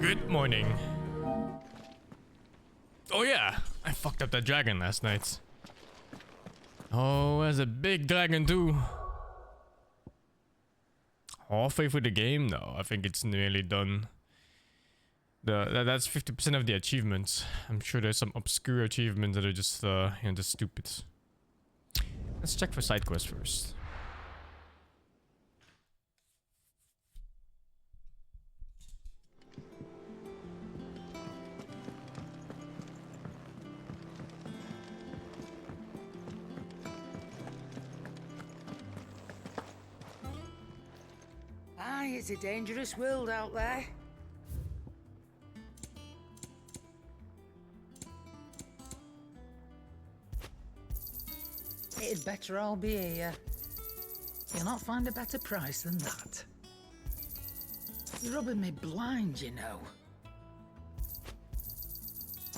Good morning. Oh yeah, I fucked up that dragon last night. Oh, there's a big dragon too. Halfway through the game? No, I think it's nearly done. That's 50% of the achievements. I'm sure there's some obscure achievements that are just, just stupid. Let's check for side quests first. Aye, it's a dangerous world out there. It'd better all be here. You'll not find a better price than that. You're rubbing me blind, you know.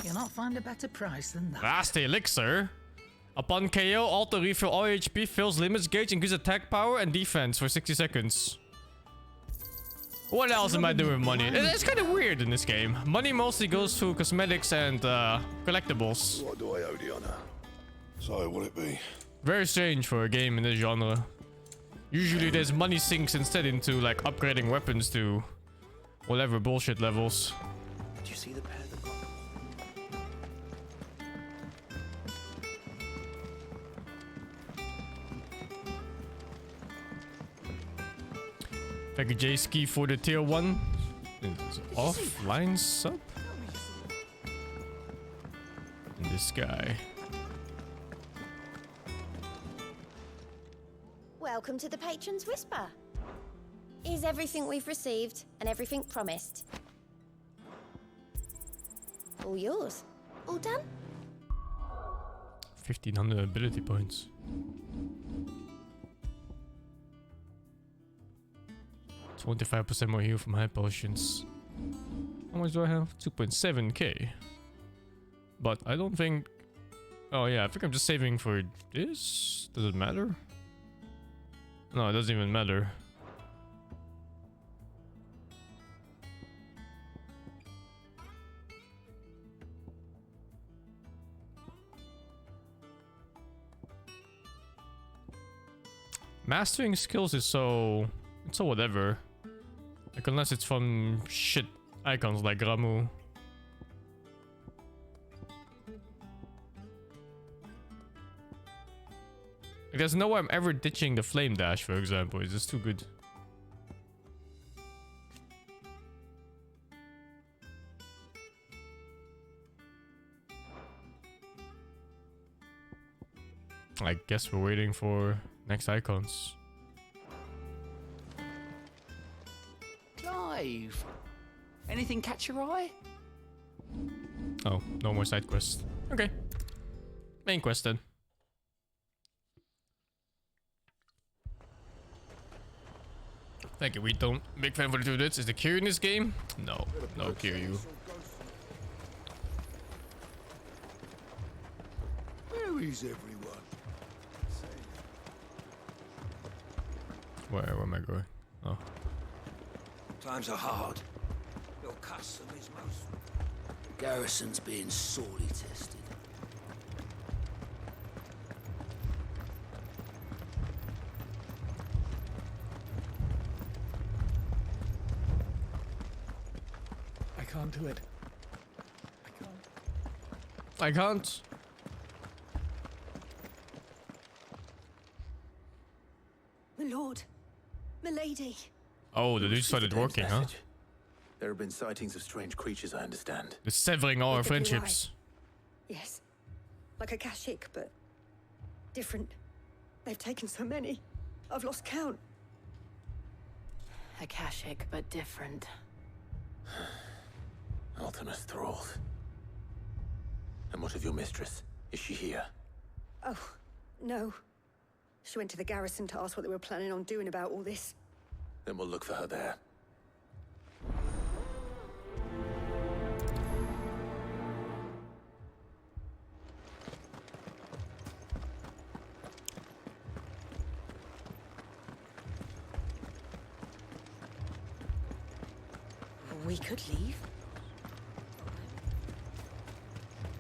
You'll not find a better price than that. Last elixir. Upon KO, auto refill all HP, fills limits gauge, increase attack power and defense for 60 seconds. What else am I doing with money? It's kind of weird in this game. Money mostly goes through cosmetics and collectibles. What do I owe the honor? So, will it be? Very strange for a game in this genre. Usually there's money sinks instead into like upgrading weapons to whatever bullshit levels. Did you see the pair that got... Like a J ski for the tier 1. It's offline sub? And this guy. Welcome to the Patron's Whisper. Is everything we've received and everything promised? All yours. All done? 1500 ability points. 25% more heal from high potions. How much do I have? 2.7k. But I don't think... Oh yeah, I think I'm just saving for this. Does it matter? No, it doesn't even matter. Mastering skills is so... It's so whatever. Like unless it's from shit icons like Ramu. There's no way I'm ever ditching the flame dash, for example. It's just too good. I guess we're waiting for next icons. Clive! Anything catch your eye? Oh, no more side quests. Okay. Main quest then. Thank you, we don't. Big fan for the 2 dudes. Is the cure in this game? No, no cure you. Where is everyone? Where am I going? Oh. Times are hard. Your custom is most... The garrison's being sorely tested. I can't do it. I can't. My lord. My lady. Oh, the dude started working, huh? There have been sightings of strange creatures, I understand. The severing all our They could be friendships. Yes. Like a Kashik, but different. They've taken so many. I've lost count. A Kashik, but different. Ultimus thralls. And what of your mistress? Is she here? Oh, no. She went to the garrison to ask what they were planning on doing about all this. Then we'll look for her there. We could leave.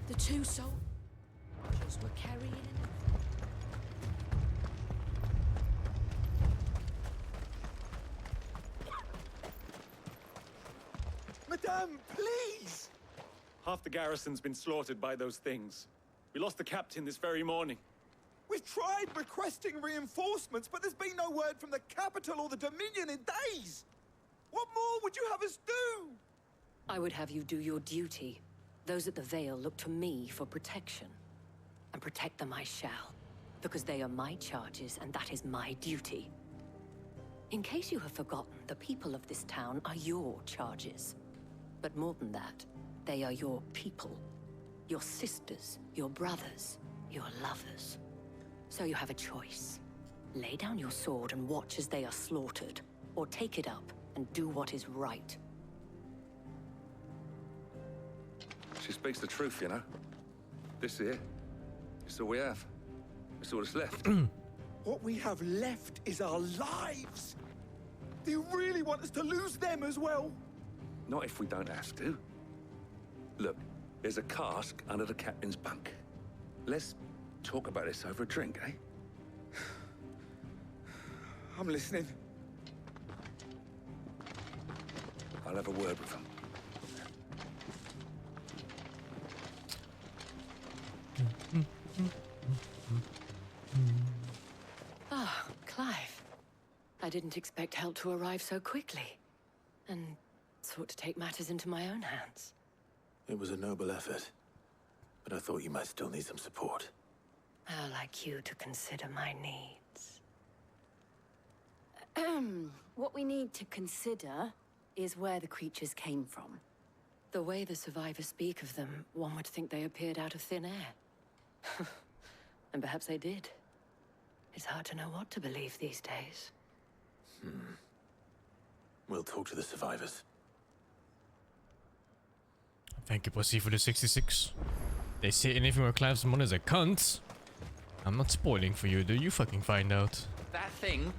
The two soldiers were carrying. Madame, please! Half the garrison's been slaughtered by those things. We lost the captain this very morning. We've tried requesting reinforcements, but there's been no word from the capital or the Dominion in days! What more would you have us do? I would have you do your duty. Those at the Vale look to me for protection. And protect them I shall. Because they are my charges, and that is my duty. In case you have forgotten, the people of this town are your charges. But more than that, they are your people. Your sisters, your brothers, your lovers. So you have a choice. Lay down your sword and watch as they are slaughtered, or take it up and do what is right. She speaks the truth, you know. This here, it's all we have. It's all that's left. What we have left is our lives! Do you really want us to lose them as well? Not if we don't have to. Look, there's a cask under the captain's bunk. Let's talk about this over a drink, eh? I'm listening. I'll have a word with him. Ah, Clive. I didn't expect help to arrive so quickly. And sought to take matters into my own hands. It was a noble effort, but I thought you might still need some support. How like you to consider my needs. What we need to consider is where the creatures came from. The way the survivors speak of them, one would think they appeared out of thin air. And perhaps they did. It's hard to know what to believe these days. We'll talk to the survivors. Thank you, Pussy, for the 66. They say anything where Clive's money is a cunt. I'm not spoiling for you, do you fucking find out? That thing.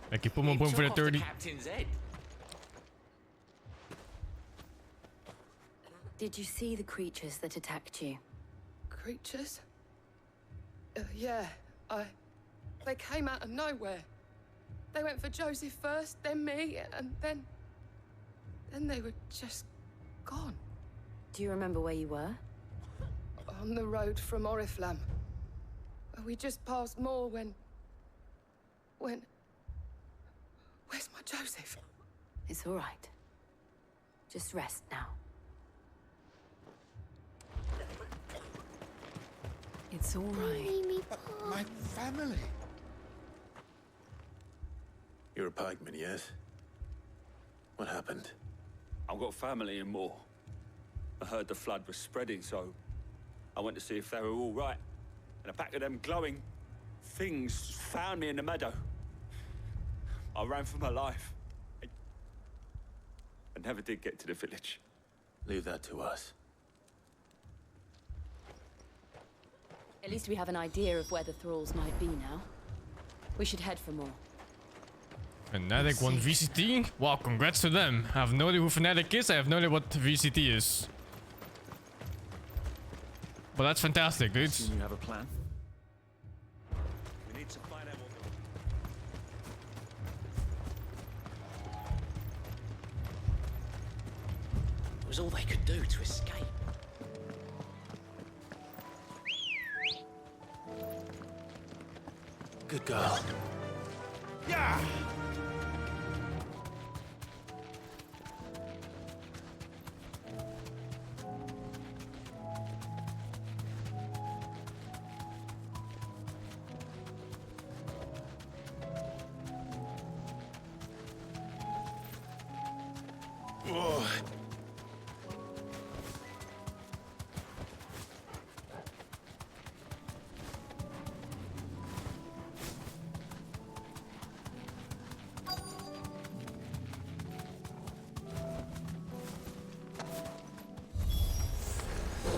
Thank you, Puma Boom, for the 30. Captain's head. Did you see the creatures that attacked you? Creatures? Yeah, They came out of nowhere. They went for Joseph first, then me, and then they were just gone. Do you remember where you were? On the road from Oriflamme. We just passed Moor when... Where's my Joseph? It's all right. Just rest now. It's all right. My family. You're a pikeman, yes? What happened? I've got family in Moor. I heard the flood was spreading, so I went to see if they were all right. And a pack of them glowing things found me in the meadow. I ran for my life. I never did get to the village. Leave that to us. At least we have an idea of where the thralls might be now. We should head for more. Fnatic won VCT? Wow, congrats to them. I have no idea who Fnatic is, I have no idea what VCT is. But that's fantastic, dudes. You have a plan? We need to find out what... It was all they could do to escape. Good girl. Yeah!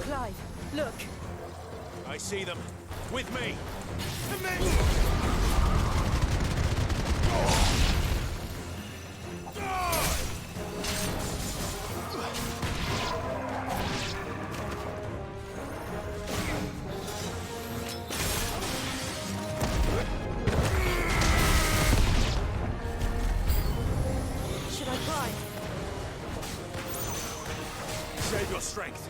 Clive, look! I see them. With me. Save your strength.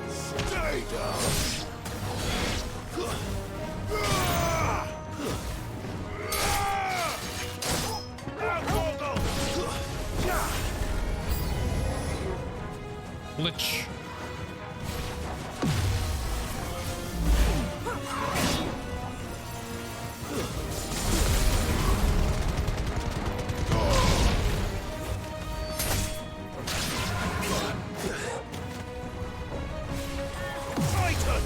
Stay down. Lich. Titan!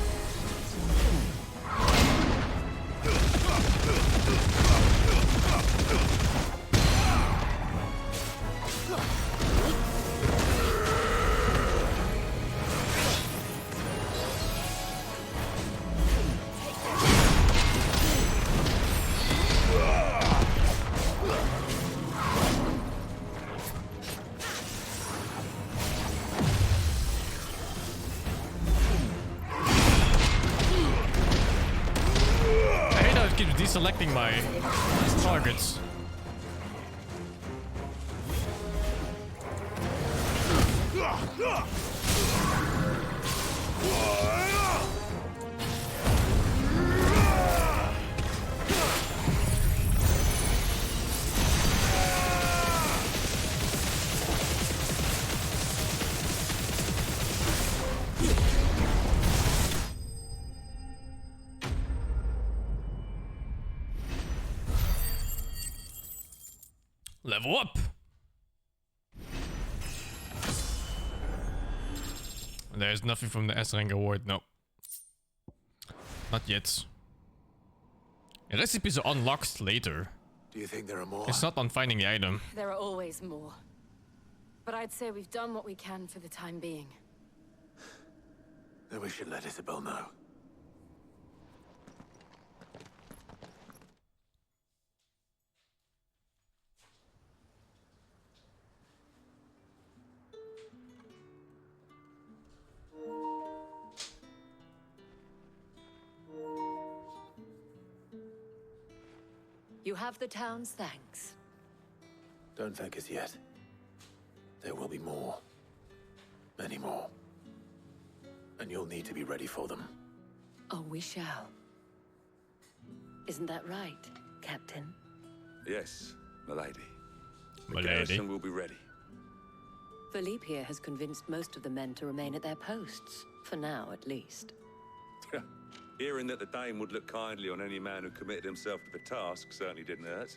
I hate how it keeps deselecting my targets. Level up. There's nothing from the S rank award, no. Not yet. The recipes are unlocked later. Do you think there are more? It's not on finding the item. There are always more. But I'd say we've done what we can for the time being. Then we should let Isabel know. You have the town's thanks. Don't thank us yet. There will be more. Many more. And you'll need to be ready for them. Oh, we shall. Isn't that right, Captain? Yes, milady. The Milady. garrison will be ready. Philippe here has convinced most of the men to remain at their posts. For now, at least. Hearing that the Dane would look kindly on any man who committed himself to the task certainly didn't hurt.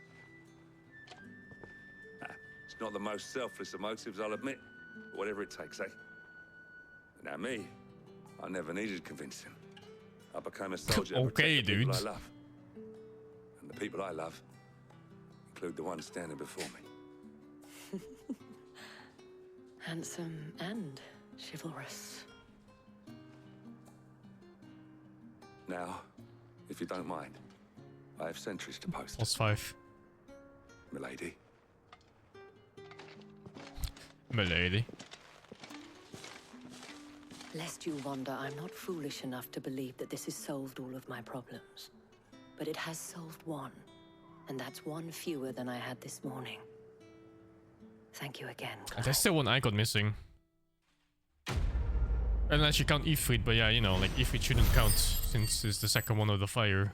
It's not the most selfless of motives, I'll admit. But whatever it takes, eh? Now me, I never needed convincing. I became a soldier to Okay, protect the people dude. I love. And the people I love include the ones standing before me. Handsome and chivalrous. Now, if you don't mind, I have sentries to post. +5. Milady. Milady. Lest you wonder, I'm not foolish enough to believe that this has solved all of my problems. But it has solved one, and that's one fewer than I had this morning. Thank you again, Clyde. There's still one icon missing. Unless you count Ifrit, but yeah, you know, like Ifrit shouldn't count since it's the second one of the fire.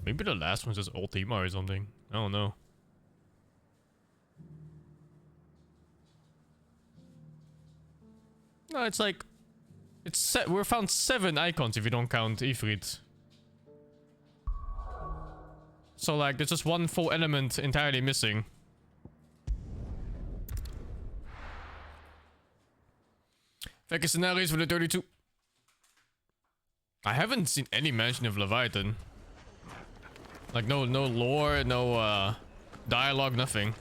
Maybe the last one's just Ultima or something. I don't know. No, it's like... we're found 7 icons if you don't count Ifrit. So like, there's just one full element entirely missing. Thank you, scenarios for the 32. I haven't seen any mention of Leviathan. Like no lore, no dialogue, nothing.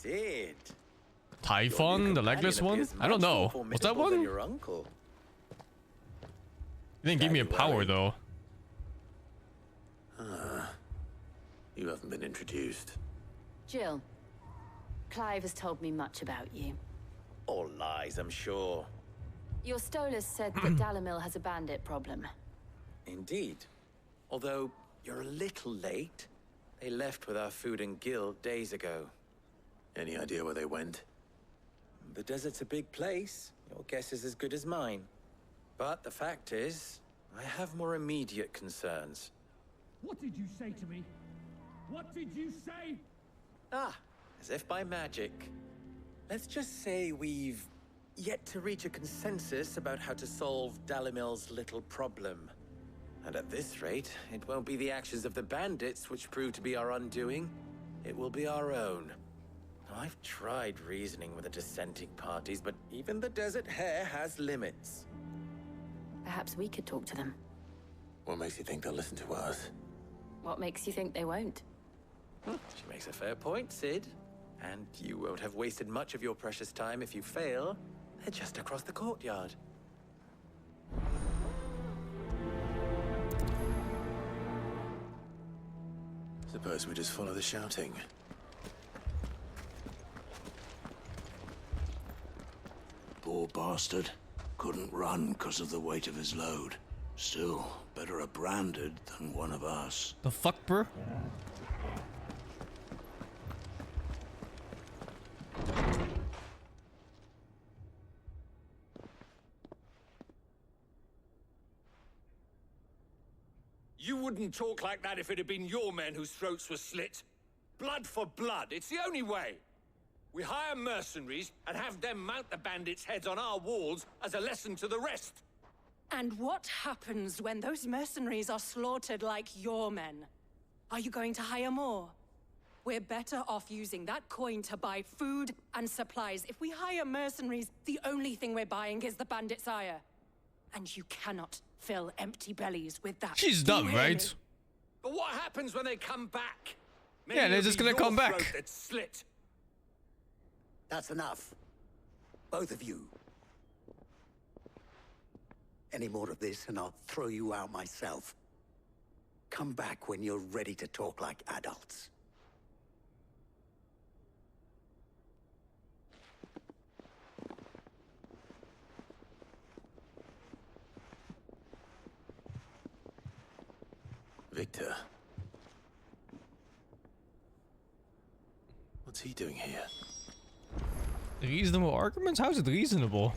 Sid. Typhon, the legless one? I don't know. Was that one? Your uncle. He didn't give me a power though. You haven't been introduced. Jill, Clive has told me much about you. All lies, I'm sure. Your Stolas said that Dalamil has a bandit problem. Indeed. Although you're a little late. They left with our food and guild days ago. Any idea where they went? The desert's a big place. Your guess is as good as mine. But the fact is, I have more immediate concerns. What did you say to me? What did you say? Ah, as if by magic. Let's just say we've yet to reach a consensus about how to solve Dalamil's little problem. And at this rate, it won't be the actions of the bandits which prove to be our undoing. It will be our own. I've tried reasoning with the dissenting parties, but even the Desert Hare has limits. Perhaps we could talk to them. What makes you think they'll listen to us? What makes you think they won't? She makes a fair point, Sid. And you won't have wasted much of your precious time if you fail. They're just across the courtyard. Suppose we just follow the shouting. Poor bastard. Couldn't run because of the weight of his load. Still, better a branded than one of us. The fuck, bro? You wouldn't talk like that if it had been your men whose throats were slit. Blood for blood, it's the only way. We hire mercenaries and have them mount the bandits' heads on our walls as a lesson to the rest. And what happens when those mercenaries are slaughtered like your men? Are you going to hire more? We're better off using that coin to buy food and supplies. If we hire mercenaries, the only thing we're buying is the bandits' ire. And you cannot fill empty bellies with that. She's dumb, right? But what happens when they come back? Yeah, they're just gonna come back. That's slit. That's enough. Both of you. Any more of this and I'll throw you out myself. Come back when you're ready to talk like adults. Victor. What's he doing here? Reasonable arguments? How is it reasonable?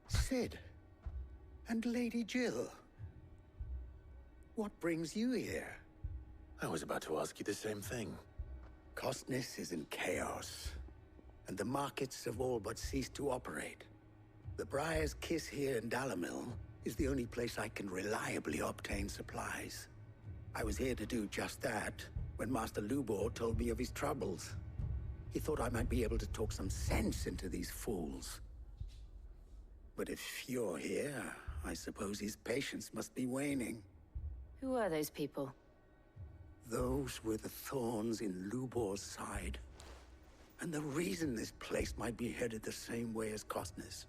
Sid. And Lady Jill. What brings you here? I was about to ask you the same thing. Costness is in chaos, and the markets have all but ceased to operate. The Briar's Kiss here in Dalamil is the only place I can reliably obtain supplies. I was here to do just that when Master Lubor told me of his troubles. He thought I might be able to talk some sense into these fools. But if you're here, I suppose his patience must be waning. Who are those people? Those were the thorns in Lubor's side. And the reason this place might be headed the same way as Costness.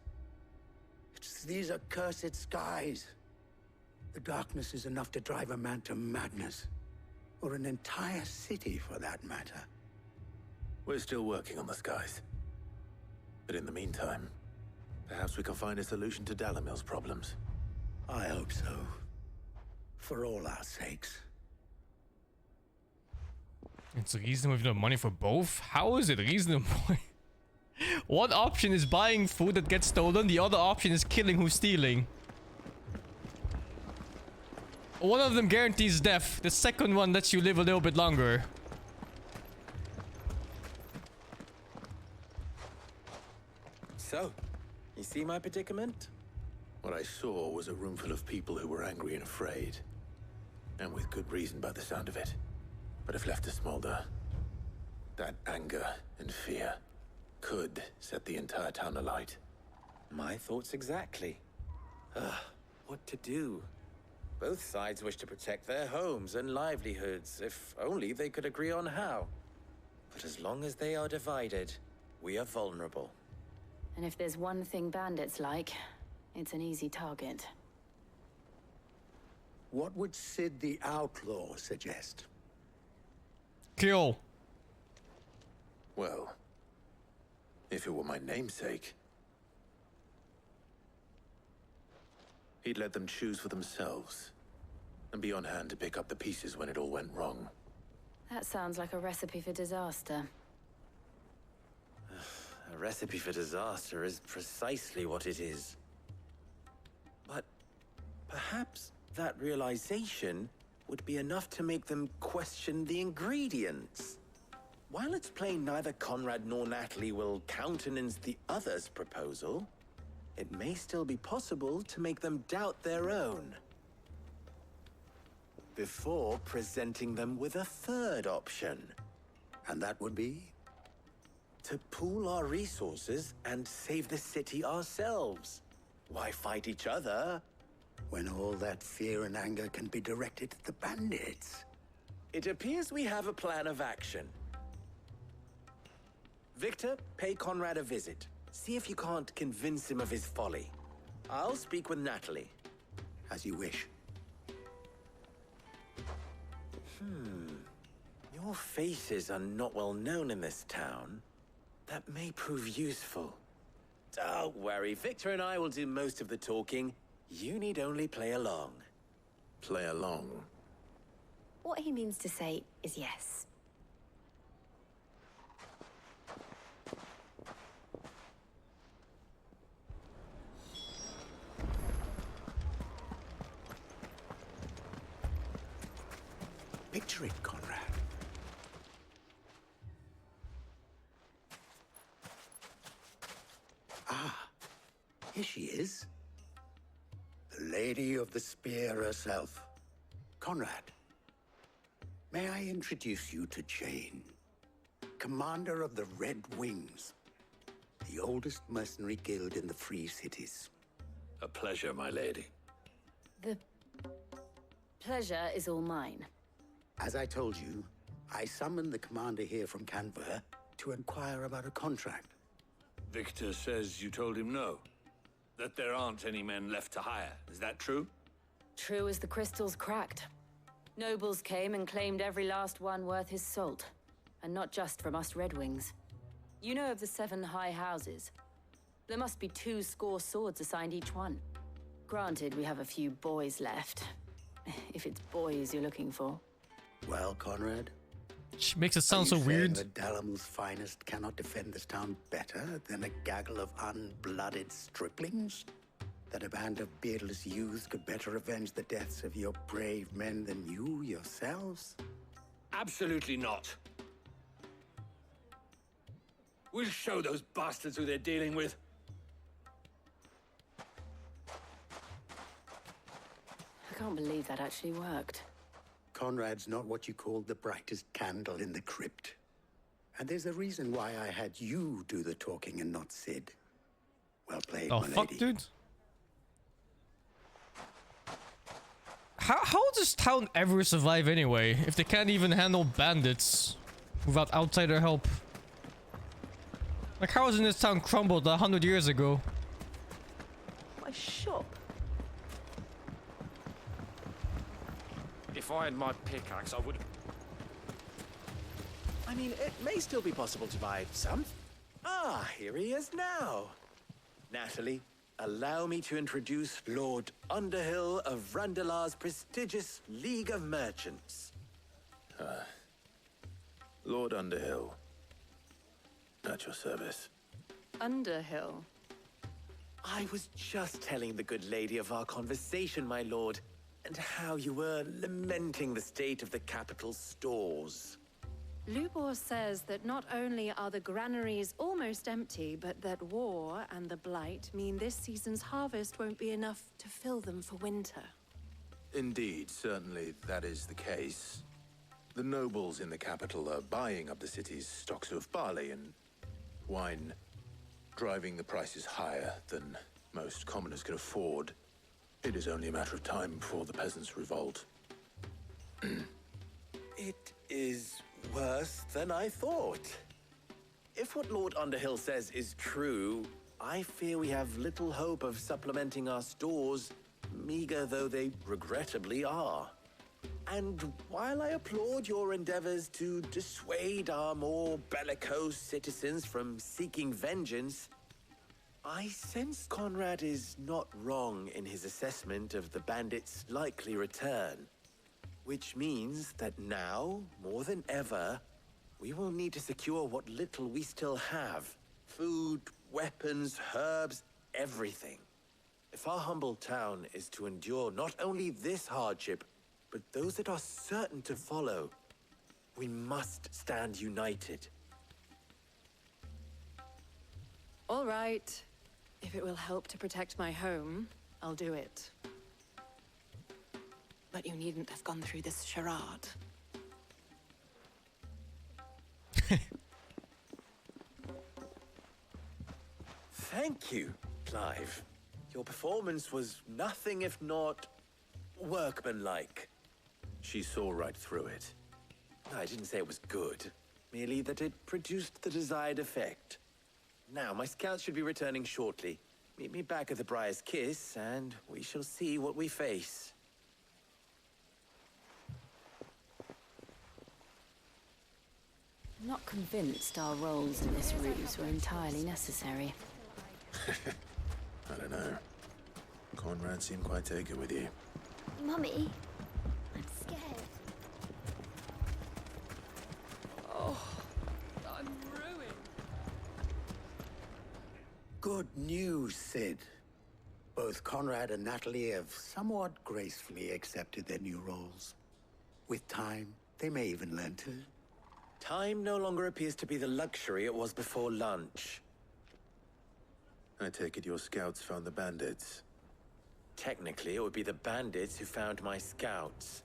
It's these accursed skies. The darkness is enough to drive a man to madness. Or an entire city, for that matter. We're still working on the skies. But in the meantime, perhaps we can find a solution to Dalamil's problems. I hope so. For all our sakes. It's reasonable with no money for both? How is it reasonable? One option is buying food that gets stolen, the other option is killing who's stealing. One of them guarantees death, the second one lets you live a little bit longer. So, you see my predicament? What I saw was a room full of people who were angry and afraid. And with good reason by the sound of it. But if left to smolder, that anger and fear could set the entire town alight. My thoughts exactly. What to do? Both sides wish to protect their homes and livelihoods, if only they could agree on how. But as long as they are divided, we are vulnerable. And if there's one thing bandits like, it's an easy target. What would Sid the Outlaw suggest? Kill. Well, if it were my namesake, he'd let them choose for themselves and be on hand to pick up the pieces when it all went wrong. That sounds like a recipe for disaster. A recipe for disaster is precisely what it is. But perhaps that realization would be enough to make them question the ingredients. While it's plain neither Conrad nor Natalie will countenance the other's proposal, it may still be possible to make them doubt their own. Before presenting them with a third option. And that would be? To pool our resources and save the city ourselves. Why fight each other? When all that fear and anger can be directed at the bandits. It appears we have a plan of action. Victor, pay Conrad a visit. See if you can't convince him of his folly. I'll speak with Natalie. As you wish. Your faces are not well known in this town. That may prove useful. Don't worry, Victor and I will do most of the talking. You need only play along. Play along? What he means to say is yes. Picture it, Conrad. Ah, here she is. The Lady of the Spear herself. Conrad, may I introduce you to Jane, commander of the Red Wings, the oldest mercenary guild in the Free Cities. A pleasure, my lady. The pleasure is all mine. As I told you, I summoned the commander here from Canberra to inquire about a contract. Victor says you told him no. That there aren't any men left to hire. Is that true? True as the crystals cracked. Nobles came and claimed every last one worth his salt. And not just from us Red Wings. You know of the 7 high houses. There must be 2 swords assigned each one. Granted, we have a few boys left. If it's boys you're looking for. Well, Conrad, She makes it sound so weird. That Dalamil's finest cannot defend this town better than a gaggle of unblooded striplings? That a band of beardless youths could better avenge the deaths of your brave men than you yourselves? Absolutely not. We'll show those bastards who they're dealing with. I can't believe that actually worked. Conrad's not what you call the brightest candle in the crypt. And there's a reason why I had you do the talking and not Sid. Well played, Oh, my fuck, lady. dude. How will this town ever survive anyway, if they can't even handle bandits without outsider help? Like, how isn't this town crumbled 100 years ago? My shop. If I had my pickaxe, I would. I mean, it may still be possible to buy some. Ah, here he is now. Natalie, allow me to introduce Lord Underhill of Randalar's prestigious League of Merchants. Lord Underhill. At your service. Underhill. I was just telling the good lady of our conversation, my lord, and how you were lamenting the state of the capital's stores. Lubor says that not only are the granaries almost empty, but that war and the Blight mean this season's harvest won't be enough to fill them for winter. Indeed, certainly that is the case. The nobles in the capital are buying up the city's stocks of barley and wine, driving the prices higher than most commoners can afford. It is only a matter of time before the peasants revolt. It is worse worse than I thought. If what Lord Underhill says is true, I fear we have little hope of supplementing our stores, meager though they regrettably are. And while I applaud your endeavors to dissuade our more bellicose citizens from seeking vengeance, I sense Conrad is not wrong in his assessment of the bandits' likely return. Which means that now, more than ever, we will need to secure what little we still have. Food, weapons, herbs, everything. If our humble town is to endure not only this hardship, but those that are certain to follow, we must stand united. All right. If it will help to protect my home, I'll do it. But you needn't have gone through this charade. Thank you, Clive. Your performance was nothing if not workmanlike. She saw right through it. I didn't say it was good, merely that it produced the desired effect. Now, my scouts should be returning shortly. Meet me back at the Briar's Kiss, and we shall see what we face. I'm not convinced our roles in this ruse were entirely necessary. I don't know. Conrad seemed quite taken with you. Mummy, I'm scared. Oh, I'm ruined. Good news, Sid. Both Conrad and Natalie have somewhat gracefully accepted their new roles. With time, they may even learn to. Time no longer appears to be the luxury it was before lunch. I take it your scouts found the bandits. Technically, it would be the bandits who found my scouts.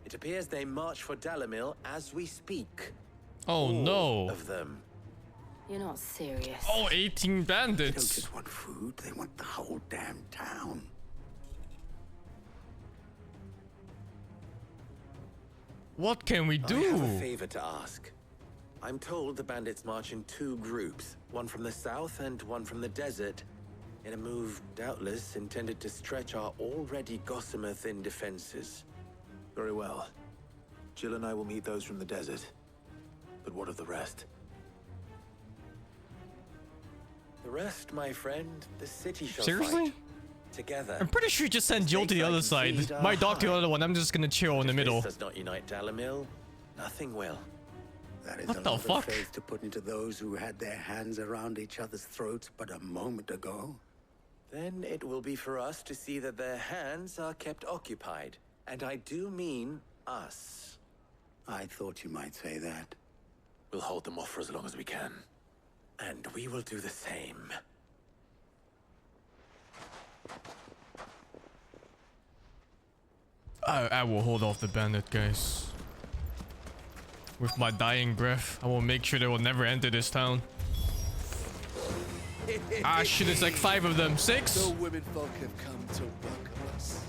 It appears they march for Dalimil as we speak. Oh no. All of them. You're not serious. Oh, 18 They don't bandits. just want food, they want the whole damn town. What can we I have a do? favor to ask. I'm told the bandits march in two groups, one from the south and one from the desert, in a move doubtless intended to stretch our already gossamer-thin defenses. Very well. Jill and I will meet those from the desert. But what of the rest? The rest, my friend, the city shall Seriously? fight. Together. I'm pretty sure you just send Jill to the other side. My dog to the other one. I'm just gonna chill in the middle. If this does not unite Dalimil, nothing will. That is What a the lot fuck? of faith to put into those who had their hands around each other's throats but a moment ago. Then it will be for us to see that their hands are kept occupied. And I do mean us. I thought you might say that. We'll hold them off for as long as we can. And we will do the same. I will hold off the bandit, guys. With my dying breath, I will make sure they will never enter this town. Ah shit, it's like 5 of them. 6? The women folk have come to welcome us.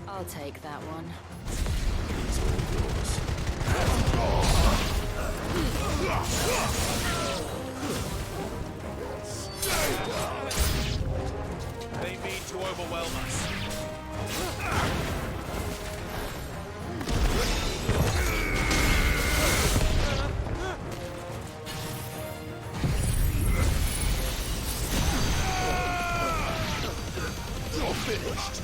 I'll take that one. They mean to overwhelm us. You're finished.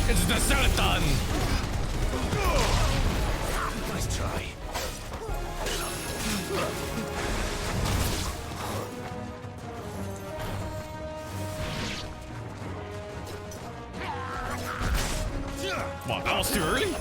It's the skeleton! Nice try. What, that was too early?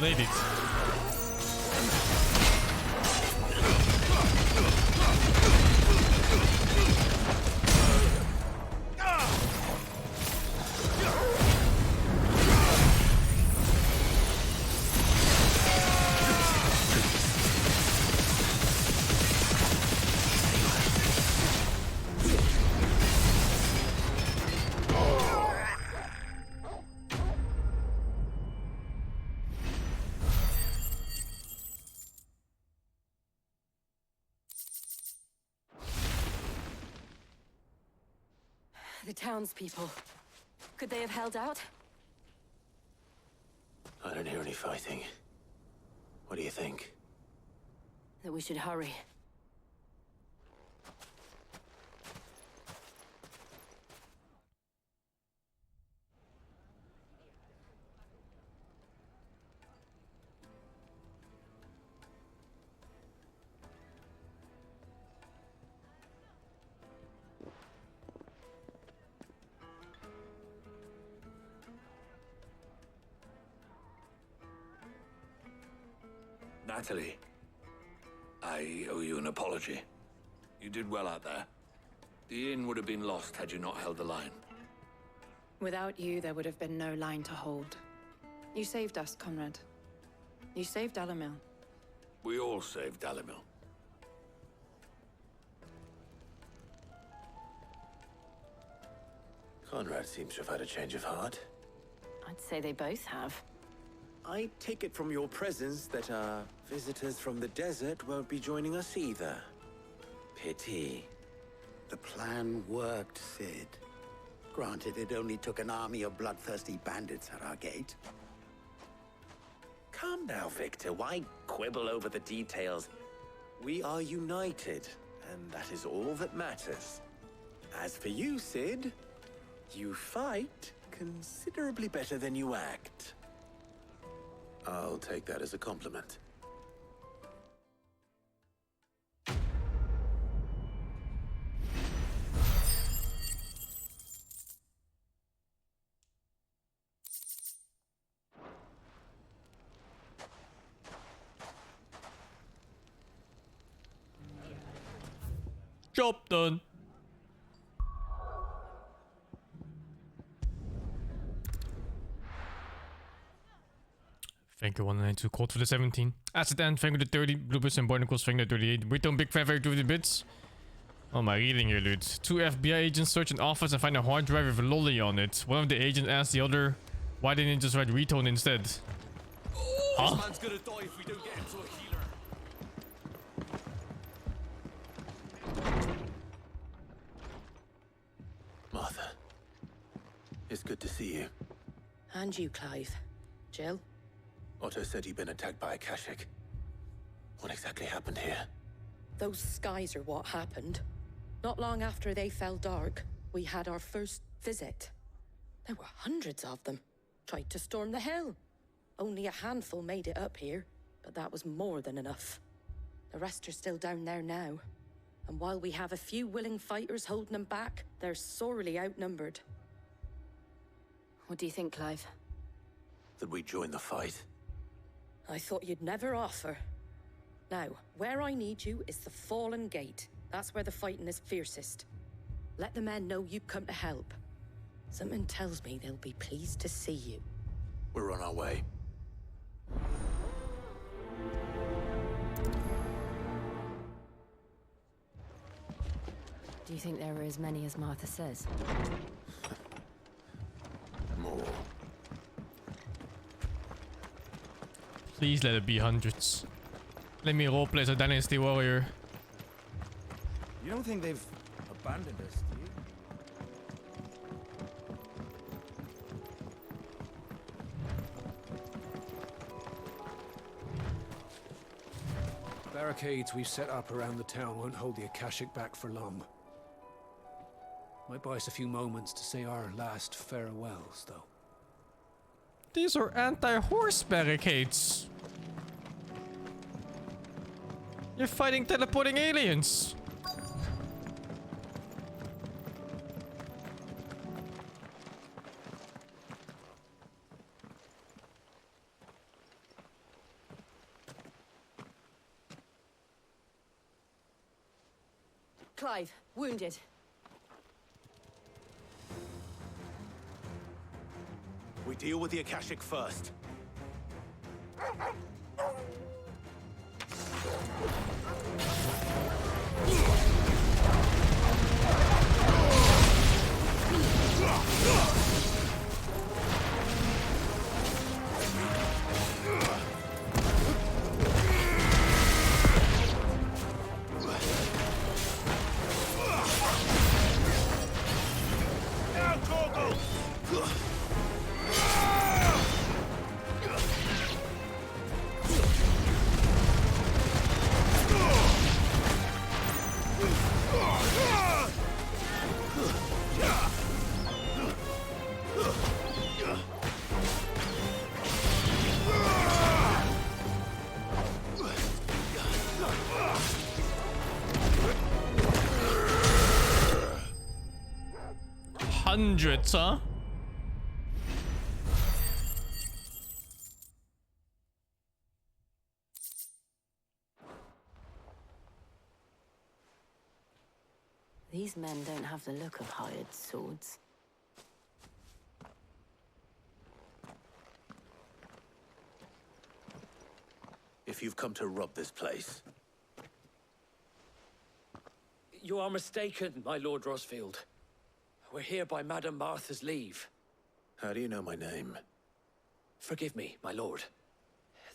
180'd. The townspeople. Could they have held out? I don't hear any fighting. What do you think? That we should hurry. Natalie, I owe you an apology. You did well out there. The inn would have been lost had you not held the line. Without you, there would have been no line to hold. You saved us, Conrad. You saved Dalimil. We all saved Dalimil. Conrad seems to have had a change of heart. I'd say they both have. I take it from your presence that our visitors from the desert won't be joining us either. Pity. The plan worked, Sid. Granted, it only took an army of bloodthirsty bandits at our gate. Calm now, Victor. Why quibble over the details? We are united, and that is all that matters. As for you, Sid, you fight considerably better than you act. I'll take that as a compliment. Job done. Thank you, 192 code for the 17. Asset end, thank you the 30. Bluebirds and Barnacles, thank you the 38. Briton, Big Fat, very 50 bits. Oh, my reading here, dude. 2 FBI agents search an office and find a hard drive with a lolly on it. One of the agents asks the other, why didn't he just write retone instead? Huh? This man's gonna die if we don't get him to a healer. Martha, it's good to see you. And you, Clive. Jill? Otto said you'd been attacked by a Kashik. What exactly happened here? Those skies are what happened. Not long after they fell dark, we had our first visit. There were hundreds of them. Tried to storm the hill. Only a handful made it up here, but that was more than enough. The rest are still down there now. And while we have a few willing fighters holding them back, they're sorely outnumbered. What do you think, Clive? That we join the fight? I thought you'd never offer. Now, where I need you is the Fallen Gate. That's where the fighting is fiercest. Let the men know you've come to help. Something tells me they'll be pleased to see you. We're on our way. Do you think there were as many as Martha says? More. Please let it be hundreds. Let me roleplay as a Dynasty Warrior. You don't think they've abandoned us, do you? Barricades we've set up around the town won't hold the Akashic back for long. Might buy us a few moments to say our last farewells, though. These are anti-horse barricades. You're fighting teleporting aliens. Clive, wounded. We deal with the Akashic first. Hundreds, huh? These men don't have the look of hired swords. If you've come to rob this place, You are mistaken, my Lord Rosfield. We're here by Madame Martha's leave. how do you know my name? Forgive me, my lord.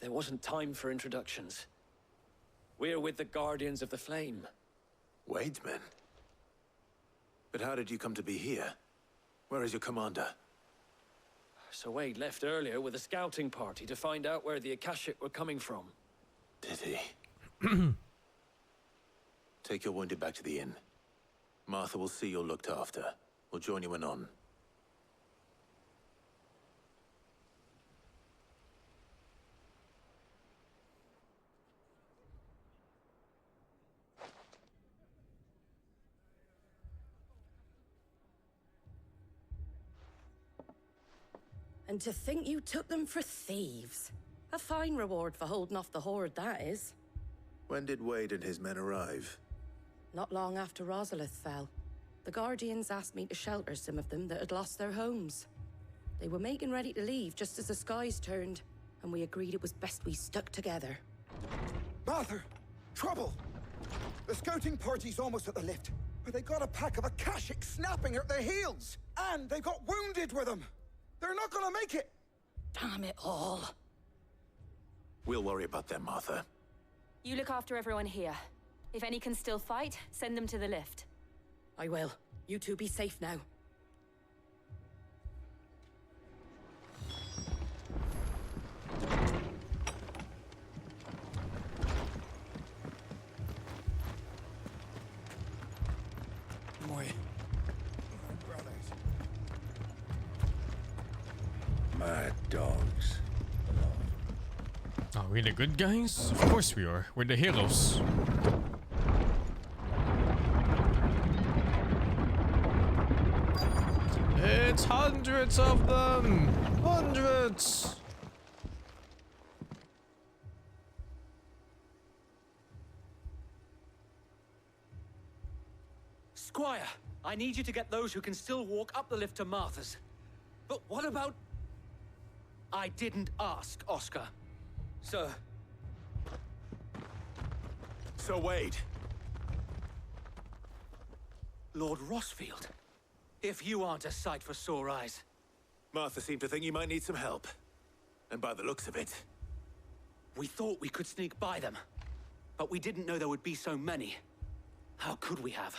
There wasn't time for introductions. We're with the Guardians of the Flame. Wade's men? But how did you come to be here? Where is your commander? Sir Wade left earlier with a scouting party to find out where the Akashic were coming from. Did he? Take your wounded back to the inn. Martha will see you're looked after. We'll join you anon. And to think you took them for thieves. A fine reward for holding off the horde, that is. When did Wade and his men arrive? Not long after Rosalith fell. The Guardians asked me to shelter some of them that had lost their homes. They were making ready to leave just as the skies turned, and we agreed it was best we stuck together. Martha! Trouble! The scouting party's almost at the lift, but they got a pack of Akashic snapping at their heels! And they got wounded with them! They're not gonna make it! Damn it all. We'll worry about them, Martha. You look after everyone here. If any can still fight, send them to the lift. I will. You two be safe now. My brothers. mad dogs. Are we the good guys? Of course we are. We're the heroes. It's hundreds of them! Hundreds! Squire, I need you to get those who can still walk up the lift to Martha's. But what about... I didn't ask, Oscar. Sir. Sir Wade. Lord Rosfield. If you aren't a sight for sore eyes. Martha seemed to think you might need some help. And by the looks of it... We thought we could sneak by them. But we didn't know there would be so many. How could we have?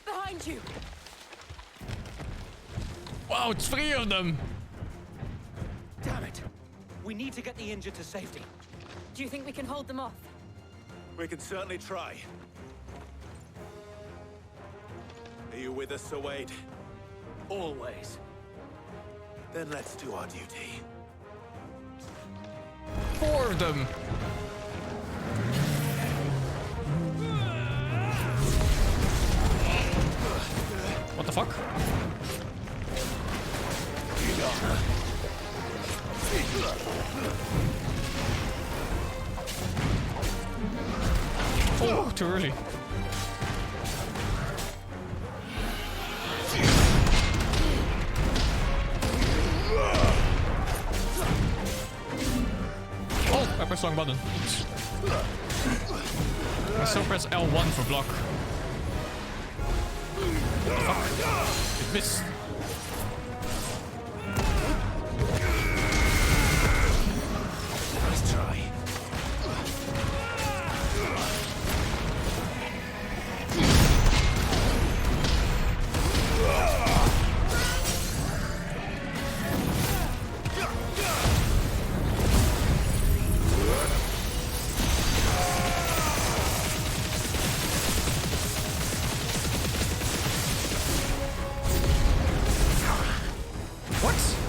Behind you! Wow, it's 3 of them! Damn it! We need to get the injured to safety. Do you think we can hold them off? We can certainly try. Are you with us, Sir Wade? Always. Then let's do our duty. 4 of them! What the fuck? Oh, too early. Oh, I pressed the wrong button. Oops. I still press L1 for block. Fuck. It missed. Let's try.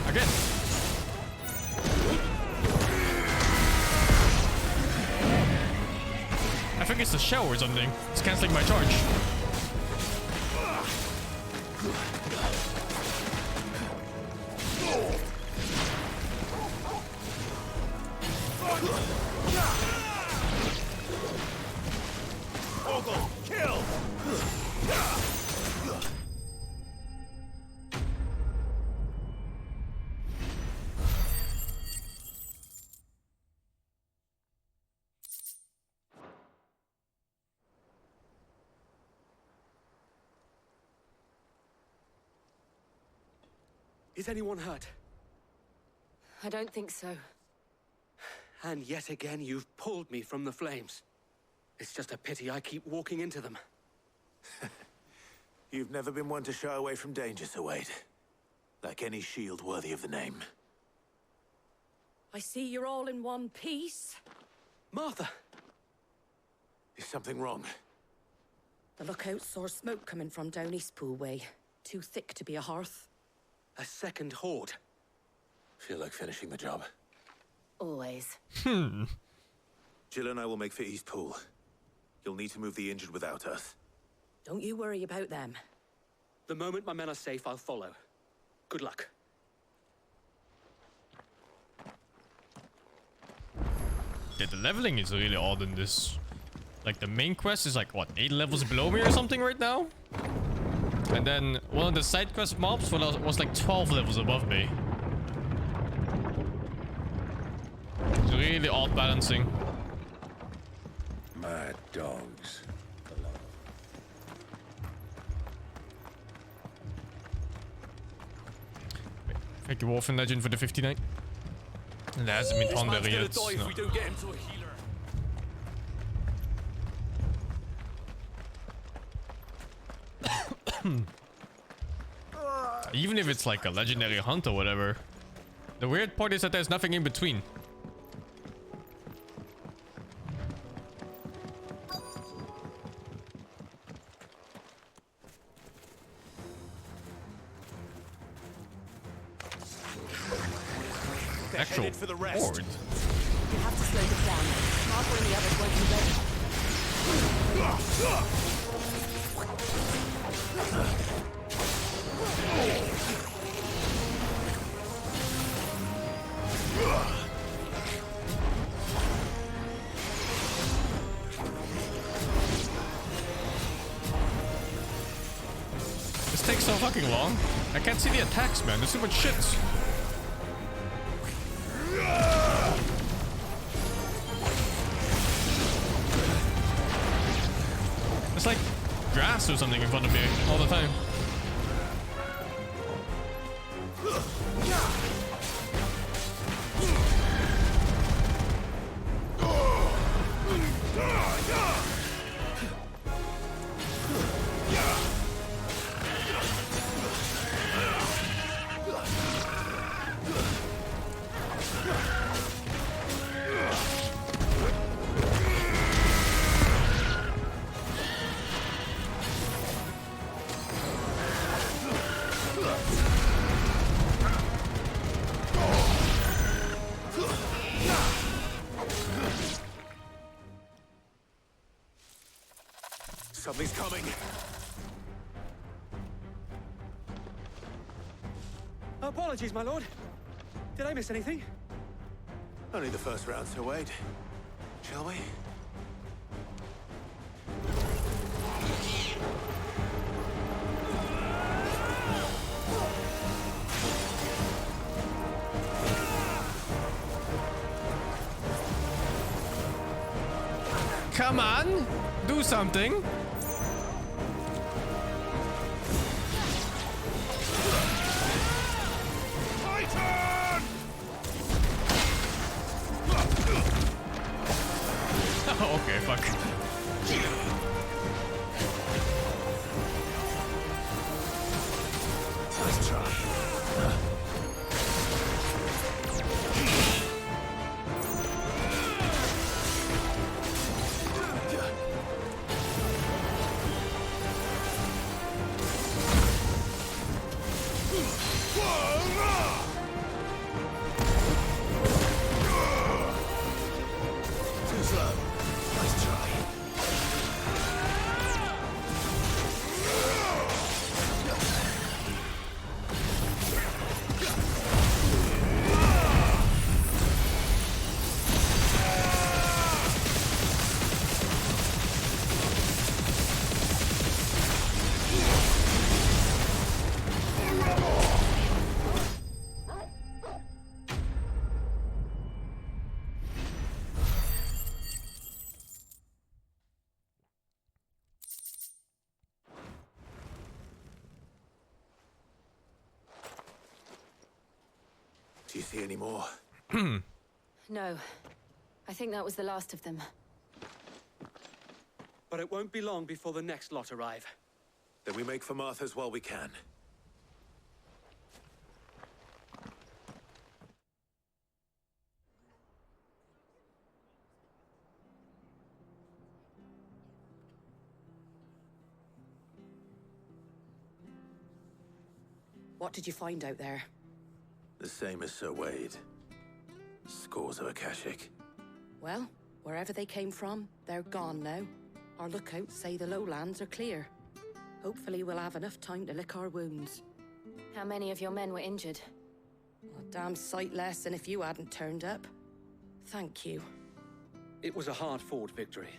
Again. I think it's the shell or something. It's cancelling my charge. Kill! Is anyone hurt? I don't think so. And yet again, you've pulled me from the flames. It's just a pity I keep walking into them. You've never been one to shy away from danger, Sir Wade. Like any shield worthy of the name. I see you're all in one piece. Martha! Is something wrong? The lookout saw smoke coming from down Eastpool way. Too thick to be a hearth. A second horde. Feel like finishing the job. Always. Jill and I will make for Eastpool. You'll need to move the injured without us. Don't you worry about them. The moment my men are safe, I'll follow. Good luck. Yeah, the leveling is really odd in this. Like, the main quest is like, what, 8 levels below me or something right now? And then one of the side quest mobs was like 12 levels above me. It's really odd balancing. Mad dogs. Thank you, Wolfen Legend, for the 59. That hasn't been found there yet. If we don't get him to a healer. Even if it's like a legendary hunt or whatever. The weird part is that there's nothing in between. Actual horde. You have to slow this down. Marco and the others won't be ready. This takes so fucking long. I can't see the attacks, man. There's too much shit. It's like grass or something in front of me all the time. Something's coming. Apologies, my lord. Did I miss anything? Only the first round, Sir Wade. Shall we? Come on! Do something! Oh, okay, fuck. Let's try. Too slow. Let's try. Do you see any more? No. I think that was the last of them. But it won't be long before the next lot arrive. Then we make for Martha's while we can. What did you find out there? The same as Sir Wade. Scores of Akashic. Well, wherever they came from, they're gone now. Our lookouts say the lowlands are clear. Hopefully we'll have enough time to lick our wounds. How many of your men were injured? A damn sight less than if you hadn't turned up. Thank you. It was a hard-fought victory.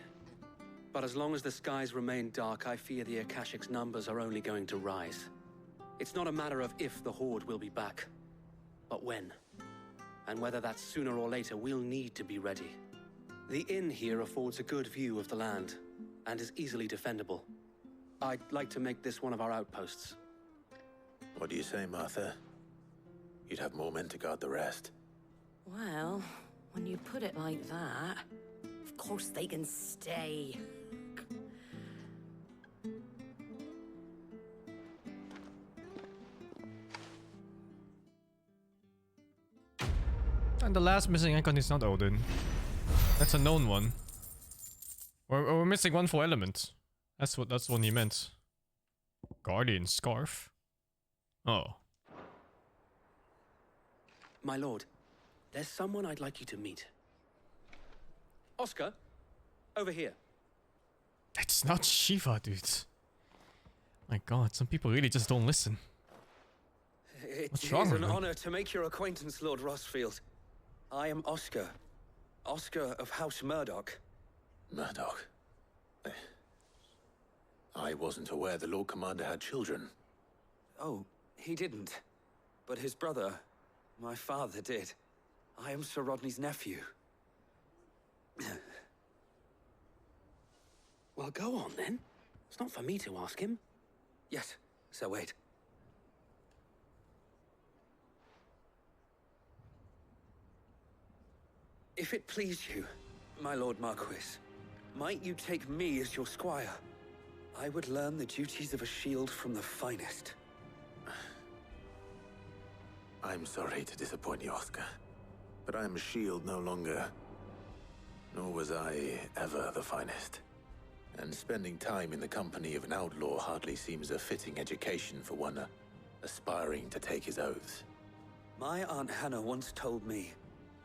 But as long as the skies remain dark, I fear the Akashic's numbers are only going to rise. It's not a matter of if the Horde will be back, but when. And whether that's sooner or later, we'll need to be ready. The inn here affords a good view of the land, and is easily defendable. I'd like to make this one of our outposts. What do you say, Martha? You'd have more men to guard the rest. Well, when you put it like that, of course they can stay. And the last missing icon is not Odin. That's a known one. We're missing one for element. That's what he meant. Guardian scarf. Oh. My lord, there's someone I'd like you to meet. Oscar, over here. It's not Shiva, dude. My god, some people really just don't listen. What's It wrong is with an them? honor to make your acquaintance, Lord Rossfield. I am Oscar. Oscar of House Murdoch. Murdoch? I wasn't aware the Lord Commander had children. Oh, he didn't. But his brother, my father, did. I am Sir Rodney's nephew. Well, go on then. It's not for me to ask him. Yes, Sir Wade. If it please you, my Lord Marquis, might you take me as your squire? I would learn the duties of a shield from the finest. I'm sorry to disappoint you, Oscar. But I am a shield no longer. Nor was I ever the finest. And spending time in the company of an outlaw hardly seems a fitting education for one aspiring to take his oaths. My Aunt Hannah once told me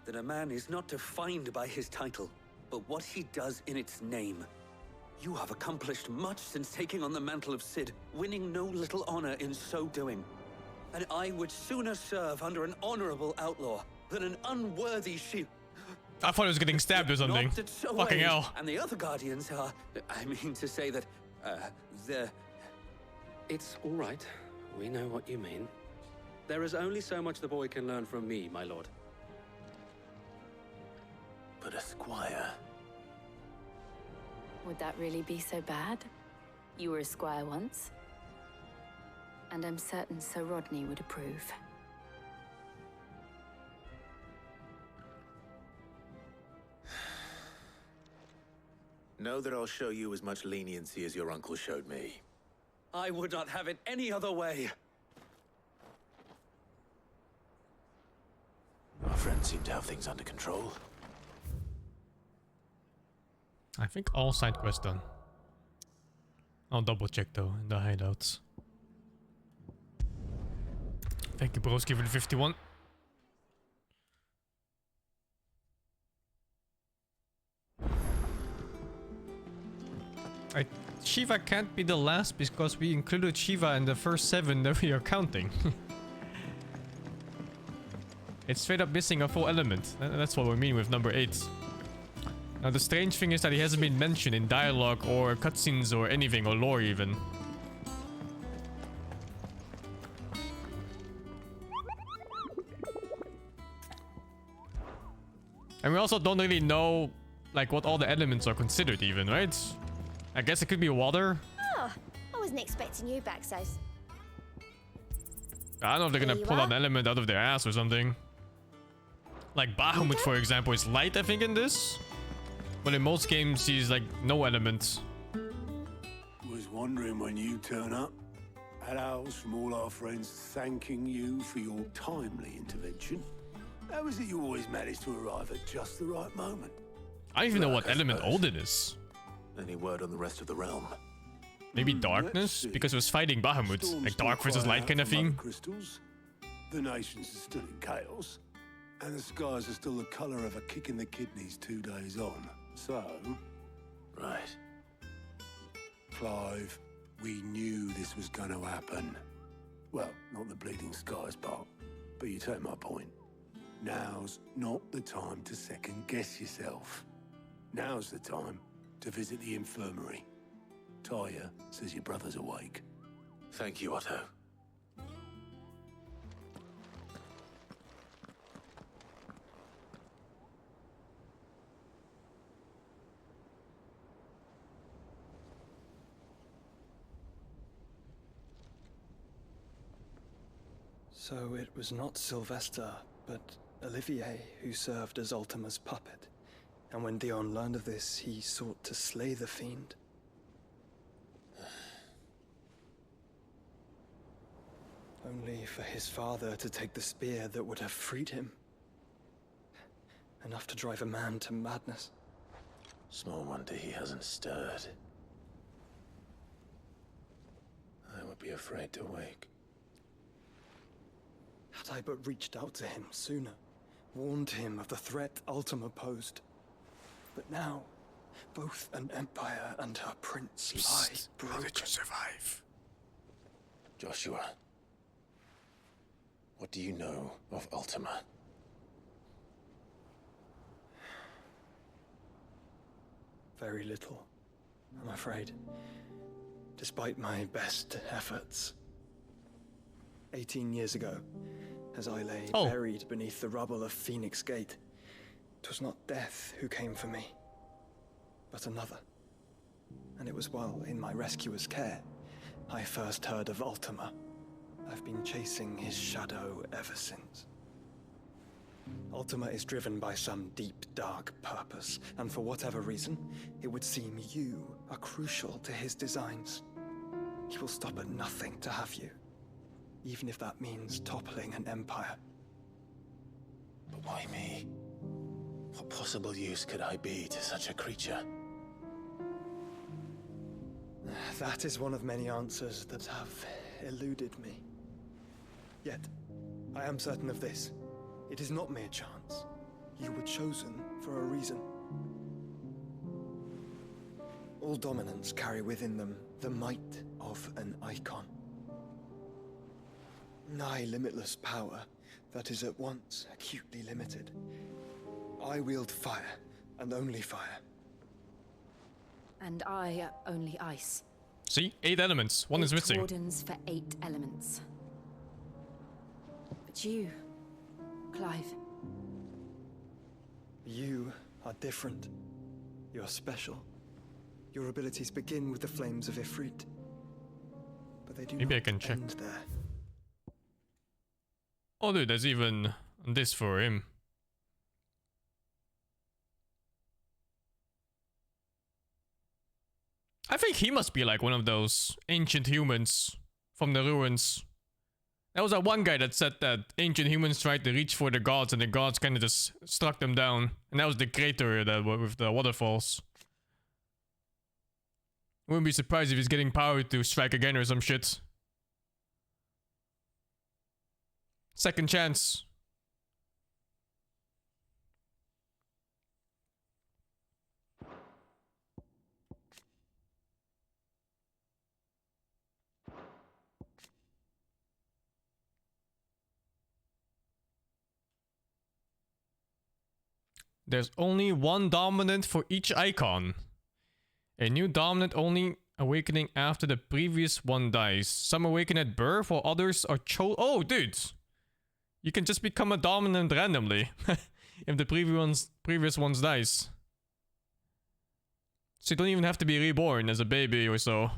that a man is not defined by his title, but what he does in its name. You have accomplished much since taking on the mantle of Cid, winning no little honor in so doing. And I would sooner serve under an honorable outlaw than an unworthy shield. I thought he was getting stabbed or something. Not that Sir Fucking Wade hell. And the other guardians are... I mean to say that, they're... It's all right. We know what you mean. There is only so much the boy can learn from me, my lord. But a squire? Would that really be so bad? You were a squire once. And I'm certain Sir Rodney would approve. Know that I'll show you as much leniency as your uncle showed me. I would not have it any other way. Our friends seem to have things under control. I think all side quests done. I'll double check though in the hideouts. Thank you, broski, for the 51. Shiva can't be the last because we included Shiva in the first 7 that we are counting. It's straight up missing a full element. That's what we mean with number 8. Now the strange thing is that he hasn't been mentioned in dialogue or cutscenes or anything, or lore even. And we also don't really know like what all the elements are considered even, right? I guess it could be water. Oh, I wasn't expecting you back, so. I don't know if they're gonna pull an element out of their ass or something. Like Bahamut, for example, is light, I think, in this. But in most games, he's like no elements. Was wondering when you turn up. Had owls from all our friends thanking you for your timely intervention. How is it you always manage to arrive at just the right moment? I don't even know what element Odin is. Any word on the rest of the realm? Maybe darkness, because it was fighting Bahamut. Like dark versus light kind of thing. Crystals. The nations are still in chaos. And the skies are still the colour of a kick in the kidneys 2 days on. So... Right. Clive, we knew this was going to happen. Well, not the bleeding skies part, but you take my point. Now's not the time to second-guess yourself. Now's the time to visit the infirmary. Taya says your brother's awake. Thank you, Otto. So it was not Sylvester, but Olivier who served as Ultima's puppet. And when Dion learned of this, he sought to slay the fiend. Only for his father to take the spear that would have freed him. Enough to drive a man to madness. Small wonder he hasn't stirred. I would be afraid to wake. Had I but reached out to him sooner, warned him of the threat Ultima posed. But now, both an empire and her prince lie broken. How did you survive? Joshua, what do you know of Ultima? Very little, I'm afraid. Despite my best efforts. 18 years ago, as I lay buried beneath the rubble of Phoenix Gate, 'twas not death who came for me, but another. And it was while in my rescuer's care, I first heard of Ultima. I've been chasing his shadow ever since. Ultima is driven by some deep, dark purpose, and for whatever reason, it would seem you are crucial to his designs. He will stop at nothing to have you, even if that means toppling an empire. But why me? What possible use could I be to such a creature? That is one of many answers that have eluded me. Yet, I am certain of this. It is not mere chance. You were chosen for a reason. All dominants carry within them the might of an icon. Nigh limitless power that is at once acutely limited. I wield fire, and only fire. And I only ice. See? 8 elements. One is missing. Wardens for 8 elements. But you, Clive. You are different. You're special. Your abilities begin with the flames of Ifrit. But they do Maybe I not can check. end there. Oh dude, there's even this for him. I think he must be like one of those ancient humans from the ruins. There was that one guy that said that ancient humans tried to reach for the gods and the gods kind of just struck them down. And that was the crater that with the waterfalls. Wouldn't be surprised if he's getting power to strike again or some shit. Second chance. There's only one dominant for each icon. A new dominant only awakening after the previous one dies. Some awaken at birth while others are Oh, dude! You can just become a dominant randomly if the previous ones dies. So you don't even have to be reborn as a baby or so.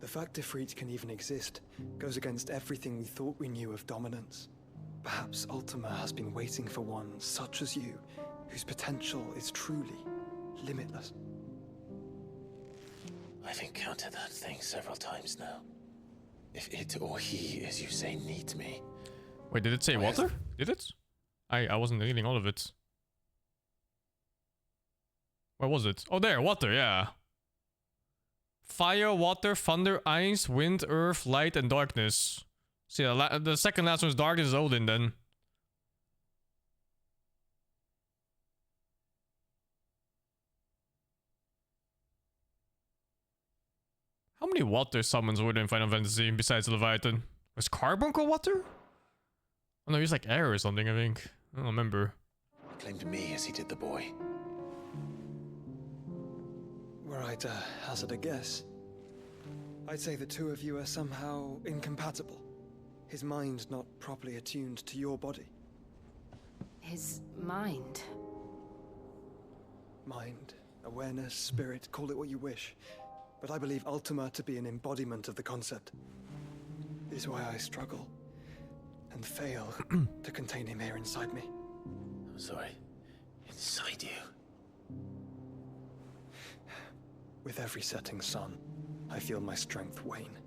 The fact Ifrit can even exist goes against everything we thought we knew of dominance. Perhaps Ultima has been waiting for one such as you, whose potential is truly limitless. I've encountered that thing several times now. If it or he, as you say, needs me. Wait, did it say water? Did it? I wasn't reading all of it. Where was it? Oh, there, water, yeah. Fire, water, thunder, ice, wind, earth, light, and darkness. See, the second last one is darkness is Odin then. How many water summons were there in Final Fantasy besides Leviathan? Was Carbuncle water? Oh no, he's like air or something, I think. I don't remember. He claimed me as he did the boy. Were I to hazard a guess, I'd say the two of you are somehow incompatible. His mind not properly attuned to your body. His mind? Mind, awareness, spirit, call it what you wish. But I believe Ultima to be an embodiment of the concept. This is why I struggle and fail to contain him here inside me. I'm sorry. Inside you? With every setting sun, I feel my strength wane.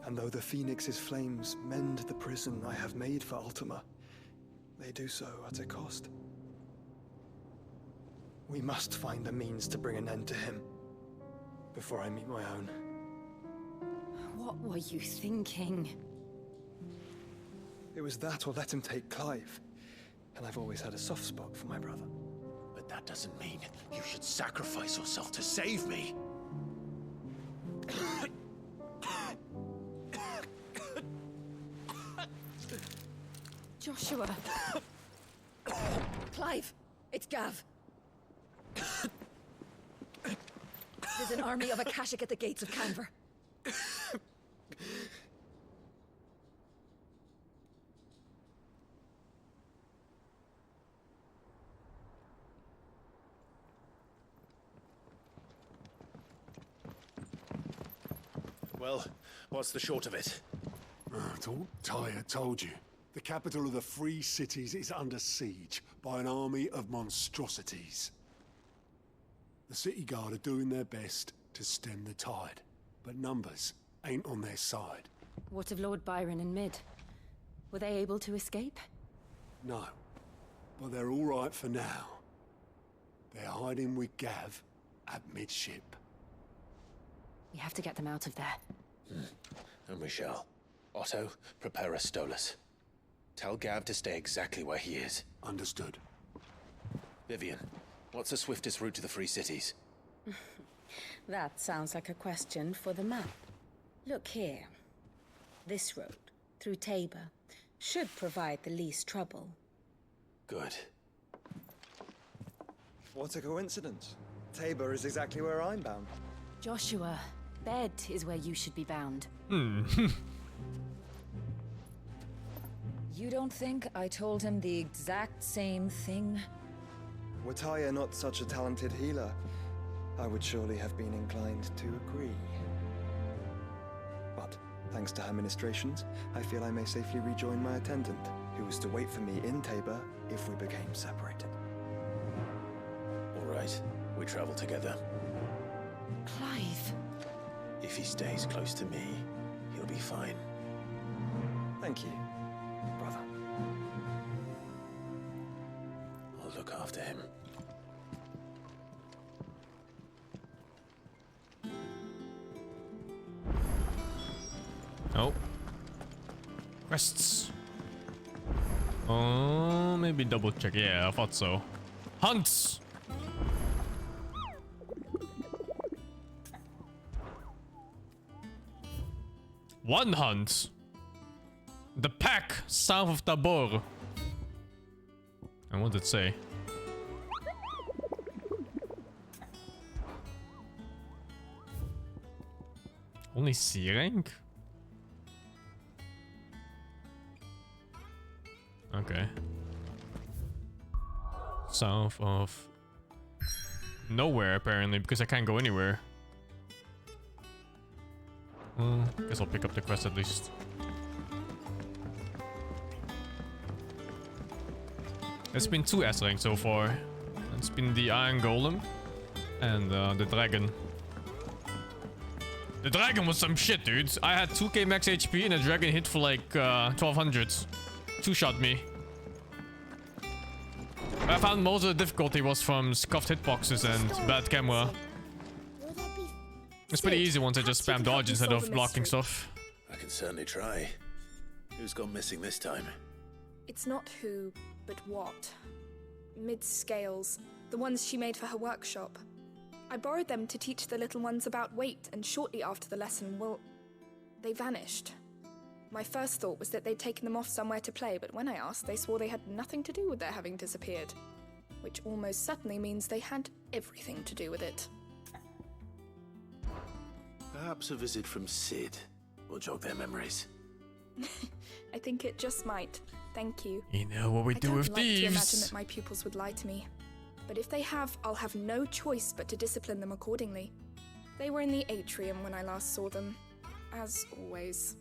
And though the Phoenix's flames mend the prison I have made for Ultima, they do so at a cost. We must find a means to bring an end to him before I meet my own. What were you thinking? It was that or let him take Clive. And I've always had a soft spot for my brother. But that doesn't mean you should sacrifice yourself to save me. Joshua. Clive, it's Gav. There's an army of Akashic at the gates of Canver. Well, what's the short of it? Tyre told you. The capital of the Free Cities is under siege by an army of monstrosities. The city guard are doing their best to stem the tide, but numbers ain't on their side. What of Lord Byron and Mid? Were they able to escape? No, but they're all right for now. They're hiding with Gav at midship. We have to get them out of there. And we shall. Otto, prepare a Stolas. Tell Gav to stay exactly where he is. Understood. Vivian, what's the swiftest route to the Free Cities? That sounds like a question for the map. Look here. This road, through Tabor, should provide the least trouble. Good. What a coincidence. Tabor is exactly where I'm bound. Joshua, bed is where you should be bound. Hmm. You don't think I told him the exact same thing? Were Tyre not such a talented healer, I would surely have been inclined to agree. But thanks to her ministrations, I feel I may safely rejoin my attendant, who was to wait for me in Tabor if we became separated. All right, we travel together. Clive. If he stays close to me, he'll be fine. Thank you, brother. I'll look after him. Oh. Quests. Oh, maybe double check. Yeah, I thought so. Hunts! One hunt. The pack south of Tabor. And what did it say? Only C rank? Okay. South of nowhere apparently, because I can't go anywhere. Guess I'll pick up the quest at least. It's been 2 S ranks so far. It's been the Iron Golem and the Dragon. The Dragon was some shit, dude. I had 2k max HP and the Dragon hit for like 1200. 2-shot me. I found most of the difficulty was from scuffed hitboxes and bad camera. It's pretty easy once I just spam dodge instead of blocking stuff. I can certainly try. Who's gone missing this time? It's not who, but what. Mid-scales, the ones she made for her workshop. I borrowed them to teach the little ones about weight, and shortly after the lesson, well, they vanished. My first thought was that they'd taken them off somewhere to play, but when I asked, they swore they had nothing to do with their having disappeared. Which almost certainly means they had everything to do with it. Perhaps a visit from Sid will jog their memories. I think it just might. Thank you. You know what we do with I don't like to imagine thieves. that my pupils would lie to me. But if they have, I'll have no choice but to discipline them accordingly. They were in the atrium when I last saw them. As always.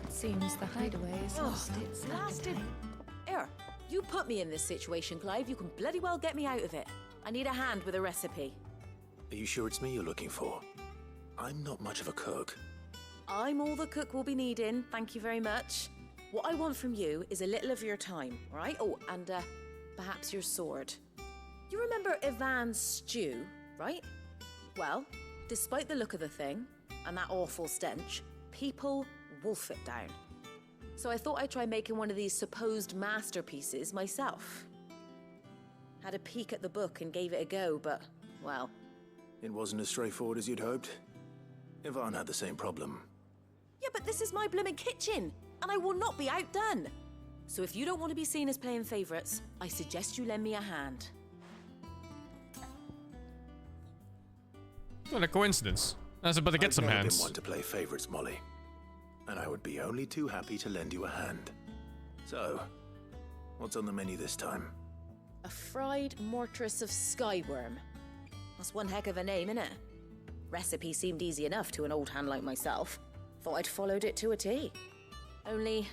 Seems the hideaway is lost its Blasted. Here, you put me in this situation, Clive. You can bloody well get me out of it. I need a hand with a recipe. Are you sure it's me you're looking for? I'm not much of a cook. I'm all the cook will be needing, thank you very much. What I want from you is a little of your time, all right? Oh, and perhaps your sword. You remember Ivan's stew, right? Well, despite the look of the thing, and that awful stench, people wolf it down. So I thought I'd try making one of these supposed masterpieces myself. Had a peek at the book and gave it a go, but, well... It wasn't as straightforward as you'd hoped. Ivan had the same problem. Yeah, but this is my blimmin' kitchen, and I will not be outdone. So if you don't want to be seen as playing favourites, I suggest you lend me a hand. What a coincidence. I was about to get some I've never hands. been one to play favourites, Molly. And I would be only too happy to lend you a hand. So, what's on the menu this time? A fried mortress of skyworm. That's one heck of a name, innit? Recipe seemed easy enough to an old hand like myself. Thought I'd followed it to a T. Only,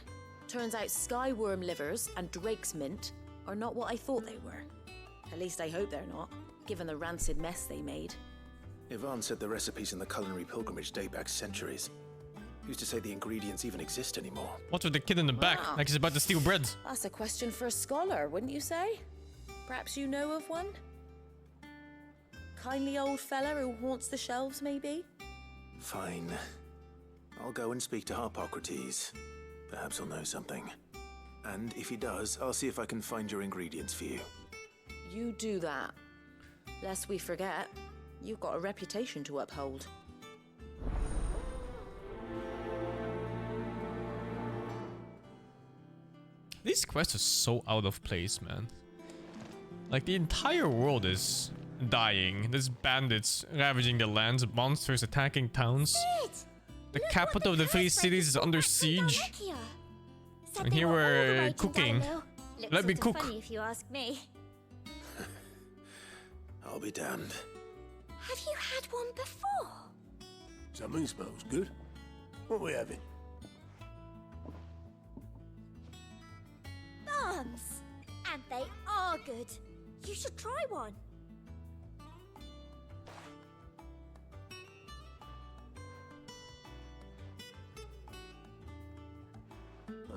turns out skyworm livers and drake's mint are not what I thought they were. At least I hope they're not, given the rancid mess they made. Ivan said the recipes in the culinary pilgrimage date back centuries. Who's to say the ingredients even exist anymore? What's with the kid in the back? Wow. Like he's about to steal bread. That's a question for a scholar, wouldn't you say? Perhaps you know of one? Kindly old fella who haunts the shelves, maybe? Fine. I'll go and speak to Harpocrates. Perhaps he'll know something. And if he does, I'll see if I can find your ingredients for you. You do that. Lest we forget, you've got a reputation to uphold. These quests are so out of place, man. Like, the entire world is dying. There's bandits ravaging the lands, monsters attacking towns. The capital of the three cities is under siege. And here we're cooking. Let me cook. Funny if you ask me. I'll be damned. Have you had one before? Something smells good. What are we having? Bombs! And they are good. You should try one.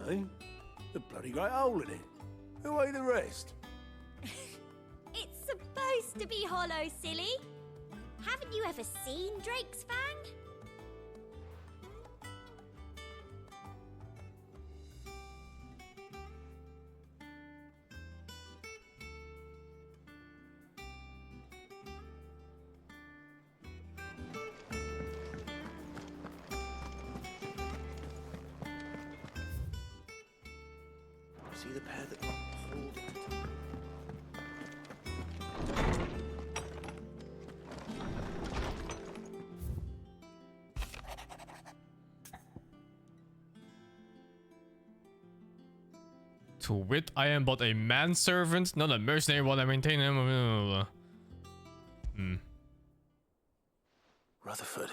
Hey? A bloody great hole in it. Who ate the rest? It's supposed to be hollow, silly. Haven't you ever seen Drake's Fang? See the pair that hold it. To wit, I am but a manservant, not a mercenary while I maintain him. Rutherford.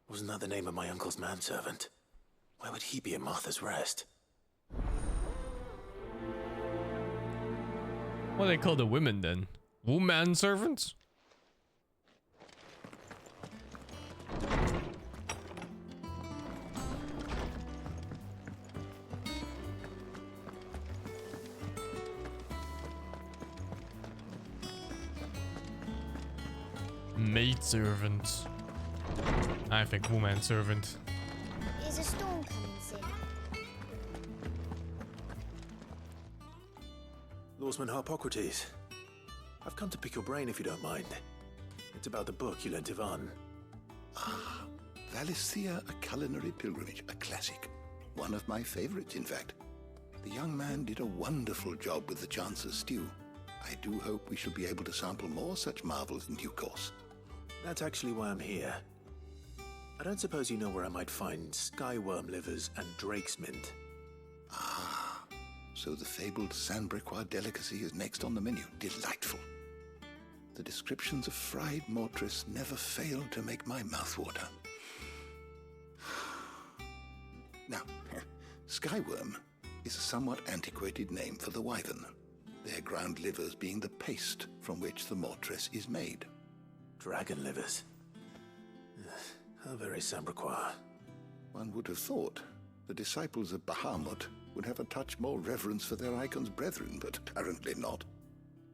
Wasn't that the name of my uncle's manservant? Why would he be at Martha's Rest? What do they call the women then? Woman servants? Maid servant. I think woman servant. Is a storm coming soon? Lawsman Harpocrates. I've come to pick your brain if you don't mind. It's about the book you lent Ivan. Ah, Valisthea, A Culinary Pilgrimage, a classic. One of my favorites, in fact. The young man did a wonderful job with the Chance's stew. I do hope we shall be able to sample more such marvels in due course. That's actually why I'm here. I don't suppose you know where I might find skyworm livers and drake's mint. Ah, so the fabled Sandbricois delicacy is next on the menu. Delightful. The descriptions of fried mortress never fail to make my mouth water. Now, skyworm is a somewhat antiquated name for the wyvern, their ground livers being the paste from which the mortress is made. Dragon livers. How very Sandbricois. One would have thought the disciples of Bahamut would have a touch more reverence for their icon's brethren, but apparently not.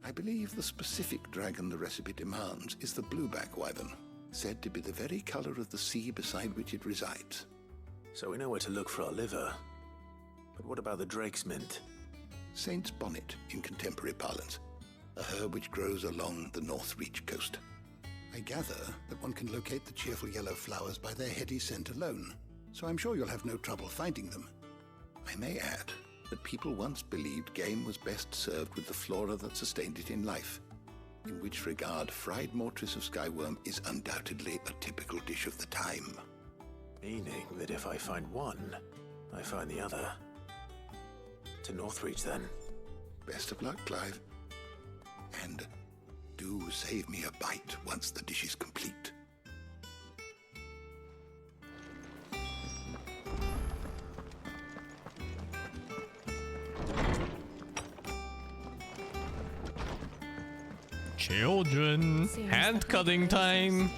I believe the specific dragon the recipe demands is the blueback wyvern, said to be the very color of the sea beside which it resides. So we know where to look for our liver. But what about the drake's mint? Saint's bonnet in contemporary parlance, a herb which grows along the North Reach coast. I gather that one can locate the cheerful yellow flowers by their heady scent alone, so I'm sure you'll have no trouble finding them. I may add that people once believed game was best served with the flora that sustained it in life, in which regard fried mortress of skyworm is undoubtedly a typical dish of the time. Meaning that if I find one, I find the other. To Northreach, then. Best of luck, Clive. And do save me a bite once the dish is complete. Children, hand cutting time.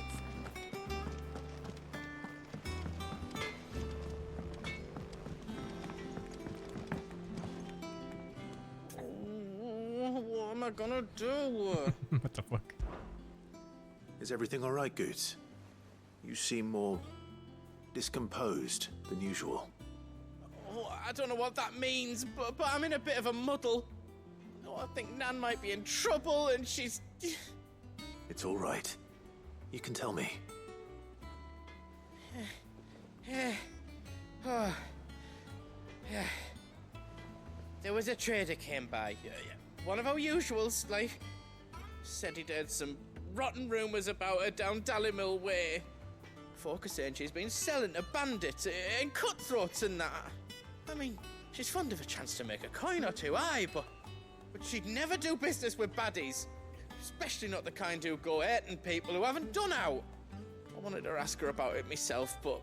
What am I gonna do? What the fuck? Is everything all right, Goots? You seem more discomposed than usual. Oh, I don't know what that means, but I'm in a bit of a muddle. Oh, I think Nan might be in trouble, and she's... It's all right. You can tell me. There was a trader came by. One of our usuals, like. Said he'd heard some rotten rumours about her down Dallimil Way. Folk are saying she's been selling to bandits and cutthroats and that. I mean, she's fond of a chance to make a coin or two, aye, but she'd never do business with baddies. Especially not the kind who go hurting people who haven't done out. I wanted to ask her about it myself, but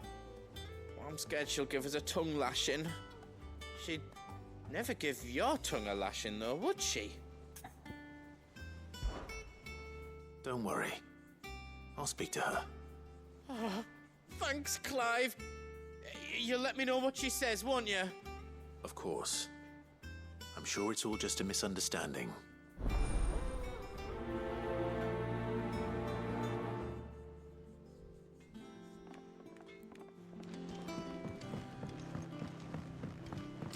I'm scared she'll give us a tongue lashing. She'd never give your tongue a lashing, though, would she? Don't worry. I'll speak to her. Oh, thanks, Clive. You'll let me know what she says, won't you? Of course. I'm sure it's all just a misunderstanding.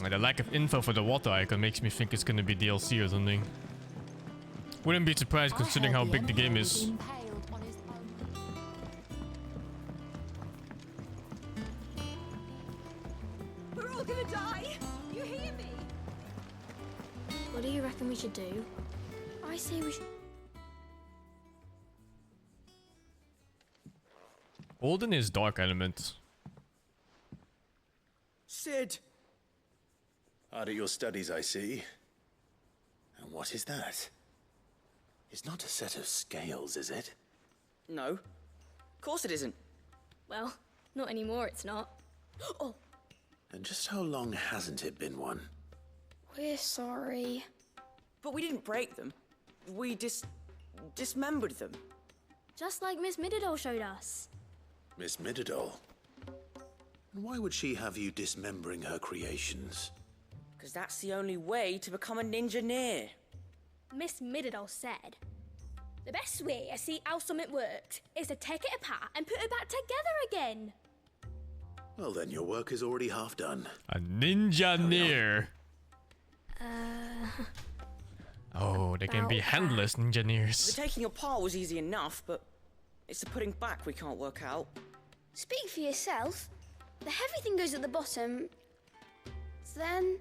The lack of info for the water icon makes me think it's gonna be DLC or something. Wouldn't be surprised considering how big the game is. We're all gonna die! You hear me? What do you reckon we should do? I say we should... Olden is dark element. Sid! Hard at your studies, I see. And what is that? It's not a set of scales, is it? No. Of course it isn't. Well, not anymore, it's not. Oh! And just how long hasn't it been one? We're sorry. But we didn't break them. We dismembered them. Just like Miss Mididol showed us. Miss Mididol? And why would she have you dismembering her creations? Because that's the only way to become a ninja-neer. Miss Mididol said, the best way to see how something works is to take it apart and put it back together again. Well then, your work is already half done. A ninja-neer. Oh, they can be handless ninja-neers. The taking apart was easy enough, but it's the putting back we can't work out. Speak for yourself. The heavy thing goes at the bottom. Then...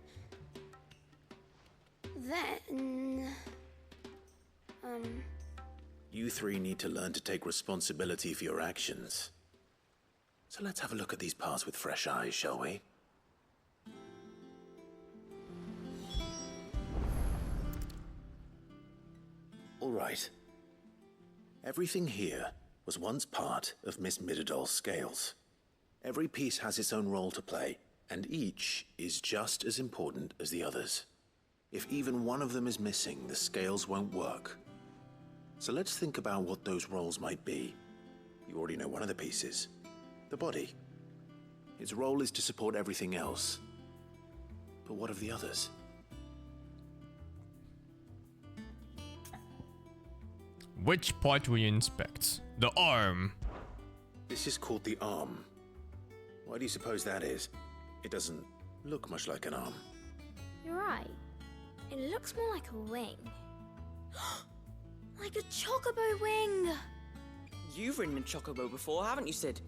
You three need to learn to take responsibility for your actions. So let's have a look at these parts with fresh eyes, shall we? All right. Everything here was once part of Miss Mididol's scales. Every piece has its own role to play, and each is just as important as the others. If even one of them is missing, the scales won't work. So let's think about what those roles might be. You already know one of the pieces. The body. Its role is to support everything else. But what of the others? Which part will you inspect? The arm. This is called the arm. Why do you suppose that is? It doesn't look much like an arm. You're right. It looks more like a wing. Like a chocobo wing! You've ridden a chocobo before, haven't you, Sid?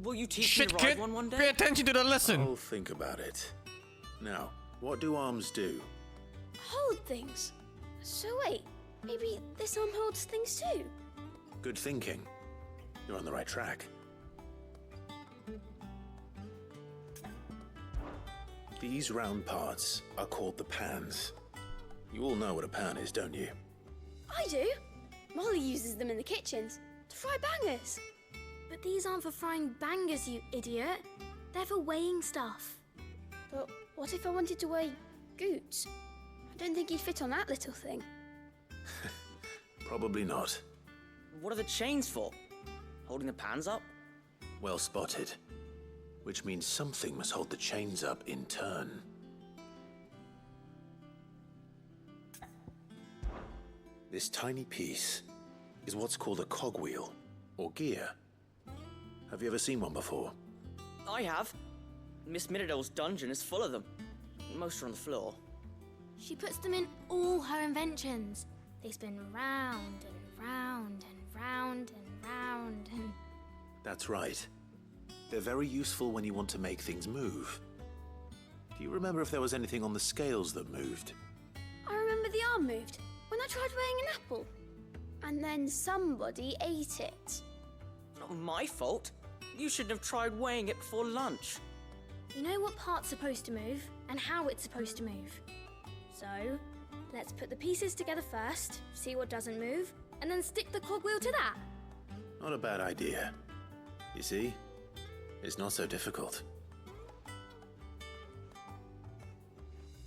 Will you teach me to ride kid! one day? Pay attention to the lesson! I'll think about it. Now, what do arms do? Hold things. So wait, maybe this arm holds things too? Good thinking. You're on the right track. These round parts are called the pans. You all know what a pan is, don't you? I do. Molly uses them in the kitchens to fry bangers. But these aren't for frying bangers, you idiot. They're for weighing stuff. But what if I wanted to weigh goods? I don't think you'd fit on that little thing. Probably not. What are the chains for? Holding the pans up? Well spotted. Which means something must hold the chains up in turn. This tiny piece is what's called a cogwheel, or gear. Have you ever seen one before? I have. Miss Mididol's dungeon is full of them. Most are on the floor. She puts them in all her inventions. They spin round and round and round and round and... That's right. They're very useful when you want to make things move. Do you remember if there was anything on the scales that moved? I remember the arm moved when I tried weighing an apple. And then somebody ate it. Not my fault. You shouldn't have tried weighing it before lunch. You know what part's supposed to move and how it's supposed to move. So, let's put the pieces together first, see what doesn't move, and then stick the cogwheel to that. Not a bad idea. You see? It's not so difficult.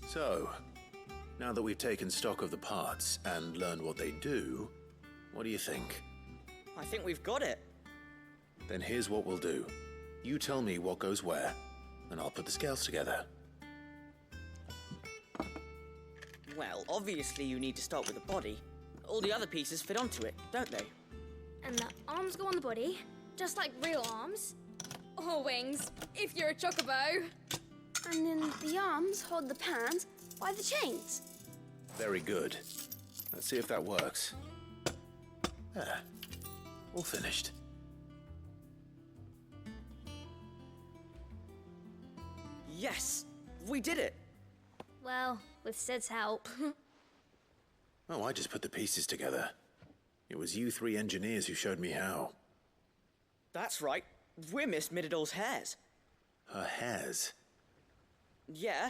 So, now that we've taken stock of the parts and learned what they do, what do you think? I think we've got it. Then here's what we'll do. You tell me what goes where, and I'll put the scales together. Well, obviously you need to start with the body. All the other pieces fit onto it, don't they? And the arms go on the body, just like real arms. Or wings, if you're a chocobo. And then the arms hold the pans by the chains. Very good. Let's see if that works. There. All finished. Yes! We did it! Well, with Sid's help. Oh, I just put the pieces together. It was you three engineers who showed me how. That's right. We're Miss Mididol's hairs. Her hairs? Yeah,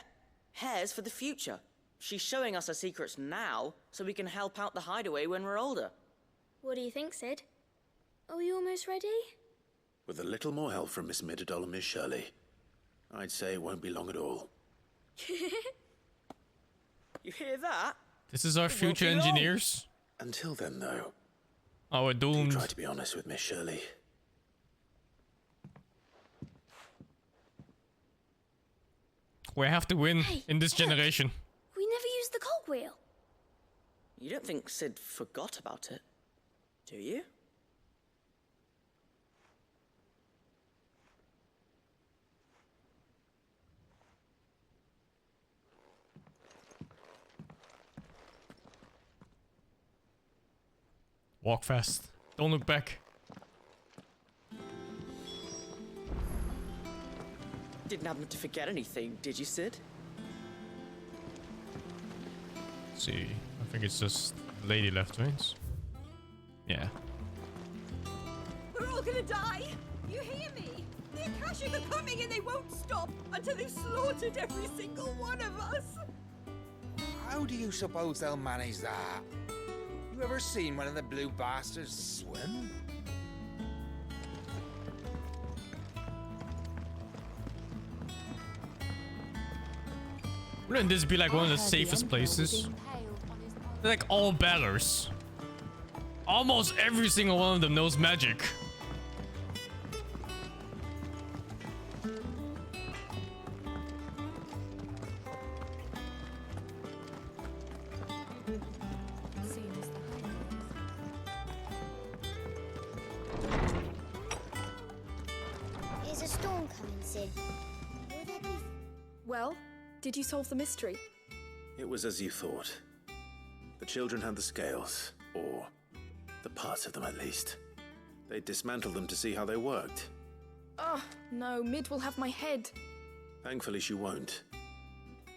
hairs for the future. She's showing us her secrets now, so we can help out the hideaway when we're older. What do you think, Sid? Are we almost ready? With a little more help from Miss Mididol and Miss Shirley, I'd say it won't be long at all. You hear that? This is our future engineers. Until then, though. Oh, we're doomed. Try to be honest with Miss Shirley. We have to win in this generation. We never used the cogwheel. You don't think Sid forgot about it, do you? Walk fast. Don't look back. Didn't happen to forget anything, did you, Sid? Let's see. I think it's just lady left, right? Yeah. We're all gonna die! You hear me? The Akashic are coming and they won't stop until they've slaughtered every single one of us! How do you suppose they'll manage that? You ever seen one of the blue bastards swim? Wouldn't this be like one of the safest places? They're like all ballers. Almost every single one of them knows magic. Is a storm coming, Sid? Will there be... Well, did you solve the mystery? It was as you thought. The children had the scales, or the parts of them at least. They dismantled them to see how they worked. Oh, no, Mid will have my head. Thankfully she won't.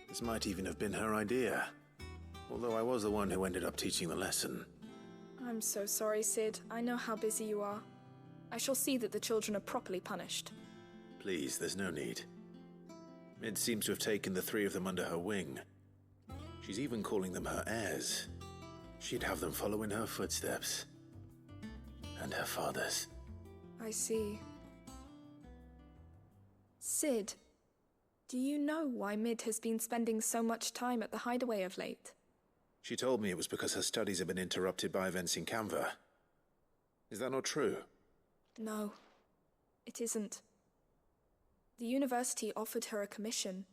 This might even have been her idea. Although I was the one who ended up teaching the lesson. I'm so sorry, Sid. I know how busy you are. I shall see that the children are properly punished. Please, there's no need. Mid seems to have taken the three of them under her wing. She's even calling them her heirs. She'd have them follow in her footsteps. And her father's. I see. Sid, do you know why Mid has been spending so much time at the hideaway of late? She told me it was because her studies have been interrupted by events in Canva. Is that not true? No, it isn't. The university offered her a commission.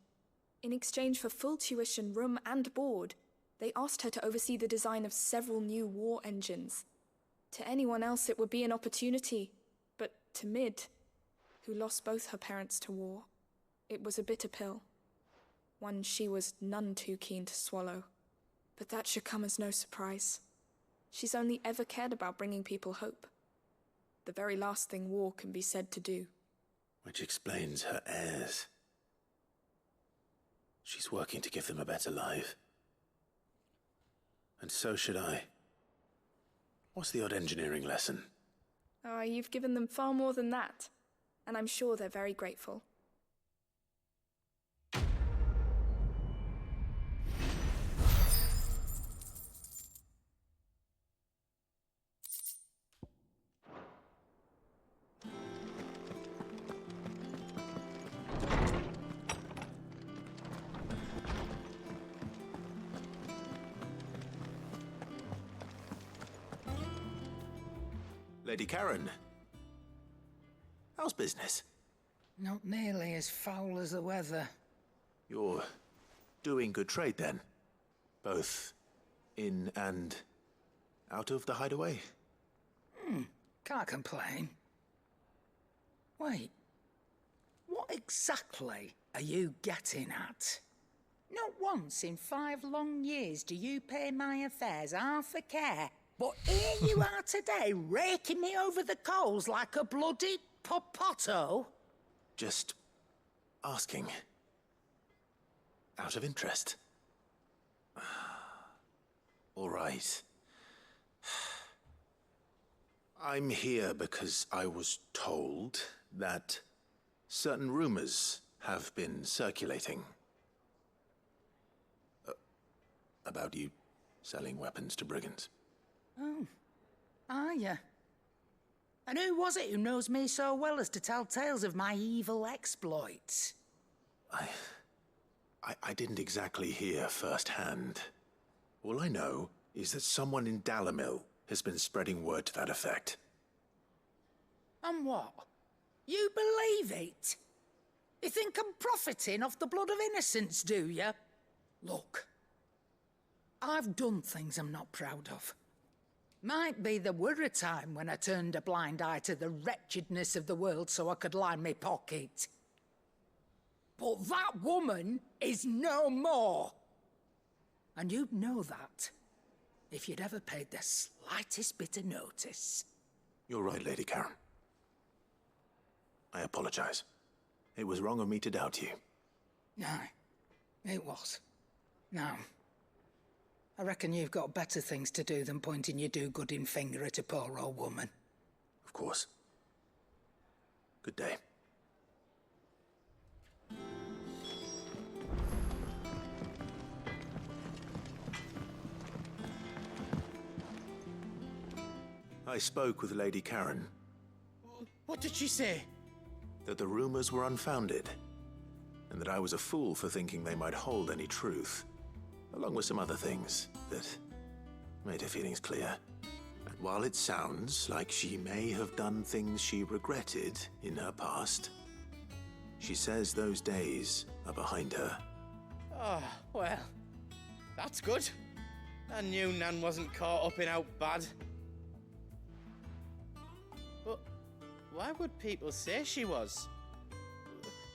In exchange for full tuition, room and board, they asked her to oversee the design of several new war engines. To anyone else it would be an opportunity, but to Mid, who lost both her parents to war, it was a bitter pill. One she was none too keen to swallow. But that should come as no surprise. She's only ever cared about bringing people hope. The very last thing war can be said to do. Which explains her heirs. She's working to give them a better life. And so should I. What's the odd engineering lesson? Oh, you've given them far more than that. And I'm sure they're very grateful. Lady Karen. How's business? Not nearly as foul as the weather. You're doing good trade then? Both in and out of the hideaway? Can't complain. Wait. What exactly are you getting at? Not once in 5 long years do you pay my affairs half a care. But here you are today, raking me over the coals like a bloody popoto. Just asking. Out of interest. All right. I'm here because I was told that certain rumors have been circulating. About you selling weapons to brigands. Oh, are ya? And who was it who knows me so well as to tell tales of my evil exploits? I didn't exactly hear firsthand. All I know is that someone in Dalimil has been spreading word to that effect. And what? You believe it? You think I'm profiting off the blood of innocents, do you? Look, I've done things I'm not proud of. Might be there were a time when I turned a blind eye to the wretchedness of the world so I could line my pocket. But that woman is no more. And you'd know that if you'd ever paid the slightest bit of notice. You're right, Lady Karen. I apologize. It was wrong of me to doubt you. Aye, it was. Now, I reckon you've got better things to do than pointing your do-gooding finger at a poor old woman. Of course. Good day. I spoke with Lady Karen. What did she say? That the rumors were unfounded, and that I was a fool for thinking they might hold any truth, along with some other things that made her feelings clear. And while it sounds like she may have done things she regretted in her past, she says those days are behind her. Oh, well, that's good. I knew Nan wasn't caught up in out bad. But why would people say she was?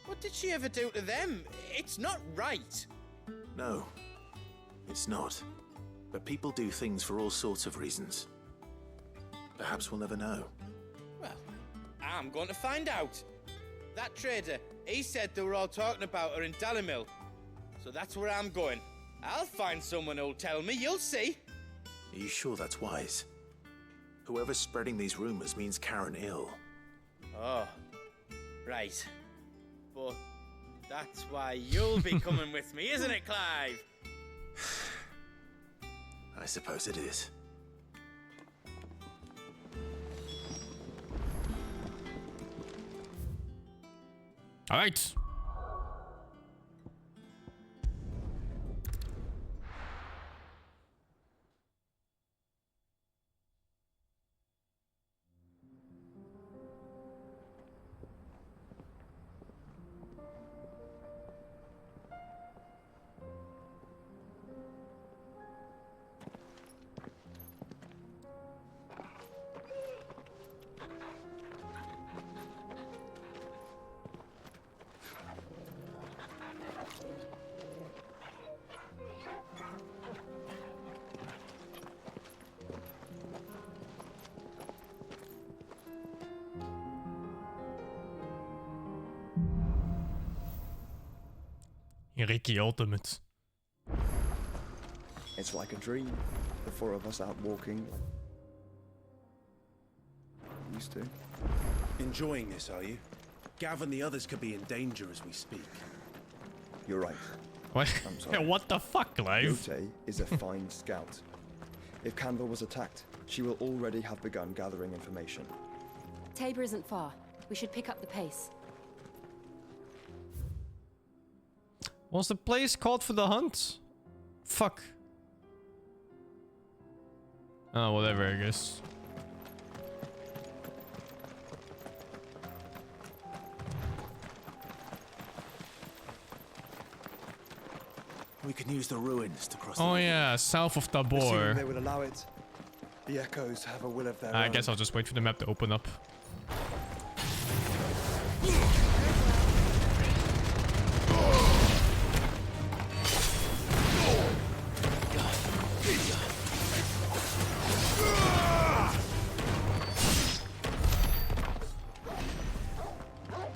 What did she ever do to them? It's not right. No, it's not. But people do things for all sorts of reasons. Perhaps we'll never know. Well, I'm going to find out. That trader, he said they were all talking about her in Dalimil. So that's where I'm going. I'll find someone who'll tell me, you'll see. Are you sure that's wise? Whoever's spreading these rumors means Karen ill. Oh, right. But that's why you'll be coming with me, isn't it, Clive? I suppose it is. All right. Ricky Ultimate. It's like a dream. The four of us out walking. Used to. Enjoying this, are you? Gav and the others could be in danger as we speak. You're right. What? I'm sorry. What the fuck, Clive? Yote is a fine scout. If Canva was attacked, she will already have begun gathering information. Tabor isn't far. We should pick up the pace. Was the place called for the hunt? Fuck. Oh, whatever, I guess. We can use the ruins to cross. Oh yeah, south of Assuming Tabor. they would allow it. The echoes have a will of their I own. guess I'll just wait for the map to open up.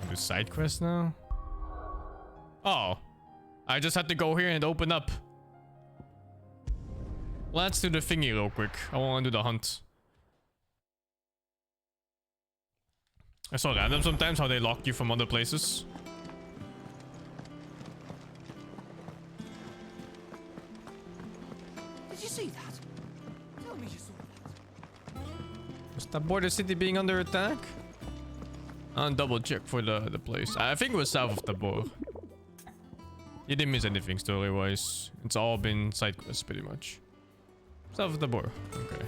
Do side quest now? Oh. I just had to go here and open up. Let's do the thingy real quick. I want to do the hunt. It's so random sometimes how they lock you from other places. Did you see that? Tell me you saw that. Was the border city being under attack? I'll double check for the place. I think it was south of Tabor. You didn't miss anything story-wise. It's all been side quests pretty much. South of Tabor. Okay.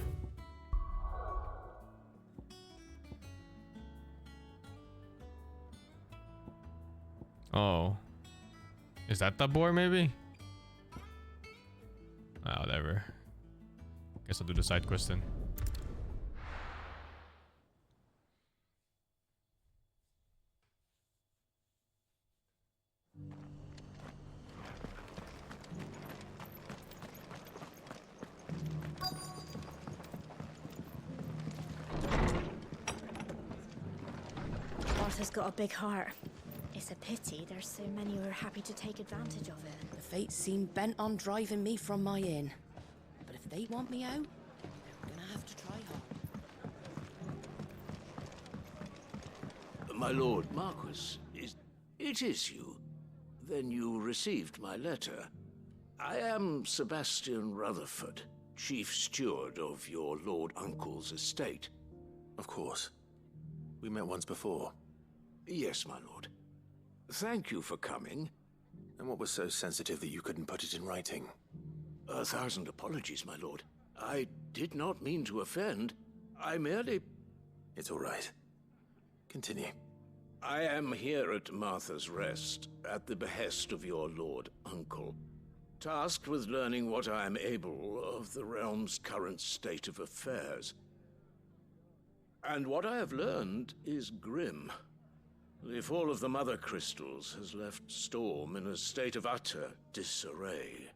Oh. Is that Tabor maybe? Ah, whatever. Guess I'll do the side quest then. Martha's got a big heart. It's a pity there's so many who are happy to take advantage of it. The fates seem bent on driving me from my inn. But if they want me out, they're gonna have to try hard. My lord Marquis, it is you. Then you received my letter. I am Sebastian Rutherford, chief steward of your lord uncle's estate. Of course. We met once before. Yes, my lord. Thank you for coming. And what was so sensitive that you couldn't put it in writing? 1,000 apologies, my lord. I did not mean to offend. I merely... It's all right. Continue. I am here at Martha's Rest, at the behest of your lord uncle, tasked with learning what I am able of the realm's current state of affairs. And what I have learned is grim. The fall of the Mother Crystals has left Storm in a state of utter disarray.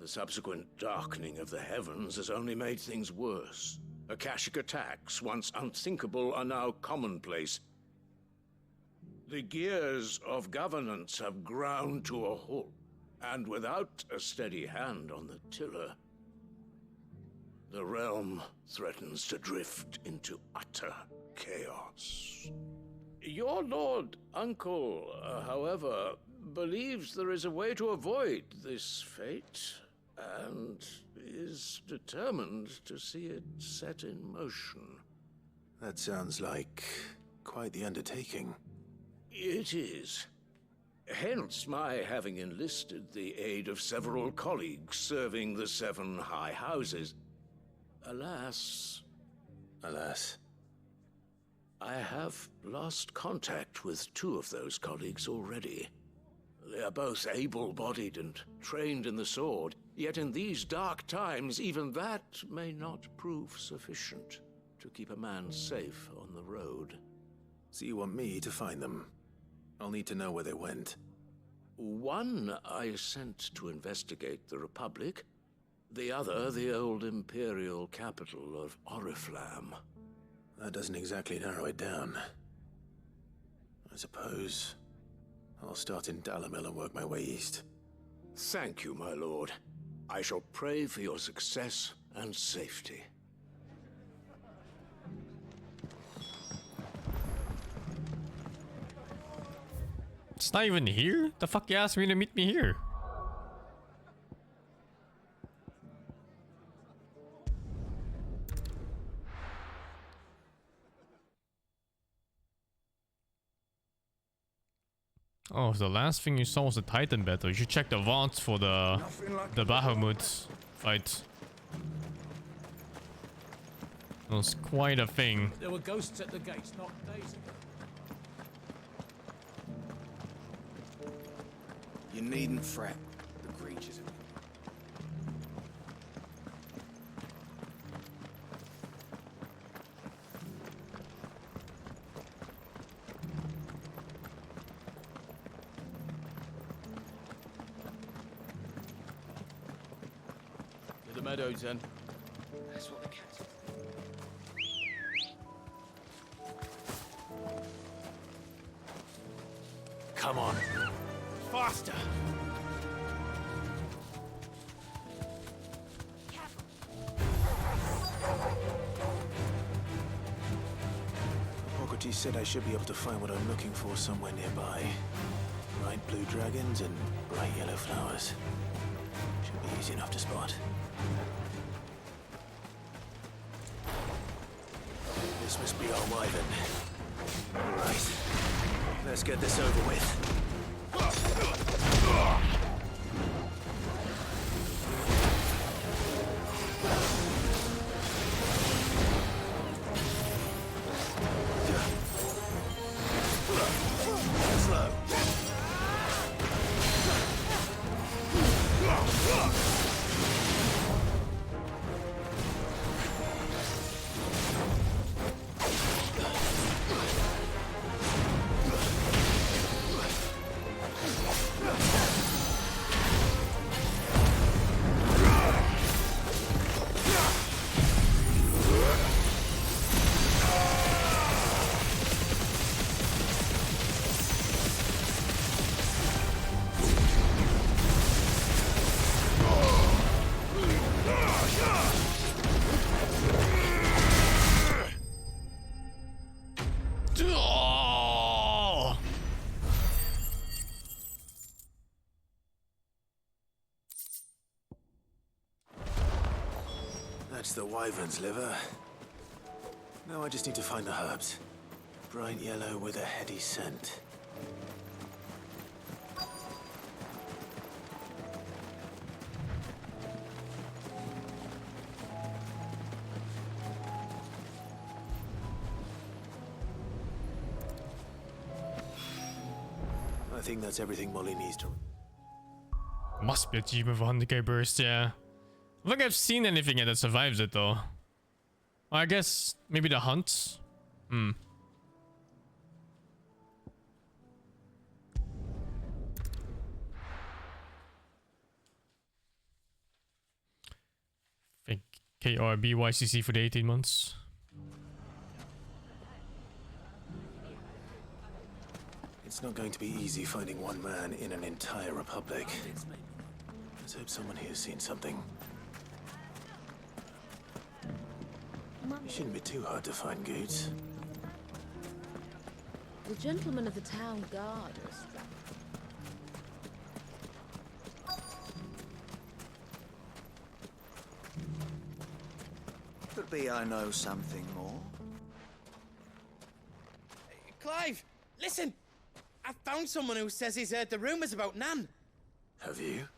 The subsequent darkening of the heavens has only made things worse. Akashic attacks, once unthinkable, are now commonplace. The gears of governance have ground to a halt, and without a steady hand on the tiller, the realm threatens to drift into utter chaos. Your lord uncle, however, believes there is a way to avoid this fate, and is determined to see it set in motion. That sounds like quite the undertaking. It is. Hence my having enlisted the aid of several colleagues serving the 7 high houses. Alas, I have lost contact with 2 of those colleagues already. They are both able-bodied and trained in the sword, yet in these dark times, even that may not prove sufficient to keep a man safe on the road. So you want me to find them? I'll need to know where they went. One I sent to investigate the Republic, the other the old Imperial capital of Oriflamme. That doesn't exactly narrow it down. I suppose I'll start in Dalimil and work my way east. Thank you, my lord. I shall pray for your success and safety. It's not even here? The fuck you asked me to meet me here? Oh, the last thing you saw was the Titan battle. You should check the vaults for the Bahamut fight. It was quite a thing. There were ghosts at the gates not days ago. You needn't fret. The creatures are... To the meadows, then. That's what the cats... Come on. Faster! Hippocrates said I should be able to find what I'm looking for somewhere nearby. Bright blue dragons and bright yellow flowers. Should be easy enough to spot. This must be our wyvern. Alright. Let's get this over with. That's the wyvern's liver. Now I just need to find the herbs. Bright yellow with a heady scent. I think that's everything Molly needs to... Must be a achievement for 100k burst, yeah. I don't think I've seen anything yet that survives it though. I guess maybe the hunts. Hmm. Think KRBYCC for the 18 months. It's not going to be easy finding one man in an entire republic. Let's hope someone here's seen something. It shouldn't be too hard to find goods. The gentlemen of the town guard are Could be I know something more. Clive, listen! I found someone who says he's heard the rumors about Nan. Have you?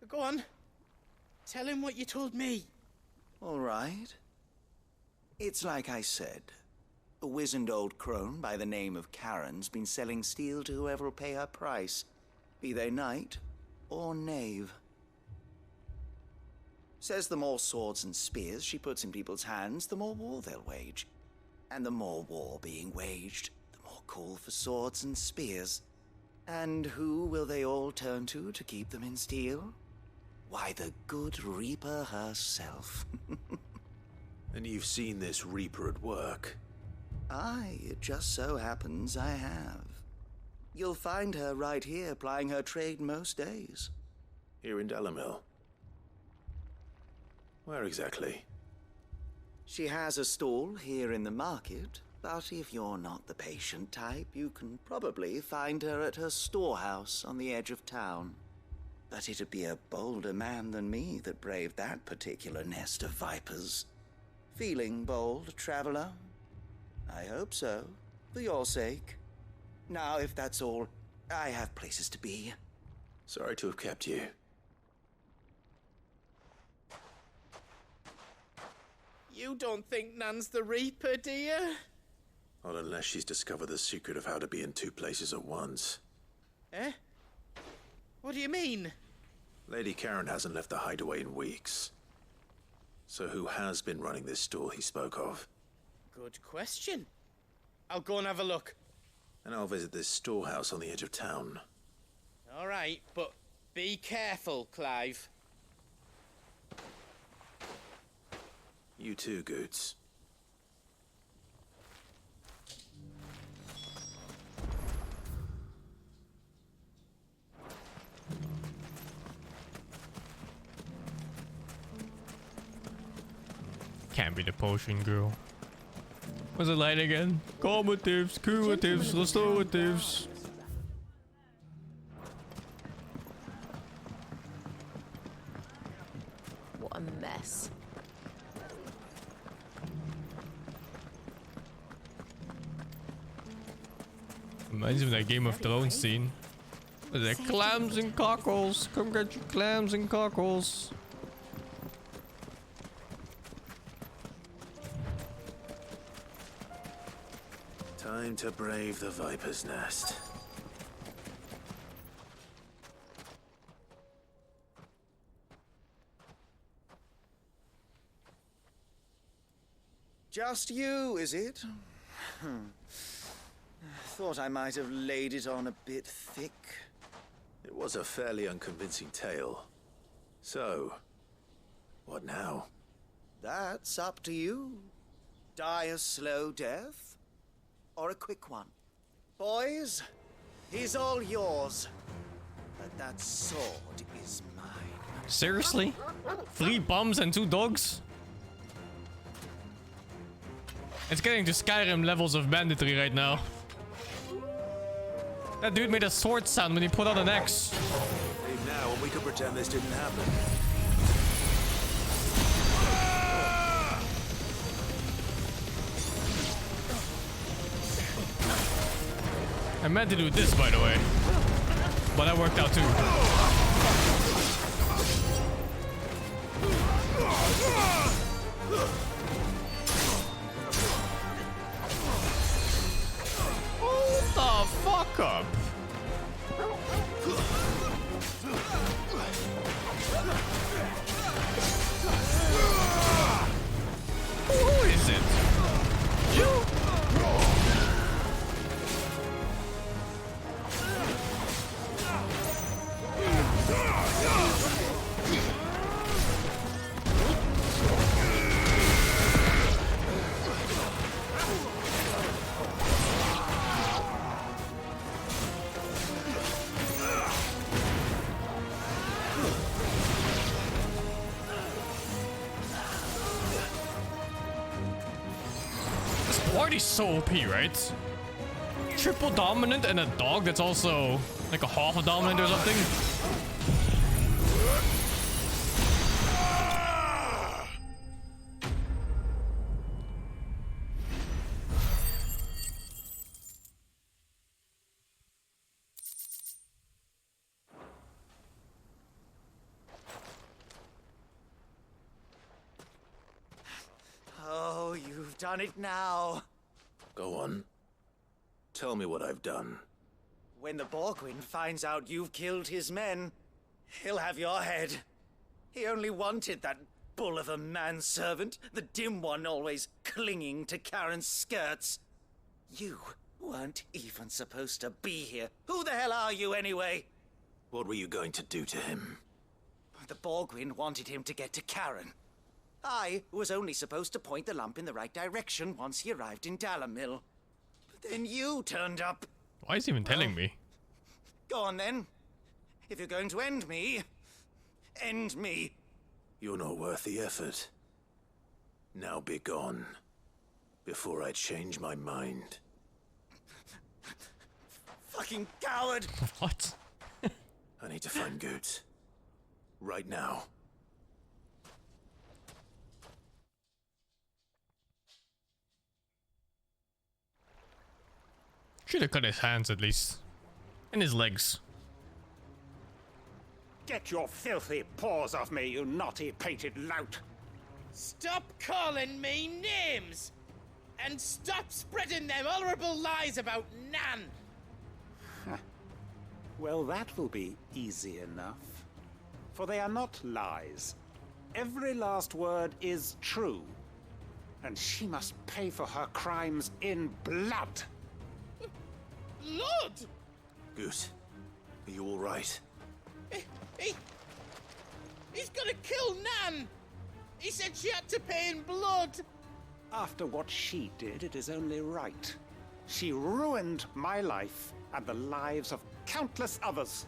Go on. Tell him what you told me. All right. It's like I said. A wizened old crone by the name of Karen's been selling steel to whoever will pay her price, be they knight or knave. Says the more swords and spears she puts in people's hands, the more war they'll wage. And the more war being waged, the more call for swords and spears. And who will they all turn to keep them in steel? Why, the good Reaper herself. And you've seen this Reaper at work? Aye, it just so happens I have. You'll find her right here plying her trade most days. Here in Dalimil. Where exactly? She has a stall here in the market, but if you're not the patient type, you can probably find her at her storehouse on the edge of town. But it'd be a bolder man than me that braved that particular nest of vipers. Feeling bold, traveler? I hope so, for your sake. Now, if that's all, I have places to be. Sorry to have kept you. You don't think Nan's the Reaper, do you? Not unless she's discovered the secret of how to be in two places at once. Eh? What do you mean? Lady Karen hasn't left the hideaway in weeks. So who has been running this stall he spoke of? Good question. I'll go and have a look. And I'll visit this storehouse on the edge of town. All right, but be careful, Clive. You too, Goots. Can't be the potion girl. What's it like again? Calmatives, curatives, restoratives. What a mess. Reminds me of that Game of Thrones scene. The clams and cockles. Come get your clams and cockles. Time to brave the Viper's Nest. Just you, is it? Thought I might have laid it on a bit thick. It was a fairly unconvincing tale. So, what now? That's up to you. Die a slow death, or a quick one. Boys, he's all yours. But that sword is mine. Seriously? 3 bombs and 2 dogs? It's getting to Skyrim levels of banditry right now. That dude made a sword sound when he put out an axe. Leave now, and we could pretend this didn't happen. I meant to do this, by the way. But that worked out too. Hold the fuck up. Who is it? You? Party's so OP, right? Triple dominant and a dog that's also like a half a dominant or something. Oh, you've done it now. Go on. Tell me what I've done. When the Borgwyn finds out you've killed his men, he'll have your head. He only wanted that bull of a manservant, the dim one always clinging to Karen's skirts. You weren't even supposed to be here. Who the hell are you anyway? What were you going to do to him? The Borgwyn wanted him to get to Karen. I was only supposed to point the lamp in the right direction once he arrived in Dalimil. But then you turned up. Why is he even telling me? Go on then. If you're going to end me, end me. You're not worth the effort. Now be gone, before I change my mind. Fucking coward! What? I need to find Goots. Right now. Should have cut his hands at least. And his legs. Get your filthy paws off me, you naughty painted lout! Stop calling me names! And stop spreading them horrible lies about Nan! Well, that will be easy enough. For they are not lies. Every last word is true. And she must pay for her crimes in blood. Blood? Goose, are you all right? He's gonna kill Nan! He said she had to pay in blood! After what she did, it is only right. She ruined my life and the lives of countless others.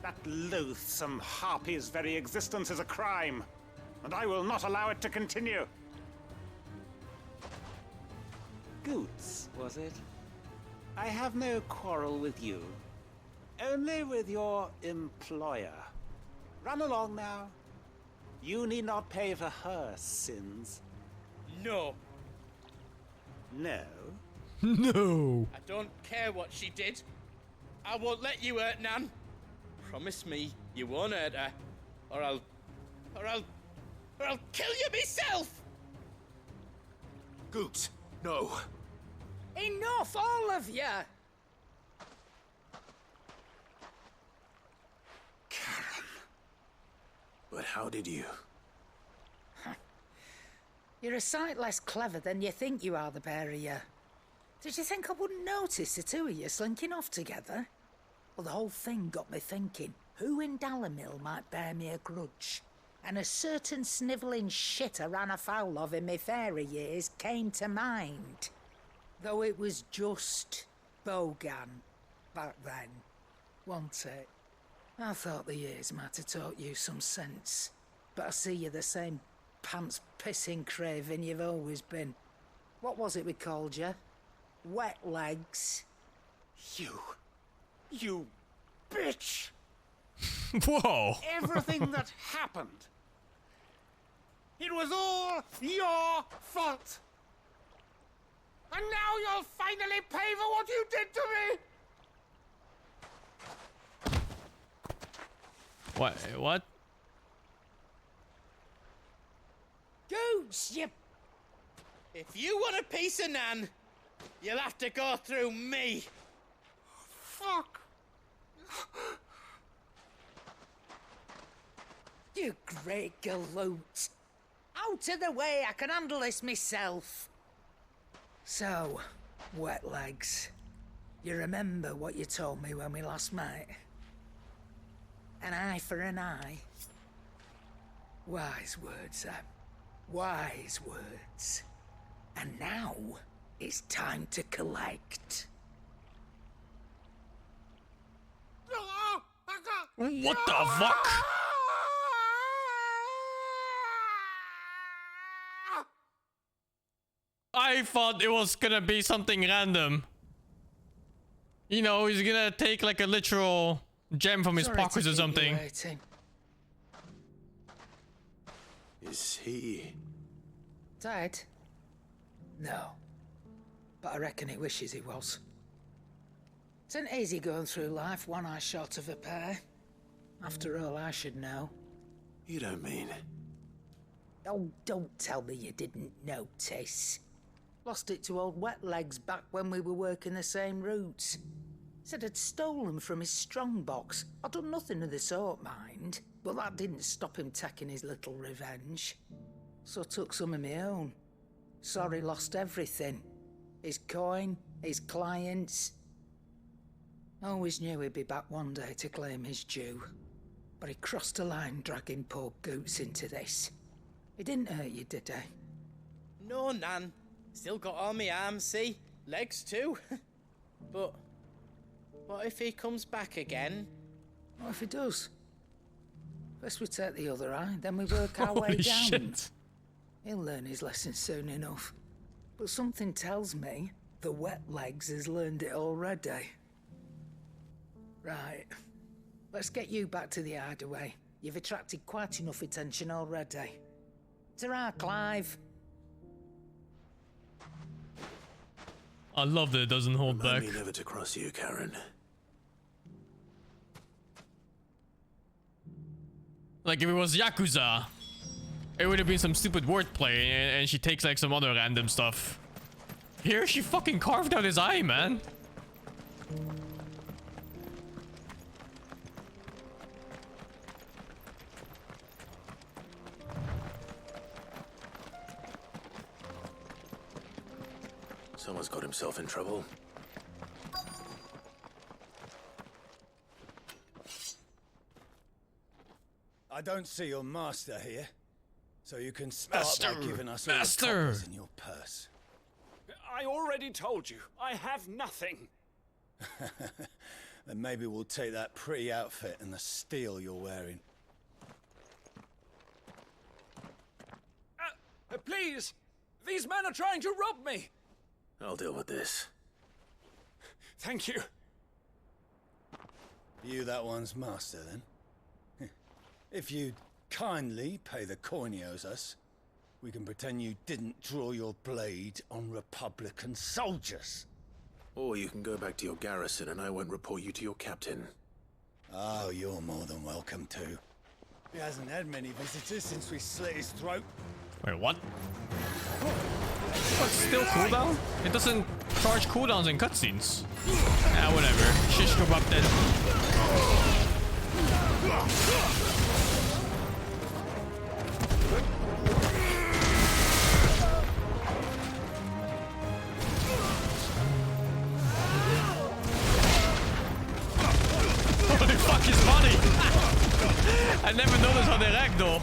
That loathsome harpy's very existence is a crime, and I will not allow it to continue. Goots, was it? I have no quarrel with you. Only with your employer. Run along now. You need not pay for her sins. No. No? No. I don't care what she did. I won't let you hurt Nan. Promise me you won't hurt her, or I'll kill you myself. Goots, no. Enough, all of you! But how did you? You're a sight less clever than you think you are, the pair of you. Did you think I wouldn't notice the two of you slinking off together? Well, the whole thing got me thinking, who in Dalimil might bear me a grudge? And a certain snivelling shit I ran afoul of in my fairy years came to mind. Though it was just Bogan back then, wasn't it? I thought the years might have taught you some sense, but I see you're the same pants-pissing craven you've always been. What was it we called you? Wet legs? You bitch! Whoa! Everything that happened, it was all your fault! And now you'll finally pay for what you did to me! What? Goose, you... If you want a piece of Nan, you'll have to go through me. Fuck! You great galoot. Out of the way, I can handle this myself. So, wet legs, you remember what you told me when we last met? An eye for an eye. Wise words, Sam. Wise words. And now, it's time to collect. What the fuck? I thought it was gonna be something random. You know, he's gonna take like a literal gem from his pockets or something. Is he... Dead? No. But I reckon he wishes he was. It ain't easy going through life one eye short of a pair. After all, I should know. You don't mean... Oh, don't tell me you didn't notice. Lost it to old Wet Legs back when we were working the same routes. Said I'd stolen from his strongbox. I'd done nothing of the sort, mind. But that didn't stop him taking his little revenge. So I took some of my own. Sorry, lost everything. His coin, his clients. Always knew he'd be back one day to claim his due. But he crossed a line dragging poor Goots into this. He didn't hurt you, did he? No, Nan. Still got all my arms, see? Legs too. But What if he comes back again? What if he does? First we take the other eye, then we work our way Holy down. shit. He'll learn his lesson soon enough. But something tells me the wet legs has learned it already. Right. Let's get you back to the hideaway. You've attracted quite enough attention already. Ta-ra, Clive. I love that it doesn't hold back. Remind me never to cross you, Karen. Like if it was Yakuza, it would have been some stupid wordplay and she takes like some other random stuff. Here she fucking carved out his eye, man. Someone's got himself in trouble. I don't see your master here, so you can start Master! by giving us all the Master! coppers in your purse. I already told you, I have nothing. Then maybe we'll take that pretty outfit and the steel you're wearing. Please! These men are trying to rob me! I'll deal with this. Thank you. You that one's master, then? If you'd kindly pay the coin he owes us, we can pretend you didn't draw your blade on Republican soldiers. Or you can go back to your garrison and I won't report you to your captain. Oh, you're more than welcome to. He hasn't had many visitors since we slit his throat. Wait, what? What's still cooldown? It doesn't charge cooldowns in cutscenes. Ah, whatever. Shish corrupted. Holy fuck, his body! I never noticed how they ragdoll.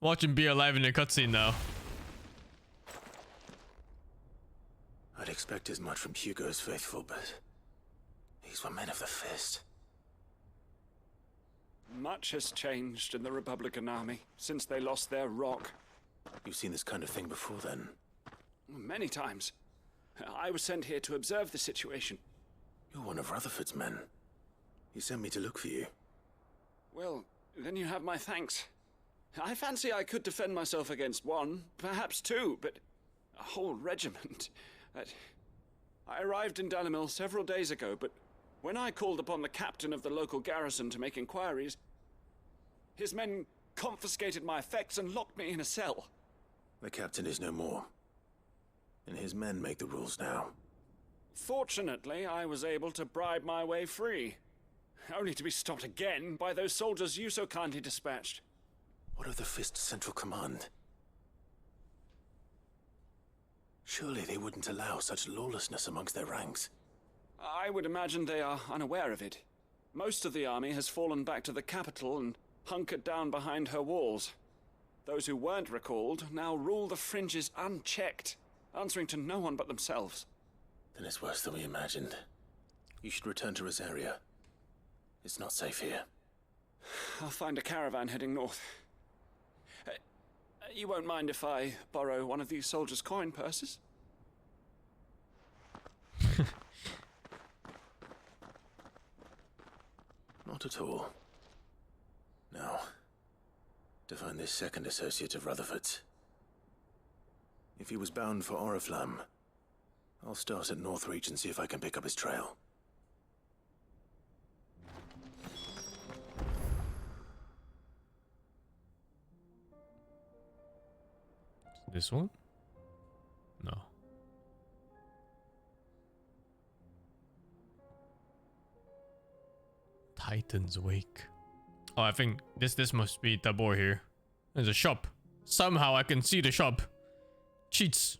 Watch him be alive in a cutscene now. I'd expect as much from Hugo's faithful, but these were men of the fist. Much has changed in the Republican army since they lost their rock. You've seen this kind of thing before, then? Many times. I was sent here to observe the situation. You're one of Rutherford's men. He sent me to look for you. Well, then you have my thanks. I fancy I could defend myself against one, perhaps two, but a whole regiment. I arrived in Dalimil several days ago, but when I called upon the captain of the local garrison to make inquiries, his men confiscated my effects and locked me in a cell. The captain is no more, and his men make the rules now. Fortunately, I was able to bribe my way free, only to be stopped again by those soldiers you so kindly dispatched. What of the Fist's central command? Surely they wouldn't allow such lawlessness amongst their ranks. I would imagine they are unaware of it. Most of the army has fallen back to the capital and hunkered down behind her walls. Those who weren't recalled now rule the fringes unchecked, answering to no one but themselves. Then it's worse than we imagined. You should return to Rosaria. It's not safe here. I'll find a caravan heading north. You won't mind if I borrow one of these soldiers' coin purses? Not at all. Now, to find this second associate of Rutherford's. If he was bound for Oriflamme, I'll start at Northreach and see if I can pick up his trail. This one? No. Titan's Wake. Oh, I think this must be Tabor here. There's a shop. Somehow I can see the shop. Cheats.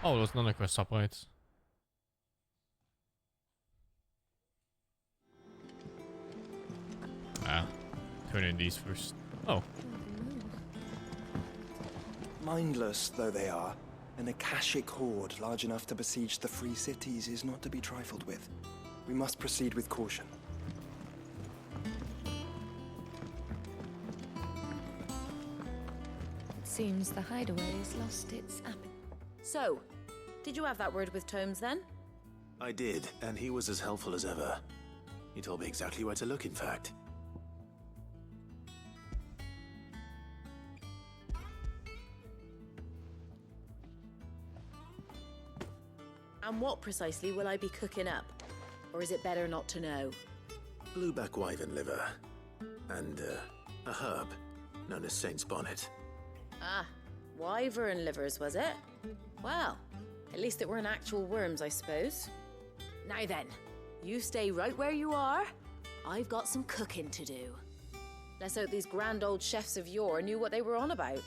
Oh, there's another quest up, right? Ah, turn in these first. Oh. Mindless though they are, an Akashic horde large enough to besiege the free cities is not to be trifled with. We must proceed with caution. It seems the hideaway has lost its appetite. So, did you have that word with Tomes then? I did, and he was as helpful as ever. He told me exactly where to look, in fact. And what precisely will I be cooking up? Or is it better not to know? Blueback wyvern liver. And, a herb known as Saint's Bonnet. Ah, wyvern livers, was it? Well, at least it weren't actual worms, I suppose. Now then, you stay right where you are. I've got some cooking to do. Let's hope these grand old chefs of yore knew what they were on about.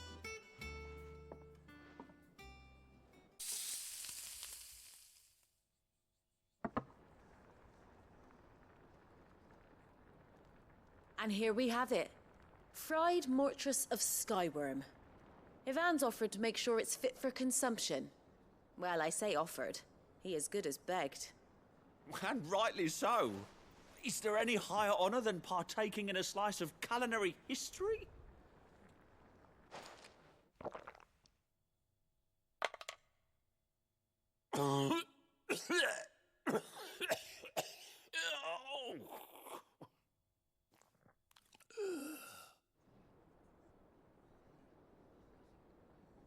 And here we have it. Fried mortress of skyworm. Ivan's offered to make sure it's fit for consumption. Well, I say offered. He as good as begged. And rightly so. Is there any higher honor than partaking in a slice of culinary history?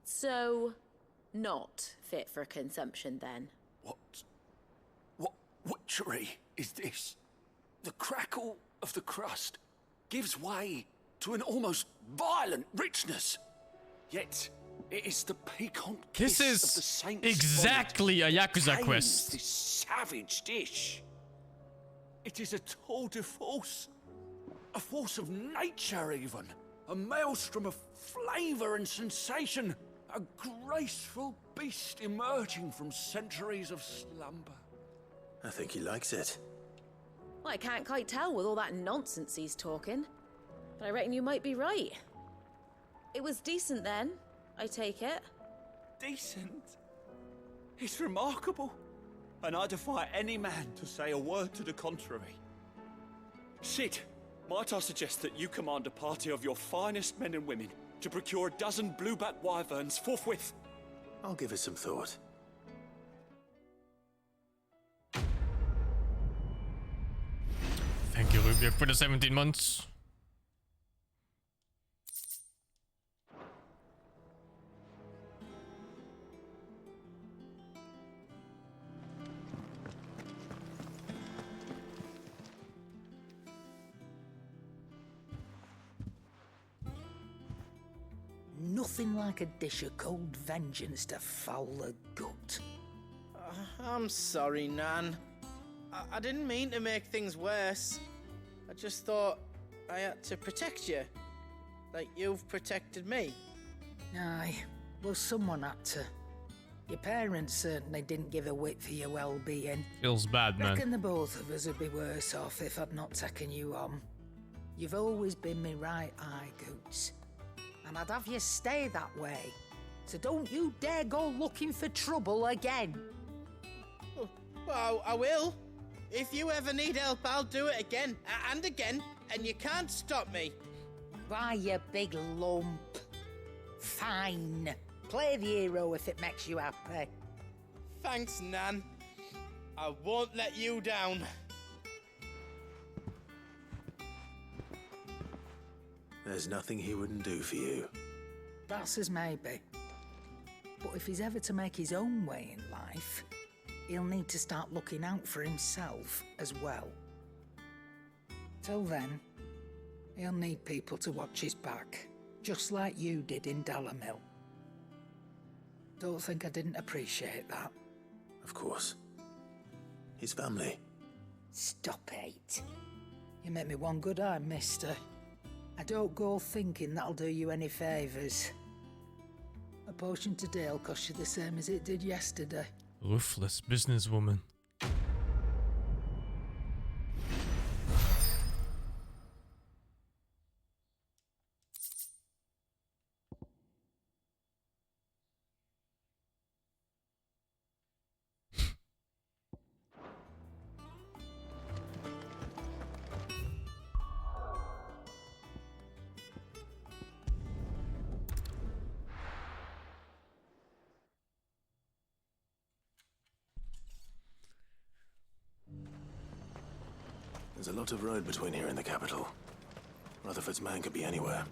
So, not fit for consumption then? What witchery is this? The crackle of the crust gives way to an almost violent richness. Yet, it is the piquant kiss This of the is saint's exactly a Yakuza tames quest. This savage dish. It is a tour de force. A force of nature, even. A maelstrom of flavor and sensation. A graceful beast emerging from centuries of slumber. I think he likes it. Well, I can't quite tell with all that nonsense he's talking. But I reckon you might be right. It was decent then, I take it. Decent? It's remarkable. And I defy any man to say a word to the contrary. Sid, might I suggest that you command a party of your finest men and women to procure a dozen blueback wyverns forthwith? I'll give it some thought. Thank you, Rubiak, for the 17 months. Nothing like a dish of cold vengeance to foul the gut. I'm sorry, Nan. I didn't mean to make things worse. I just thought I had to protect you. Like you've protected me. Aye, well, someone had to. Your parents certainly didn't give a whit for your well-being. Feels bad, man. Reckon the both of us would be worse off if I'd not taken you on. You've always been me right eye, Goots. And I'd have you stay that way. So don't you dare go looking for trouble again. Well, I will. If you ever need help, I'll do it again and again, and you can't stop me. Why, you big lump. Fine. Play the hero if it makes you happy. Thanks, Nan. I won't let you down. There's nothing he wouldn't do for you. That's as maybe. But if he's ever to make his own way in life, he'll need to start looking out for himself as well. Till then, he'll need people to watch his back, just like you did in Dalamil. Don't think I didn't appreciate that. Of course. His family. Stop it. You make me one good eye, mister. I don't go thinking that'll do you any favours. A potion today will cost you the same as it did yesterday. Ruthless businesswoman. There's a lot of road between here and the capital. Rutherford's man could be anywhere.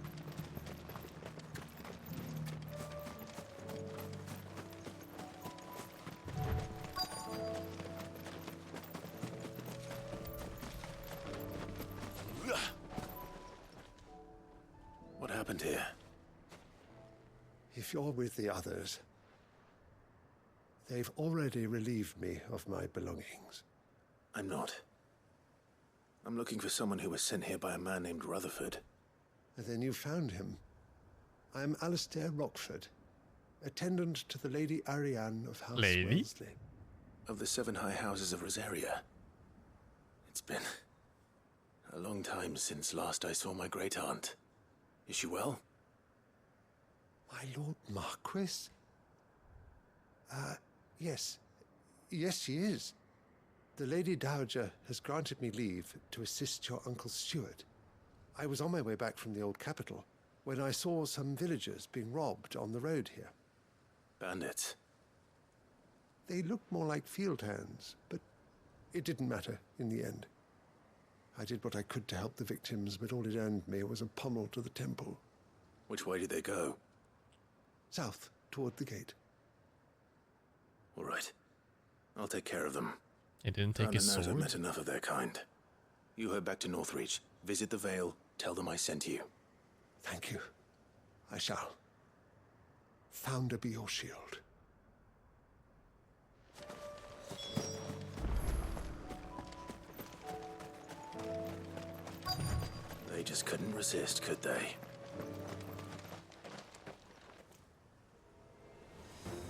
What happened here? If you're with the others, they've already relieved me of my belongings. I'm not. I'm looking for someone who was sent here by a man named Rutherford. And then you found him. I am Alistair Rockford, attendant to the Lady Ariane of House Wellesley. Of the 7 high houses of Rosaria. It's been a long time since last I saw my great-aunt. Is she well? My Lord Marquis? Yes. Yes, she is. The Lady Dowager has granted me leave to assist your Uncle Stuart. I was on my way back from the old capital when I saw some villagers being robbed on the road here. Bandits? They looked more like field hands, but it didn't matter in the end. I did what I could to help the victims, but all it earned me was a pommel to the temple. Which way did they go? South, toward the gate. All right. I'll take care of them. He didn't take his sword. I've met enough of their kind. You head back to Northreach, visit the Vale, tell them I sent you. Thank you. I shall. Founder be your shield. They just couldn't resist, could they?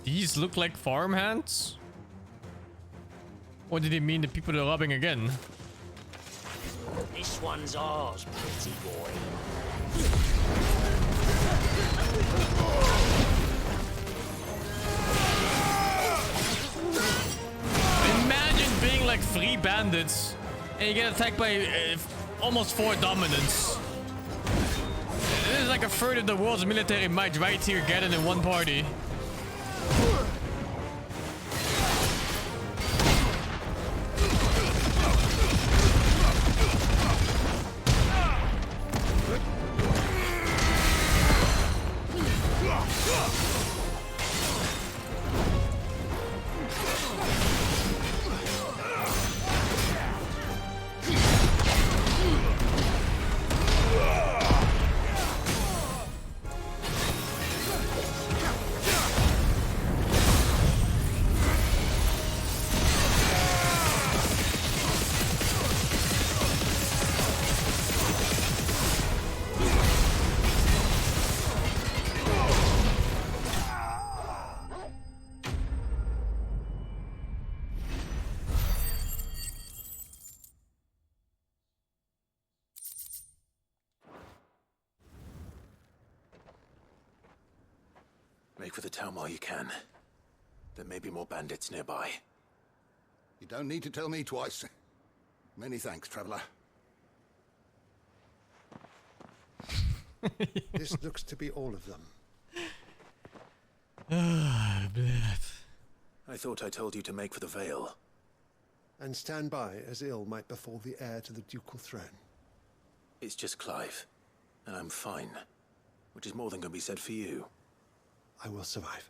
These look like farmhands? Or did he mean the people they're robbing again? This one's ours, pretty boy. Imagine being like 3 bandits and you get attacked by almost 4 dominants. This is like a third of the world's military might right here gathered in one party. Make for the town while you can. There may be more bandits nearby. You don't need to tell me twice. Many thanks, traveler. This looks to be all of them. I thought I told you to make for the Vale. And stand by as ill might befall the heir to the ducal throne. It's just Clive, and I'm fine. Which is more than can be said for you. I will survive.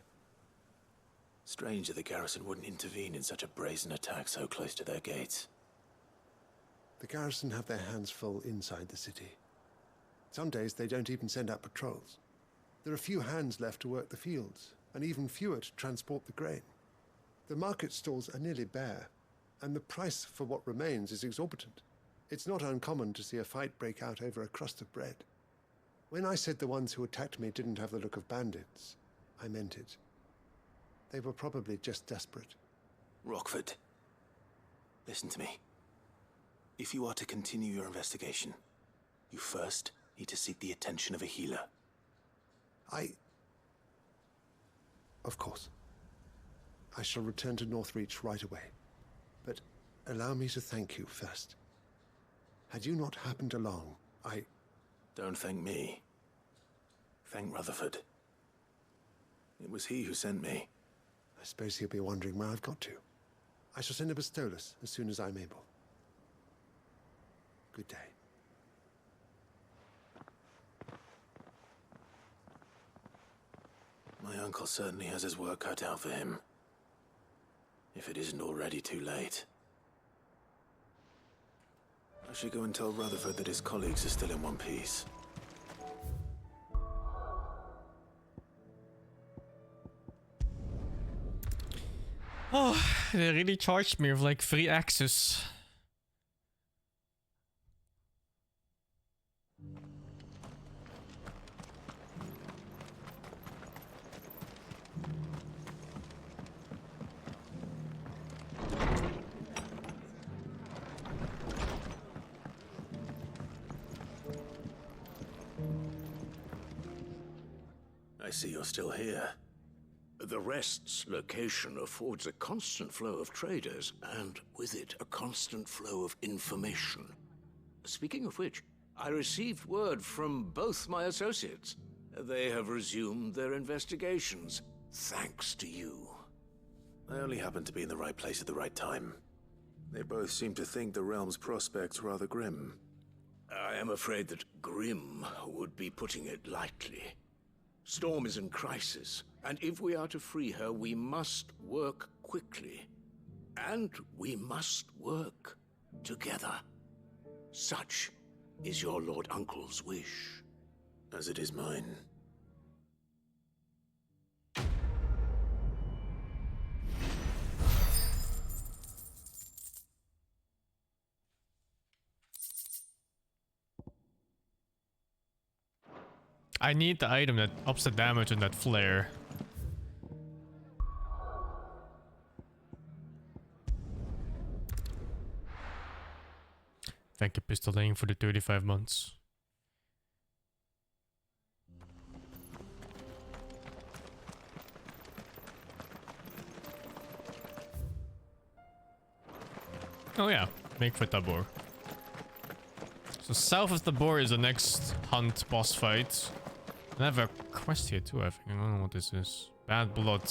Strange that the garrison wouldn't intervene in such a brazen attack so close to their gates. The garrison have their hands full inside the city. Some days they don't even send out patrols. There are few hands left to work the fields, and even fewer to transport the grain. The market stalls are nearly bare, and the price for what remains is exorbitant. It's not uncommon to see a fight break out over a crust of bread. When I said the ones who attacked me didn't have the look of bandits, I meant it. They were probably just desperate. Rockford, listen to me. If you are to continue your investigation, you first need to seek the attention of a healer. Of course. I shall return to Northreach right away. But allow me to thank you first. Had you not happened along, Don't thank me. Thank Rutherford. It was he who sent me. I suppose he'll be wondering where I've got to. I shall send a Bistolus as soon as I'm able. Good day. My uncle certainly has his work cut out for him. If it isn't already too late. I should go and tell Rutherford that his colleagues are still in one piece. Oh, they really charged me with like free access. I see you're still here. The Rest's location affords a constant flow of traders, and with it, a constant flow of information. Speaking of which, I received word from both my associates. They have resumed their investigations, thanks to you. I only happened to be in the right place at the right time. They both seem to think the realm's prospects rather grim. I am afraid that grim would be putting it lightly. Storm is in crisis, and if we are to free her, we must work quickly. And we must work together. Such is your Lord Uncle's wish. As it is mine. I need the item that ups the damage on that flare. Thank you, Pistol Lane, for the 35 months. Oh yeah, make for Tabor. So south of Tabor is the next hunt boss fight. I have a quest here too, I think. I don't know what this is. Bad Blood.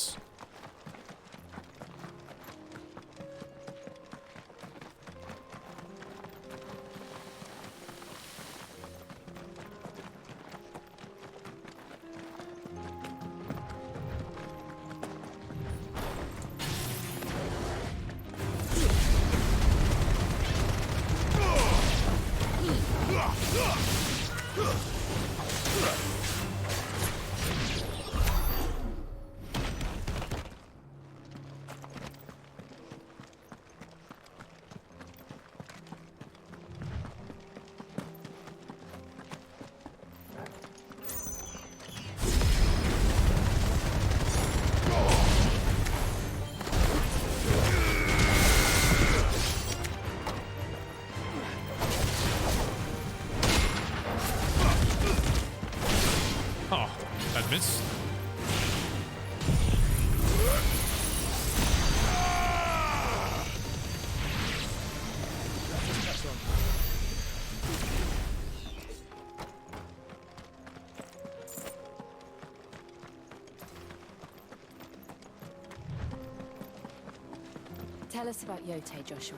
Tell us about Yote, Joshua.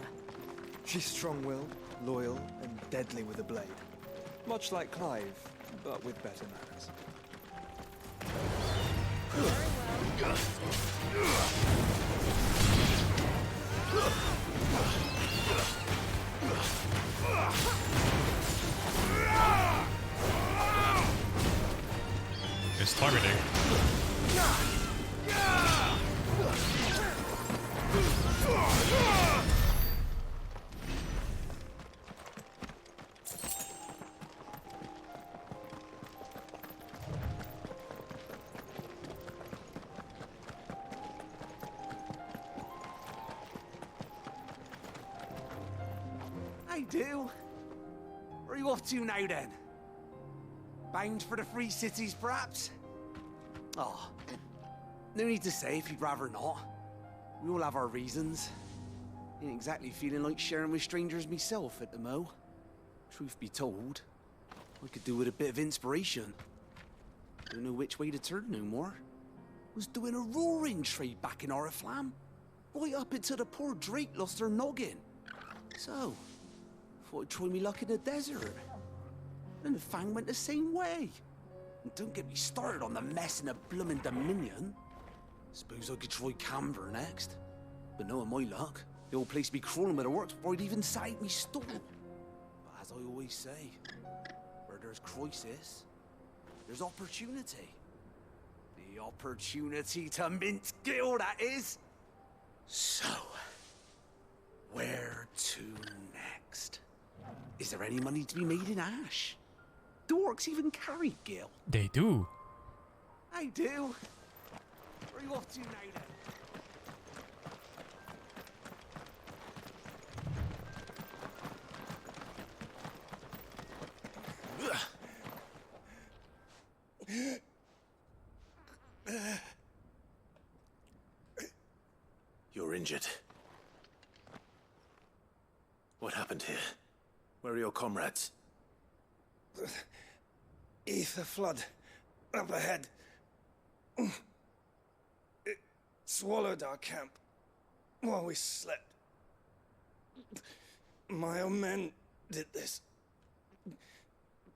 She's strong-willed, loyal, and deadly with a blade. Much like Clive, but with better manners. It's targeting. I do. Where are you off to now, then? Bound for the Free Cities, perhaps? Oh, no need to say if you'd rather not. We all have our reasons. Ain't exactly feeling like sharing with strangers myself at the mo. Truth be told, I could do with a bit of inspiration. Don't know which way to turn no more. Was doing a roaring trade back in Oriflamme. Right up until the poor Drake lost her noggin. So, thought I'd try me luck in the desert. And the Fang went the same way. And don't get me started on the mess in the bloomin' Dominion. Suppose I could try Camber next. But knowing my luck, the old place be crawling with the works before I'd even sight me store. But as I always say, where there's crisis, there's opportunity. The opportunity to mint Gil, that is. So, where to next? Is there any money to be made in Ash? Do orcs even carry Gil? They do. I do. Where are you off to now, then? You're injured. What happened here? Where are your comrades? Ether flood. Up ahead. It swallowed our camp while we slept. My own men did this.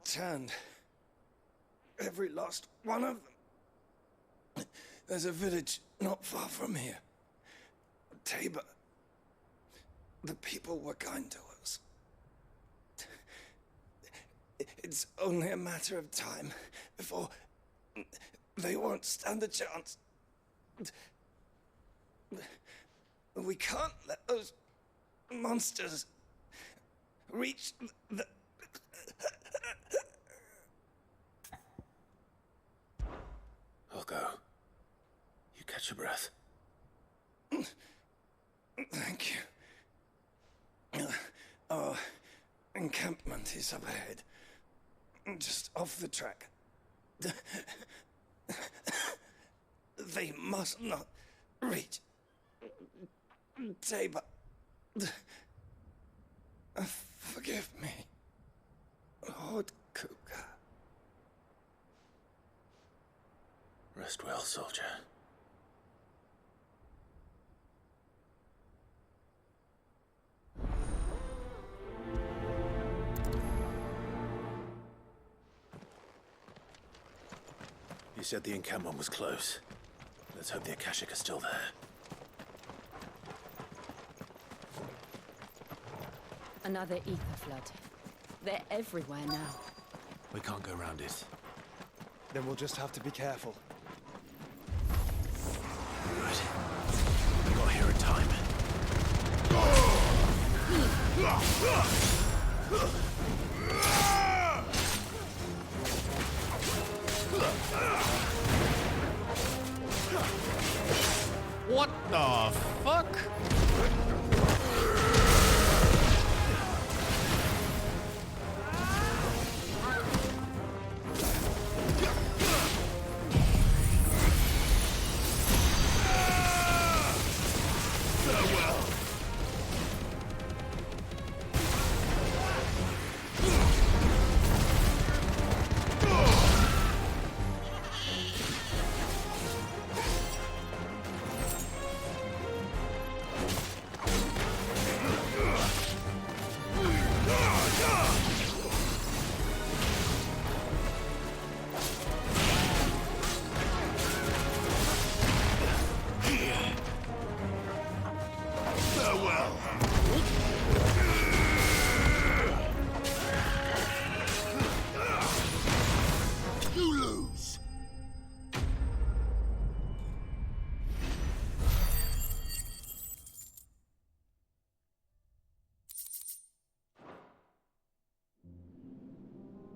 Turned every last one of them. There's a village not far from here. Tabor. The people were kind to us. It's only a matter of time before they won't stand a chance. We can't let those monsters reach the... I'll go. You catch your breath. Thank you. Our encampment is up ahead. Just off the track. They must not reach Tabor. Forgive me, Lord Kuka. Rest well, soldier. You said the encampment was close. Let's hope the Akashic are still there. Another ether flood. They're everywhere now. We can't go around it. Then we'll just have to be careful. Right. We got here in time. What the fuck?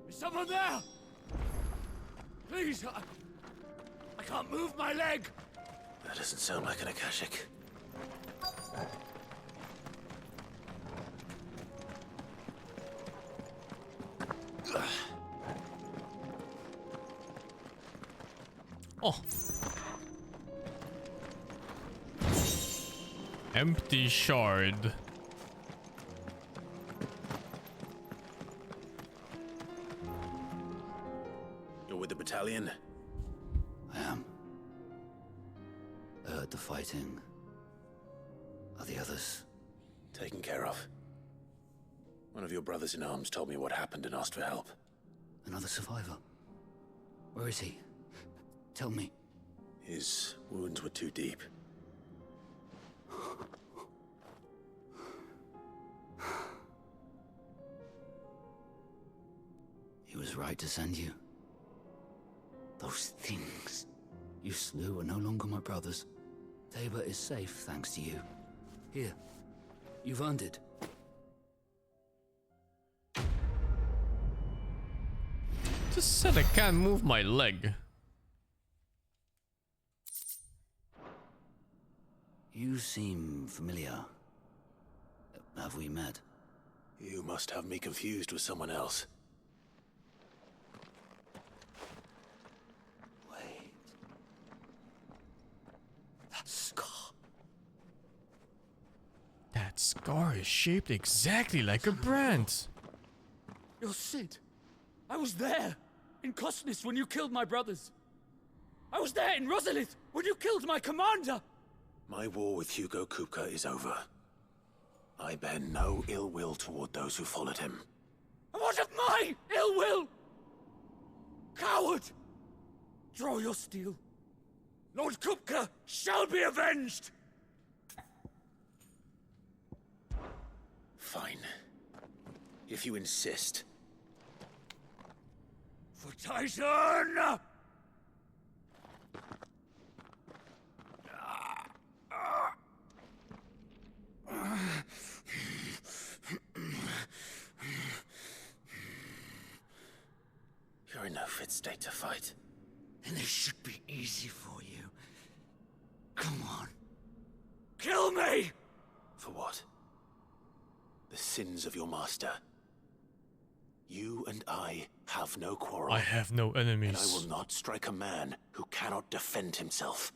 Someone there! Please, I can't move my leg! That doesn't sound like an Akashic. Oh. Empty shard. You're with the battalion? I am. I heard the fighting. Are the others? Taken care of. One of your brothers in arms told me what happened and asked for help. Another survivor? Where is he? Tell me. His wounds were too deep. He was right to send you. Those things you slew are no longer my brothers. Tabor is safe thanks to you. Here, you've earned it. Just said I can't move my leg. You seem familiar. Have we met? You must have me confused with someone else. Wait. That scar. That scar is shaped exactly like a brand. You're Sid. I was there in Cosnis when you killed my brothers. I was there in Rosalith when you killed my commander. My war with Hugo Kupka is over. I bear no ill will toward those who followed him. And what of my ill will? Coward! Draw your steel. Lord Kupka shall be avenged! Fine. If you insist. For Titan! You're in no fit state to fight. And this should be easy for you. Come on. Kill me! For what? The sins of your master. You and I have no quarrel. I have no enemies. And I will not strike a man who cannot defend himself.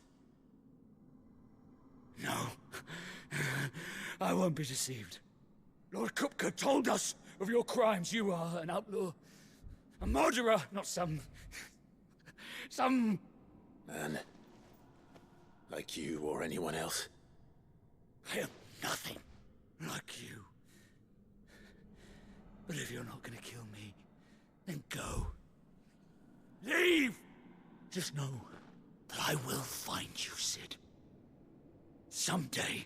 No. I won't be deceived. Lord Kupka told us of your crimes. You are an outlaw. A murderer, not some man. Like you or anyone else. I am nothing like you. But if you're not gonna kill me, then go. Leave! Just know that I will find you, Sid. Someday.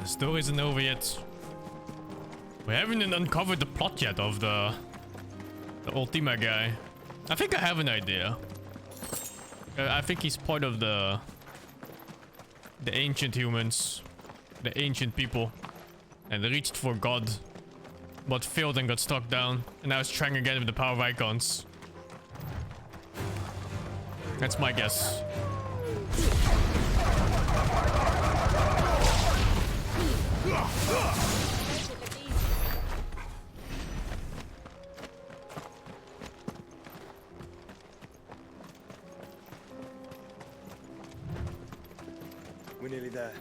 The story isn't over yet. We haven't even uncovered the plot yet of the Ultima guy. I think I have an idea. I think he's part of the ancient humans, the ancient people, and they reached for God, but failed and got struck down, and now he's trying again with the power of icons. That's my guess. We're nearly there.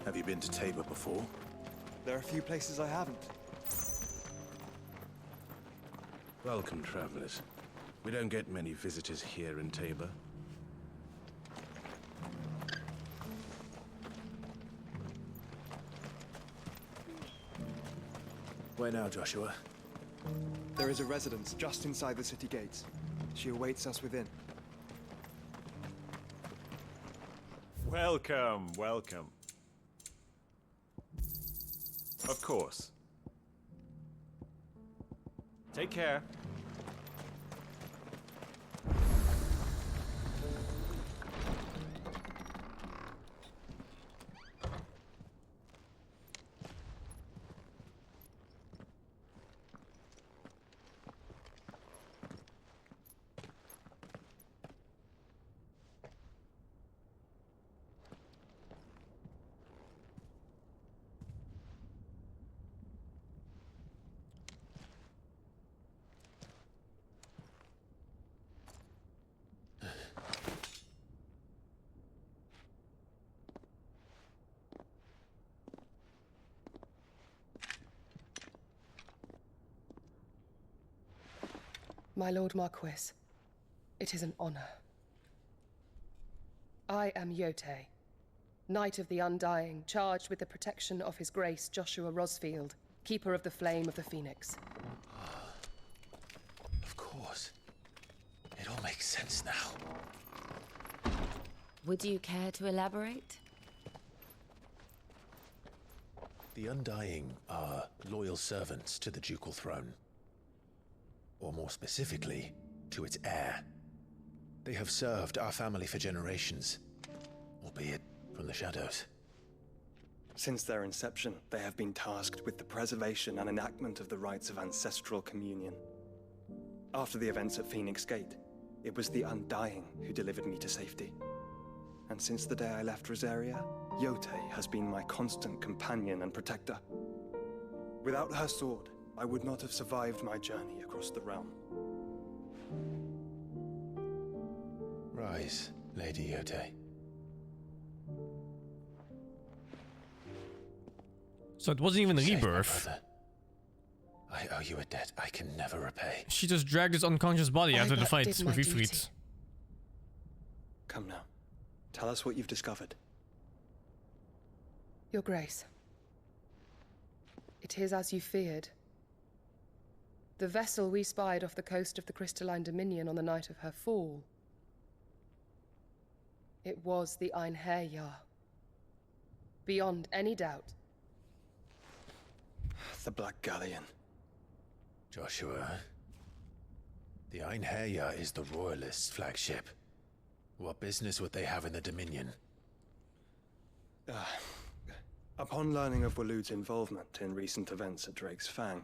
Have you been to Tabor before? There are a few places I haven't. Welcome, travelers. We don't get many visitors here in Tabor. Where now, Joshua? There is a residence just inside the city gates. She awaits us within. Welcome, welcome. Of course. Take care. My Lord Marquis, it is an honor. I am Yotei, Knight of the Undying, charged with the protection of His Grace Joshua Rosfield, Keeper of the Flame of the Phoenix. Of course. It all makes sense now. Would you care to elaborate? The Undying are loyal servants to the ducal throne. Or more specifically, to its heir. They have served our family for generations, albeit from the shadows. Since their inception, they have been tasked with the preservation and enactment of the rites of ancestral communion. After the events at Phoenix Gate, it was the Undying who delivered me to safety. And since the day I left Rosaria, Yotei has been my constant companion and protector. Without her sword, I would not have survived my journey across the realm. Rise, Lady Yotei. So it wasn't even a Save my rebirth. brother. I owe you a debt I can never repay. She just dragged his unconscious body after the but fight did my with duty. Ifrit. Come now. Tell us what you've discovered. Your Grace. It is as you feared. The vessel we spied off the coast of the Crystalline Dominion on the night of her fall. It was the Einherjar. Beyond any doubt. The Black Galleon. Joshua, the Einherjar is the Royalists' flagship. What business would they have in the Dominion? Upon learning of Waloed's involvement in recent events at Drake's Fang,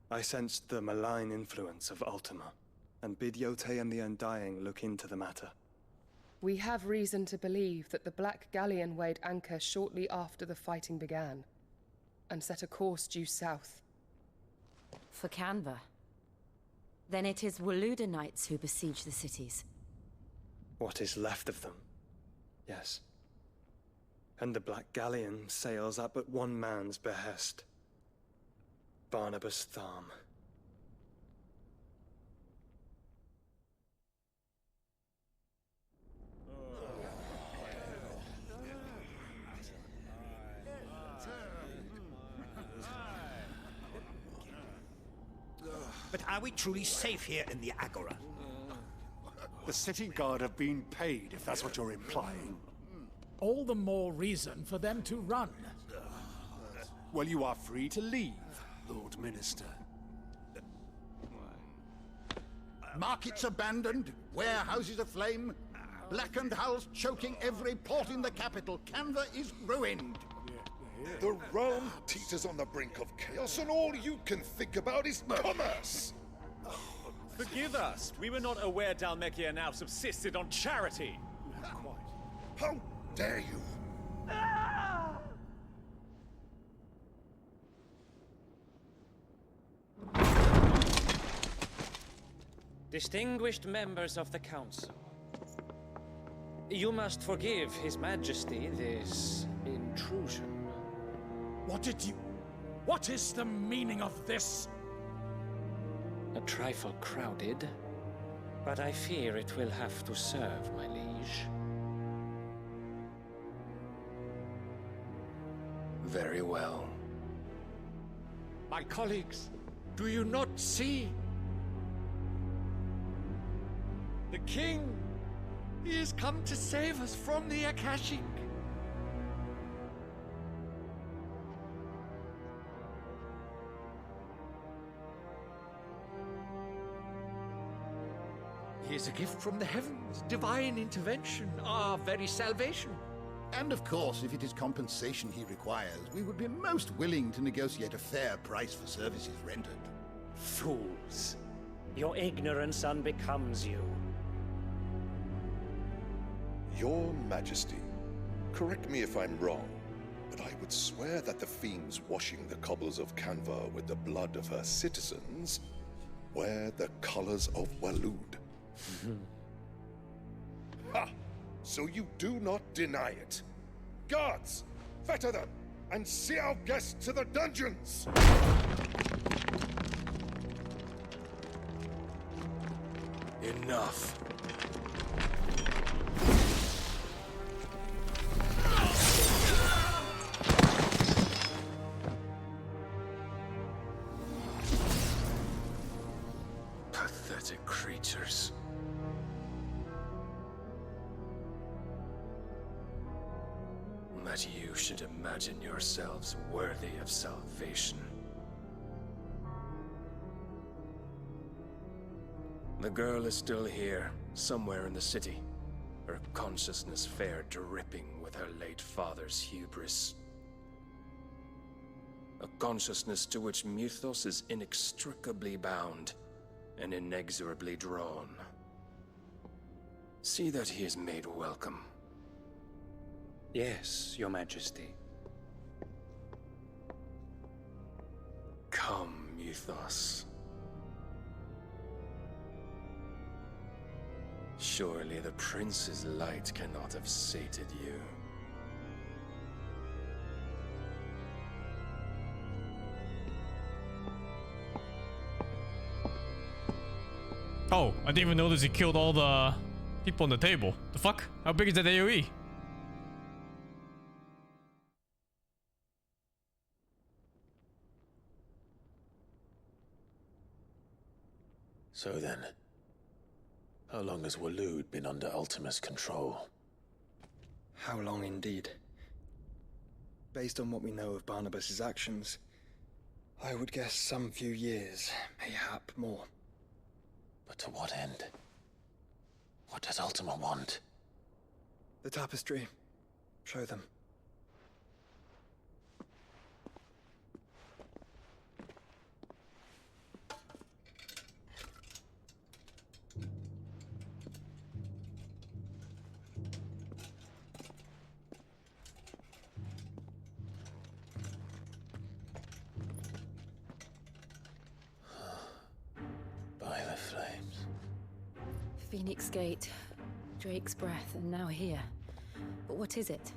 I sensed the malign influence of Ultima, and bid Yotei and the Undying look into the matter. We have reason to believe that the Black Galleon weighed anchor shortly after the fighting began, and set a course due south. For Canva. Then it is Waloeda Knights who besiege the cities. What is left of them? Yes. And the Black Galleon sails at but one man's behest. Barnabas Tharm. But are we truly safe here in the Agora? The city guard have been paid, if that's what you're implying. All the more reason for them to run. Well, you are free to leave, Lord Minister. Markets abandoned, warehouses aflame, blackened hulls choking every port in the capital. Canva is ruined. The realm teeters on the brink of chaos, and all you can think about is commerce! Forgive us. We were not aware Dhalmekia now subsisted on charity. How dare you? Distinguished members of the Council, you must forgive His Majesty this intrusion. What is the meaning of this? A trifle crowded, but I fear it will have to serve, my liege. Very well. My colleagues, do you not see? The king He has come to save us from the Akashic. He is a gift from the heavens, divine intervention, our very salvation. And of course, if it is compensation he requires, we would be most willing to negotiate a fair price for services rendered. Fools. Your ignorance unbecomes you. Your Majesty, correct me if I'm wrong, but I would swear that the fiends washing the cobbles of Canva with the blood of her citizens wear the colors of Waloed. Ha! So you do not deny it. Guards, fetter them, and see our guests to the dungeons! Enough. Pathetic creatures. That you should imagine yourselves worthy of salvation. The girl is still here, somewhere in the city. Her consciousness fair dripping with her late father's hubris. A consciousness to which Mythos is inextricably bound and inexorably drawn. See that he is made welcome. Yes, Your Majesty. Come, Mythos. Surely the prince's light cannot have sated you. Oh, I didn't even notice he killed all the people on the table. The fuck? How big is that AoE? So then, how long has Waloed been under Ultima's control? How long indeed? Based on what we know of Barnabas's actions, I would guess some few years, mayhap more. But to what end? What does Ultima want? The tapestry. Show them. By the flames. Phoenix Gate, Drake's Breath, and now here. But what is it?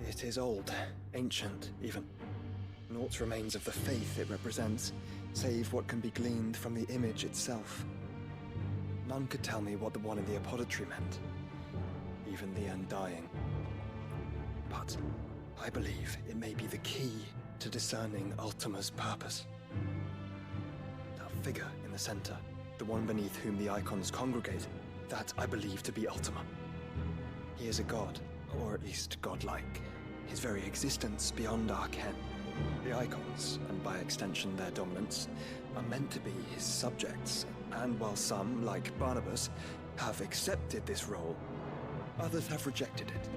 It is old, ancient, even. Naught remains of the faith it represents, save what can be gleaned from the image itself. None could tell me what the one in the apothecary meant, even the Undying. But I believe it may be the key to discerning Ultima's purpose. That figure in the center, the one beneath whom the icons congregate, that I believe to be Ultima. He is a god, or at least godlike. His very existence beyond our ken. The icons, and by extension their dominance, are meant to be his subjects, and while some, like Barnabas, have accepted this role, others have rejected it.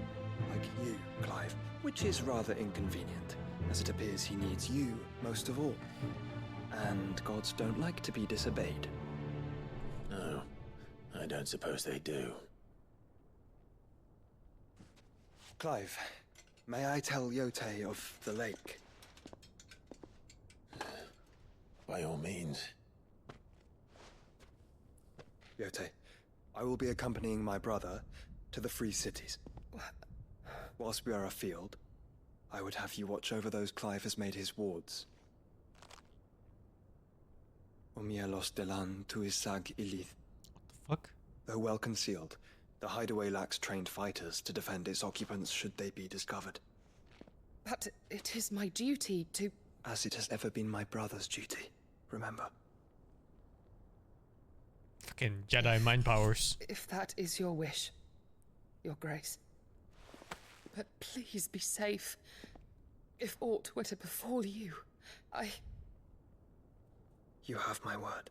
Like you, Clive, which is rather inconvenient, as it appears he needs you most of all. And gods don't like to be disobeyed. No, I don't suppose they do. Clive, may I tell Yote of the lake? By all means. Yote, I will be accompanying my brother to the Free Cities. Whilst we are afield, I would have you watch over those Clive has made his wards. Omielos delan tuisag ilith. What the fuck? Though well concealed, the hideaway lacks trained fighters to defend its occupants should they be discovered. But it is my duty to... As it has ever been my brother's duty, remember. Fucking Jedi mind powers. If that is your wish, Your Grace. But please be safe. If aught were to befall you, You have my word.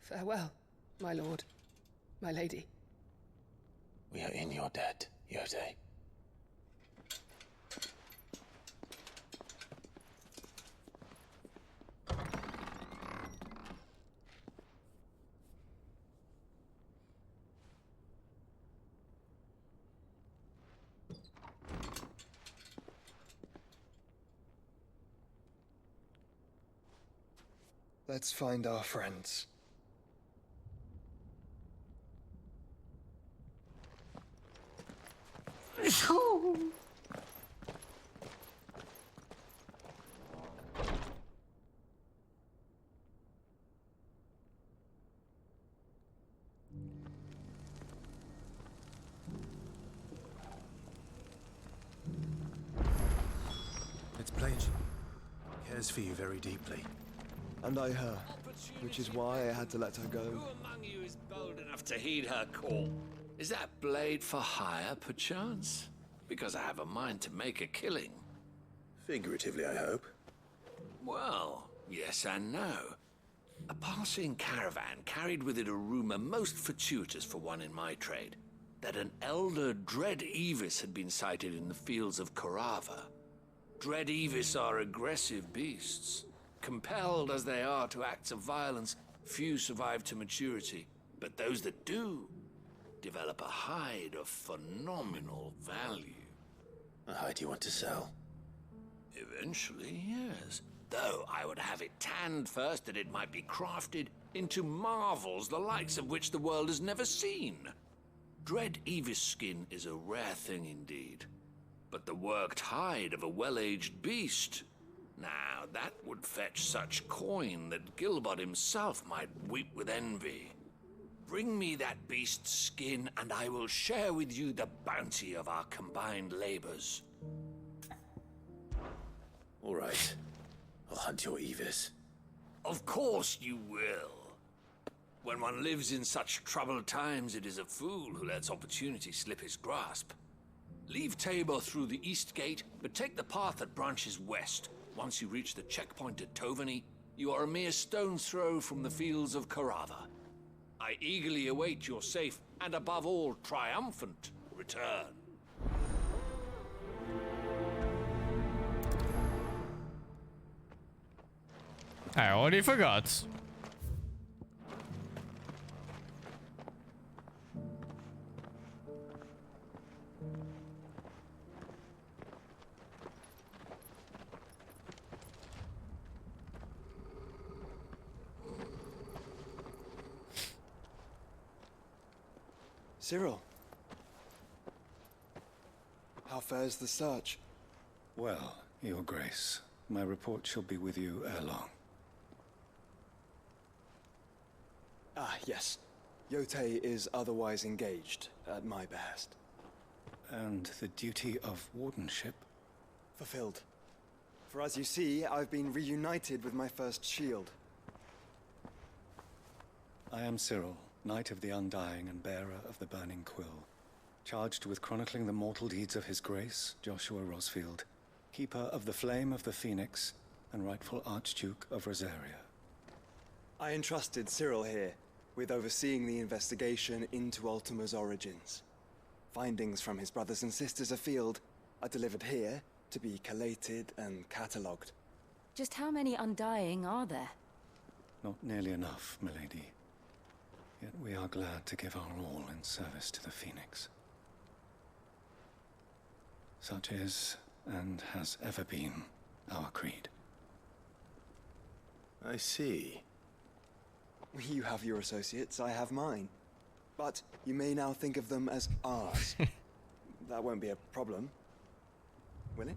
Farewell, my lord, my lady. We are in your debt, Yotei. Let's find our friends. It's plain she cares for you very deeply. And I her, which is why I had to let her go. Who among you is bold enough to heed her call? Is that blade for hire, perchance? Because I have a mind to make a killing. Figuratively, I hope. Well, yes and no. A passing caravan carried with it a rumor most fortuitous for one in my trade, that an elder Dread Evis had been sighted in the fields of Korava. Dread Evis are aggressive beasts. Compelled as they are to acts of violence, few survive to maturity, but those that do develop a hide of phenomenal value. A hide you want to sell? Eventually, yes. Though I would have it tanned first that it might be crafted into marvels the likes of which the world has never seen. Dread Evis skin is a rare thing indeed. But the worked hide of a well-aged beast, now that would fetch such coin that Gilbert himself might weep with envy. Bring me that beast's skin, and I will share with you the bounty of our combined labors. All right. I'll hunt your Evis. Of course you will. When one lives in such troubled times, it is a fool who lets opportunity slip his grasp. Leave Tabor through the east gate, but take the path that branches west. Once you reach the checkpoint at Tovani, you are a mere stone's throw from the fields of Korava. I eagerly await your safe, and above all, triumphant return. I already forgot. Cyril. How fares the search? Well, Your Grace, my report shall be with you ere long. Ah, yes. Yotei is otherwise engaged, at my behest. And the duty of wardenship? Fulfilled. For as you see, I've been reunited with my first shield. I am Cyril, Knight of the Undying and bearer of the Burning Quill, charged with chronicling the mortal deeds of His Grace, Joshua Rosfield, keeper of the Flame of the Phoenix and rightful Archduke of Rosaria. I entrusted Cyril here with overseeing the investigation into Ultima's origins. Findings from his brothers and sisters afield are delivered here to be collated and catalogued. Just how many Undying are there? Not nearly enough, milady. Yet we are glad to give our all in service to the Phoenix. Such is, and has ever been, our creed. I see. You have your associates, I have mine. But you may now think of them as ours. That won't be a problem, will it?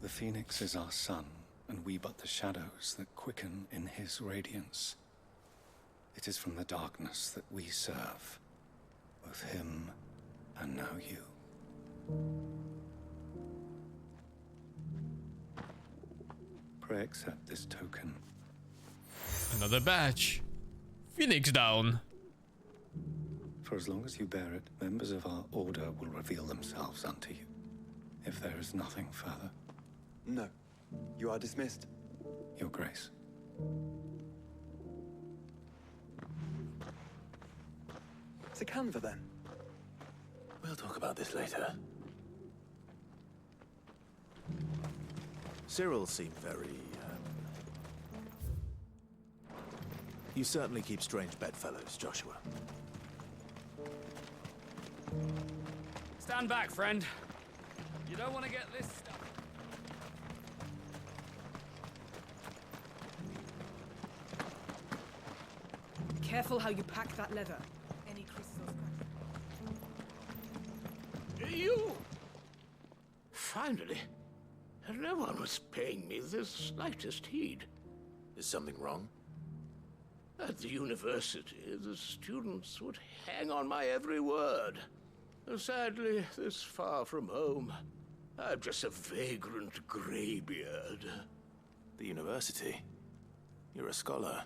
The Phoenix is our sun, and we but the shadows that quicken in his radiance. It is from the darkness that we serve, both him and now you. Pray accept this token. Another badge. Phoenix down. For as long as you bear it, members of our order will reveal themselves unto you. If there is nothing further. No. You are dismissed. Your Grace. To Canva, then. We'll talk about this later. Cyril seemed very, You certainly keep strange bedfellows, Joshua. Stand back, friend. You don't want to get this stuff. Careful how you pack that leather. Any crystals crack. You! Finally. No one was paying me the slightest heed. Is something wrong? At the university, the students would hang on my every word. Sadly, this far from home, I'm just a vagrant greybeard. The university? You're a scholar.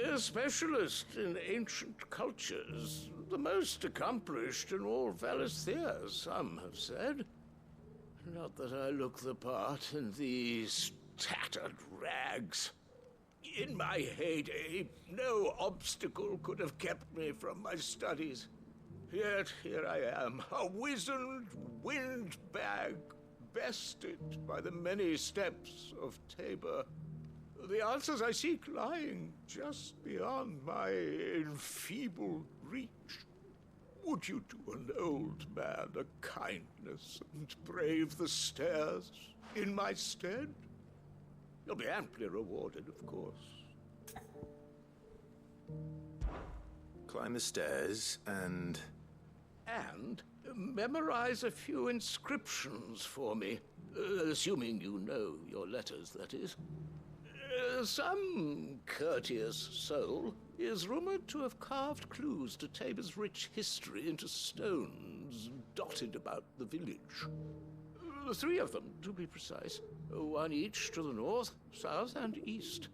A specialist in ancient cultures. The most accomplished in all Valisthea, some have said. Not that I look the part in these tattered rags. In my heyday, no obstacle could have kept me from my studies. Yet here I am, a wizened windbag, bested by the many steps of Tabor. The answers I seek lying just beyond my enfeebled reach. Would you do an old man a kindness and brave the stairs in my stead? You'll be amply rewarded, of course. Climb the stairs and memorize a few inscriptions for me. Assuming you know your letters, that is. Some courteous soul is rumored to have carved clues to Tabor's rich history into stones dotted about the village. 3 of them, to be precise. 1 each to the north, south, and east.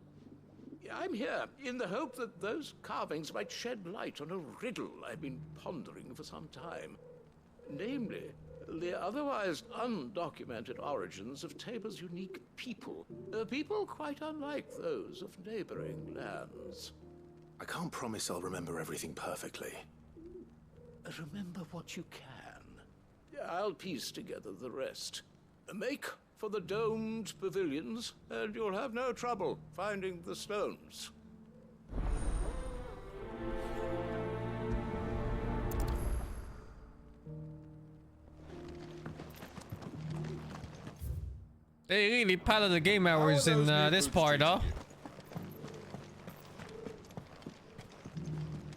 I'm here in the hope that those carvings might shed light on a riddle I've been pondering for some time. Namely, the otherwise undocumented origins of Tabor's unique people. People quite unlike those of neighboring lands. I can't promise I'll remember everything perfectly. Remember what you can. I'll piece together the rest. Make for the domed pavilions, and you'll have no trouble finding the stones. They really padded the game hours in this part, huh?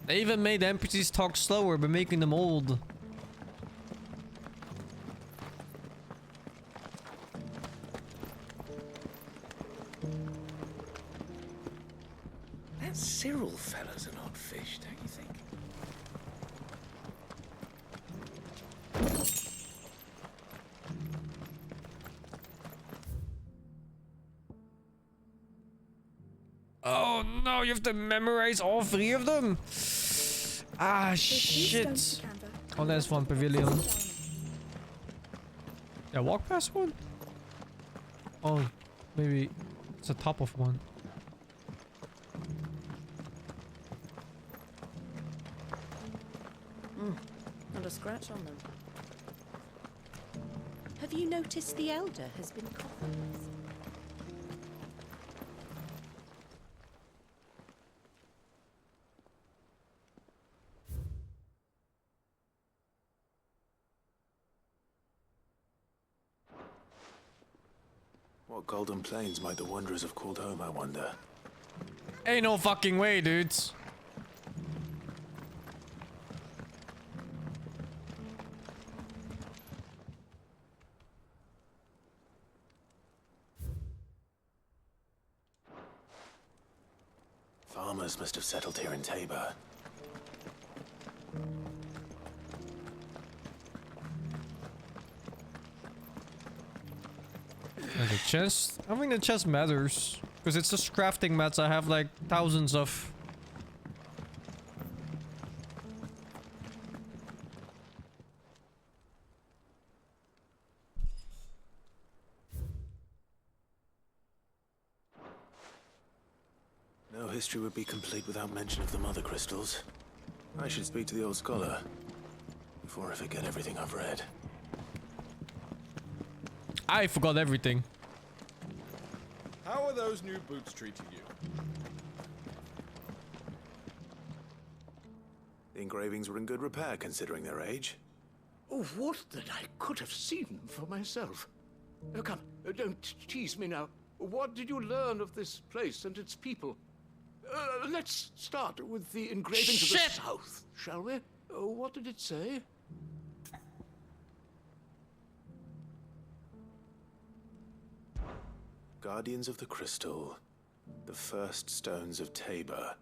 They even made the NPCs talk slower by making them old. That Cyril fella's an odd fish, don't you think? Oh no, you have to memorize all 3 of them? Ah, shit. Oh, there's one pavilion. Yeah, walk past one? Oh, maybe it's the top of one. Not a scratch on them. Have you noticed the Elder has been coffeeless? What golden plains might the wanderers have called home, I wonder? Ain't no fucking way, dudes. farmers must have settled here in Tabor. And the chest? I think the chest matters. Because it's just crafting mats I have like thousands of. No history would be complete without mention of the mother crystals. I should speak to the old scholar before I forget everything I've read. I forgot everything. How are those new boots treating you? The engravings were in good repair considering their age. Oh, what that I could have seen for myself. Oh, come, don't tease me now. What did you learn of this place and its people? Let's start with the engravings of the south, shall we? What did it say? Guardians of the Crystal, the first stones of Tabor,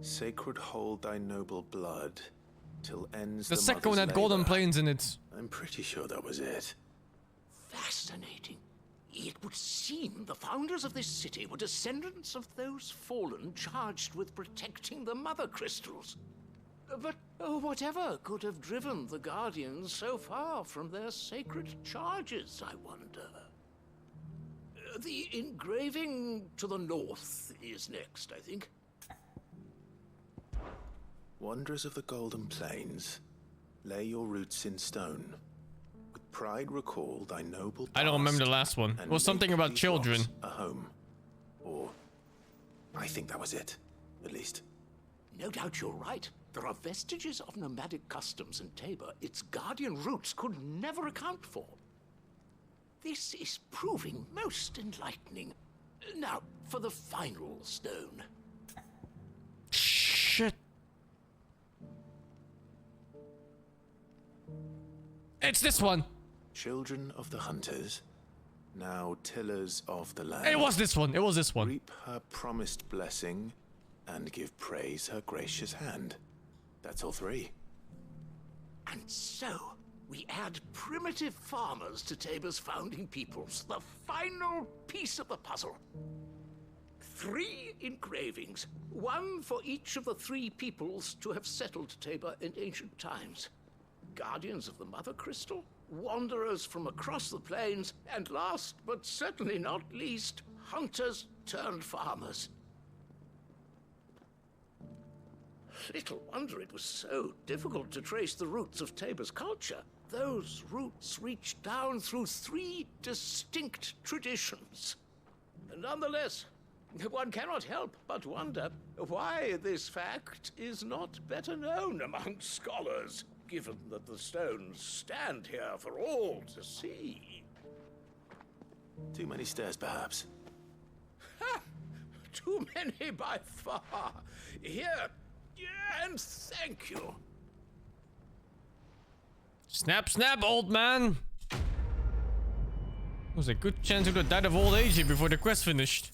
sacred hold thy noble blood, till ends The second one had golden planes in it. I'm pretty sure that was it. Fascinating. It would seem the founders of this city were descendants of those fallen charged with protecting the mother crystals. But whatever could have driven the Guardians so far from their sacred charges, I wonder? The engraving to the north is next, I think. Wanderers of the Golden Plains, lay your roots in stone. With pride recall thy noble past. I don't remember the last one. It was something about children. A home. Or I think that was it, at least. No doubt you're right. There are vestiges of nomadic customs in Tabor its guardian roots could never account for. This is proving most enlightening. Now, for the final stone. Shit. It's this one. Children of the hunters, now tillers of the land. It was this one. It was this one. Reap her promised blessing and give praise her gracious hand. That's all three. And so, we add primitive farmers to Tabor's founding peoples, the final piece of the puzzle. 3 engravings, one for each of the 3 peoples to have settled Tabor in ancient times. Guardians of the Mother Crystal, wanderers from across the plains, and last but certainly not least, hunters turned farmers. Little wonder it was so difficult to trace the roots of Tabor's culture. Those roots reach down through 3 distinct traditions. Nonetheless, one cannot help but wonder why this fact is not better known among scholars, given that the stones stand here for all to see. Too many stairs, perhaps. Ha! Too many by far. Here, and thank you. Snap, snap, old man. There's a good chance he would have died of old age here before the quest finished.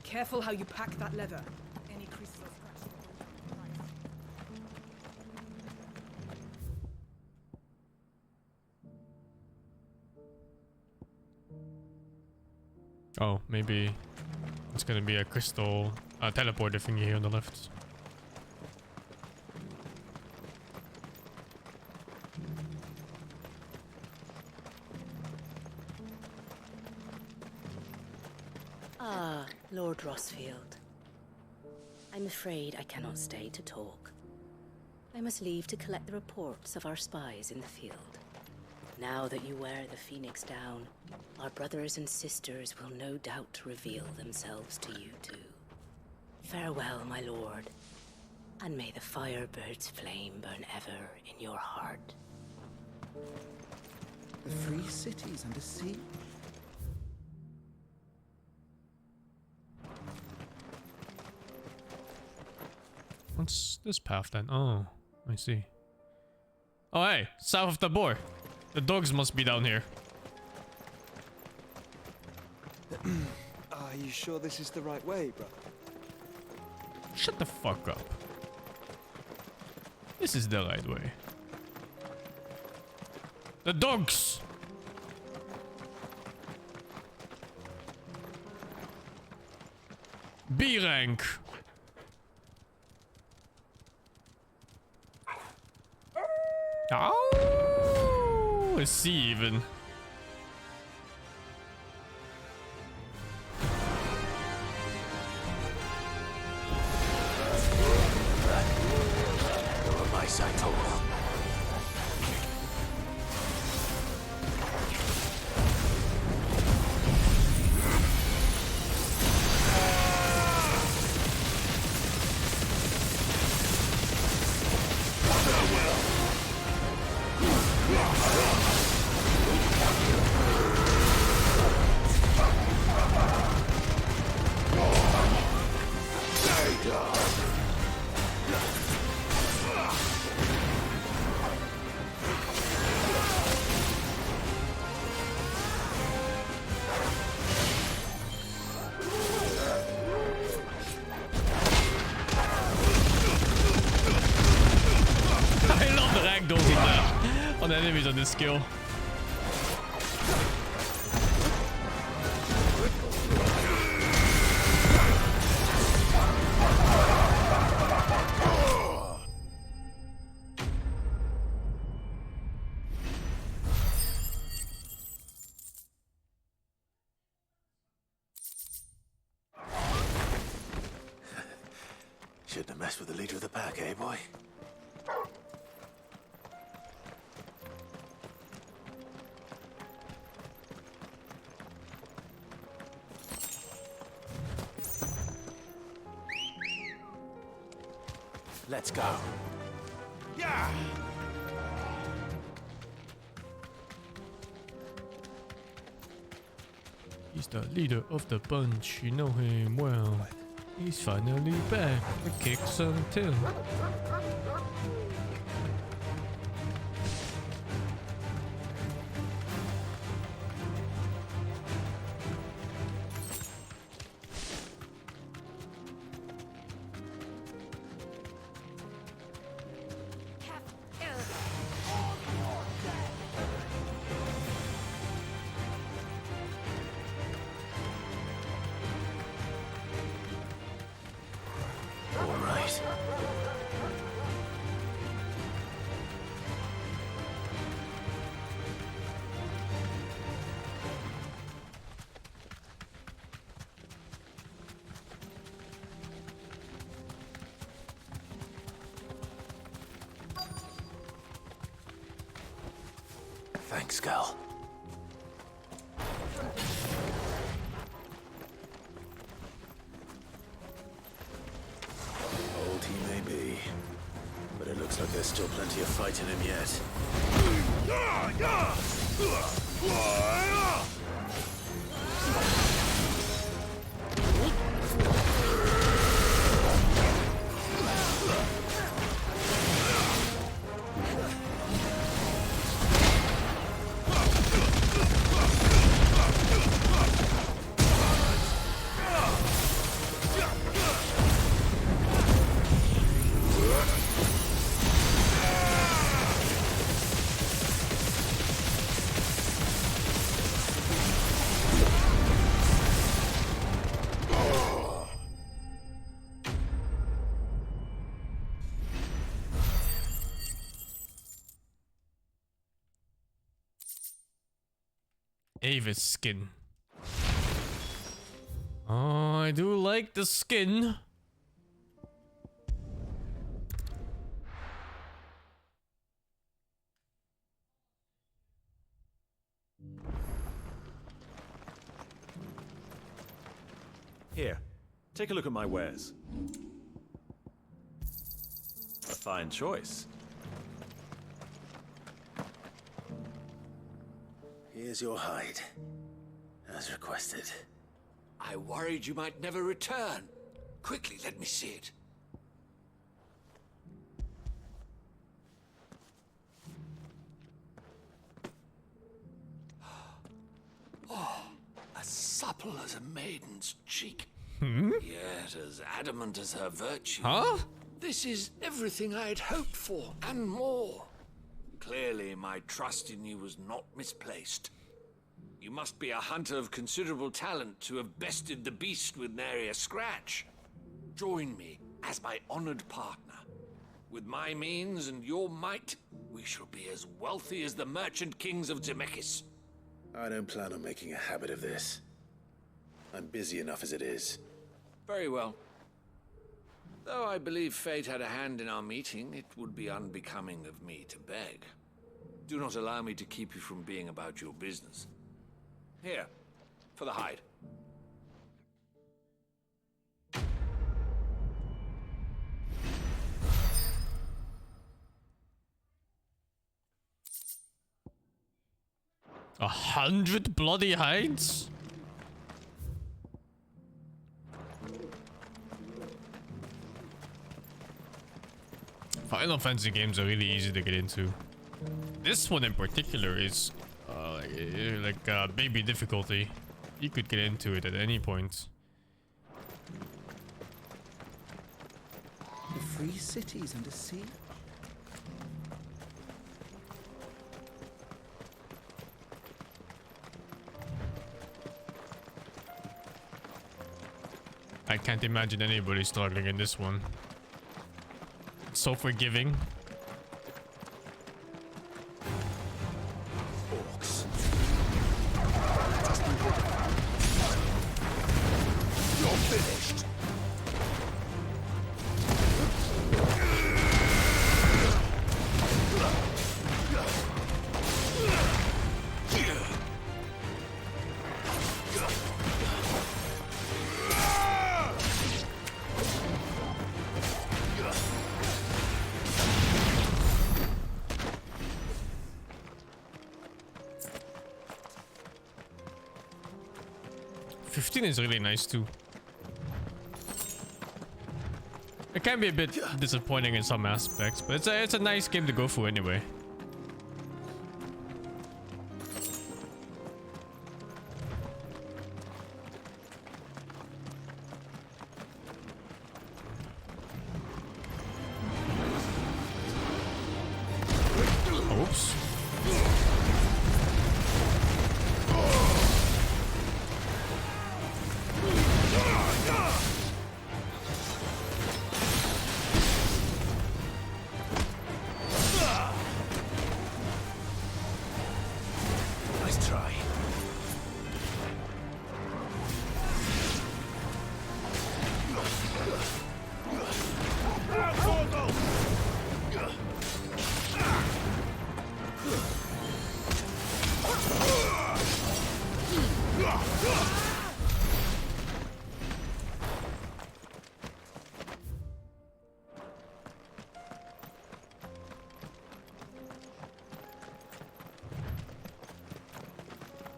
Careful how you pack that leather. Any creases or scratches. Oh, maybe it's gonna be a crystal teleporter thingy here on the left. Ah, Lord Rosfield. I'm afraid I cannot stay to talk. I must leave to collect the reports of our spies in the field. Now that you wear the Phoenix down, our brothers and sisters will no doubt reveal themselves to you too. Farewell, my lord, and may the Firebird's flame burn ever in your heart. The free cities and a sea. What's this path then? Oh, I see. Oh, hey, south of the boar. The dogs must be down here. Are you sure this is the right way, brother? Shut the fuck up. This is the right way. The dogs! B rank. Oh, a C even. You're on my side, Total. On enemies on this skill. Shouldn't have messed with the leader of the pack, eh, boy? Let's go. Yeah! He's the leader of the bunch, you know him well. He's finally back to kick some tail. Thanks, girl. Old he may be, but it looks like there's still plenty of fight in him yet. Ava's skin. Oh, I do like the skin. Here, take a look at my wares. A fine choice. Here's your hide, as requested. I worried you might never return. Quickly, let me see it. supple as a maiden's cheek, Hmm? yet as adamant as her virtue. Huh? This is everything I'd hoped for, and more. Clearly, my trust in you was not misplaced. You must be a hunter of considerable talent to have bested the beast with nary a scratch. Join me as my honored partner. With my means and your might, we shall be as wealthy as the merchant kings of Zemeckis. I don't plan on making a habit of this. I'm busy enough as it is. Very well. Though I believe fate had a hand in our meeting, it would be unbecoming of me to beg. Do not allow me to keep you from being about your business. Here, for the hide. A 100 bloody hides? Final Fantasy games are really easy to get into. This one in particular is baby difficulty. You could get into it at any point. The free cities under siege? I can't imagine anybody struggling in this one. It's so forgiving. Orcs. You're finished. Is really nice too. It can be a bit disappointing in some aspects, but it's a nice game to go through anyway. Oops.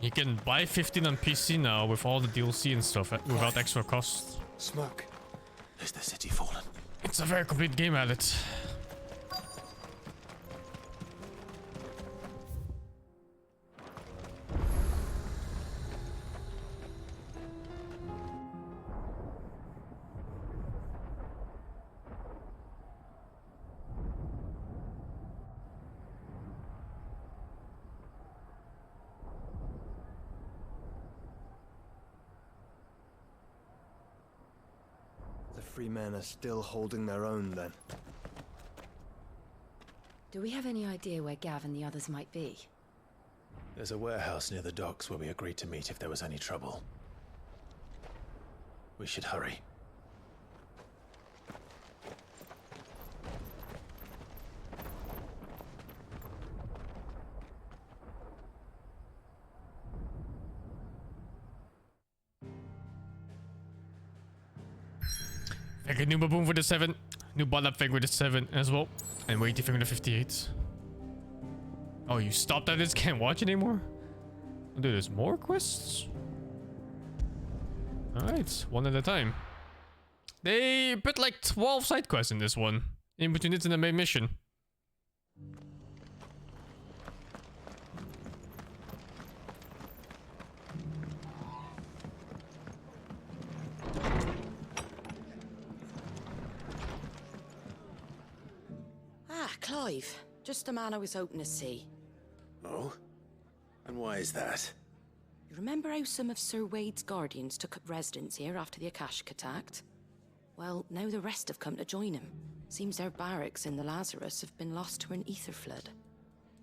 You can buy 15 on PC now with all the DLC and stuff without extra cost. Smoke. Is the city fallen? It's a very complete game at it. Free men are still holding their own, then. Do we have any idea where Gav and the others might be? There's a warehouse near the docks where we agreed to meet if there was any trouble. We should hurry. Like a new baboon for the 7. New bottom thing with the 7 as well. And weighty thing with the 58. Oh, you stopped at this? Can't watch anymore? Oh, dude, there's more quests? Alright, one at a time. They put like 12 side quests in this one. In between it and the main mission. Clive. Just the man I was hoping to see. Oh? And why is that? You remember how some of Sir Wade's guardians took up residence here after the Akashic attacked? Well, now the rest have come to join him. Seems their barracks in the Lazarus have been lost to an ether flood.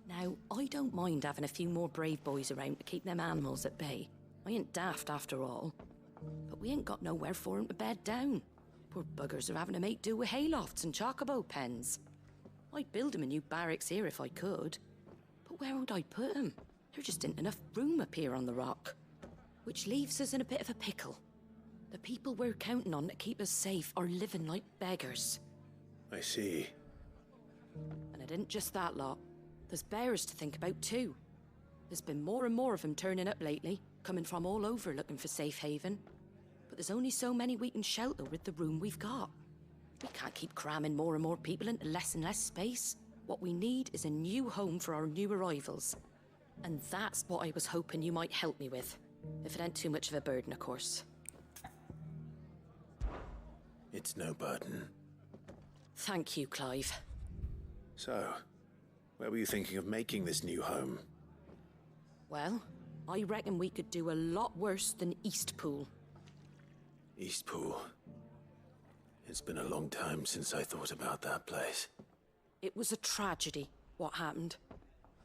Now, I don't mind having a few more brave boys around to keep them animals at bay. I ain't daft after all. But we ain't got nowhere for 'em to bed down. Poor buggers are having to make do with haylofts and chocobo pens. I'd build 'em a new barracks here if I could. But where would I put 'em? There just isn't enough room up here on the rock. Which leaves us in a bit of a pickle. The people we're counting on to keep us safe are living like beggars. I see. And it isn't just that lot. There's bears to think about too. There's been more and more of them turning up lately, coming from all over looking for safe haven. But there's only so many we can shelter with the room we've got. We can't keep cramming more and more people into less and less space. What we need is a new home for our new arrivals. And that's what I was hoping you might help me with. If it ain't too much of a burden, of course. It's no burden. Thank you, Clive. So, where were you thinking of making this new home? Well, I reckon we could do a lot worse than Eastpool. Eastpool. It's been a long time since I thought about that place. It was a tragedy, what happened.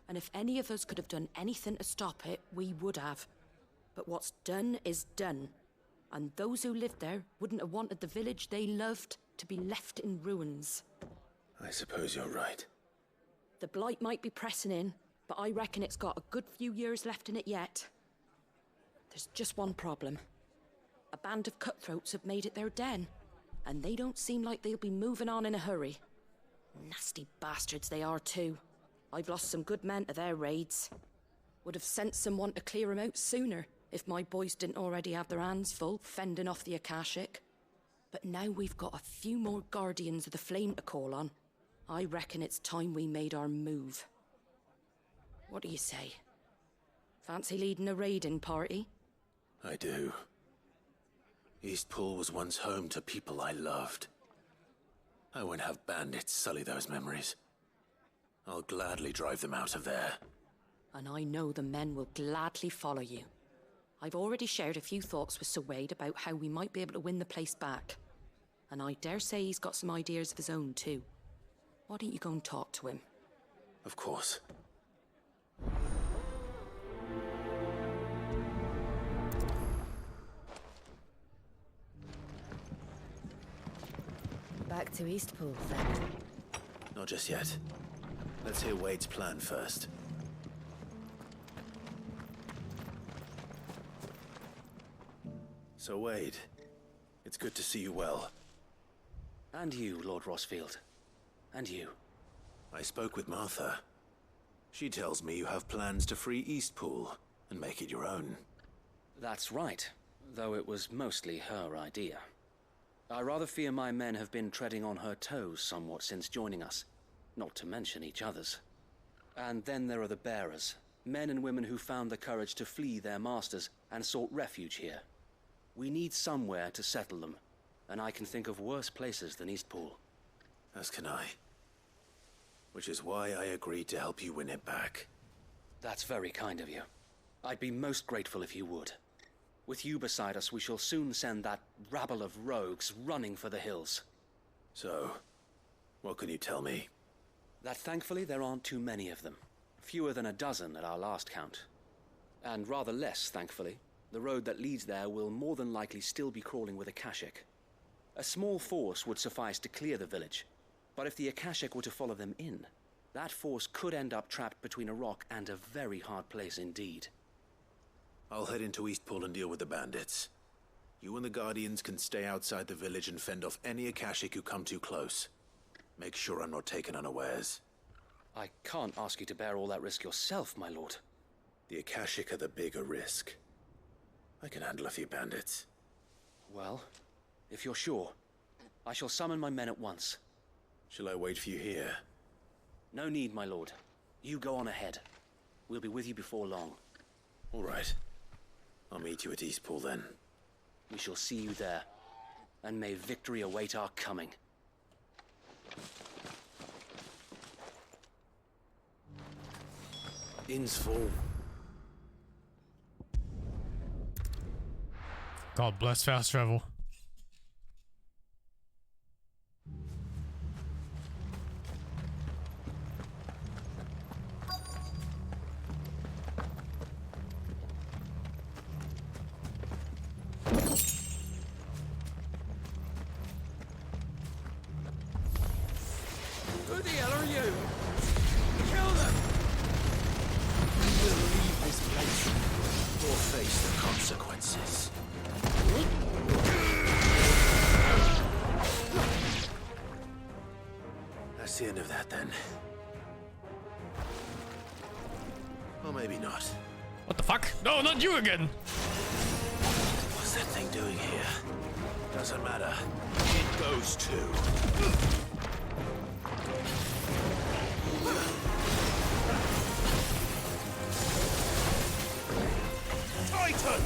And if any of us could have done anything to stop it, we would have. But what's done is done. And those who lived there wouldn't have wanted the village they loved to be left in ruins. I suppose you're right. The blight might be pressing in, but I reckon it's got a good few years left in it yet. There's just one problem. A band of cutthroats have made it their den, and they don't seem like they'll be moving on in a hurry. Nasty bastards they are too. I've lost some good men to their raids. Would have sent someone to clear 'em out sooner if my boys didn't already have their hands full fending off the Akashic. But now we've got a few more Guardians of the Flame to call on. I reckon it's time we made our move. What do you say? Fancy leading a raiding party? I do. Eastpool was once home to people I loved. I won't have bandits sully those memories. I'll gladly drive them out of there. And I know the men will gladly follow you. I've already shared a few thoughts with Sir Wade about how we might be able to win the place back. And I dare say he's got some ideas of his own too. Why don't you go and talk to him? Of course. Back to Eastpool, then. Not just yet. Let's hear Wade's plan first. So Wade, it's good to see you well. And you, Lord Rosfield. And you. I spoke with Martha. She tells me you have plans to free Eastpool and make it your own. That's right, though it was mostly her idea. I rather fear my men have been treading on her toes somewhat since joining us, not to mention each other's. And then there are the bearers, men and women who found the courage to flee their masters and sought refuge here. We need somewhere to settle them, and I can think of worse places than Eastpool. As can I. Which is why I agreed to help you win it back. That's very kind of you. I'd be most grateful if you would. With you beside us, we shall soon send that rabble of rogues running for the hills. So, what can you tell me? That thankfully there aren't too many of them. Fewer than a dozen at our last count. And rather less, thankfully. The road that leads there will more than likely still be crawling with Akashic. A small force would suffice to clear the village, but if the Akashic were to follow them in, that force could end up trapped between a rock and a very hard place indeed. I'll head into Eastpool and deal with the bandits. You and the Guardians can stay outside the village and fend off any Akashic who come too close. Make sure I'm not taken unawares. I can't ask you to bear all that risk yourself, my lord. The Akashic are the bigger risk. I can handle a few bandits. Well, if you're sure, I shall summon my men at once. Shall I wait for you here? No need, my lord. You go on ahead. We'll be with you before long. All right. I'll meet you at Eastpool then. We shall see you there. And may victory await our coming. Inn's full. God bless fast travel. Who the hell are you? Kill them! We will leave this place or face the consequences. That's the end of that then. Or maybe not. What the fuck? No, not you again! What's that thing doing here? Doesn't matter. It goes too. Titan!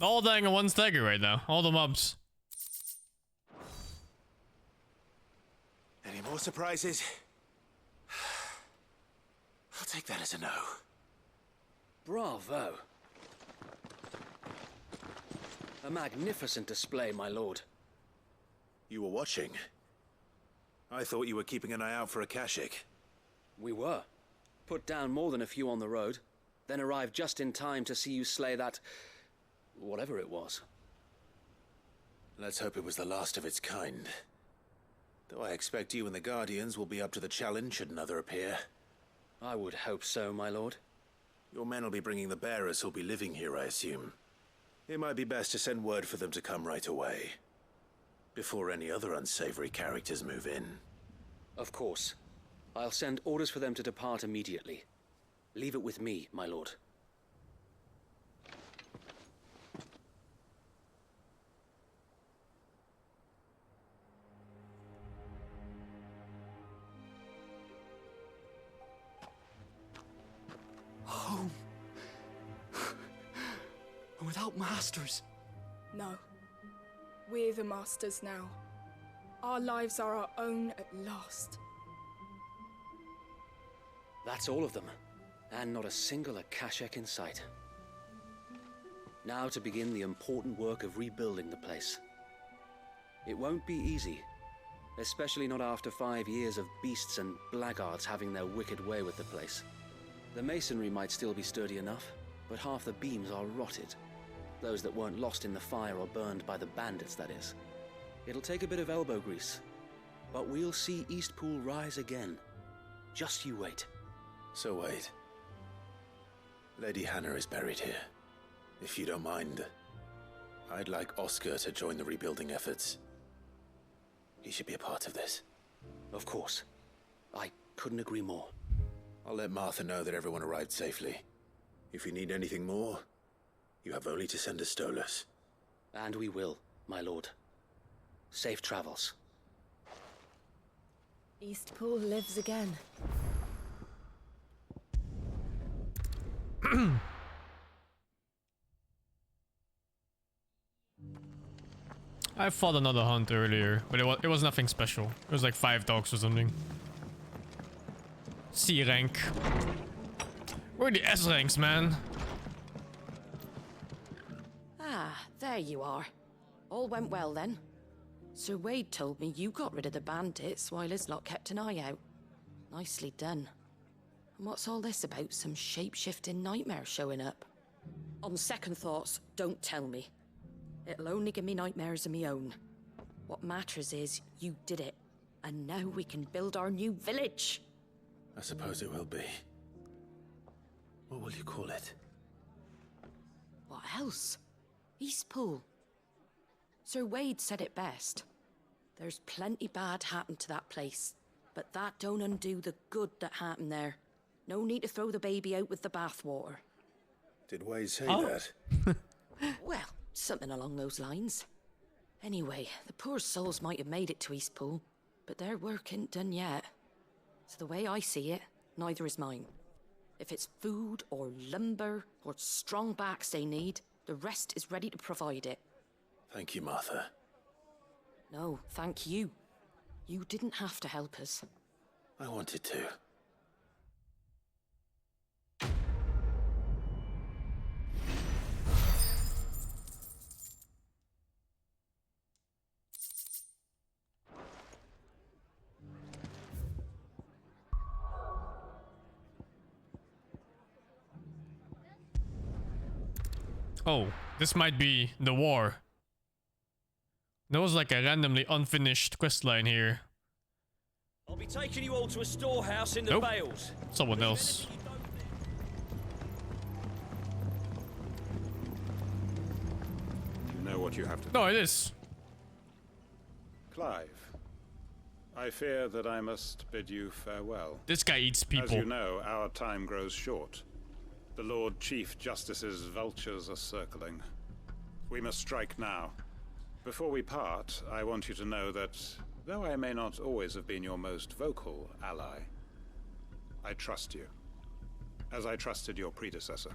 All dying in one stagger right now. All the mobs. Any more surprises? I'll take that as a no. Bravo. A magnificent display, my lord. You were watching? I thought you were keeping an eye out for a Kashik. We were. Put down more than a few on the road, then arrived just in time to see you slay that... whatever it was. Let's hope it was the last of its kind. Though I expect you and the Guardians will be up to the challenge should another appear. I would hope so, my lord. Your men will be bringing the bearers who'll be living here, I assume. It might be best to send word for them to come right away. Before any other unsavory characters move in. Of course. I'll send orders for them to depart immediately. Leave it with me, my lord. Home. Without masters. No. We're the masters now. Our lives are our own at last. That's all of them. And not a single Akashek in sight. Now to begin the important work of rebuilding the place. It won't be easy. Especially not after 5 years of beasts and blackguards having their wicked way with the place. The masonry might still be sturdy enough, but half the beams are rotted. Those that weren't lost in the fire or burned by the bandits, that is. It'll take a bit of elbow grease, but we'll see Eastpool rise again. Just you wait. So wait. Lady Hannah is buried here. If you don't mind, I'd like Oscar to join the rebuilding efforts. He should be a part of this. Of course. I couldn't agree more. I'll let Martha know that everyone arrived safely. If you need anything more, you have only to send a Stolas. And we will, my lord. Safe travels. Eastpool lives again. I fought another hunt earlier, but it was nothing special. It was like 5 dogs or something. C rank. Where are the S ranks, man? Ah, there you are. All went well then. Sir Wade told me you got rid of the bandits while his lot kept an eye out. Nicely done. What's all this about some shape-shifting nightmare showing up? On second thoughts, don't tell me. It'll only give me nightmares of my own. What matters is you did it, and now we can build our new village. I suppose it will be. What will you call it? What else? Eastpool. Sir Wade said it best. There's plenty bad happened to that place, but that don't undo the good that happened there. No need to throw the baby out with the bathwater. Did Wade say that? Well, something along those lines. Anyway, the poor souls might have made it to Eastpool, but their work ain't done yet. So the way I see it, neither is mine. If it's food or lumber or strong backs they need, the rest is ready to provide it. Thank you, Martha. No, thank you. You didn't have to help us. I wanted to. Oh, this might be the war. There was like a randomly unfinished questline here. I'll be taking you all to a storehouse in the Vales. Someone else. You know what you have to do. No, it is. Clive, I fear that I must bid you farewell. This guy eats people. As you know, our time grows short. The Lord Chief Justice's vultures are circling. We must strike now. Before we part, I want you to know that, though I may not always have been your most vocal ally, I trust you, as I trusted your predecessor.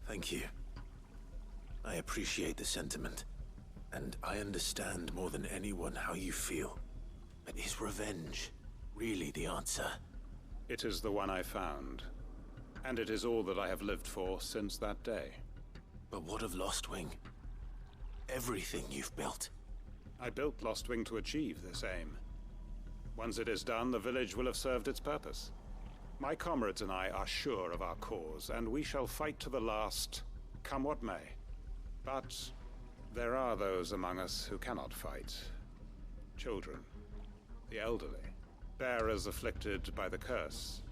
Thank you. I appreciate the sentiment, and I understand more than anyone how you feel. But is revenge really the answer? It is the one I found, and it is all that I have lived for since that day. But what of Lostwing? Everything you've built. I built Lostwing to achieve this aim. Once it is done, the village will have served its purpose. My comrades and I are sure of our cause, and we shall fight to the last, come what may. But there are those among us who cannot fight. Children, the elderly, bearers afflicted by the curse.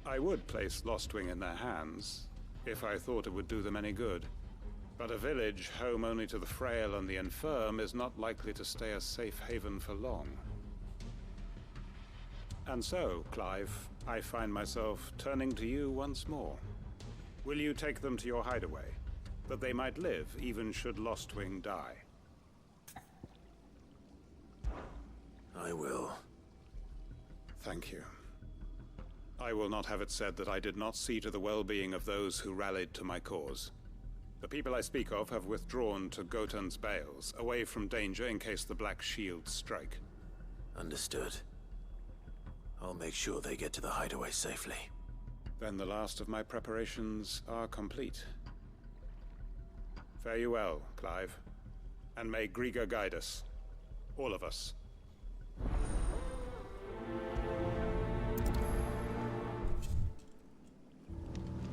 I would place Lostwing in their hands, if I thought it would do them any good. But a village home only to the frail and the infirm is not likely to stay a safe haven for long. And so, Clive, I find myself turning to you once more. Will you take them to your hideaway, that they might live even should Lostwing die? I will. Thank you. I will not have it said that I did not see to the well-being of those who rallied to my cause. The people I speak of have withdrawn to Gotan's Bales, away from danger in case the Black Shields strike. Understood. I'll make sure they get to the hideaway safely. Then the last of my preparations are complete. Fare you well, Clive. And may Griga guide us. All of us.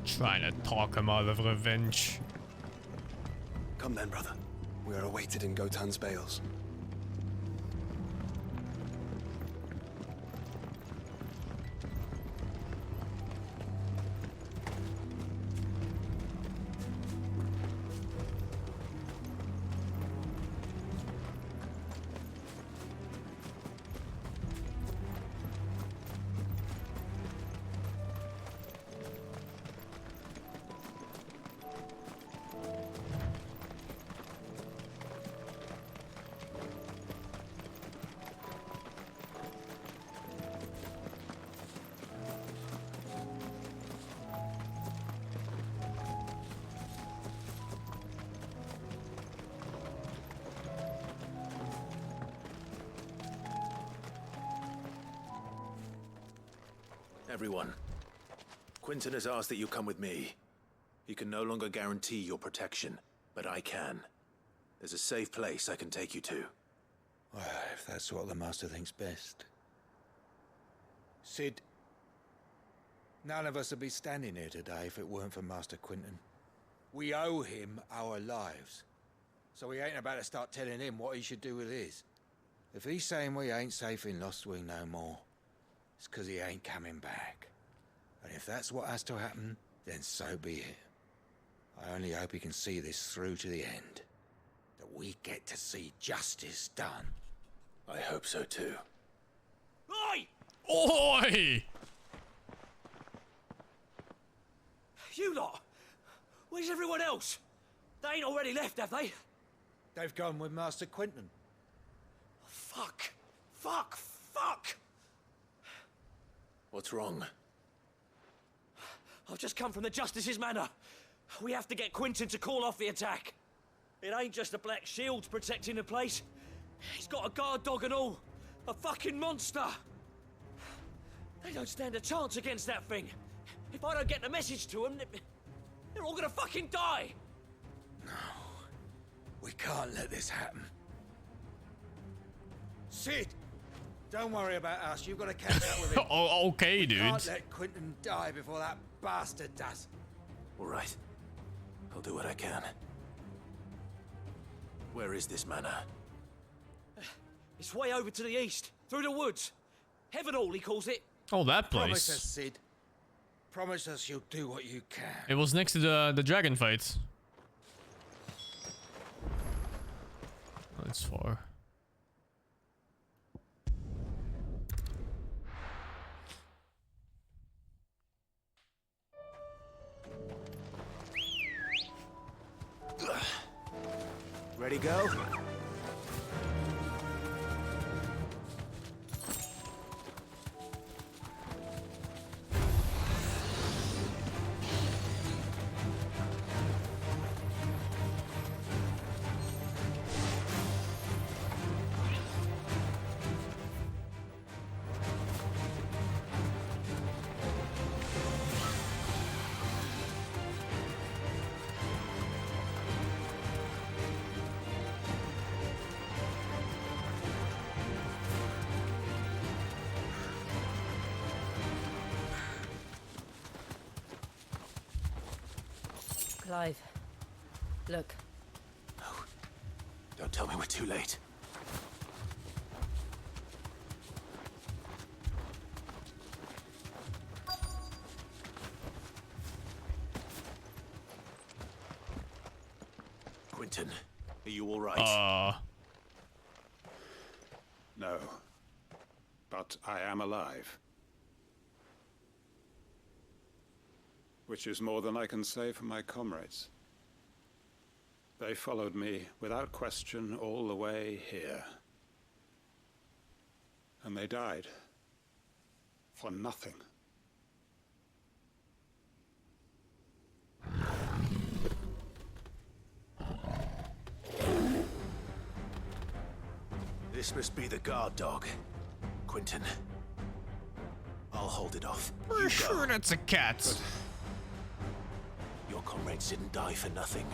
Trying to talk him out of revenge. Come then, brother. We are awaited in Gotan's Bales. Everyone, Quinton has asked that you come with me. He can no longer guarantee your protection, but I can. There's a safe place I can take you to. Well, if that's what the Master thinks best. Sid, None of us would be standing here today if it weren't for Master Quinton. We owe him our lives. So we ain't about to start telling him what he should do with his. If he's saying we ain't safe in Lostwing no more, it's 'cause he ain't coming back. And if that's what has to happen, then so be it. I only hope he can see this through to the end. That we get to see justice done. I hope so too. Oi! Oi! You lot! Where's everyone else? They ain't already left, have they? They've gone with Master Quinton. Fuck! Fuck! Fuck! What's wrong? I've just come from the Justice's manor. We have to get Quinton to call off the attack. It ain't just the Black Shields protecting the place. He's got a guard dog and all. A fucking monster. They don't stand a chance against that thing. If I don't get the message to them, they're all gonna fucking die. We can't let this happen. Sid! Don't worry about us. You've got to catch up with him. Oh, okay, dude. Can't let Quinton die before that bastard does. All right. I'll do what I can. Where is this manor? It's way over to the east, through the woods. Heaven Hall, he calls it. Oh, that Promise us, place. Sid. Promise us you'll do what you can. It was next to the dragon fight. That's far. Ready, go? Clive, look. Don't tell me we're too late. Quinton, are you all right? No. But I am alive. Which is more than I can say for my comrades. They followed me without question all the way here. And they died. For nothing. This must be the guard dog. Quinton. I'll hold it off. For sure that's a cat. Your comrades didn't die for nothing.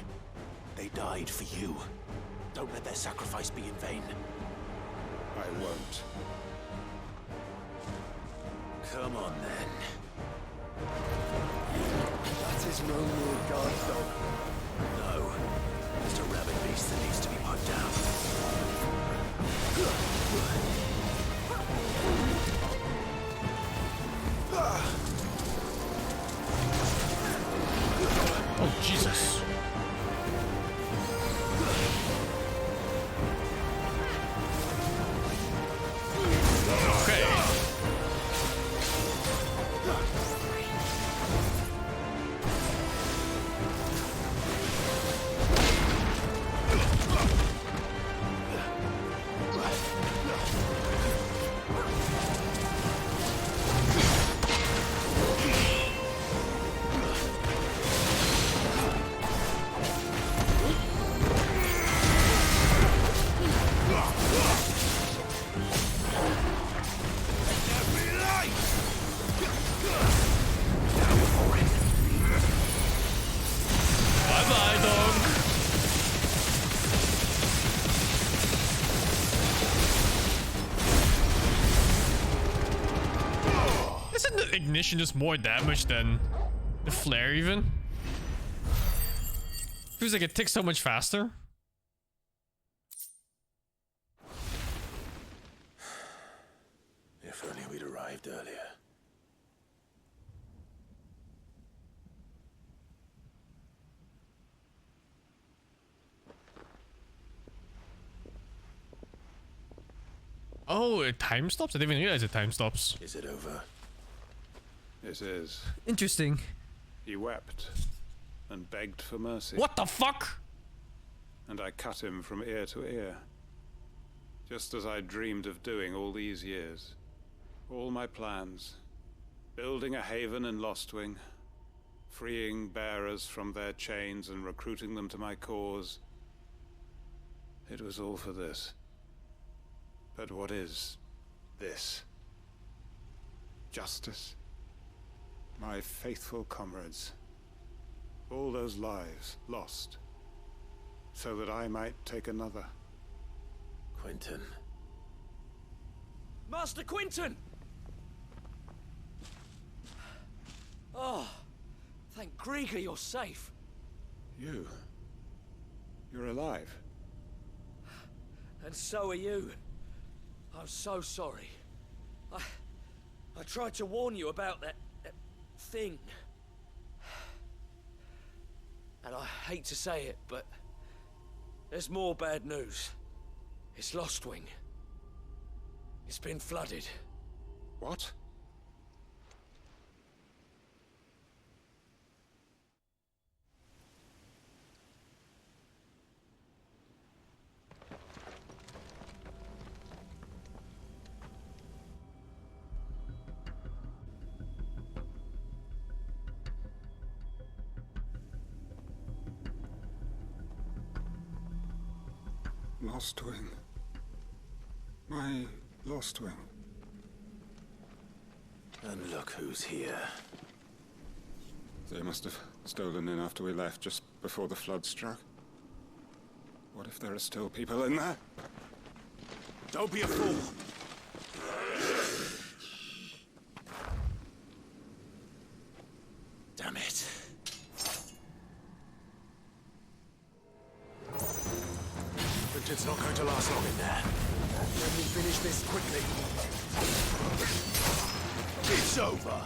They died for you. Don't let their sacrifice be in vain. I won't. Come on, then. That is no mere guard dog. No. It's a rabid beast that needs to be put down. Oh, Jesus. Okay. that ignition does more damage than the flare even. Feels like it ticks so much faster. If only we'd arrived earlier. Oh, it time stops? I didn't even realize it time stops. Is it over? It is. Interesting. He wept and begged for mercy. What the fuck? And I cut him from ear to ear. Just as I dreamed of doing all these years. All my plans. Building a haven in Lostwing. Freeing bearers from their chains and recruiting them to my cause. It was all for this. But what is this? Justice? My faithful comrades. All those lives lost. So that I might take another. Quentin. Master Quentin! Oh, thank Grieger you're safe. You're alive. And so are you. I'm so sorry. I tried to warn you about that thing. And I hate to say it, but there's more bad news. It's Lostwing. It's been flooded. What? Lostwing. My Lostwing. And look who's here. They must have stolen in after we left, just before the flood struck. What if there are still people in there? Don't be a fool. Damn it. It's not going to last long in there. Let me finish this quickly. It's over.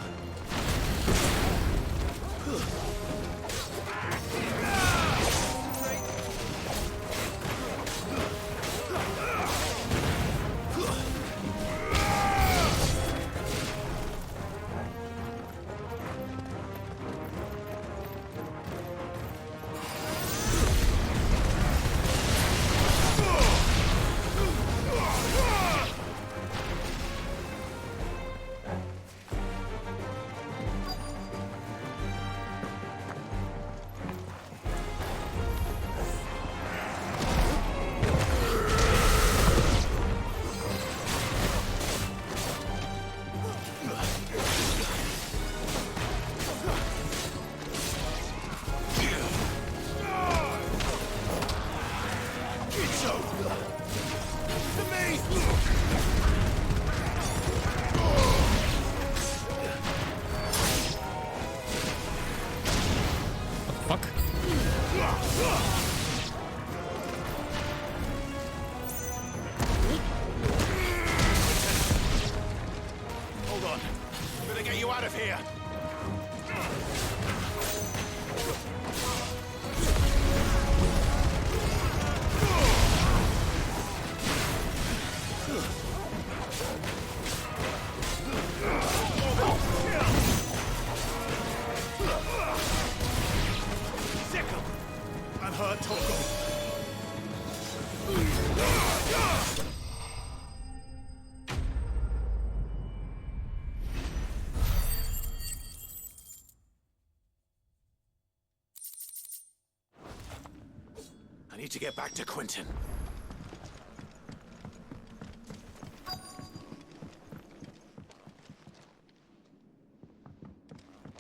I need to get back to Quentin.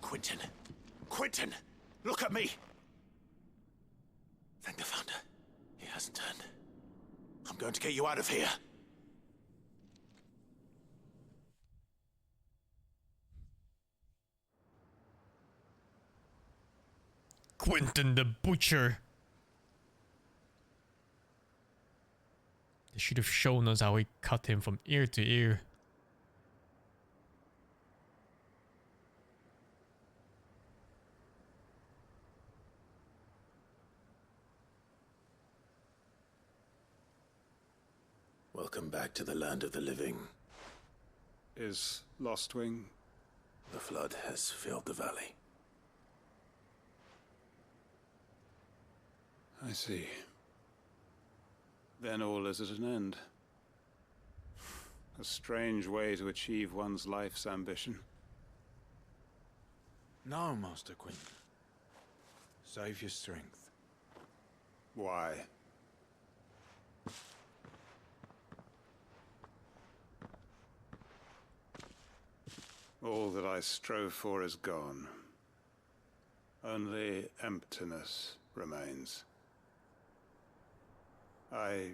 Quentin! Quentin! Look at me! Thank the Founder. He hasn't turned. I'm going to get you out of here. Quentin the Butcher. They should have shown us how he cut him from ear to ear. Welcome back to the land of the living. Is Lostwing? The flood has filled the valley. I see. Then all is at an end. A strange way to achieve one's life's ambition. No, Master Quentin. Save your strength. Why? All that I strove for is gone. Only emptiness remains. I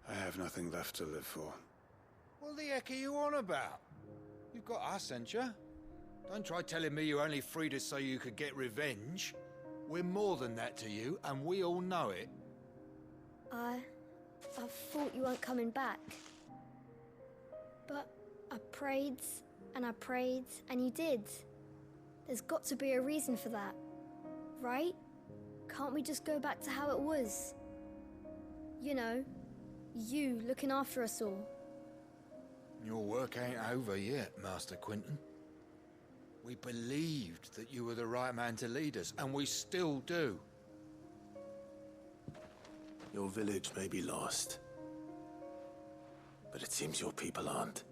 have nothing left to live for. What the heck are you on about? You've got us, ain't you? Don't try telling me you only freed us so you could get revenge. We're more than that to you, and we all know it. I thought you weren't coming back. But I prayed, and you did. There's got to be a reason for that, right? Can't we just go back to how it was? You know, you looking after us all. Your work ain't over yet, Master Quentin. We believed that you were the right man to lead us, and we still do. Your village may be lost, but it seems your people aren't,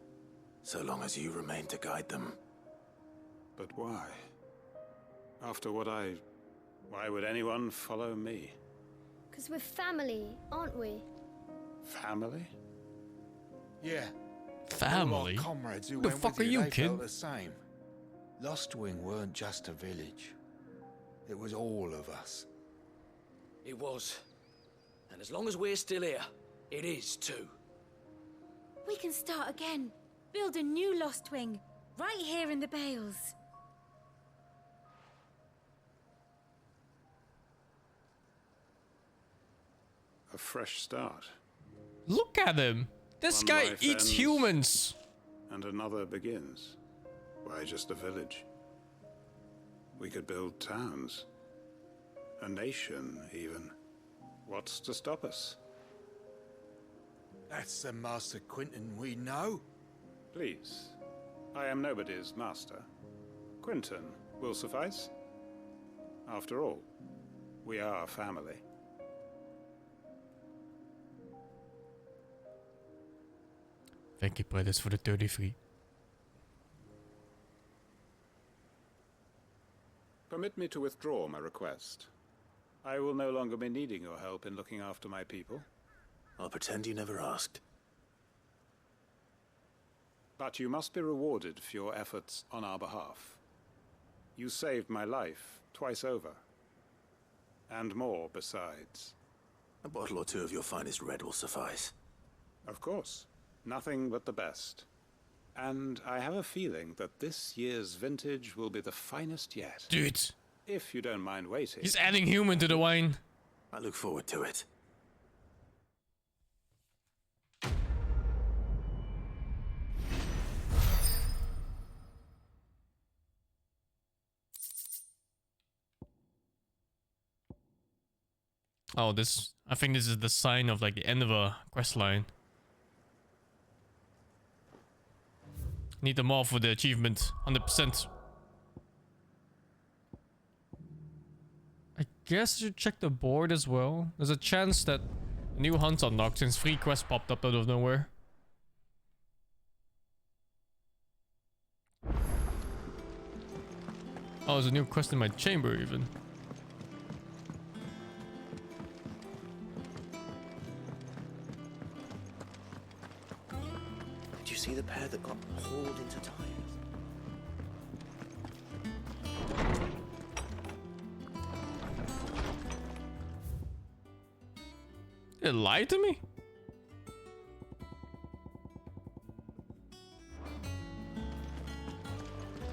so long as you remain to guide them. But why? After what why would anyone follow me? 'Cause we're family, aren't we? Family? Yeah. Family? All our comrades who Who the went fuck with are you, they kid? felt the same. Lostwing weren't just a village. It was all of us. It was. And as long as we're still here, it is too. We can start again. Build a new Lostwing. Right here in the Bales. A fresh start. Look at him. This One guy life eats ends, humans. And another begins. Why just a village? We could build towns. A nation, even. What's to stop us? That's the Master Quentin we know. Please. I am nobody's master. Quentin will suffice. After all, we are family. Thank you, brothers, for the 33. Permit me to withdraw my request. I will no longer be needing your help in looking after my people. I'll pretend you never asked. But you must be rewarded for your efforts on our behalf. You saved my life twice over. And more besides. A bottle or two of your finest red will suffice. Of course. Nothing but the best. And I have a feeling that this year's vintage will be the finest yet. Dude. If you don't mind waiting. He's adding human to the wine. I look forward to it. Oh, I think this is the sign of like the end of a quest line. Need them all for the achievement, 100%. I guess you should check the board as well. There's a chance that a new hunt's unlocked since 3 quests popped up out of nowhere. Oh, there's a new quest in my chamber even. Did you see the pair that got hauled into tires? Did it lie to me?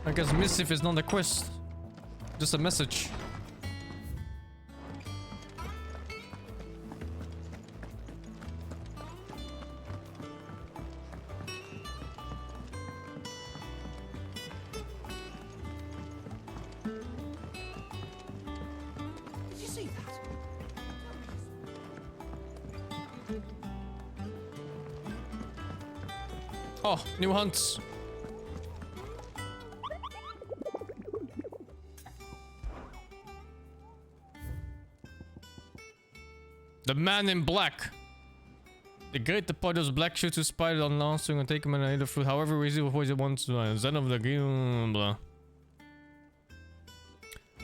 I guess Missive is not a quest. Just a message. Did you see that? Oh, new hunts. The man in black. The great departers black shoots who spied on Lansing and take him and eat the fruit. However, we see before he wants to Zen of the game. Blah.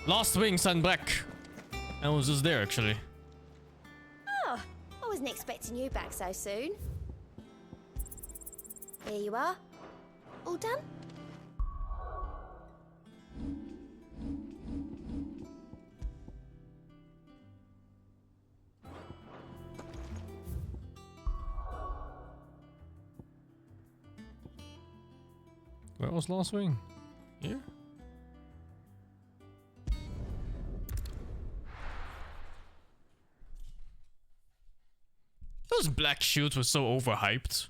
Lost wings and black. I was just there actually. Oh, I wasn't expecting you back so soon. Here you are. All done? Where was Last Wing? Here? Those black shields were so overhyped.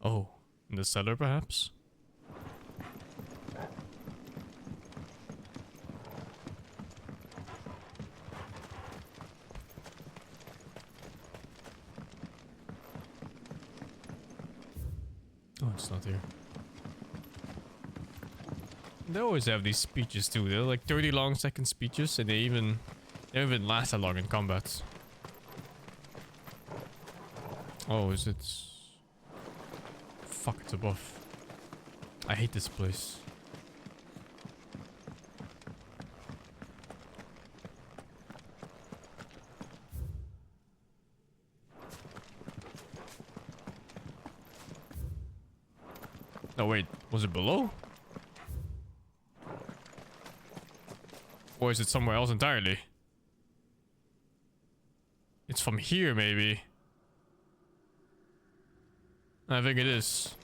Oh, in the cellar perhaps? Oh, it's not here. They always have these speeches too. They're like 30 long second speeches and they don't even last that long in combat. Oh, is it? Fuck, it's above. I hate this place. Oh wait, was it below? Or is it somewhere else entirely? It's from here, maybe. I think it is.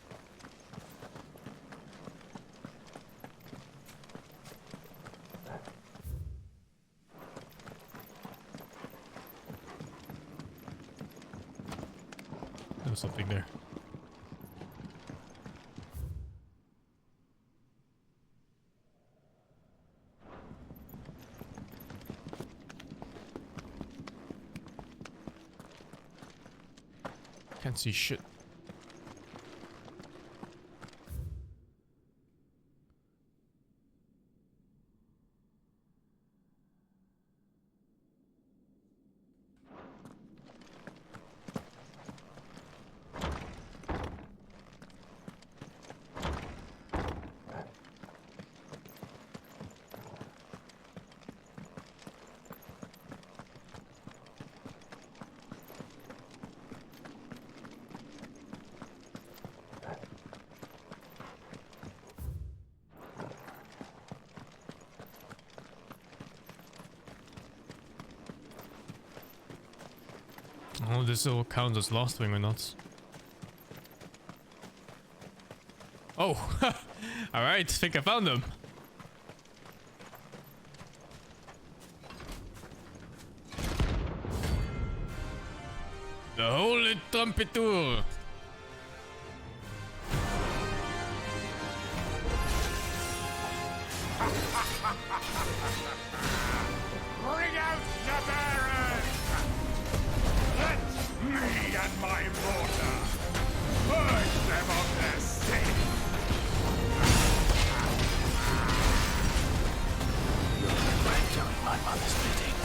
There's something there. Can't see shit. Oh, this will count as Lost Wing or not. Oh, alright, think I found them. The Holy Trumpeter. Bring out the bearers! Let me and my mortar purge them of their sin! I've done my mother's bidding.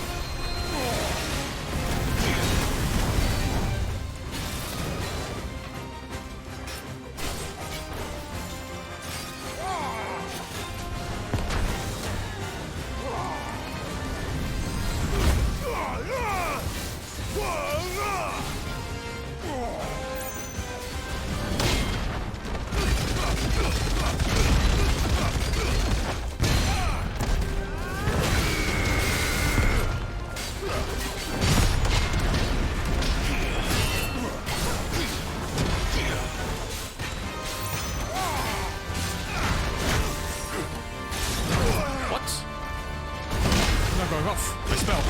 going off. My spell.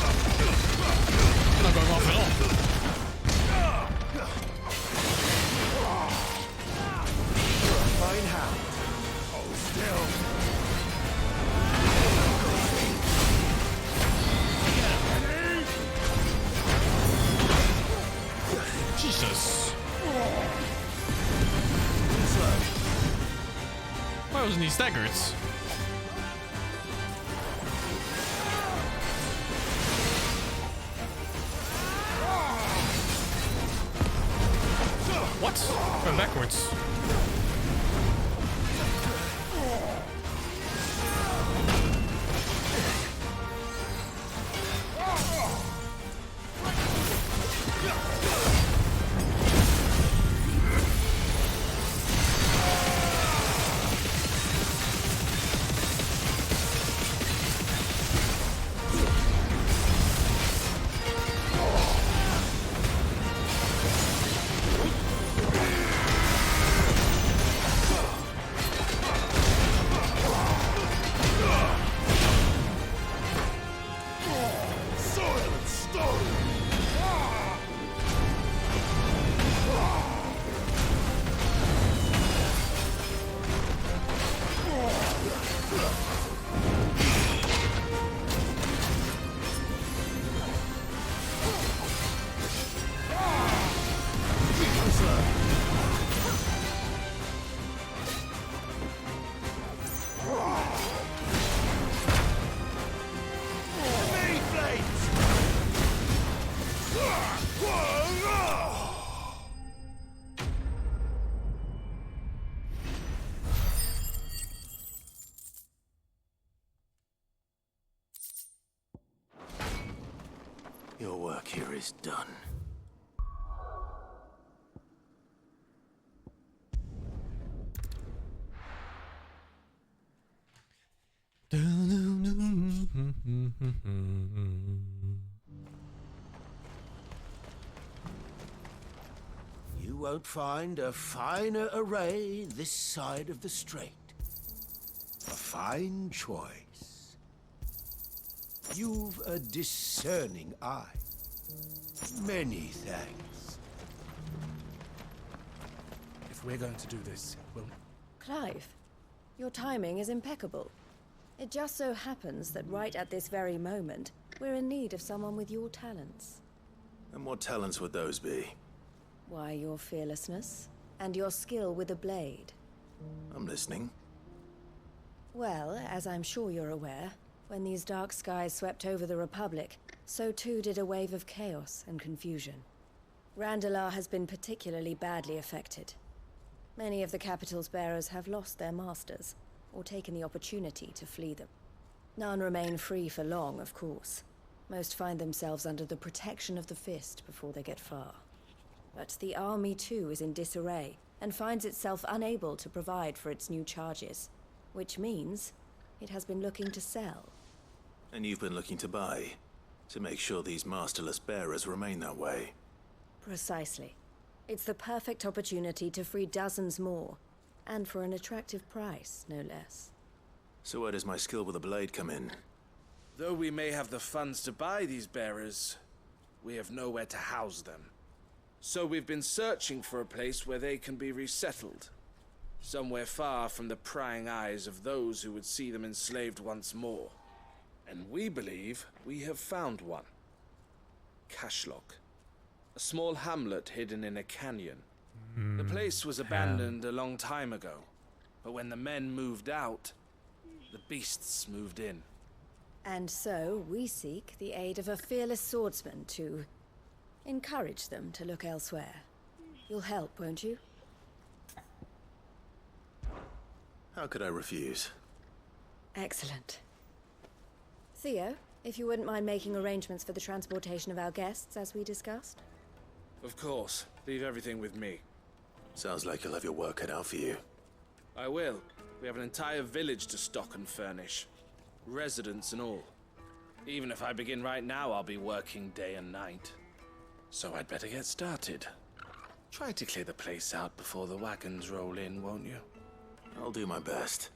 Not going off at all. Fine hand. Hold still. Jesus. Why wasn't he staggered? What? Went backwards. Your work here is done. You won't find a finer array this side of the strait. A fine choice. You've a discerning eye. Many thanks. If we're going to do this, we'll... Clive, your timing is impeccable. It just so happens that right at this very moment, we're in need of someone with your talents. And what talents would those be? Why, your fearlessness, and your skill with a blade. I'm listening. Well, as I'm sure you're aware, when these dark skies swept over the Republic, so too did a wave of chaos and confusion. Randalar has been particularly badly affected. Many of the capital's bearers have lost their masters, or taken the opportunity to flee them. None remain free for long, of course. Most find themselves under the protection of the Fist before they get far. But the army too is in disarray, and finds itself unable to provide for its new charges. Which means it has been looking to sell. And you've been looking to buy, to make sure these masterless bearers remain that way. Precisely. It's the perfect opportunity to free dozens more, and for an attractive price, no less. So where does my skill with a blade come in? Though we may have the funds to buy these bearers, we have nowhere to house them. So we've been searching for a place where they can be resettled. Somewhere far from the prying eyes of those who would see them enslaved once more. And we believe we have found one. Cashlock. A small hamlet hidden in a canyon. The place was abandoned a long time ago, but when the men moved out, the beasts moved in. And so we seek the aid of a fearless swordsman to encourage them to look elsewhere. You'll help, won't you? How could I refuse? Excellent. Theo, if you wouldn't mind making arrangements for the transportation of our guests, as we discussed. Of course. Leave everything with me. Sounds like you'll have your work cut out for you. I will. We have an entire village to stock and furnish. Residents and all. Even if I begin right now, I'll be working day and night. So I'd better get started. Try to clear the place out before the wagons roll in, won't you? I'll do my best.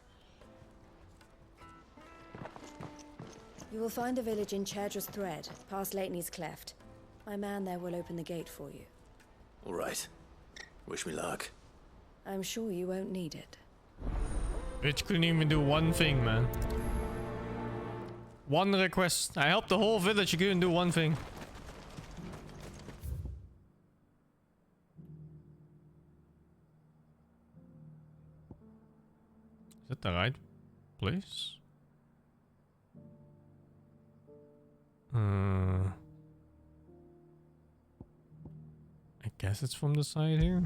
You will find a village in Chadra's Thread, past Leitney's Cleft. My man there will open the gate for you. All right. Wish me luck. I'm sure you won't need it. Bitch couldn't even do one thing, man. One request. I helped the whole village, you couldn't do one thing. Is that the right place? I guess it's from the side here.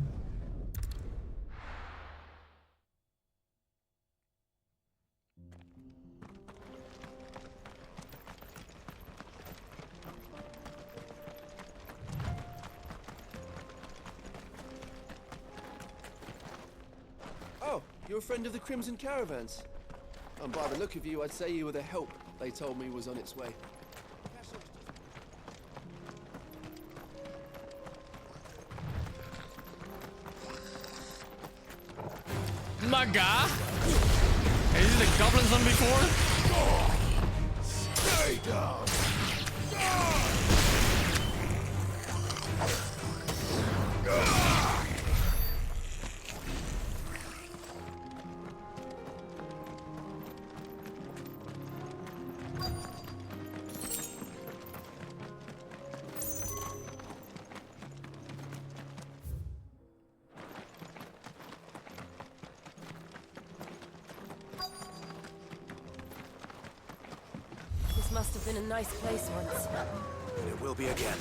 Oh, you're a friend of the Crimson Caravans. And by the look of you, I'd say you were the help they told me was on its way. My guy? Hey, is this the goblins done before? Stay down! This must have been a nice place once. It will be again.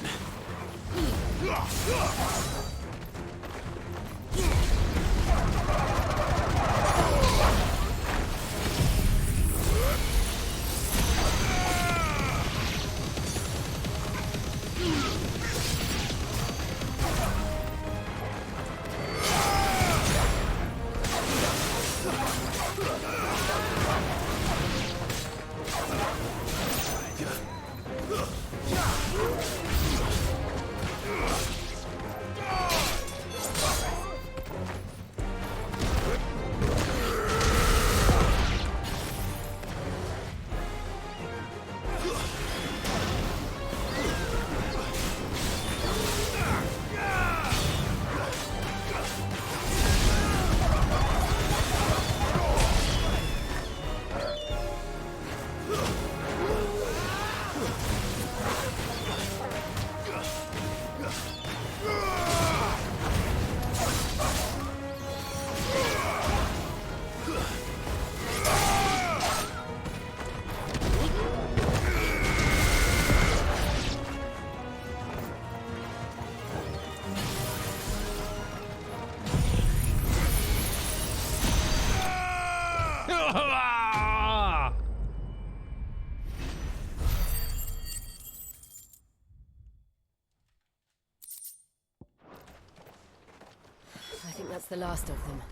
I think that's the last of them.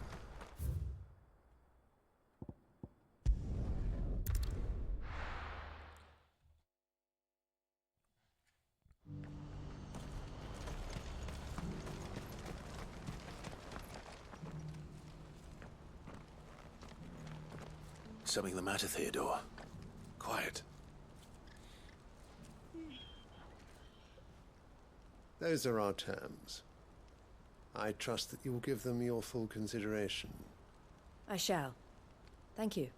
Something the matter, Theodore? Quiet. Those are our terms. I trust that you will give them your full consideration. I shall. Thank you.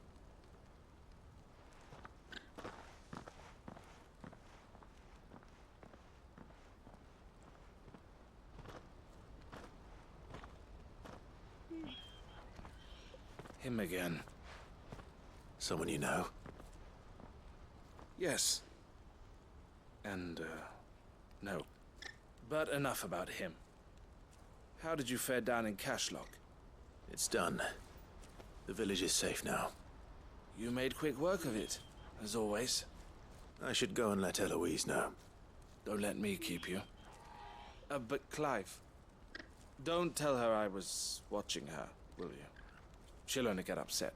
Him again. Someone you know? Yes. And, no. But enough about him. How did you fare down in Cashlock? It's done. The village is safe now. You made quick work of it, as always. I should go and let Eloise know. Don't let me keep you. But Clive, don't tell her I was watching her, will you? She'll only get upset.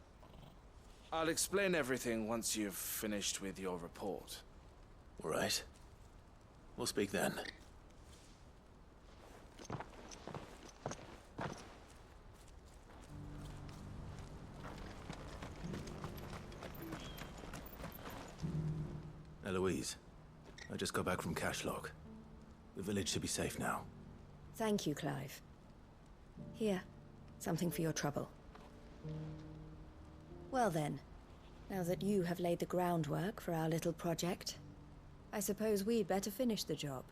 I'll explain everything once you've finished with your report. All right. We'll speak then. Eloise, I just got back from Cashlock. The village should be safe now. Thank you, Clive. Here, something for your trouble. Well then, now that you have laid the groundwork for our little project, I suppose we'd better finish the job.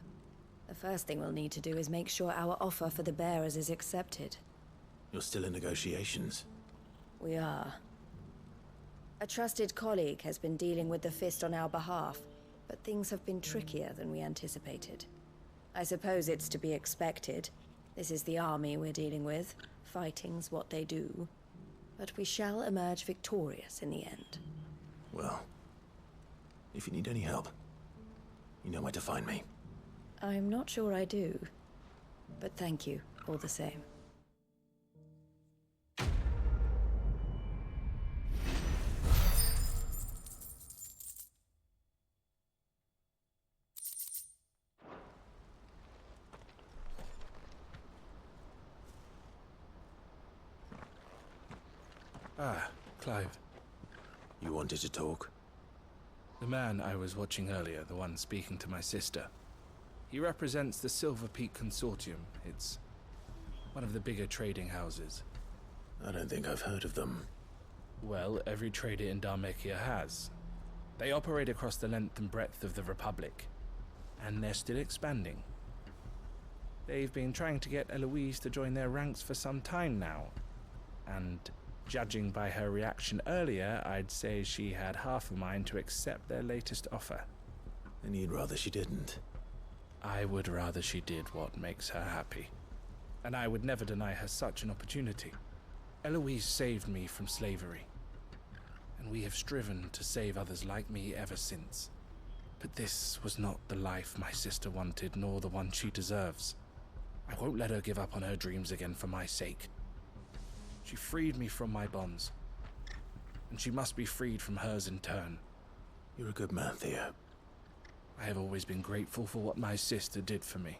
The first thing we'll need to do is make sure our offer for the bearers is accepted. You're still in negotiations? We are. A trusted colleague has been dealing with the Fist on our behalf, but things have been trickier than we anticipated. I suppose it's to be expected. This is the army we're dealing with. Fighting's what they do. But we shall emerge victorious in the end. Well, if you need any help, you know where to find me. I'm not sure I do, but thank you all the same. Ah, Clive. You wanted to talk? The man I was watching earlier, the one speaking to my sister. He represents the Silver Peak Consortium. It's one of the bigger trading houses. I don't think I've heard of them. Well, every trader in Dharmekia has. They operate across the length and breadth of the Republic, and they're still expanding. They've been trying to get Eloise to join their ranks for some time now, and judging by her reaction earlier, I'd say she had half a mind to accept their latest offer. And you'd rather she didn't? I would rather she did what makes her happy. And I would never deny her such an opportunity. Eloise saved me from slavery, and we have striven to save others like me ever since. But this was not the life my sister wanted, nor the one she deserves. I won't let her give up on her dreams again for my sake. She freed me from my bonds, and she must be freed from hers in turn. You're a good man, Theo. I have always been grateful for what my sister did for me,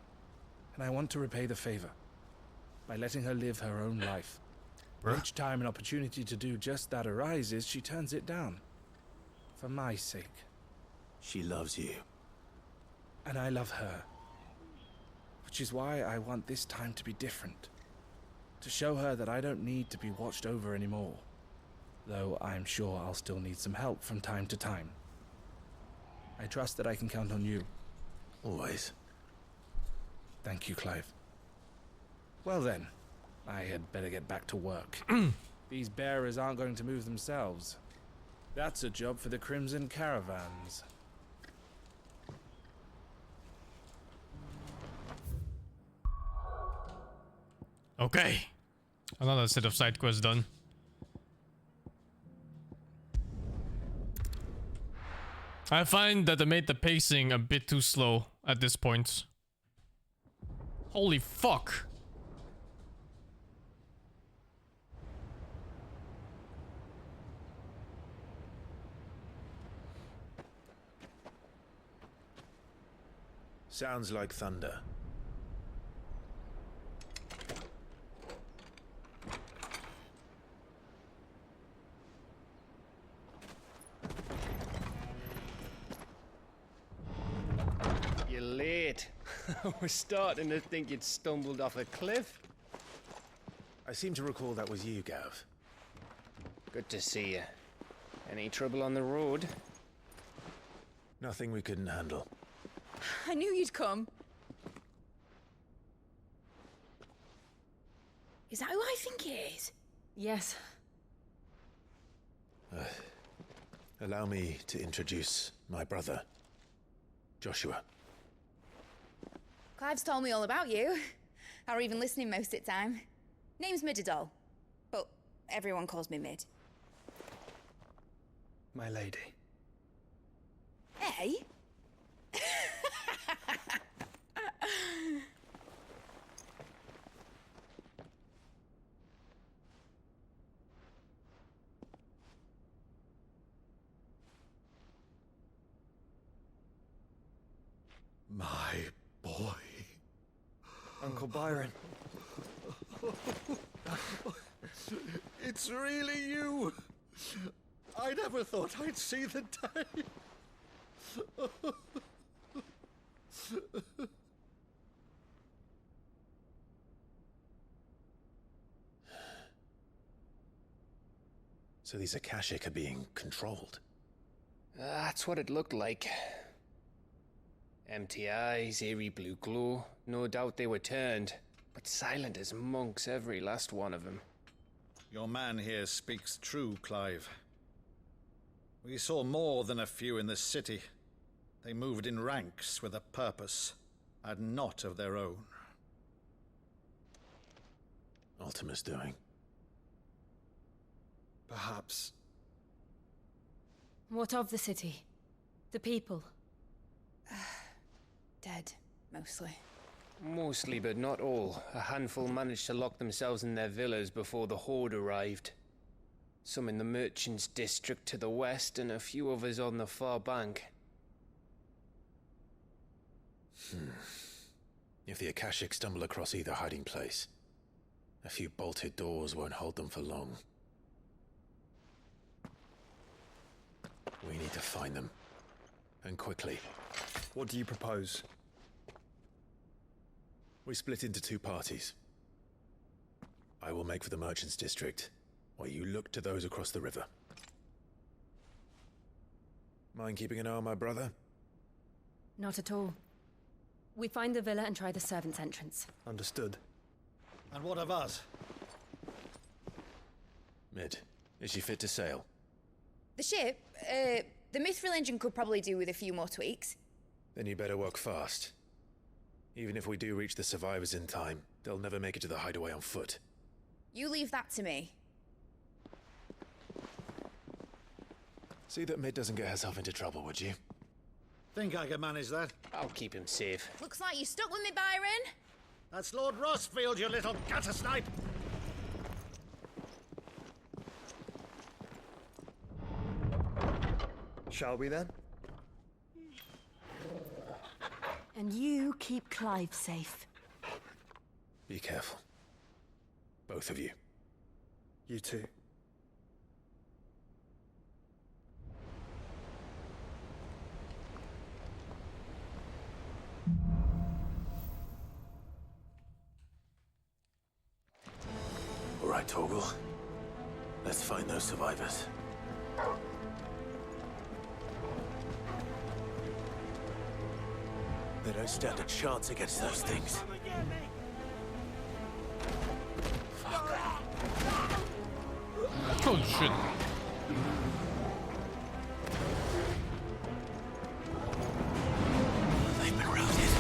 and I want to repay the favor by letting her live her own life. Each time an opportunity to do just that arises, she turns it down. For my sake. She loves you. And I love her. Which is why I want this time to be different. To show her that I don't need to be watched over anymore. Though I'm sure I'll still need some help from time to time. I trust that I can count on you. Always. Thank you, Clive. Well then, I had better get back to work. These bearers aren't going to move themselves. That's a job for the Crimson Caravans. Okay. Another set of side quests done. I find that I made the pacing a bit too slow at this point. Holy fuck. Sounds like thunder. You're late. I was starting to think you'd stumbled off a cliff. I seem to recall that was you, Gav. Good to see you. Any trouble on the road? Nothing we couldn't handle. I knew you'd come. Is that who I think it is? Yes. Allow me to introduce my brother, Joshua. Clive's told me all about you. Or even listening most of the time. Name's Midadol, but everyone calls me Mid. My lady. Hey? My boy. Uncle Byron. It's really you. I never thought I'd see the day. So these Akashic are being controlled? That's what it looked like. Empty eyes, eerie blue glow. No doubt they were turned, but silent as monks, every last one of them. Your man here speaks true, Clive. We saw more than a few in this city. They moved in ranks with a purpose, and not of their own. Ultima's doing. Perhaps. What of the city? The people? Dead, mostly. Mostly, but not all. A handful managed to lock themselves in their villas before the Horde arrived. Some in the Merchants' District to the west, and a few others on the far bank. If the Akashic stumble across either hiding place, a few bolted doors won't hold them for long. We need to find them. And quickly. What do you propose? We split into two parties. I will make for the Merchants' District, while you look to those across the river. Mind keeping an eye on my brother? Not at all. We find the villa and try the servants' entrance. Understood. And what of us? Mid, is she fit to sail? The ship, the Mithril engine could probably do with a few more tweaks. Then you better work fast. Even if we do reach the survivors in time, they'll never make it to the hideaway on foot. You leave that to me. See that Mid doesn't get herself into trouble, would you? Think I can manage that? I'll keep him safe. Looks like you stuck with me, Byron. That's Lord Rossfield, you little gutter snipe! Shall we then? And you keep Clive safe. Be careful. Both of you. You too. All right, Torgal. Let's find those survivors. They don't stand a chance against those things. Oh shit. They've been routed.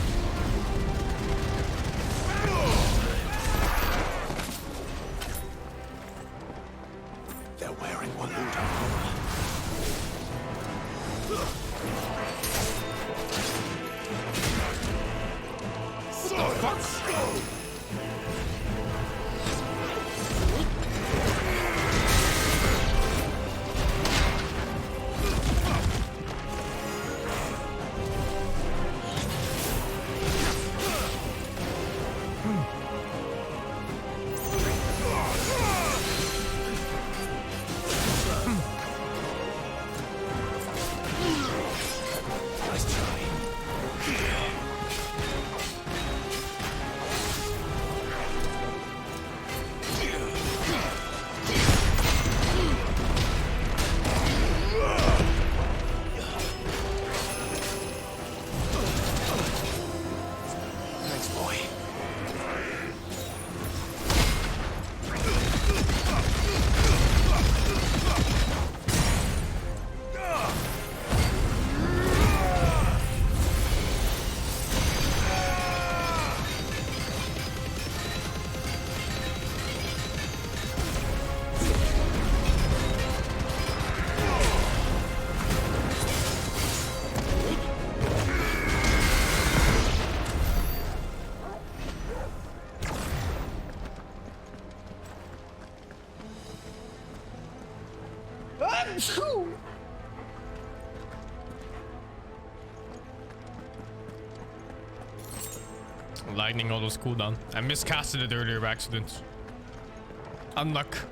They're wearing Waluda armor. What the fuck? Lightning autos cooldown. I miscasted it earlier by accident. Unluck.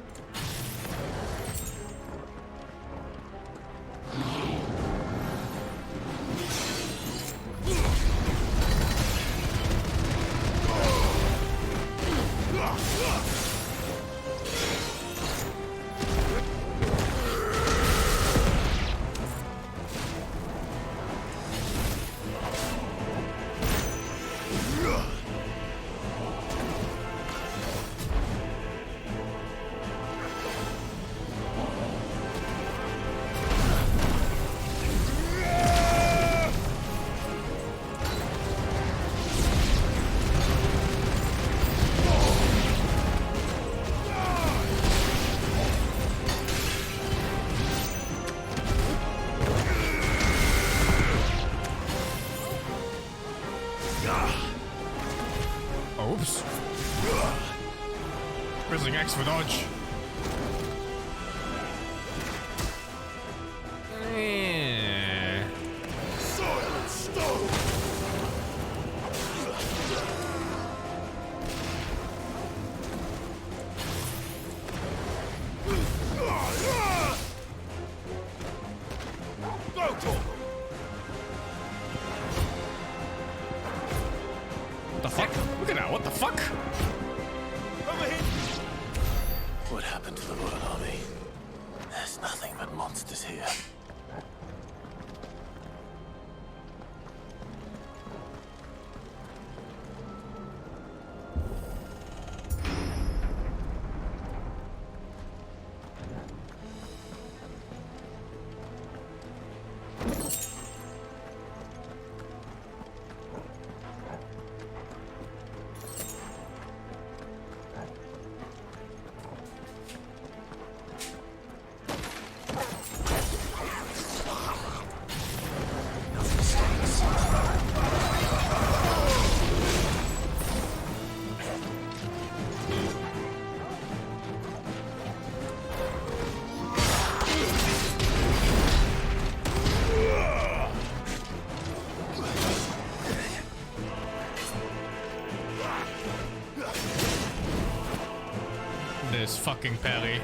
Oops. Pressing X for dodge. Soil and stone! What the fuck? Look at that, what the fuck? What happened to the Royal Army? There's nothing but monsters here. This fucking parry.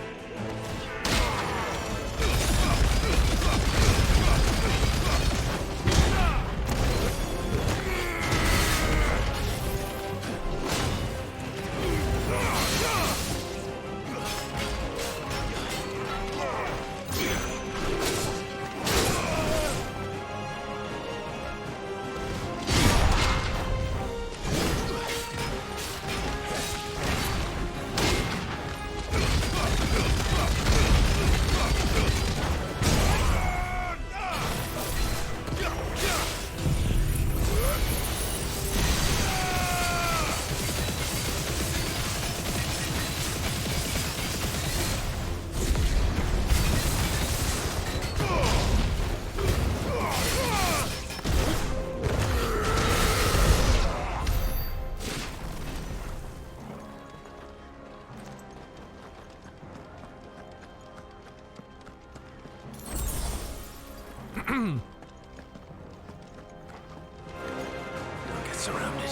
Get surrounded.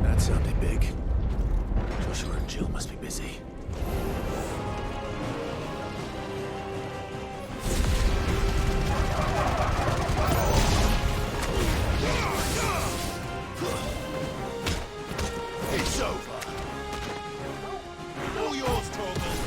That sounded big. Joshua and Jill must be busy. It's over. All yours, Torvald.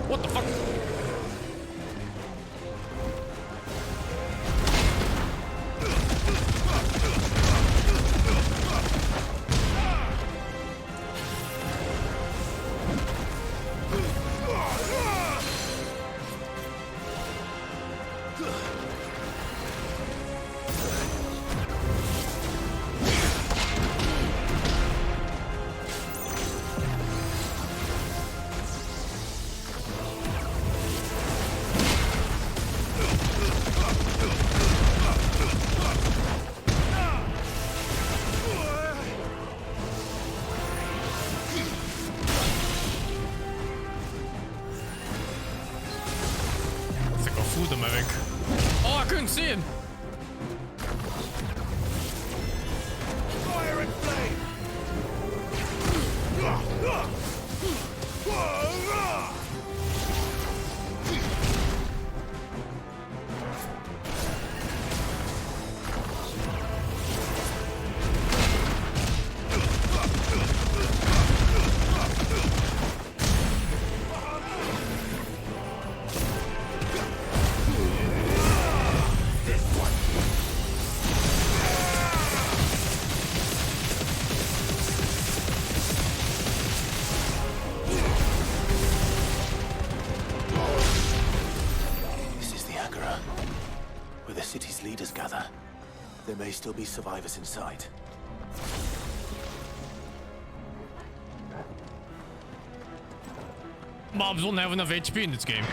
What the fuck? fooled him, I think. Oh, I couldn't see him. Fire and flame! There may still be survivors inside. Mobs won't have enough HP in this game.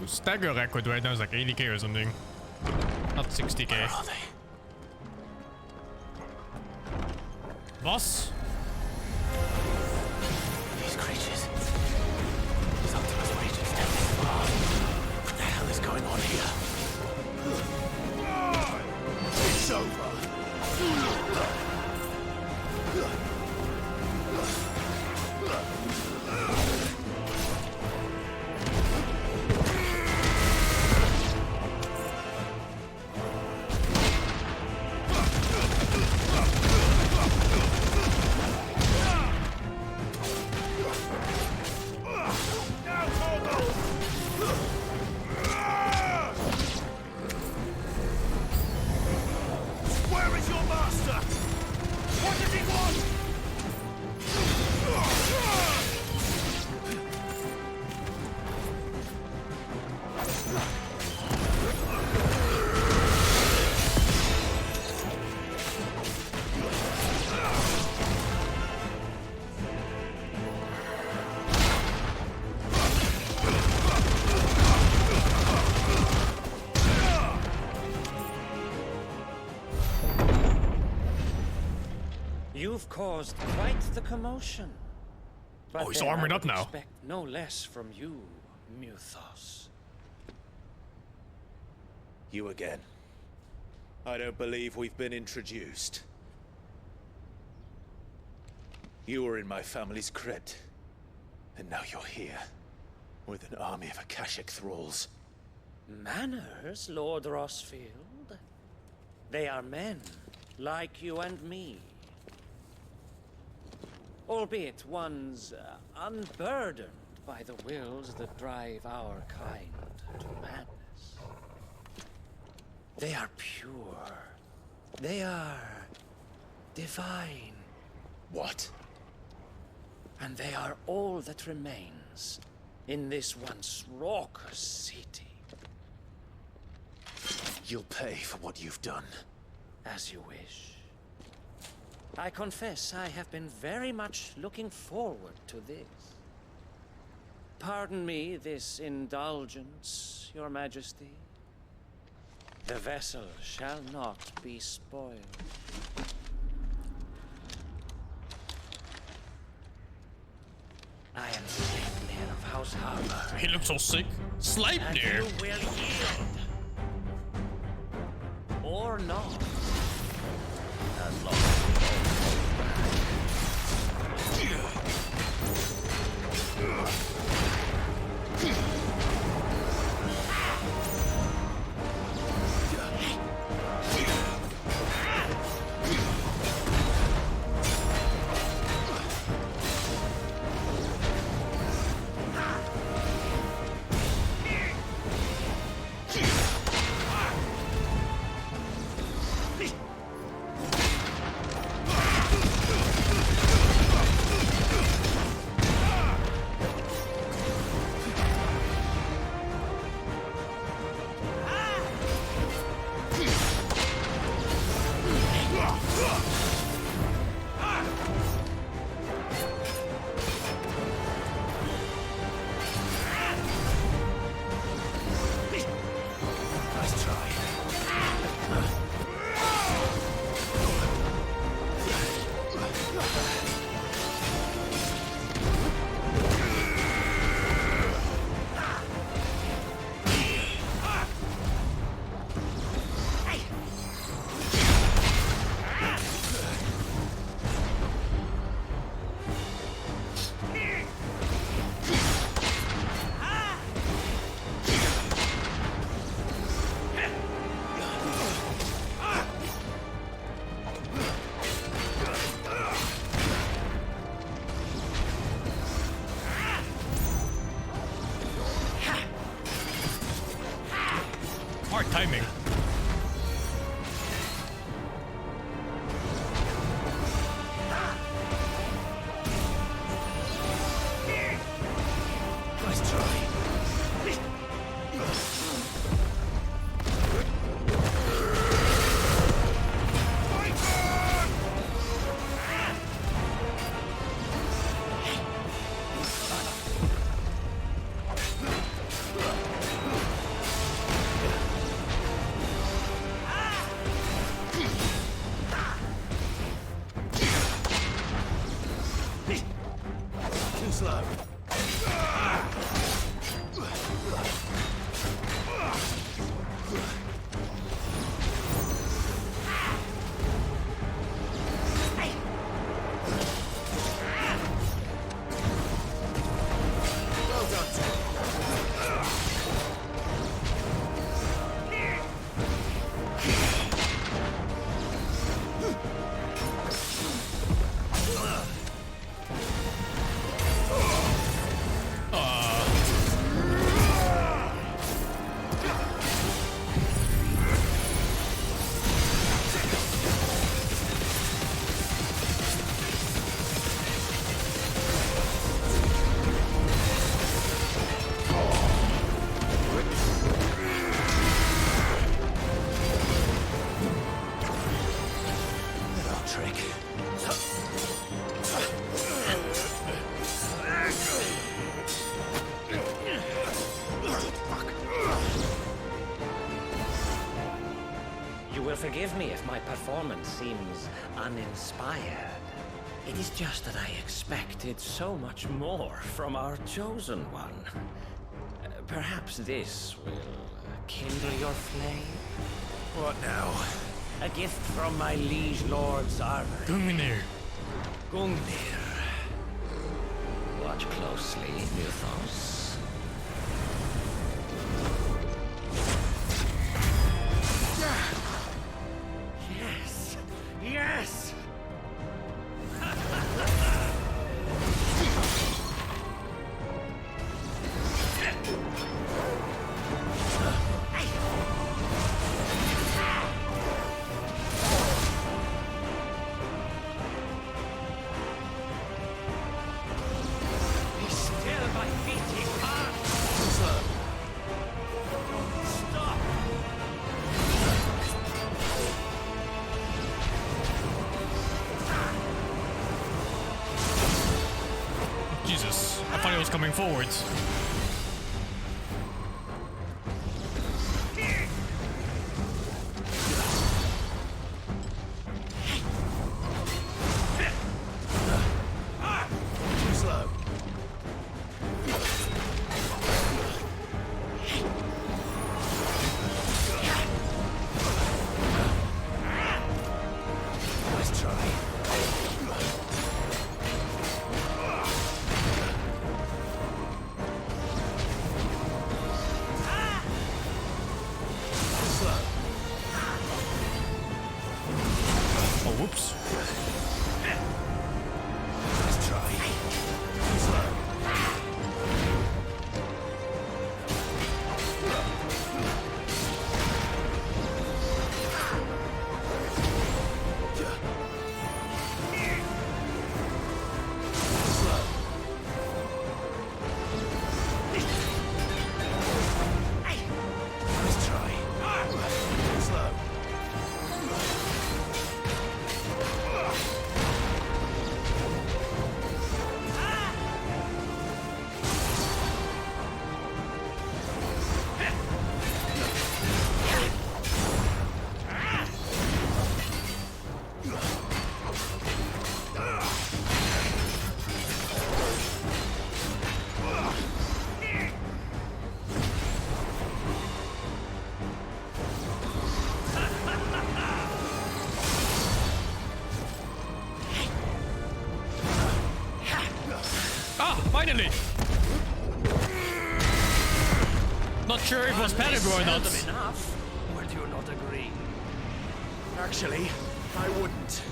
Stagger record right now is like 80k or something. Not 60k. Where are they? Boss? These creatures. These Optimus Ragers never far. What the hell is going on here? It's over. You've caused quite the commotion. But Oh, he's then I armored up would now. Expect no less from you, Muthos. You again. I don't believe we've been introduced. You were in my family's crypt. And now you're here. With an army of Akashic thralls. Manners, Lord Rossfield? They are men, like you and me. Albeit ones unburdened by the wills that drive our kind to madness. They are pure. They are divine. What? And they are all that remains in this once raucous city. You'll pay for what you've done. As you wish. I confess I have been very much looking forward to this. Pardon me this indulgence, Your Majesty. The vessel shall not be spoiled. I am Sleipnir of House Harbor. He looks so sick. Sleipnir! And you will yield. Or not. As long as timing. Nice try. Too slow. Well done. Little trick. You will forgive me if my performance seems uninspired. It is just that I expected so much more from our chosen one. Perhaps this will kindle your flame? What now? A gift from my liege lord's armory. Gungnir. Gungnir. Watch closely, Mythos. Yes! Yes! Be still, my beating heart! Too slow. Stop! Jesus, I thought he was coming forwards. Too slow. Nice try. Too slow. Oh, whoops. Nice try. Too slow. Slow. Nice try. Slow. Ah, finally! Not sure if it was panic or not. Enough? Would you not agree? Actually, I wouldn't.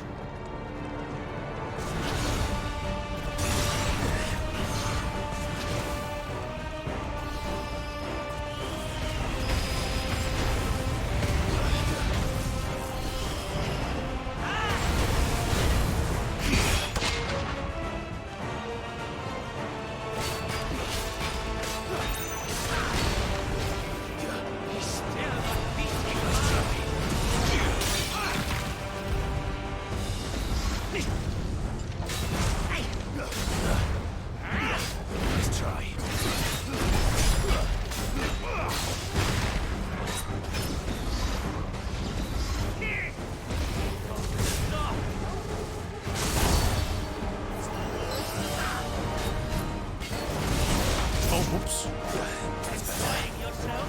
Oops. Enjoying yourself?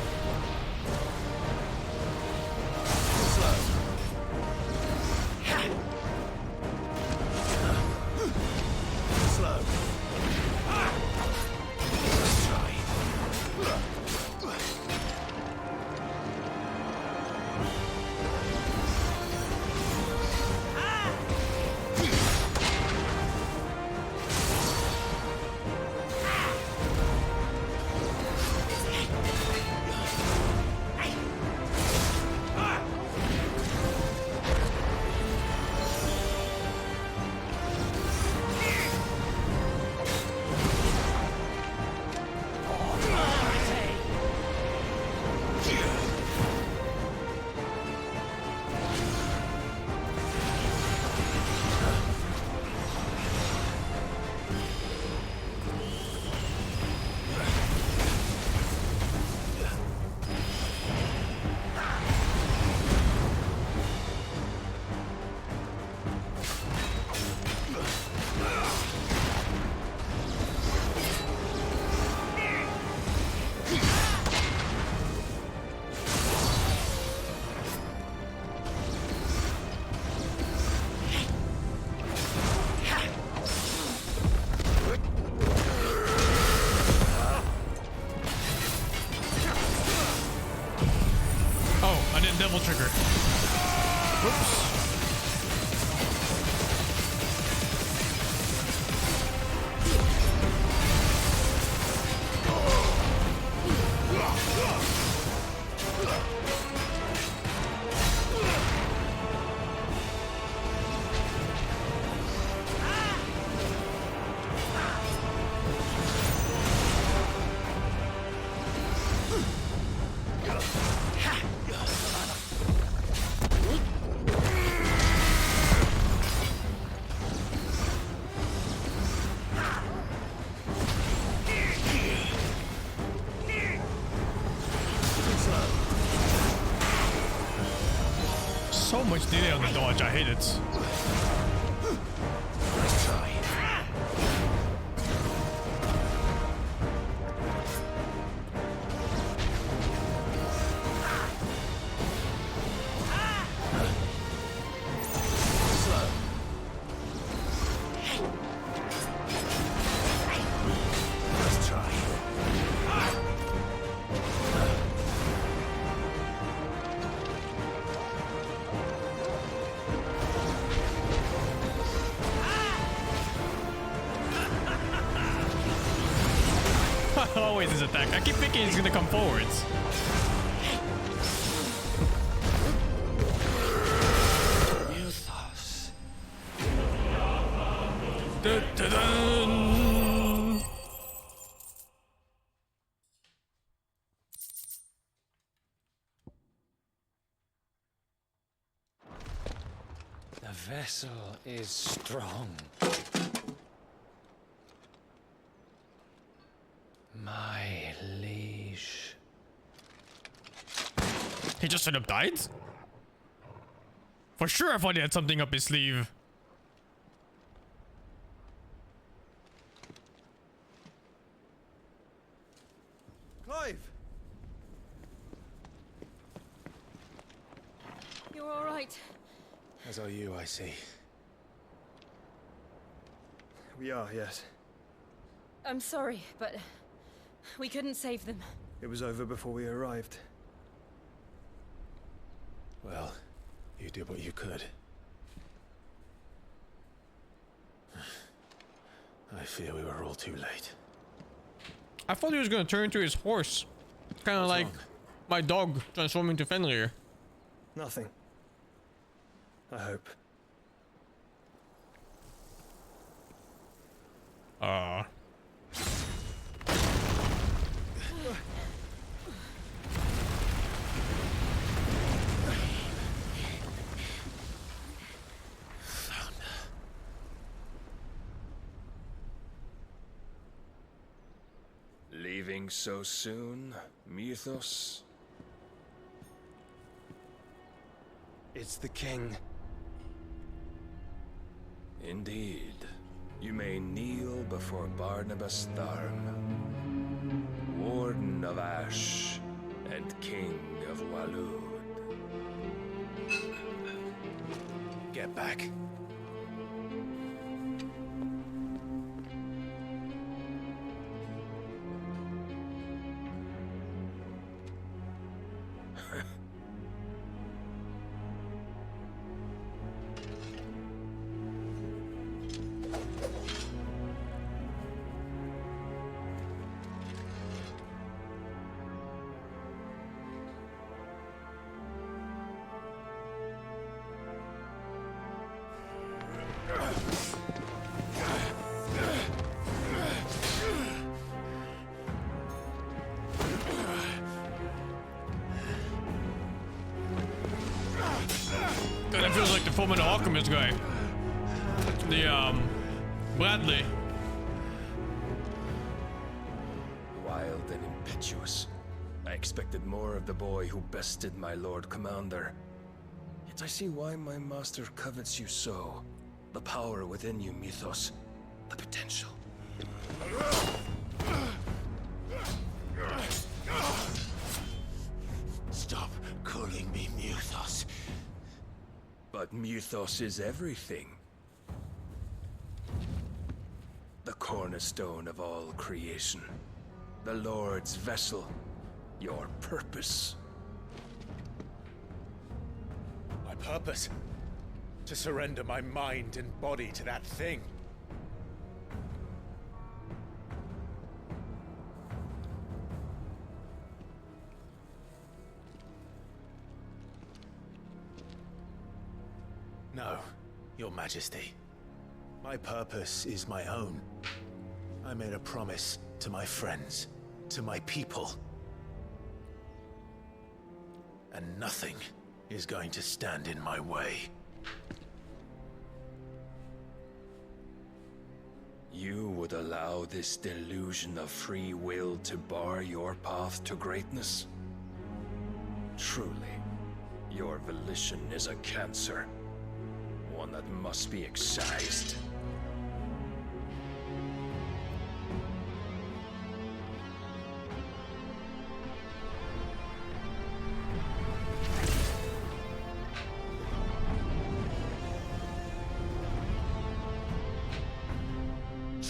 Slow. Let's try. Devil trigger. Whoops. So much delay on the dodge, I hate it. Let's try. Let's try. Always his attack. I keep thinking he's gonna come forwards. Dun, dun, dun. The vessel is strong. My liege. He just straight up died? For sure I thought he had something up his sleeve. Clive! You're all right. As are you, I see. We are, yes. I'm sorry, but we couldn't save them. It was over before we arrived. Well, you did what you could. I fear we were all too late. I thought he was gonna turn into his horse. Kind of like my dog transforming to Fenrir. Nothing. I hope. Leaving so soon, Mythos? It's the king. Indeed. You may kneel before Barnabas Tharm. Warden of Ash and King of Walud. Get back. God, that feels like the Fullmetal Alchemist guy. The, Bradley. Wild and impetuous. I expected more of the boy who bested my Lord Commander. Yet I see why my master covets you so. The power within you, Mythos. The potential. Stop calling me Mythos. But Mythos is everything. The cornerstone of all creation. The Lord's vessel. Your purpose. My purpose? To surrender my mind and body to that thing. No, Your Majesty. My purpose is my own. I made a promise to my friends, to my people. And nothing is going to stand in my way. You would allow this delusion of free will to bar your path to greatness? Truly, your volition is a cancer. One that must be excised.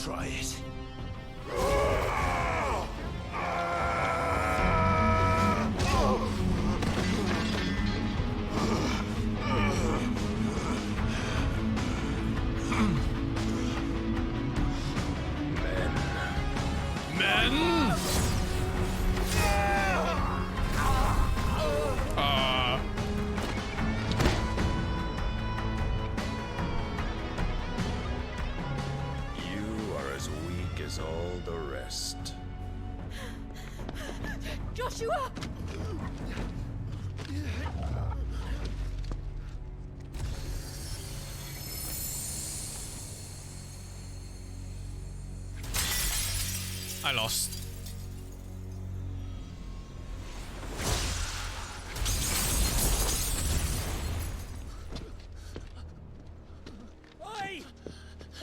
Try it. Joshua! I lost. Oi!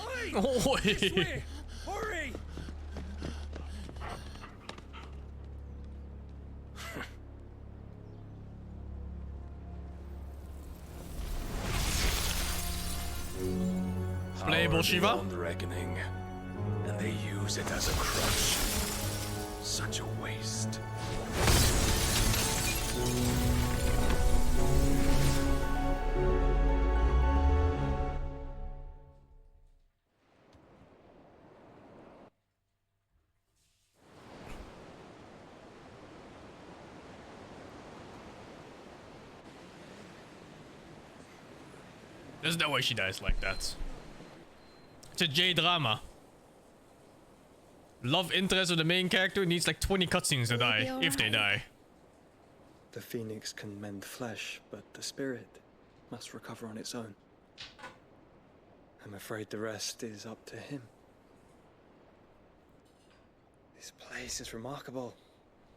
Oi! Oi! This way! Hurry! Playable Shiva? Beyond reckoning, and they use it as a crutch. Such a waste. There's no way she dies like that. It's a J-drama. Love interest of the main character needs like 20 cutscenes to die, if they die. The phoenix can mend flesh, but the spirit must recover on its own. I'm afraid the rest is up to him. This place is remarkable.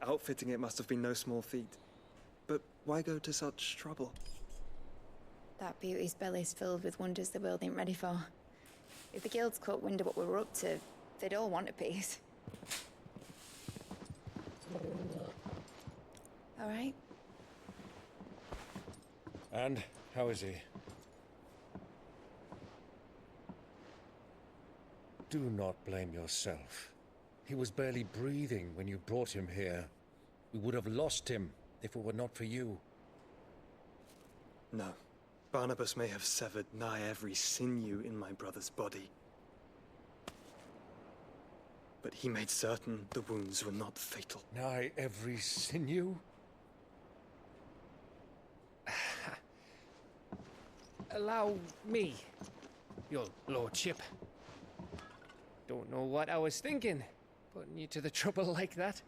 Outfitting it must have been no small feat. But why go to such trouble? That beauty's belly's filled with wonders the world ain't ready for. If the guilds caught wind of what we were up to, they'd all want a piece. All right. And how is he? Do not blame yourself. He was barely breathing when you brought him here. We would have lost him if it were not for you. No. Barnabas may have severed nigh every sinew in my brother's body. But he made certain the wounds were not fatal. Nigh every sinew? Allow me, your lordship. Don't know what I was thinking, putting you to the trouble like that.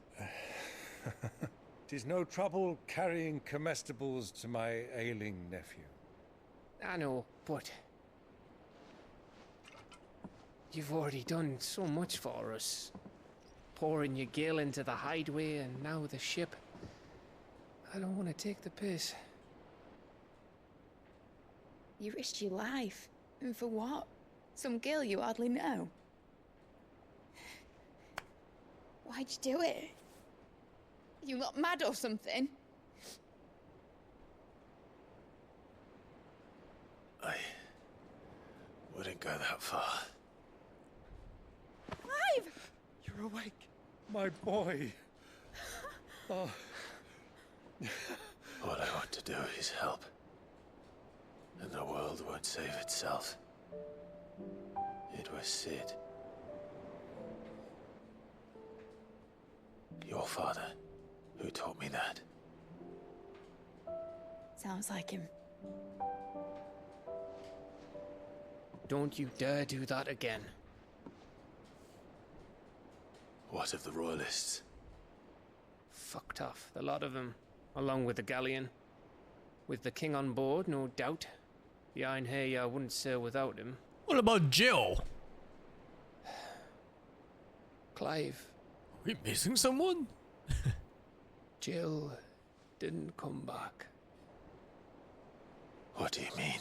'Tis no trouble carrying comestibles to my ailing nephew. I know, but you've already done so much for us. Pouring your gil into the hideaway and now the ship. I don't want to take the piss. You risked your life. And for what? Some girl you hardly know. Why'd you do it? You not mad or something? I wouldn't go that far. Clive! You're awake, my boy. Oh. All I want to do is help. And the world won't save itself. It was Sid. Your father, who taught me that. Sounds like him. Don't you dare do that again. What of the royalists? Fucked off, the lot of them, along with the galleon. With the king on board, no doubt. Behind here, I wouldn't sail without him. What about Jill? Clive. Are we missing someone? Jill didn't come back. What do you mean?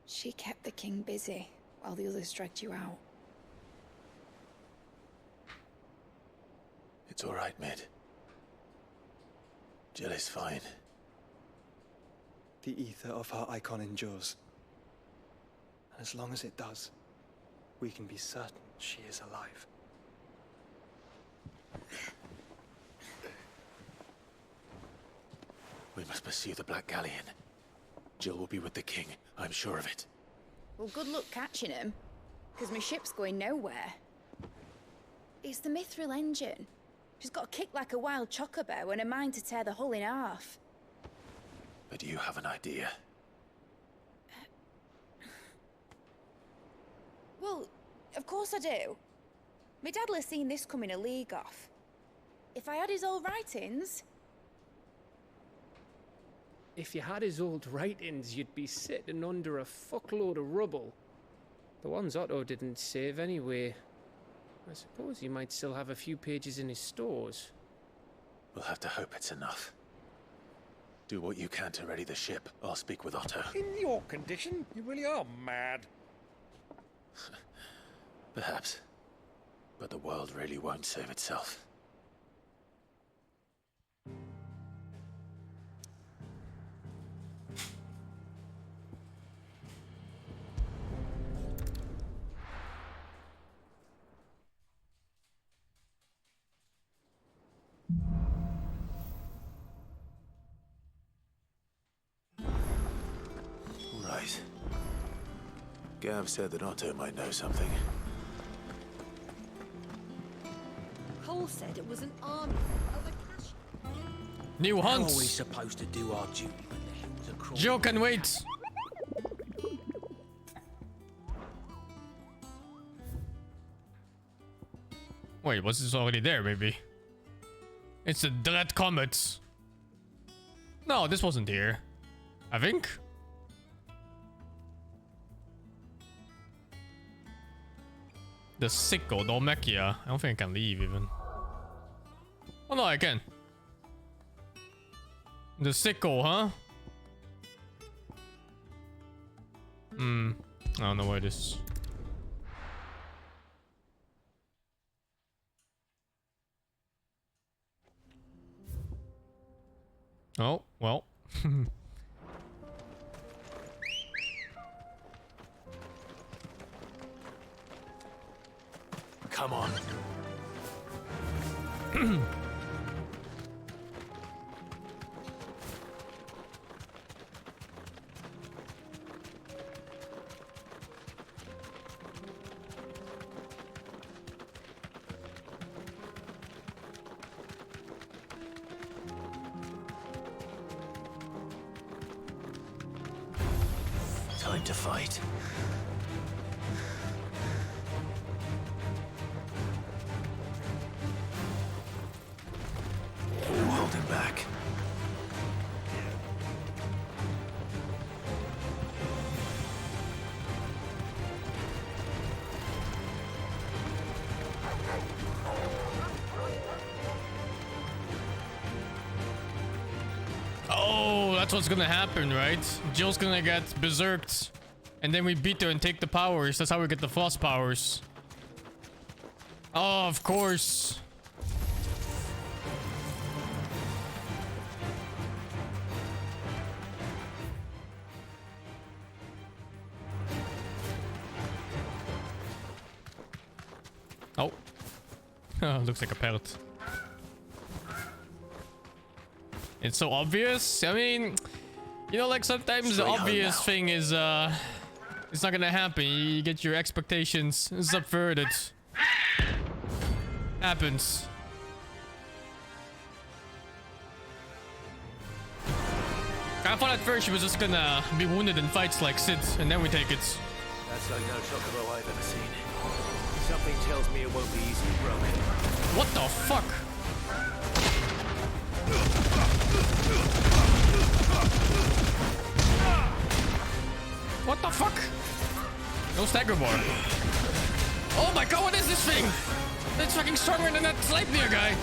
She kept the king busy while the others dragged you out. It's all right, Mid. Jill is fine. The ether of her icon endures. And as long as it does, we can be certain she is alive. We must pursue the Black Galleon. Jill will be with the king, I'm sure of it. Well, good luck catching him, because my ship's going nowhere. It's the Mithril engine. She's got a kick like a wild chocobo and a mind to tear the hull in half. But you have an idea. Well, of course I do. My dad'll have seen this coming a league off. If I had his old writings... If you had his old writings, you'd be sitting under a fuckload of rubble. The ones Otto didn't save anyway. I suppose he might still have a few pages in his stores. We'll have to hope it's enough. Do what you can to ready the ship. I'll speak with Otto. In your condition, you really are mad. Perhaps. But the world really won't save itself. Right. Gav said that Otto might know something. Cole said it was an army of a cash. New How hunts. are we supposed to do our duty when the hills are crawling? Jill can wait. Wait, was this already there, maybe? It's the Dread Comet. No, this wasn't here. I think. The Sicko, Dolmekia. I don't think I can leave even. Oh no, I can. The Sicko, huh? I don't know where this is. Oh, well. Come on. Time to fight. Who will hold him back? Oh, that's what's gonna happen, right? Jill's gonna get berserked. And then we beat her and take the powers. That's how we get the Frost powers. Oh, of course. Oh. Looks like a parrot. It's so obvious. I mean, you know, like sometimes the obvious thing is it's not gonna happen. You get your expectations subverted. Happens. I thought at first she was just gonna be wounded in fights like Sid, and then we take it. That's like no chocobo I've ever seen. Something tells me it won't be easily broken. What the fuck? What the fuck? No stagger bar. Oh my god, what is this thing? It's fucking stronger than that Sleipnir guy.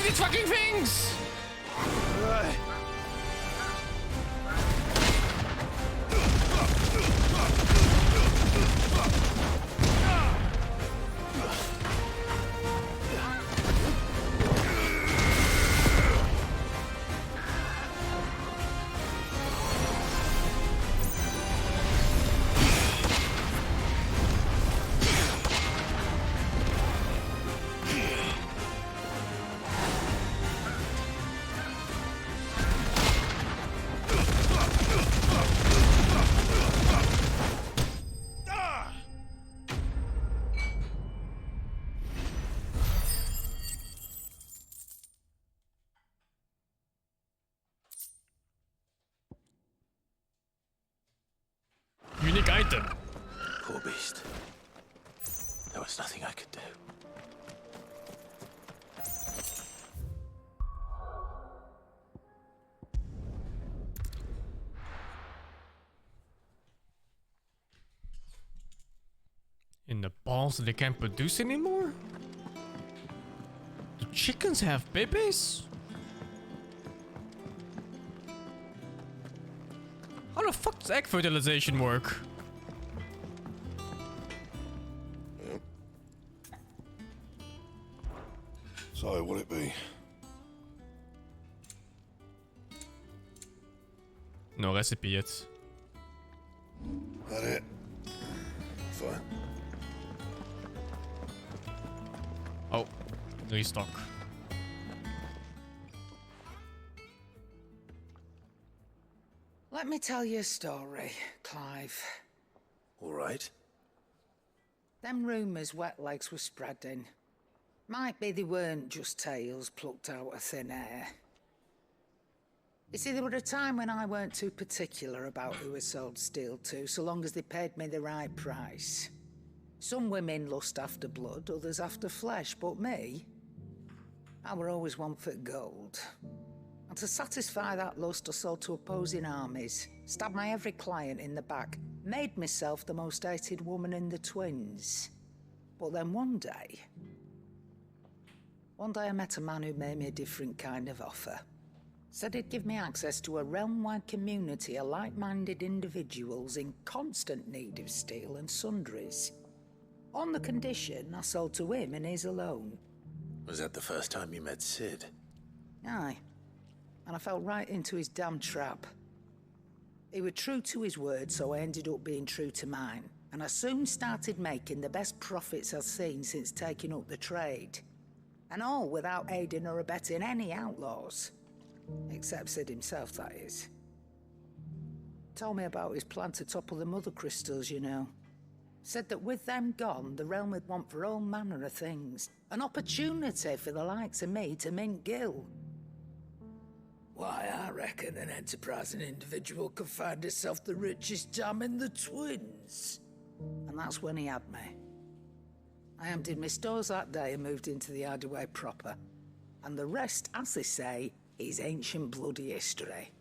Fucking things! item. Poor beast. There was nothing I could do. In the balls they can't produce anymore? Do chickens have babies? How the fuck does egg fertilization work? Yep. So, what'll it be? No recipe yet. That it? Fine. Oh, restock. Let me tell you a story, Clive. All right. Them rumours Wet Legs were spreading. Might be they weren't just tales plucked out of thin air. You see, there were a time when I weren't too particular about who I sold steel to, so long as they paid me the right price. Some women lust after blood, others after flesh, but me, I were always one for gold. And to satisfy that lust, I sold to opposing armies, stabbed my every client in the back, made myself the most hated woman in the twins. But then one day I met a man who made me a different kind of offer. Said he'd give me access to a realm-wide community of like-minded individuals in constant need of steel and sundries. On the condition I sold to him and his alone. Was that the first time you met Sid? Aye. And I fell right into his damn trap. He was true to his word, so I ended up being true to mine. And I soon started making the best profits I've seen since taking up the trade. And all without aiding or abetting any outlaws. Except Sid himself, that is. Told me about his plan to topple the mother crystals, you know. Said that with them gone, the realm would want for all manner of things. An opportunity for the likes of me to mint gil. Why, I reckon an enterprising individual could find himself the richest dam in the twins. And that's when he had me. I emptied my stores that day and moved into the hideaway proper. And the rest, as they say, is ancient bloody history.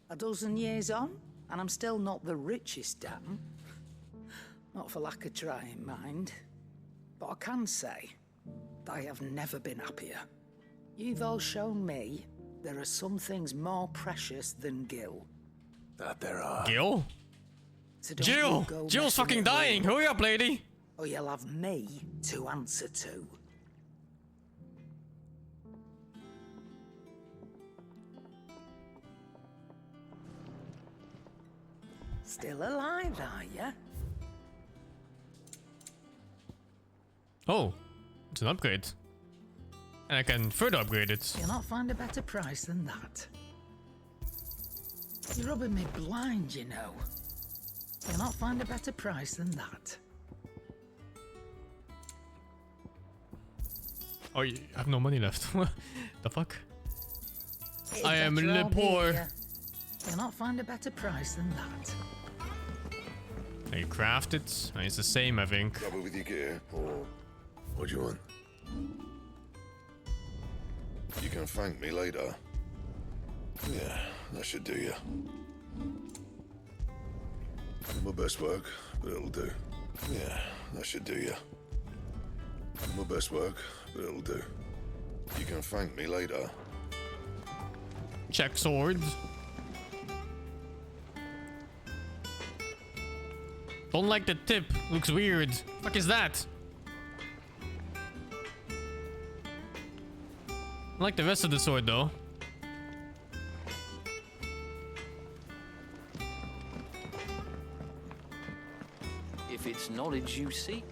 A dozen years on, and I'm still not the richest dam. Not for lack of trying, mind. But I can say that I have never been happier. You've all shown me there are some things more precious than Gil. That there are. Gil? So don't Jill! you go Jill's messing fucking it dying! with, Hurry up, lady! or you'll have me to answer to. Still alive, are ya? Oh, it's an upgrade. And I can further upgrade it. You'll not find a better price than that. You're rubbing me blind, you know. You'll not find a better price than that. Oh, I have no money left. The fuck? Hey, I am better all be poor. here. You'll not find a better price than that. Can you craft it? It's the same, I think. Trouble with your gear, or what do you want? You can thank me later. Yeah, that should do you. My best work, but it'll do. Yeah, that should do you. My best work, but it'll do. You can thank me later. Check swords. Don't like the tip. Looks weird. Fuck is that? I like the rest of the sword though. If it's knowledge you seek,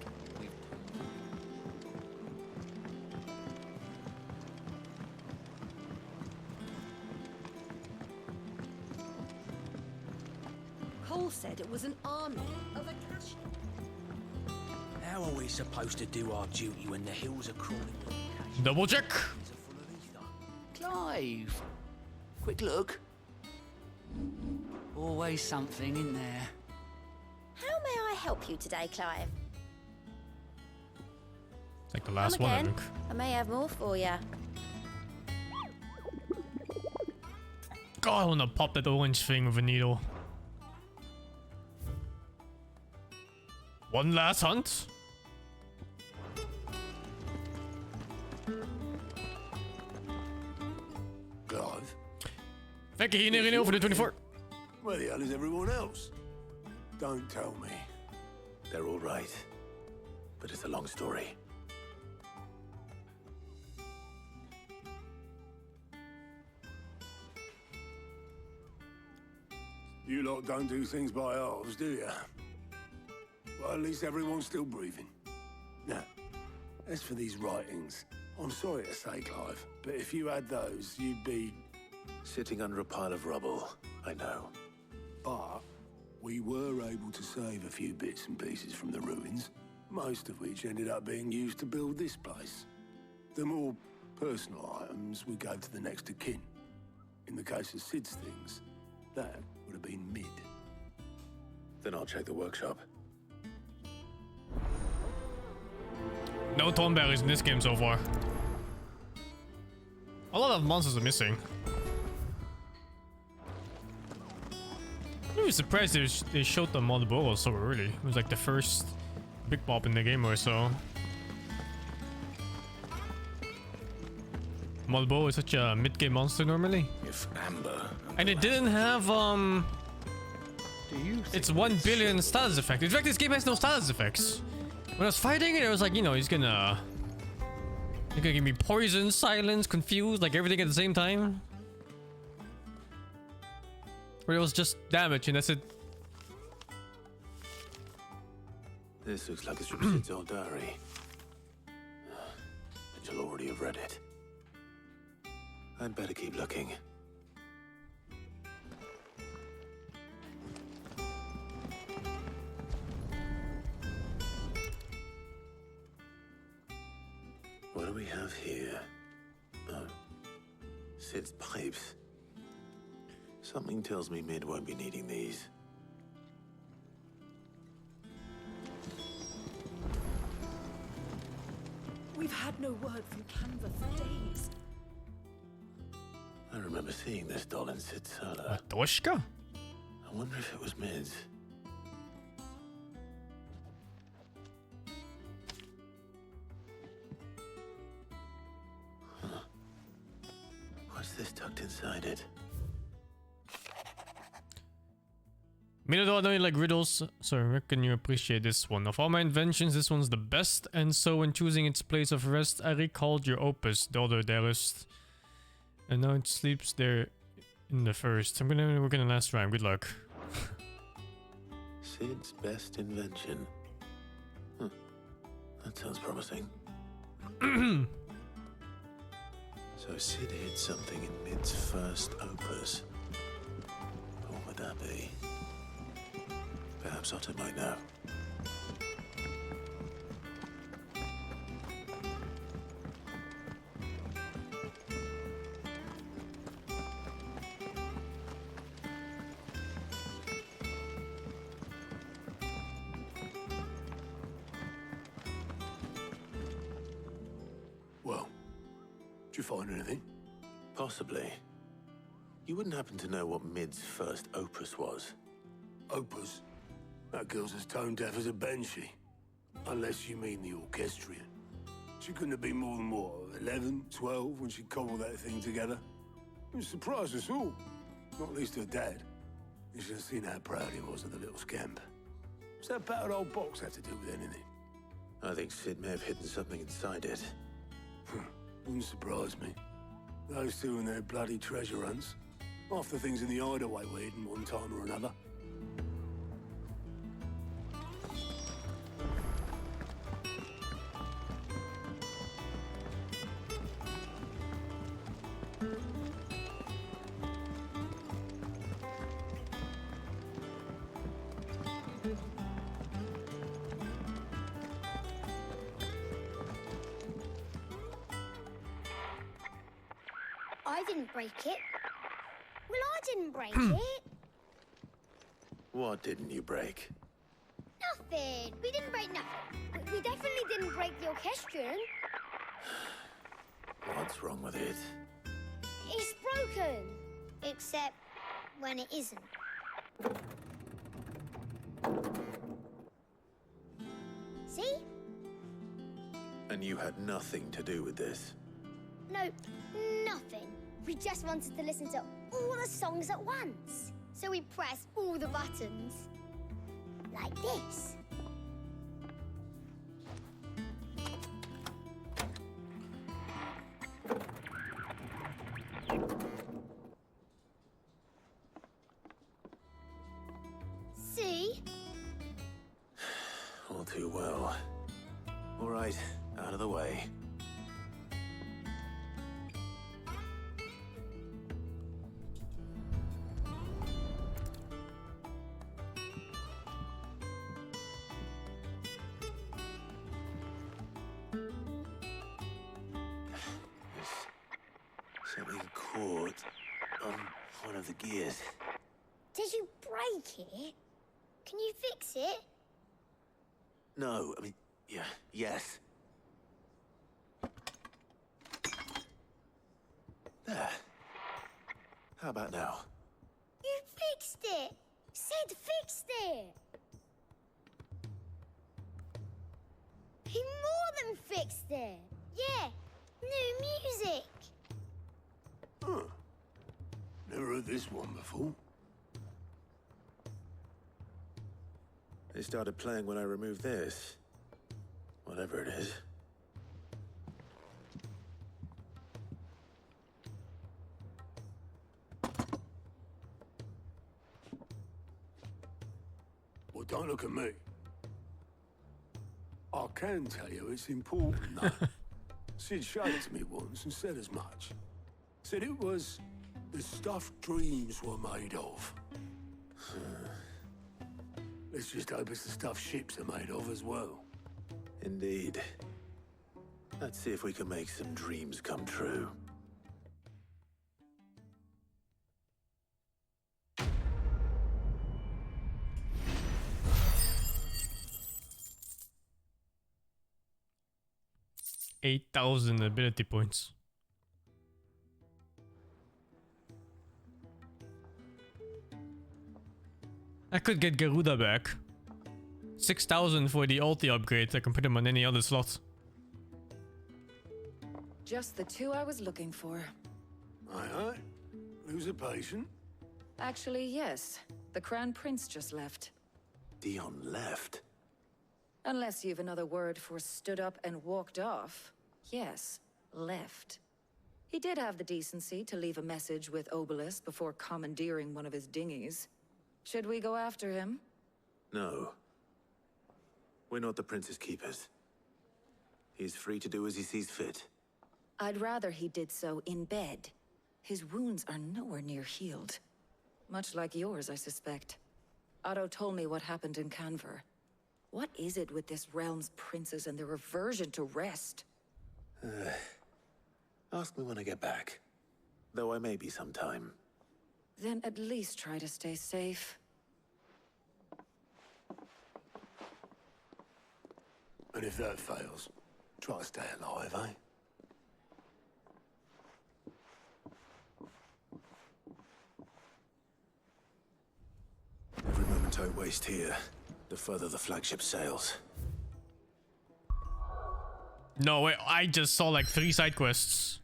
Cole said it was an army of a cash. how are we supposed to do our duty when the hills are crawling with cash? Double check. Clive, quick look. Always something in there. How help you today, Clive? Like the last Come one, I again. think. I may have more for you. God, I wanna pop that orange thing with a needle. One last hunt? Clive? Thank you, Hine, for the 24. Where the hell is everyone else? Don't tell me. They're all right. But it's a long story. You lot don't do things by halves, do you? Well, at least everyone's still breathing. Now, as for these writings, I'm sorry to say, Clive, but if you had those, you'd be... Sitting under a pile of rubble, I know. But we were able to save a few bits and pieces from the ruins, most of which ended up being used to build this place. The more personal items we gave to the next of kin. In the case of Sid's things, that would have been mid. Then I'll check the workshop. No Thornberries in this game so far. A lot of monsters are missing. I'm really surprised they showed the Malboro so early. It was like the first big mob in the game or so. Malboro is such a mid-game monster normally. If Amber... And it didn't have, it's 1 billion status effect. In fact, this game has no status effects. When I was fighting it, I was like, you know, he's gonna give me poison, silence, confused, like everything at the same time. Or it was just damage and that's it. This looks like it's from Sid's old diary. But you'll already have read it. I'd better keep looking. What do we have here? Oh, Sid's pipes. Something tells me Mid won't be needing these. We've had no word from Canva for days. I remember seeing this doll in Sid's cellar. Doshka? I wonder if it was Mid's. Huh. What's this tucked inside it? Minotaur, I know you like riddles, so I reckon you appreciate this one. Of all my inventions, this one's the best, and so when choosing its place of rest, I recalled your opus, Dota Dearest. And now it sleeps there in the first. We're gonna last round, good luck. Sid's best invention. Huh. That sounds promising. So Sid hid something in Mid's first opus. What would that be? Perhaps Otter might know. Well, did you find anything? Possibly. You wouldn't happen to know what Mid's first opus was? Opus? That girl's as tone deaf as a banshee. Unless you mean the orchestrion. She couldn't have been more than, what, 11, 12 when she cobbled that thing together? It surprised us all. Not least her dad. You should have seen how proud he was of the little scamp. What's that battered old box have to do with anything? I think Sid may have hidden something inside it. Wouldn't surprise me. Those two and their bloody treasure hunts. Half the things in the hideaway were hidden one time or another. I didn't break it. Well, I didn't break it. What didn't you break? nothing. We didn't break nothing. We definitely didn't break the orchestrion. What's wrong with it? It's broken. Except when it isn't. See? And you had nothing to do with this? No, nothing. We just wanted to listen to all the songs at once. So we pressed all the buttons. Like this. See? All too well. All right, out of the way. Something caught on one of the gears. Did you break it? Can you fix it? No, I mean, yeah, yes. There. How about now? You fixed it! Sid fixed it! He more than fixed it! Yeah, new music! Huh. Never heard this one before. They started playing when I removed this. Whatever it is. Well, don't look at me. I can tell you it's important, though. Sid showed it to me once and said as much. Said it was the stuff dreams were made of. Let's just hope it's the stuff ships are made of as well. Indeed. Let's see if we can make some dreams come true. $8,000 ability points. I could get Garuda back. 6,000 for the ulti upgrade. I can put him on any other slot. Just the two I was looking for. Aye. Lose a patient? Actually, yes. The Crown Prince just left. Dion left? Unless you've another word for stood up and walked off. Yes, left. He did have the decency to leave a message with Obelisk before commandeering one of his dinghies. Should we go after him? No. We're not the Prince's keepers. He's free to do as he sees fit. I'd rather he did so in bed. His wounds are nowhere near healed. Much like yours, I suspect. Otto told me what happened in Canver. What is it with this realm's princes and their aversion to rest? Ask me when I get back. Though I may be sometime. Then at least try to stay safe. And if that fails, try to stay alive, eh? Every moment I waste here, the further the flagship sails. No, wait, I just saw like 3 side quests.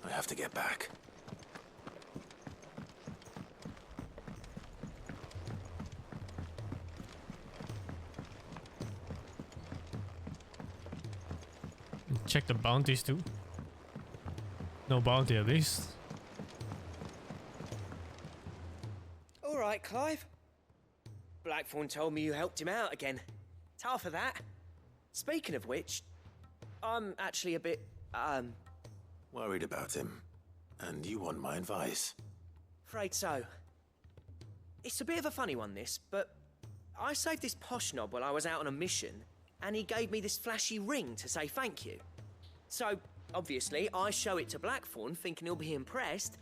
I have to get back. Check the bounties too. No bounty at least. All right, Clive. Blackthorn told me you helped him out again. Tough for that. Speaking of which, I'm actually a bit, Worried about him. And you want my advice? afraid so. It's a bit of a funny one, this, but I saved this posh knob while I was out on a mission, and he gave me this flashy ring to say thank you. So, obviously, I show it to Blackthorn, thinking he'll be impressed,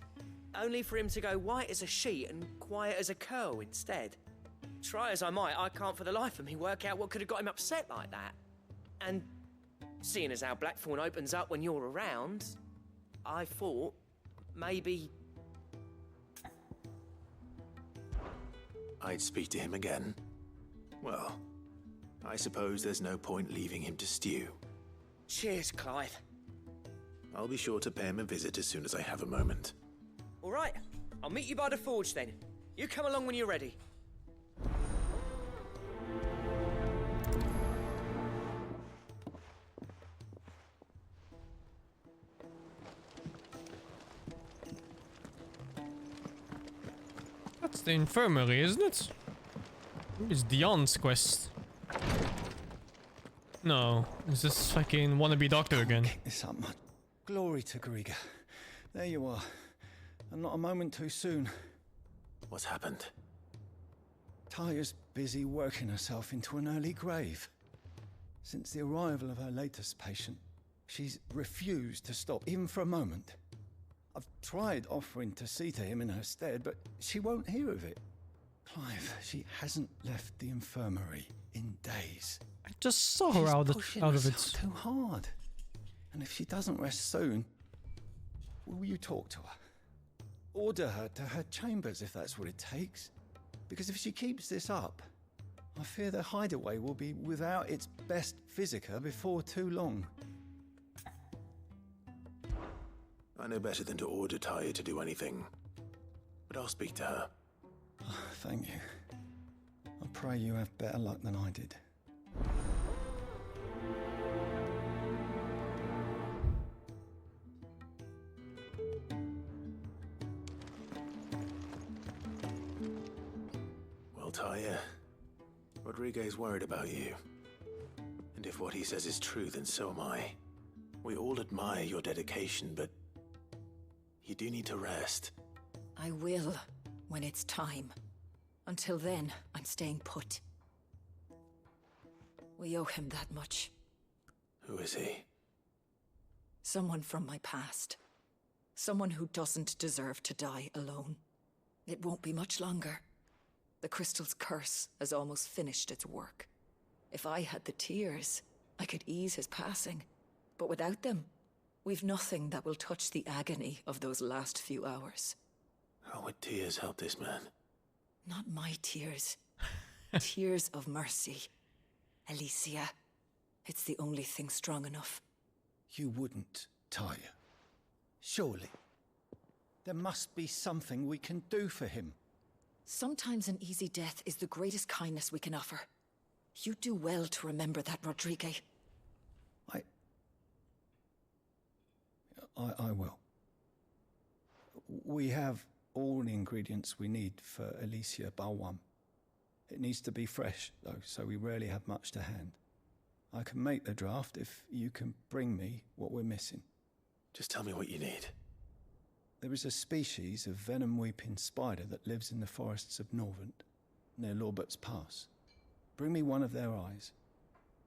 only for him to go white as a sheet and quiet as a curl instead. Try as I might, I can't for the life of me work out what could have got him upset like that. And seeing as how Blackthorn opens up when you're around, I thought maybe... I'd speak to him again. Well, I suppose there's no point leaving him to stew. Cheers, Clive. I'll be sure to pay him a visit as soon as I have a moment. All right, I'll meet you by the forge then. You come along when you're ready. That's the infirmary, isn't it? It's Dion's quest. No, it's this fucking wannabe doctor again. Pick this up, man. Glory to Griga. There you are. And not a moment too soon. What's happened? Taya's busy working herself into an early grave. Since the arrival of her latest patient, she's refused to stop, even for a moment. I've tried offering to see to him in her stead, but she won't hear of it. Clive, she hasn't left the infirmary in days. I just saw her out of it. Too hard. And if she doesn't rest soon, will you talk to her? Order her to her chambers if that's what it takes. Because if she keeps this up, I fear the hideaway will be without its best physica before too long. I know better than to order Taya to do anything. But I'll speak to her. Oh, thank you. I pray you have better luck than I did. Well, Taya, Rodriguez worried about you. And if what he says is true, then so am I. We all admire your dedication, but you do need to rest. I will, when it's time. Until then, I'm staying put. We owe him that much. Who is he? Someone from my past. Someone who doesn't deserve to die alone. It won't be much longer. The crystal's curse has almost finished its work. If I had the tears, I could ease his passing. But without them, we've nothing that will touch the agony of those last few hours. How would tears help this man? Not my tears. Tears of mercy. Alicia, it's the only thing strong enough. You wouldn't, Taya. Surely. There must be something we can do for him. Sometimes an easy death is the greatest kindness we can offer. You do well to remember that, Rodriguez. I will. We have all the ingredients we need for Alicia Balwam. It needs to be fresh, though, so we rarely have much to hand. I can make the draft if you can bring me what we're missing. Just tell me what you need. There is a species of venom-weeping spider that lives in the forests of Norvent, near Lorbert's Pass. Bring me one of their eyes.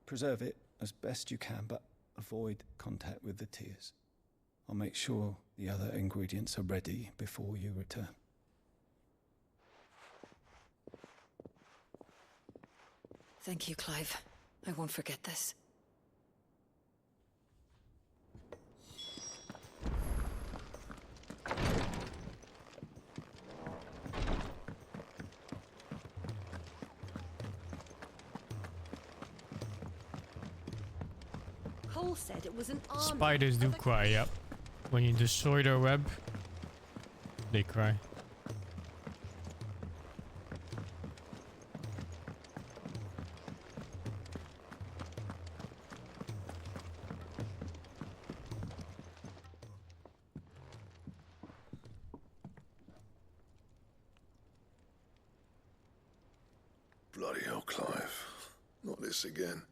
Preserve it as best you can, but avoid contact with the tears. I'll make sure the other ingredients are ready before you return. Thank you, Clive. I won't forget this. Cole said it was an army. Spiders do cry, yep. When you destroy their web, they cry. Bloody hell, Clive. Not this again.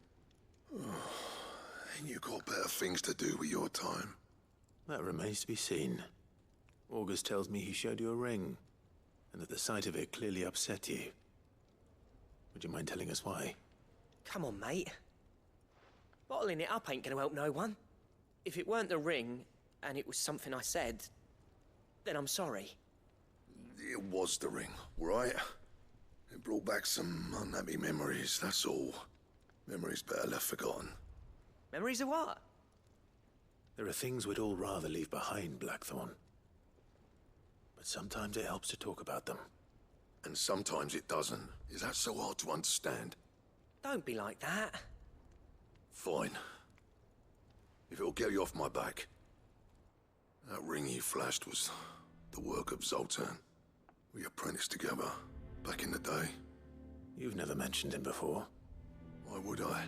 Ain't you got better things to do with your time? That remains to be seen. August tells me he showed you a ring, and that the sight of it clearly upset you. Would you mind telling us why? Come on, mate. Bottling it up ain't gonna help no one. If it weren't the ring, and it was something I said, then I'm sorry. It was the ring, right? It brought back some unhappy memories, that's all. Memories better left forgotten. Memories of what? There are things we'd all rather leave behind, Blackthorn. But sometimes it helps to talk about them. And sometimes it doesn't. Is that so hard to understand? Don't be like that. Fine. If it'll get you off my back. That ring you flashed was the work of Zoltan. We apprenticed together, back in the day. You've never mentioned him before. Why would I?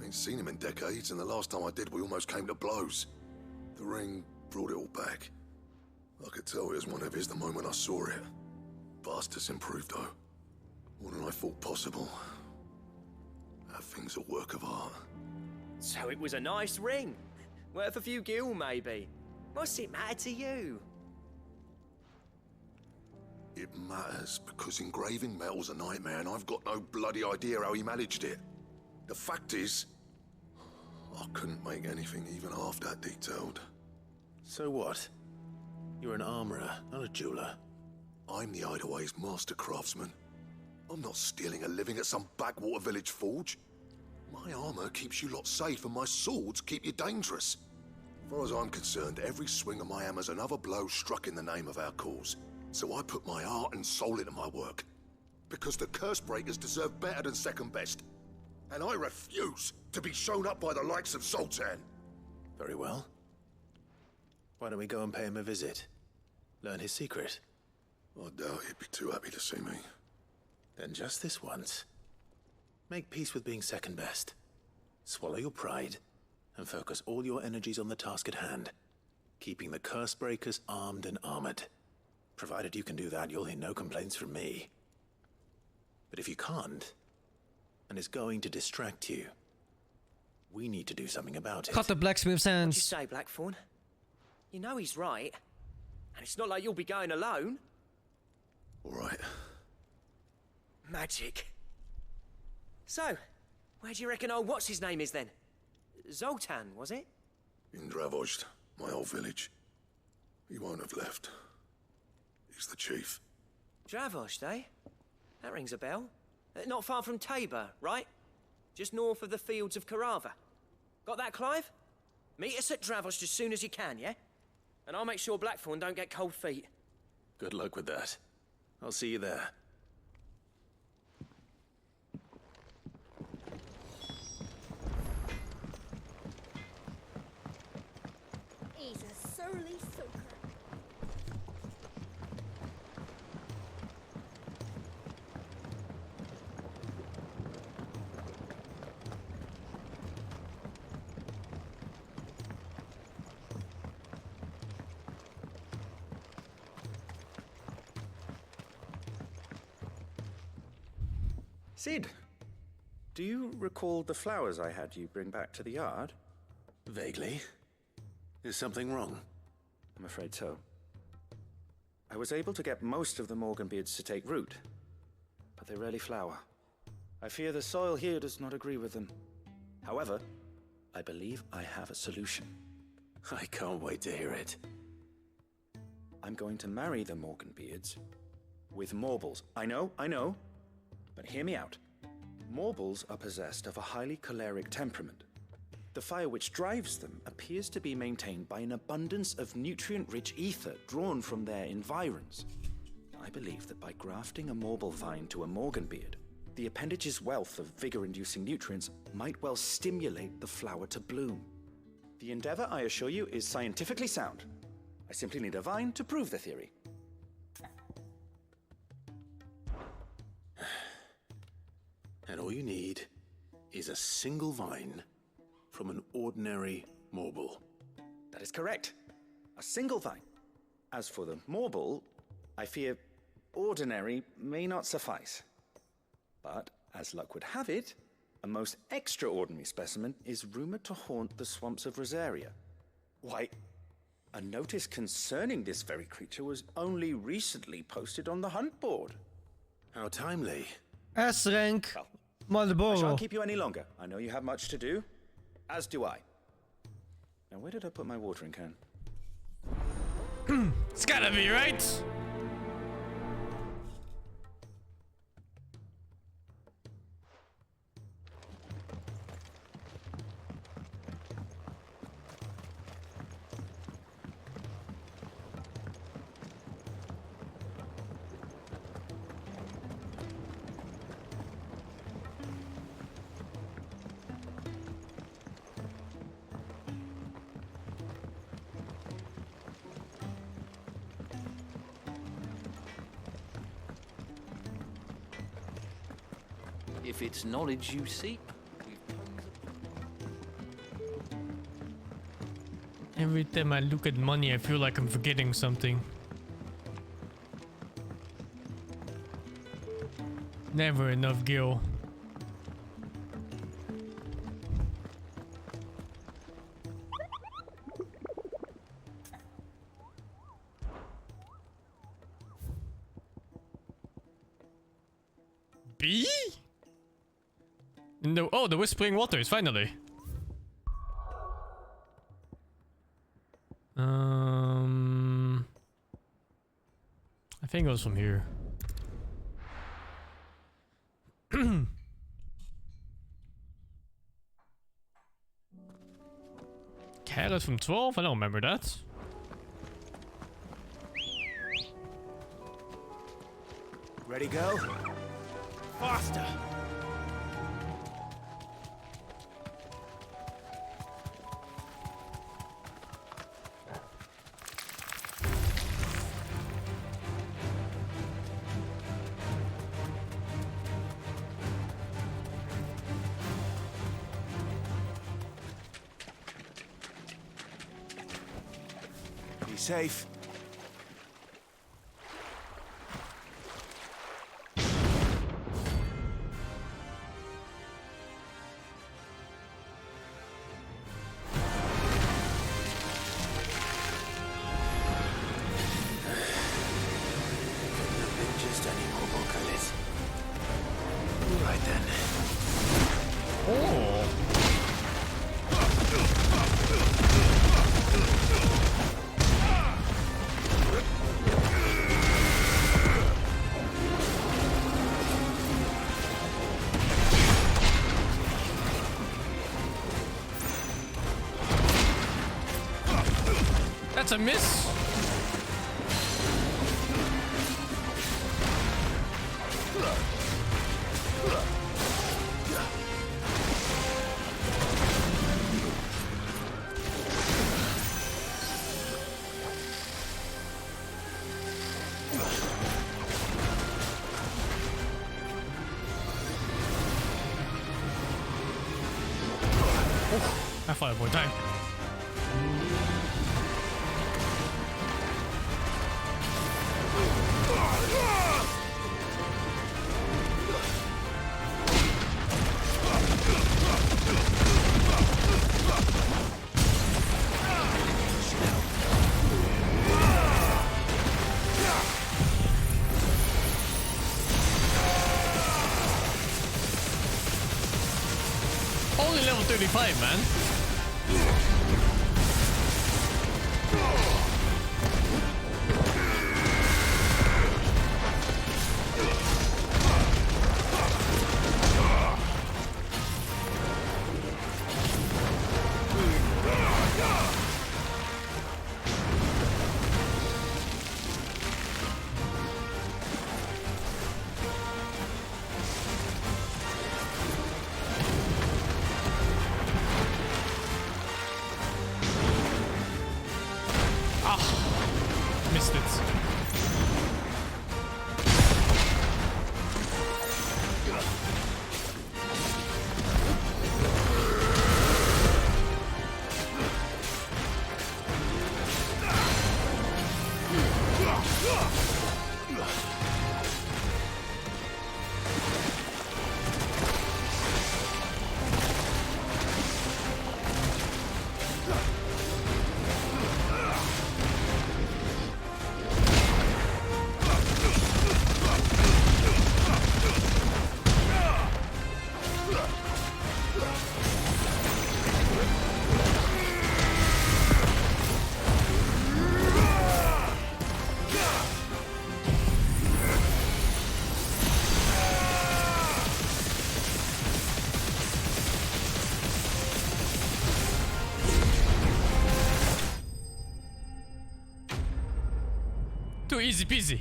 Ain't seen him in decades, and the last time I did, we almost came to blows. The ring brought it all back. I could tell it was one of his the moment I saw it. Bastard's improved, though. More than I thought possible. That thing's a work of art. So it was a nice ring. Worth a few gil, maybe. What's it matter to you? It matters because engraving metal's a nightmare, and I've got no bloody idea how he managed it. The fact is, I couldn't make anything even half that detailed. So what? You're an armorer, not a jeweler. I'm the Hideaway's master craftsman. I'm not stealing a living at some backwater village forge. My armor keeps you lot safe, and my swords keep you dangerous. As far as I'm concerned, every swing of my hammer's another blow struck in the name of our cause. So I put my heart and soul into my work. Because the curse breakers deserve better than second best. And I refuse to be shown up by the likes of Zoltan. Very well. Why don't we go and pay him a visit? Learn his secret. I doubt he'd be too happy to see me. Then just this once. Make peace with being second best. Swallow your pride, and focus all your energies on the task at hand. Keeping the curse breakers armed and armored. Provided you can do that, you'll hear no complaints from me. But if you can't, and it's going to distract you, we need to do something about it. Cut the blacksmith's What'd you hands. say, Blackthorn? You know he's right. And it's not like you'll be going alone. All right. Magic. So, where do you reckon old what's-his-name is then? Zoltan, was it? In Dravozd, my old village. He won't have left. He's the chief. Dravozd, eh? That rings a bell. Not far from Tabor, right? Just north of the fields of Carava. Got that, Clive? Meet us at Dravozd as soon as you can, yeah? And I'll make sure Blackthorn don't get cold feet. Good luck with that. I'll see you there. He's a surly soaker. Sid, do you recall the flowers I had you bring back to the yard? Vaguely. Is something wrong? I'm afraid so. I was able to get most of the Morganbeards to take root, but they rarely flower. I fear the soil here does not agree with them. However, I believe I have a solution. I can't wait to hear it. I'm going to marry the Morganbeards with Morbles. I know, but hear me out. Morbles are possessed of a highly choleric temperament. The fire which drives them appears to be maintained by an abundance of nutrient-rich ether drawn from their environs. I believe that by grafting a Morble vine to a Morganbeard, the appendage's wealth of vigor-inducing nutrients might well stimulate the flower to bloom. The endeavor, I assure you, is scientifically sound. I simply need a vine to prove the theory. And all you need is a single vine from an ordinary Morble. That is correct. A single vine. As for the Morble, I fear ordinary may not suffice. But, as luck would have it, a most extraordinary specimen is rumored to haunt the swamps of Rosaria. Why, a notice concerning this very creature was only recently posted on the hunt board. How timely. S-rank. I Marlboro. shan't keep you any longer. I know you have much to do, as do I. Now, where did I put my watering can? It's gotta be, right? If it's knowledge you seek, Every time I look at money, I feel like I'm forgetting something. Never enough gil. B? No. Oh, the Whispering Waters, finally. I think it was from here. Carrot from 12? I don't remember that. Ready, go? Faster! Be safe. That's a miss. I thought it would die. Only level 35, man. Missed it. Too easy peasy.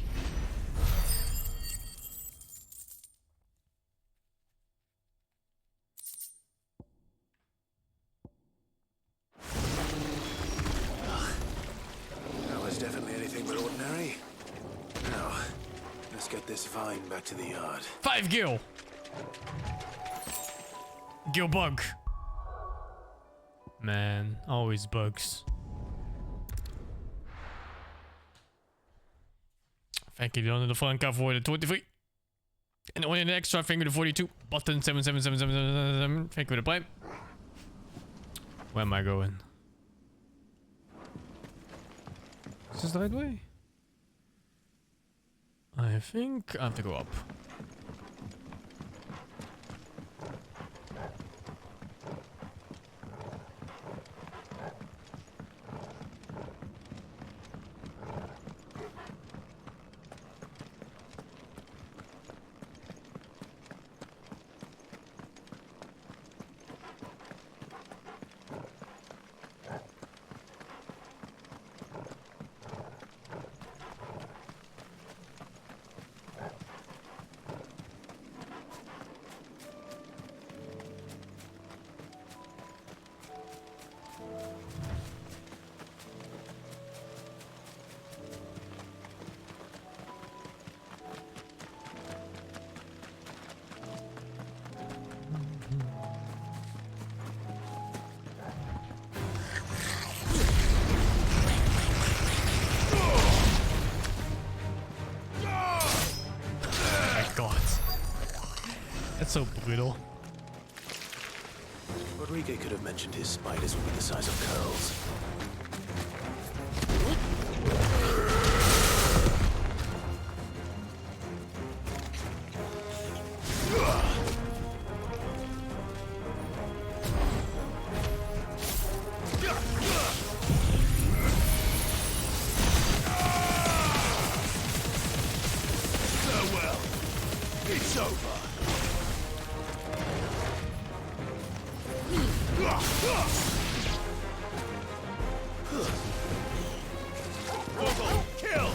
that was definitely anything but ordinary. Now, let's get this vine back to the yard. 5 gil. Yo, bug. Man, always bugs. Thank you, Leon, the phone cover for the 23. And only an extra, thank you, the 42. Button 77777. Thank you, the pipe. Where am I going? Is this the right way? I think I have to go up. So brutal. Rodrigo could have mentioned his spiders would be the size of curls. Farewell. It's over. Kill!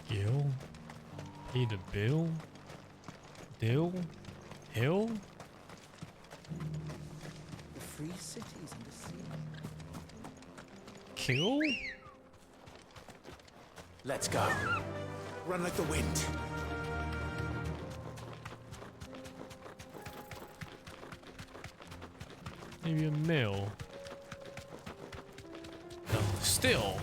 Gil? Pay the bill? Dill? Hill? The free cities and the sea. Kill? Let's go. Run like the wind. Maybe a mill. No, still.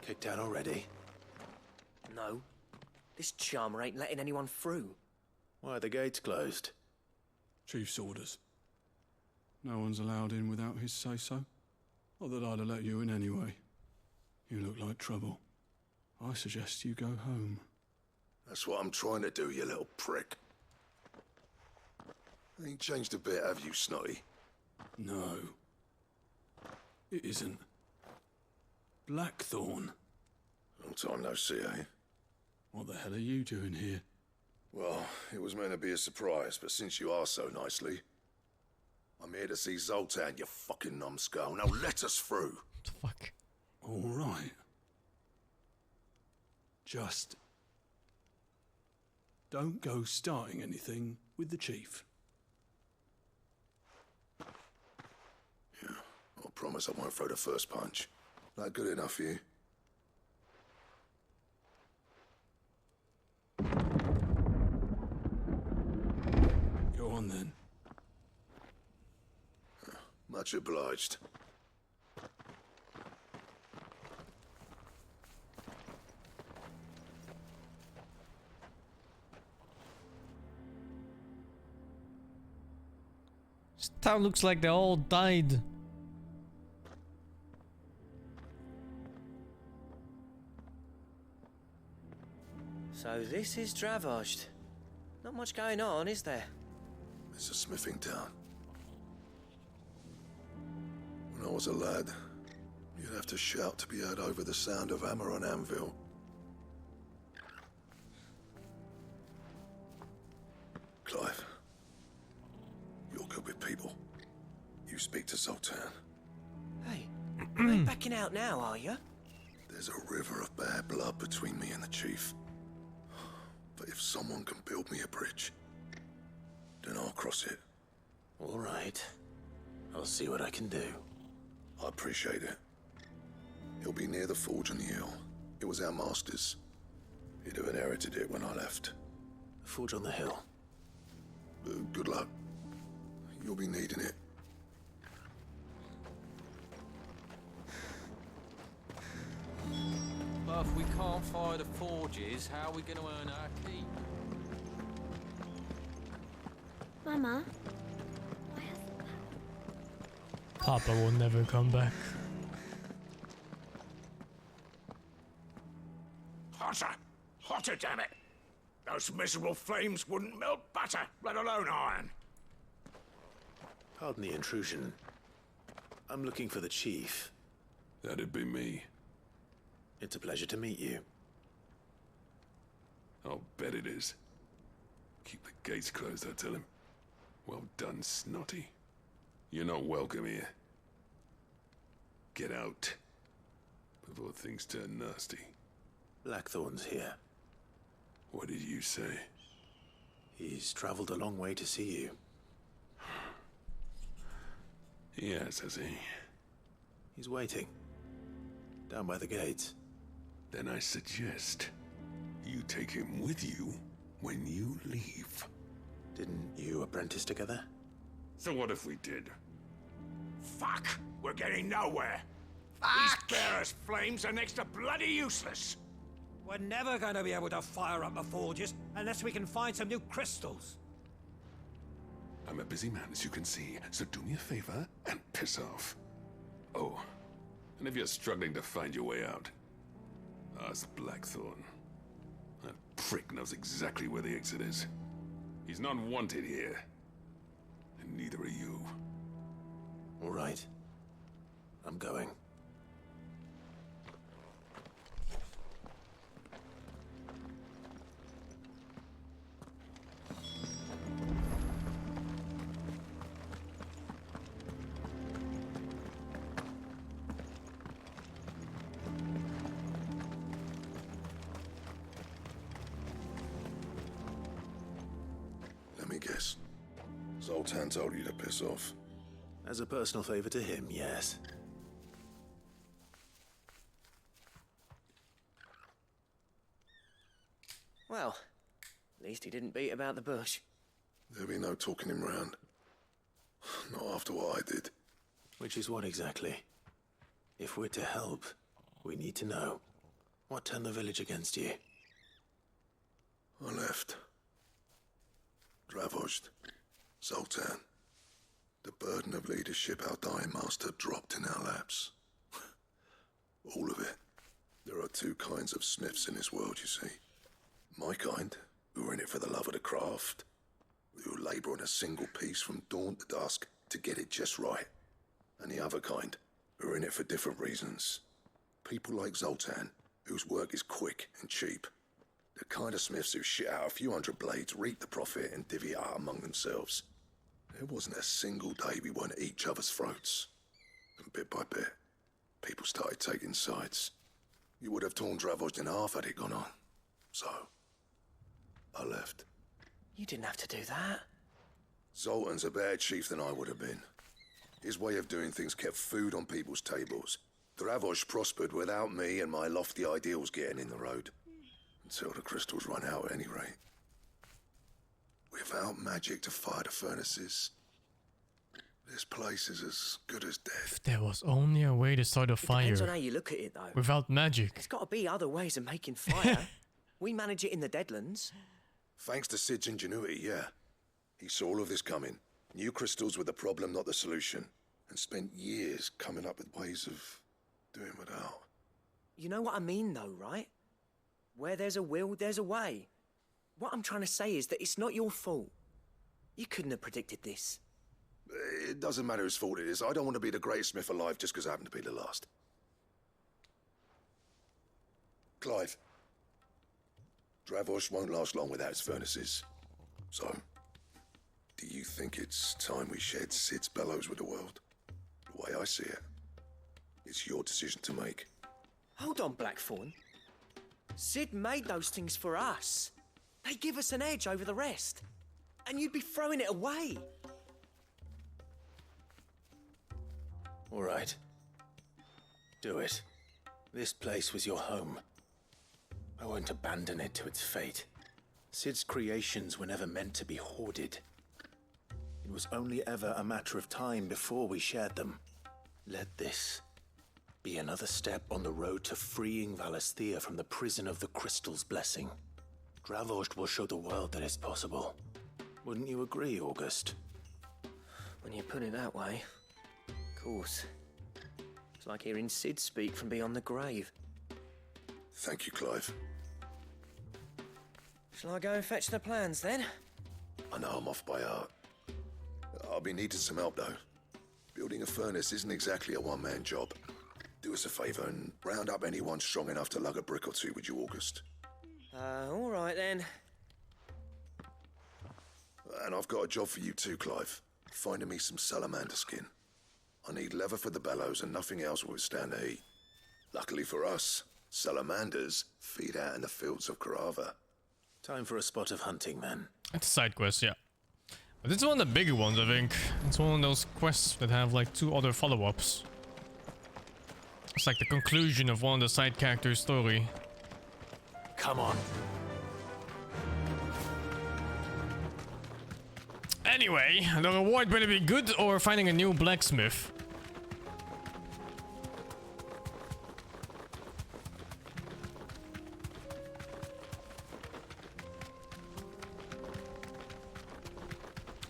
Kicked out already? No. This charmer ain't letting anyone through. Why are the gates closed? Chief's orders. No one's allowed in without his say-so. Not that I'd have let you in anyway. You look like trouble. I suggest you go home. That's what I'm trying to do, you little prick. Ain't changed a bit, have you, Snotty? No. It isn't. Blackthorn. Long time no see, eh? What the hell are you doing here? Well, it was meant to be a surprise, but since you asked so nicely... I'm here to see Zoltan, you fucking numbskull. Now let us through. What the fuck? All right. Just don't go starting anything with the chief. Yeah, I promise I won't throw the first punch. That good enough for you? Go on then. Much obliged. This town looks like they all died. So this is Dravosht. Not much going on, is there? It's a smithing town. When I was a lad, you'd have to shout to be heard over the sound of hammer on anvil. Clive, you're good with people. You speak to Zoltan. Hey, you ain't backing out now, are you? There's a river of bad blood between me and the chief. But if someone can build me a bridge, then I'll cross it. All right. I'll see what I can do. I appreciate it. It'll be near the forge on the hill. It was our master's. He'd have inherited it when I left. The forge on the hill. Good luck. You'll be needing it. But if we can't fire the forges, how are we going to earn our keep? Mama, Papa will never come back. Hotter! Hotter, damn it! Those miserable flames wouldn't melt butter, let alone iron. Pardon the intrusion. I'm looking for the chief. That'd be me. It's a pleasure to meet you. I'll bet it is. Keep the gates closed, I tell him. Well done, Snotty. You're not welcome here. Get out. Before things turn nasty. Blackthorn's here. What did you say? He's traveled a long way to see you. Yes, has he? He's waiting. Down by the gates. Then I suggest you take him with you when you leave. Didn't you apprentice together? So what if we did? Fuck! We're getting nowhere. Fuck! These Bearers' flames are next to bloody useless. We're never going to be able to fire up the forges unless we can find some new crystals. I'm a busy man, as you can see, so do me a favor and piss off. Oh, and if you're struggling to find your way out, ask Blackthorn. That prick knows exactly where the exit is. He's not wanted here. And neither are you. All right. I'm going. Let me guess. Zoltan told you to piss off. As a personal favor to him, yes. Well, at least he didn't beat about the bush. There'll be no talking him round. Not after what I did. Which is what exactly? If we're to help, we need to know. What turned the village against you? I left. Dravosht. Zoltan. The burden of leadership our dying master dropped in our laps. All of it. There are two kinds of smiths in this world, you see. My kind, who are in it for the love of the craft, who labour on a single piece from dawn to dusk to get it just right. And the other kind, who are in it for different reasons. People like Zoltan, whose work is quick and cheap. The kind of smiths who shit out a few hundred blades, reap the profit, and divvy it out among themselves. There wasn't a single day we weren't at each other's throats. And bit by bit, people started taking sides. You would have torn Dravos in half had it gone on. So, I left. You didn't have to do that. Zoltan's a better chief than I would have been. His way of doing things kept food on people's tables. Dravos prospered without me and my lofty ideals getting in the road. Until the crystals run out at any rate. Without magic to fire the furnaces, this place is as good as dead. If there was only a way to start a fire. Depends on how you look at it, though. Without magic. There's got to be other ways of making fire. We manage it in the Deadlands. Thanks to Sid's ingenuity, yeah. He saw all of this coming. Knew crystals were the problem, not the solution. And spent years coming up with ways of doing without. You know what I mean, though, right? Where there's a will, there's a way. What I'm trying to say is that it's not your fault. You couldn't have predicted this. It doesn't matter whose fault it is. I don't want to be the greatest smith alive just because I happen to be the last. Clive. Dravos won't last long without its furnaces. So, do you think it's time we shared Sid's bellows with the world? The way I see it, it's your decision to make. Hold on, Blackthorn. Sid made those things for us. They give us an edge over the rest. And you'd be throwing it away. All right. Do it. This place was your home. I won't abandon it to its fate. Sid's creations were never meant to be hoarded. It was only ever a matter of time before we shared them. Let this be another step on the road to freeing Valisthea from the prison of the Crystal's blessing. Dravos will show the world that it's possible. Wouldn't you agree, August? When you put it that way, of course. It's like hearing Sid speak from beyond the grave. Thank you, Clive. Shall I go and fetch the plans, then? I know I'm off by heart. I'll be needing some help, though. Building a furnace isn't exactly a one-man job. Do us a favour and round up anyone strong enough to lug a brick or two with you, August. All right, then. And I've got a job for you too, Clive. Finding me some salamander skin. I need leather for the bellows and nothing else will withstand the heat. Luckily for us, salamanders feed out in the fields of Karava. Time for a spot of hunting, man. It's a side quest, yeah. But it's one of the bigger ones, I think. It's one of those quests that have like 2 other follow-ups. It's like the conclusion of one of the side characters' story. Come on. Anyway, the reward better be good or finding a new blacksmith.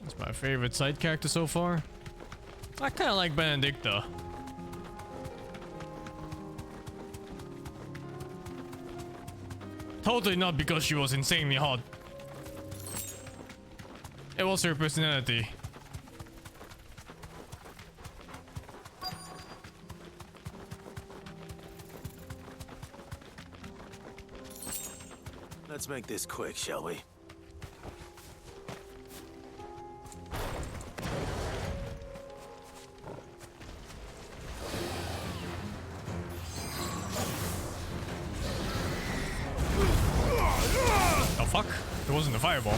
It's my favorite side character so far. I kind of like Benedicta. Totally not because she was insanely hot. It was her personality. Let's make this quick, shall we? Oh fuck, it wasn't a fireball.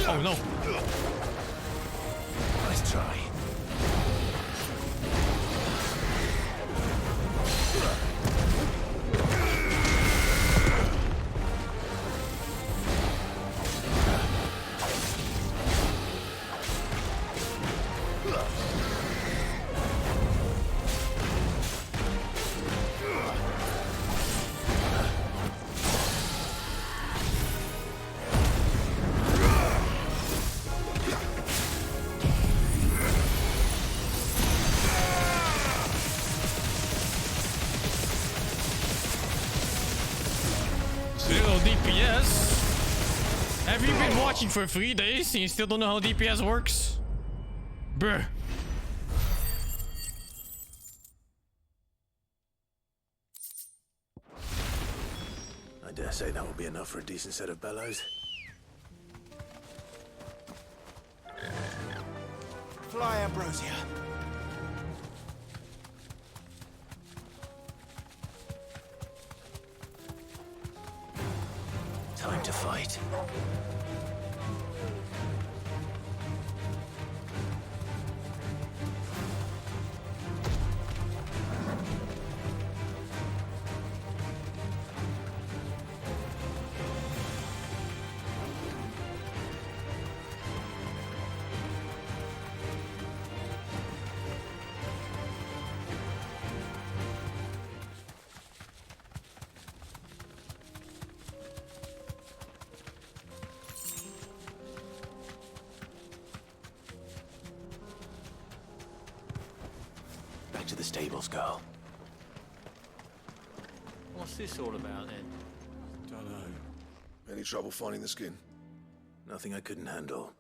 Oh no. Nice try. Zero DPS. Have you been watching for 3 days and you still don't know how DPS works? Bruh. I dare say that will be enough for a decent set of bellows. Fly, Ambrosia. Time to fight. Back to the stables, girl. What's this all about then? Don't know. Any trouble finding the skin? Nothing I couldn't handle.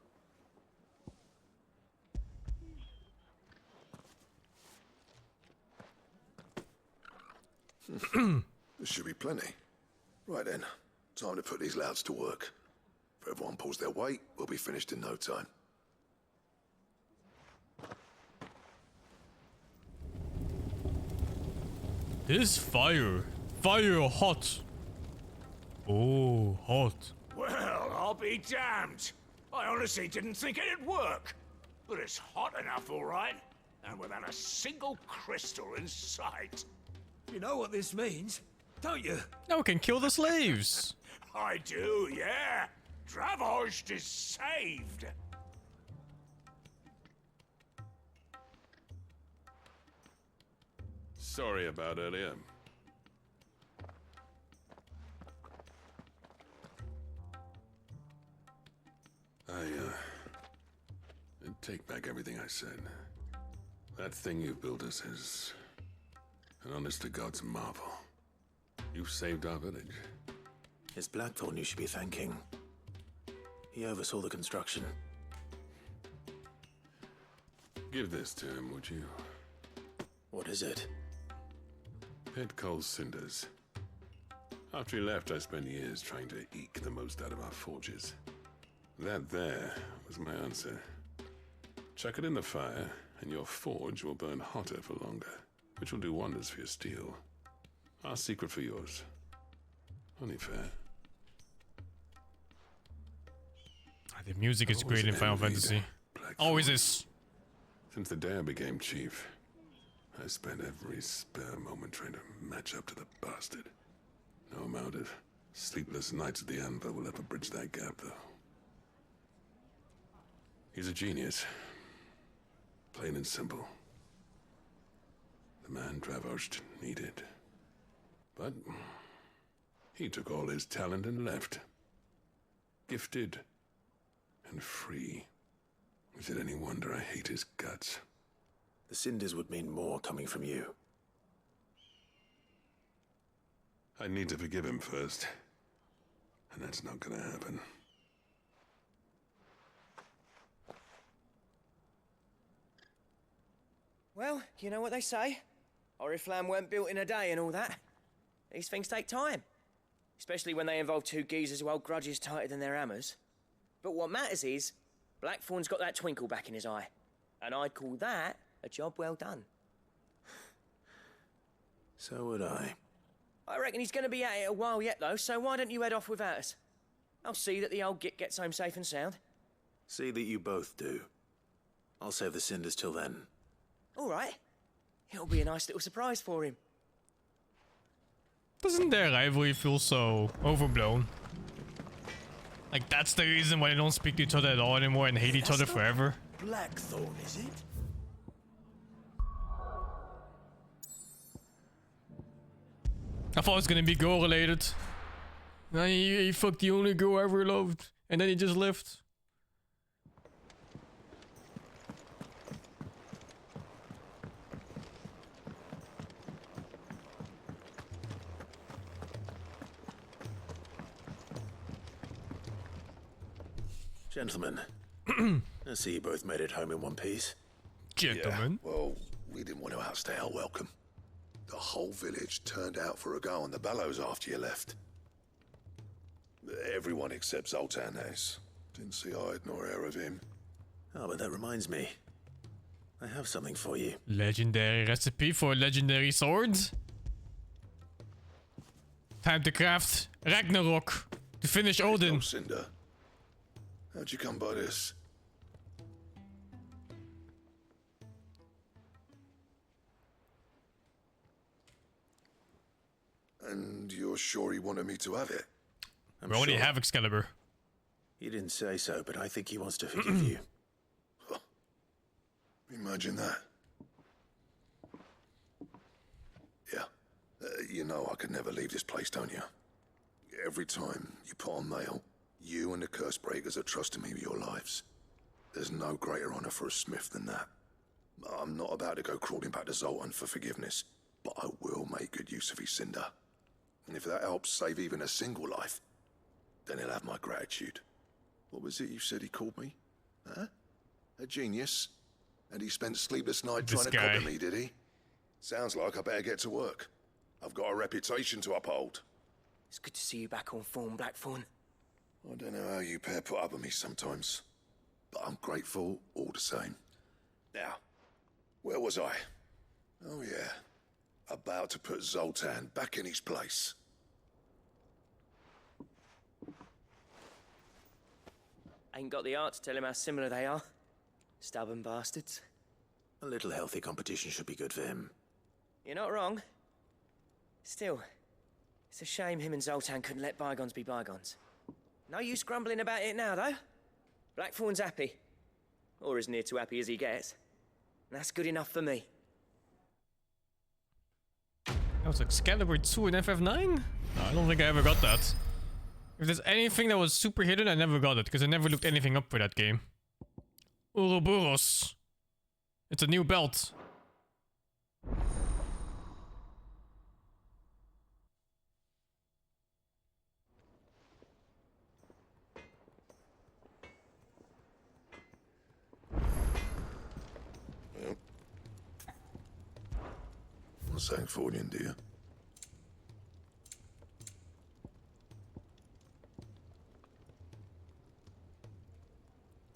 This should be plenty. Right then, time to put these louds to work. If everyone pulls their weight, we'll be finished in no time. This fire. Fire hot. Oh, hot. Well, I'll be damned. I honestly didn't think it'd work. But it's hot enough, all right. And without a single crystal in sight. You know what this means, don't you? Now we can kill the slaves. I do, yeah. Dravost is saved. Sorry about earlier. Take back everything I said. That thing you built us is an honest-to-God's marvel. You saved our village. It's Blackthorn you should be thanking. He oversaw the construction. Give this to him, would you? What is it? Pit coal cinders. After he left, I spent years trying to eke the most out of our forges. That there was my answer. Chuck it in the fire, and your forge will burn hotter for longer, which will do wonders for your steel. Our secret for yours. Only fair. The music is great in Final Fantasy. Always is. Since the day I became chief, I spent every spare moment trying to match up to the bastard. No amount of sleepless nights at the Anvil will ever bridge that gap, though. He's a genius. Plain and simple. The man Dravost needed. But he took all his talent and left. Gifted and free. Is it any wonder I hate his guts? The cinders would mean more coming from you. I need to forgive him first. And that's not gonna happen. Well, you know what they say. Oriflamme weren't built in a day and all that. These things take time. Especially when they involve two geezers who hold grudges tighter than their hammers. But what matters is, Blackthorn's got that twinkle back in his eye. And I'd call that a job well done. So would I. I reckon he's going to be at it a while yet, though, so why don't you head off without us? I'll see that the old git gets home safe and sound. See that you both do. I'll save the cinders till then. All right. It'll be a nice little surprise for him. Doesn't their rivalry feel so overblown? Like, that's the reason why they don't speak to each other at all anymore and hate each other forever? Blackthorn, is it? I thought it was gonna be girl related. Now he fucked the only girl I ever loved, and then he just left. Gentlemen, I see you both made it home in one piece. Gentlemen. Yeah, well, we didn't want to outstay our welcome. The whole village turned out for a go on the bellows after you left. Everyone except Zoltan has. Didn't see hide nor hair of him. Oh, but that reminds me. I have something for you. Legendary recipe for legendary swords. Time to craft Ragnarok to finish Odin. Oh, Cinder. How'd you come by this? And you're sure he wanted me to have it? We already have Excalibur. He didn't say so, but I think he wants to forgive you. Imagine that. Yeah. You know I could never leave this place, don't you? Every time you put on mail, you and the curse breakers are trusting me with your lives. There's no greater honor for a smith than that. I'm not about to go crawling back to Zoltan for forgiveness, but I will make good use of his cinder. And if that helps save even a single life, then he'll have my gratitude. What was it you said he called me? Huh? A genius? And he spent sleepless nights trying to copy me, did he? Sounds like I better get to work. I've got a reputation to uphold. It's good to see you back on form, Blackthorn. I don't know how you pair put up with me sometimes, but I'm grateful all the same. Now, where was I? Oh yeah, about to put Zoltan back in his place. Ain't got the art to tell him how similar they are. Stubborn bastards. A little healthy competition should be good for him. You're not wrong. Still, it's a shame him and Zoltan couldn't let bygones be bygones. No use grumbling about it now, though. Blackthorn's happy. Or as near to happy as he gets. And that's good enough for me. That was Excalibur 2 in FF9? No, I don't think I ever got that. If there's anything that was super hidden, I never got it, because I never looked anything up for that game. Ouroboros. It's a new belt. Well, what's that for you, dear?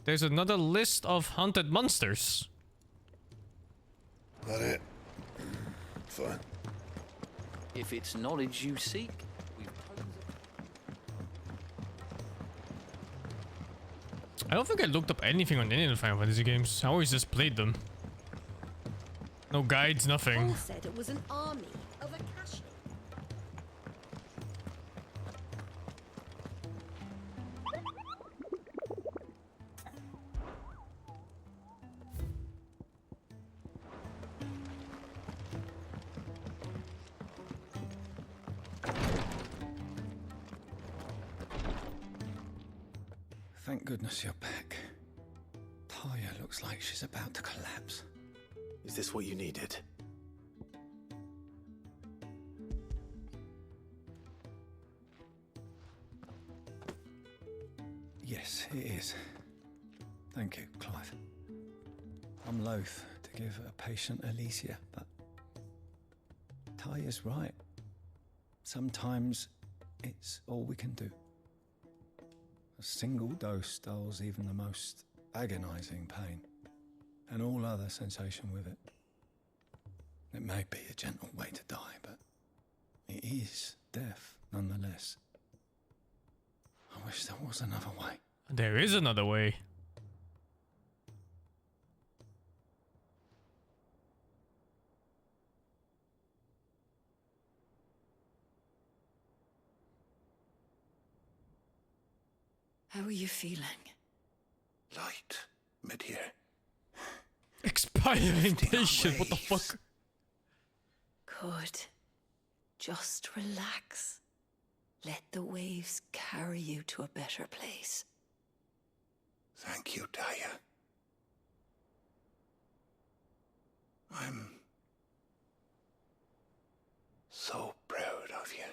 There's another list of haunted monsters. That it? Fine. If it's knowledge you seek, we've I don't think I looked up anything on any of the Final Fantasy games. I always just played them. No guides, nothing. Paul said it was an army of Akashi. Thank goodness you're back. Talia looks like she's about to collapse. Is this what you needed? Yes, it is. Thank you, Clive. I'm loath to give a patient Alicia, but Talia's right. Sometimes it's all we can do. A single dose dulls even the most agonizing pain, and all other sensation with it. It may be a gentle way to die, but it is death nonetheless. I wish there was another way. There is another way. How are you feeling? Light. Mid-here. Expiring patient, what the fuck? Good. Just relax. Let the waves carry you to a better place. Thank you, Talia. I'm so proud of you.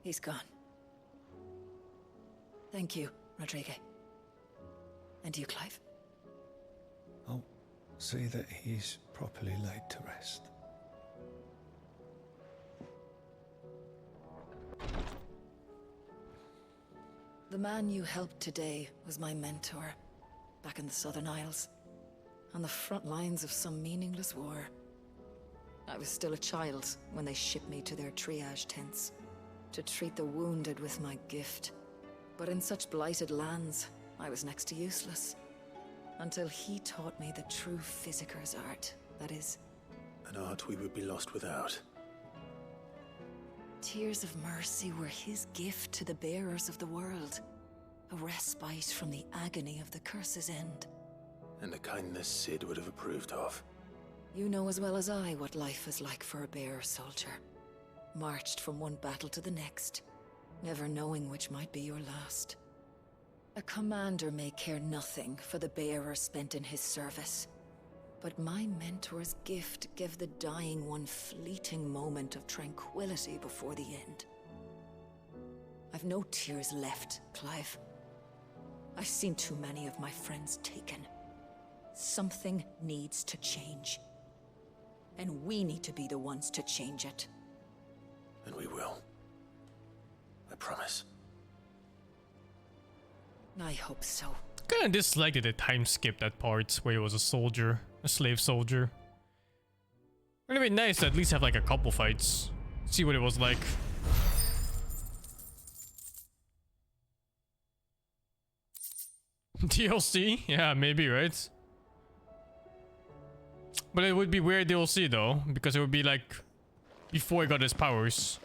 He's gone. Thank you, Rodrigue. And you, Clive? I'll see that he's properly laid to rest. The man you helped today was my mentor, back in the Southern Isles, on the front lines of some meaningless war. I was still a child when they shipped me to their triage tents, to treat the wounded with my gift. But in such blighted lands, I was next to useless. Until he taught me the true physicker's art, that is. An art we would be lost without. Tears of mercy were his gift to the bearers of the world. A respite from the agony of the curse's end. And a kindness Sid would have approved of. You know as well as I what life is like for a bearer soldier. Marched from one battle to the next, never knowing which might be your last. A commander may care nothing for the bearer spent in his service. But my mentor's gift gave the dying one fleeting moment of tranquility before the end. I've no tears left, Clive. I've seen too many of my friends taken. Something needs to change. And we need to be the ones to change it. And we will. I promise. I hope so. Kinda disliked that they time skipped that part where he was a soldier. A slave soldier. It'd be nice to at least have like a couple fights. See what it was like. DLC? Yeah, maybe, right? But it would be weird DLC though, because it would be like before he got his powers.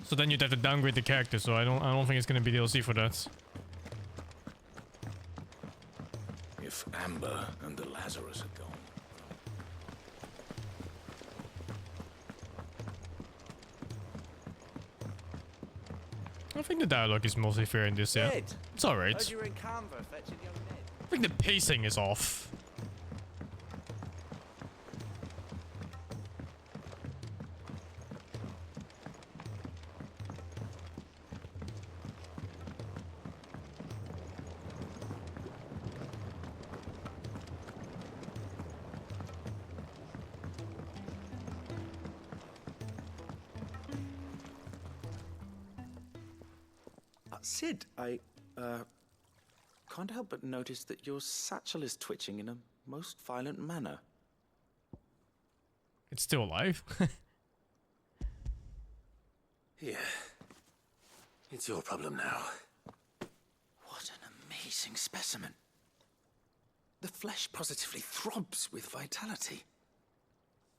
So then you'd have to downgrade the character, so I don't think it's gonna be DLC for that. If Amber and the Lazarus are gone. I think the dialogue is mostly fair in this, yeah. It's alright. Heard you were in Canva fetching young Ned. I think the pacing is off. Sid, I can't help but notice that your satchel is twitching in a most violent manner. It's still alive? Here. It's your problem now. What an amazing specimen. The flesh positively throbs with vitality.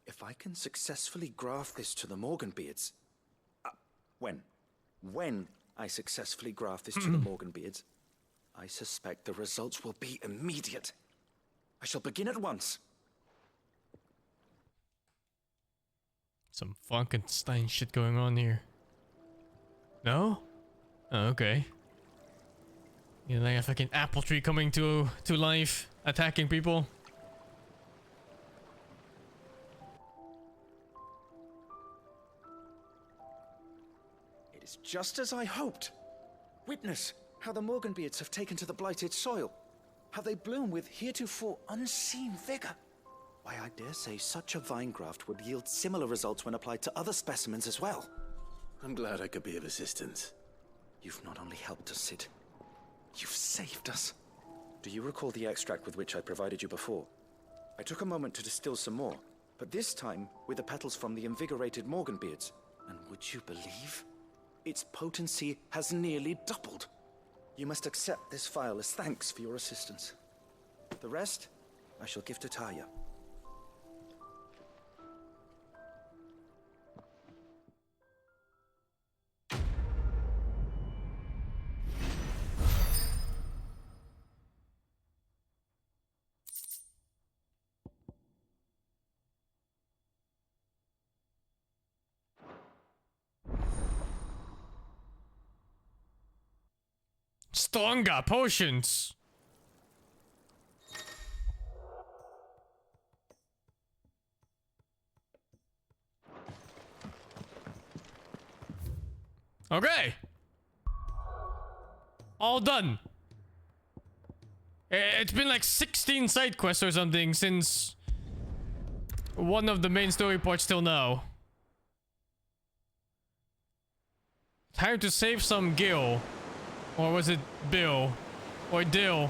If I can successfully graft this to the Morganbeards... When I successfully graft this to the Morganbeards, I suspect the results will be immediate. I shall begin at once. Some Frankenstein shit going on here. No? Oh, okay. You know, like a fucking apple tree coming to life, attacking people. It is just as I hoped. Witness how the Morganbeards have taken to the blighted soil. How they bloom with heretofore unseen vigor. Why, I dare say such a vine graft would yield similar results when applied to other specimens as well. I'm glad I could be of assistance. You've not only helped us, Sid, you've saved us. Do you recall the extract with which I provided you before? I took a moment to distill some more, but this time with the petals from the invigorated Morganbeards. And would you believe? Its potency has nearly doubled. You must accept this vial as thanks for your assistance. The rest, I shall give to Taya. Stronger potions. Okay. All done. It's been like 16 side quests or something since one of the main story parts till now. Time to save some Gil. Or was it Bill? Or Dill?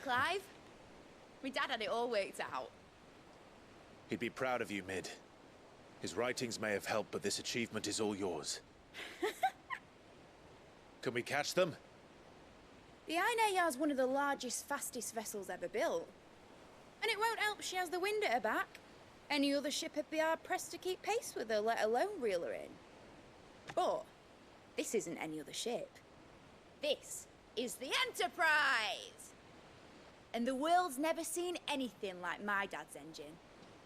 Clive? My dad had it all worked out. He'd be proud of you, Mid. His writings may have helped, but this achievement is all yours. Can we catch them? The Ainayar's one of the largest, fastest vessels ever built. And it won't help she has the wind at her back. Any other ship would be hard-pressed to keep pace with her, let alone reel her in. But this isn't any other ship. This is the Enterprise! And the world's never seen anything like my dad's engine.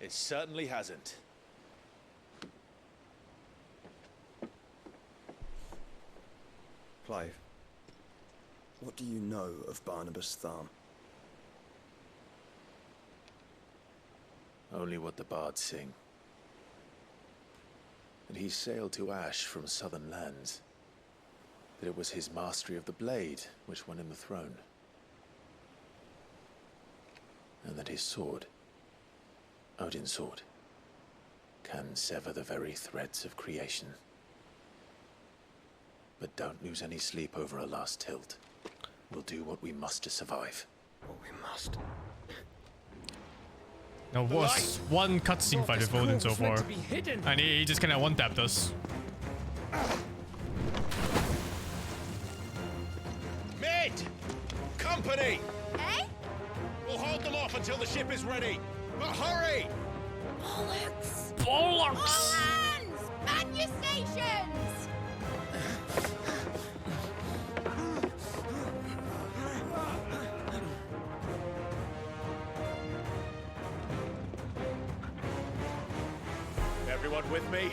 It certainly hasn't. Clive, what do you know of Barnabas Tharm? Only what the bards sing. That he sailed to Ash from southern lands. That it was his mastery of the blade which won him the throne. And that his sword, Odin's sword, can sever the very threads of creation. But don't lose any sleep over a last tilt. We'll do what we must to survive. What we must. There was one cutscene fight with Odin so far. And he just kinda one-tapped us. Mid! Company! Eh? We'll hold them off until the ship is ready. But hurry! Bollocks! Bollocks! All hands! Man your stations! Everyone with me?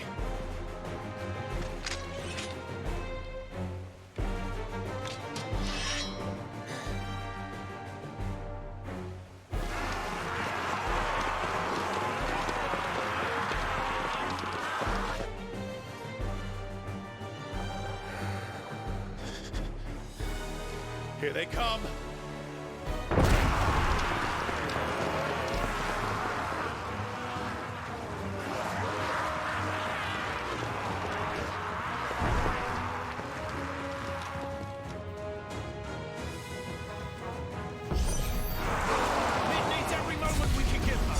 Here they come. Needs every moment we can give her.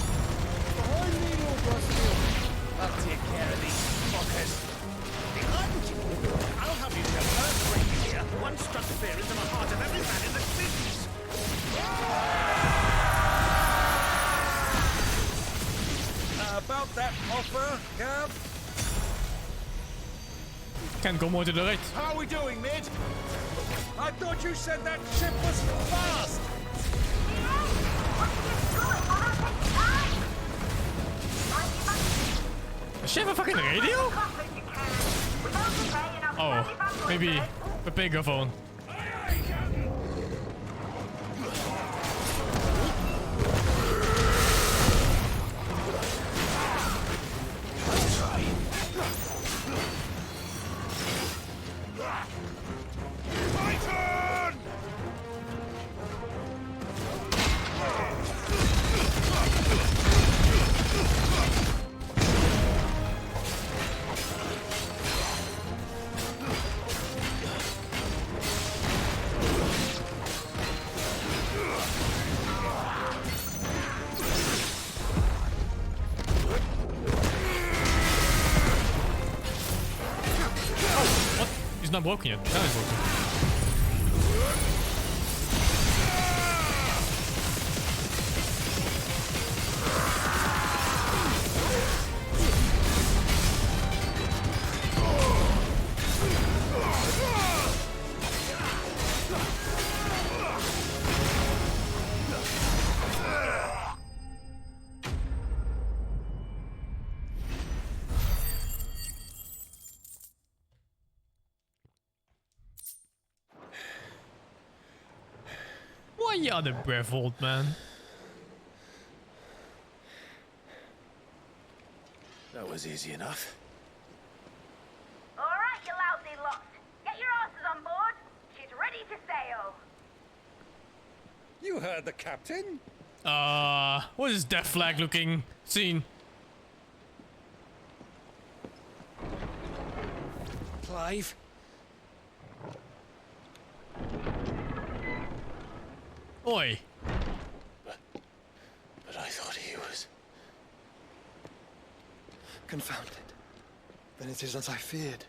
I'll take care of these fuckers. Behind you. I'll have you know earthquake here. One struck fear into the heart of every man in the cities. About that offer, Cab? Can't go more to the right. How are we doing, Mid? I thought you said that ship was fast. Does she have a fucking radio? Oh, maybe a bigger phone. My turn! He's not broken yet. Now he's broken. you out of breath, old man? That was easy enough. All right, you lousy lot. Get your asses on board. She's ready to sail. You heard the captain. What is death flag looking scene? Clive? Oi. But I thought he was... Confounded. Then it is as I feared.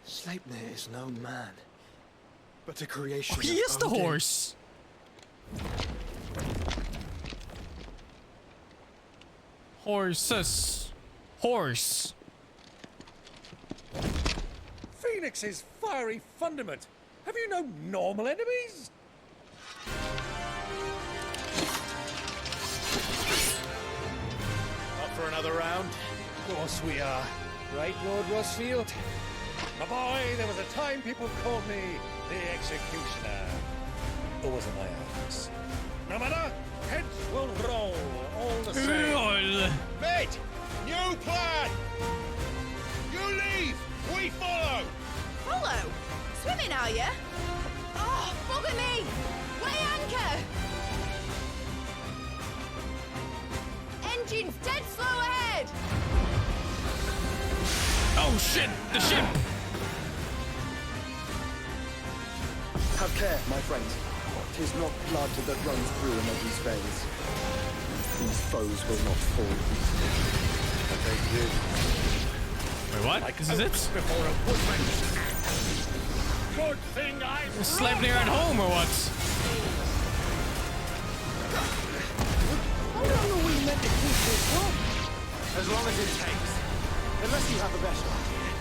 Sleipnir is no man, but a creation Oh, he of is the Odin. horse. Horses. Horse. Phoenix's fiery fundament. Have you no normal enemies? Up for another round? Of course we are. Right, Lord Rossfield? My boy, there was a time people called me the Executioner. Or was it my axe? No matter, heads will roll all the same. Roll. Mate! New plan! You leave! We follow! Follow? Swimming, are you? Oh, bugger me! Weigh anchor! Engine's dead slow ahead! Oh shit! The ship! Have care, my friends. 'Tis not blood that runs through Emoji's veins. These foes will not fall easily. But they did. Wait, what? This is it? Before a woodman. Good thing I Sleipnir at home or what? How long are we meant to keep this up? As long as it takes. Unless you have a better idea.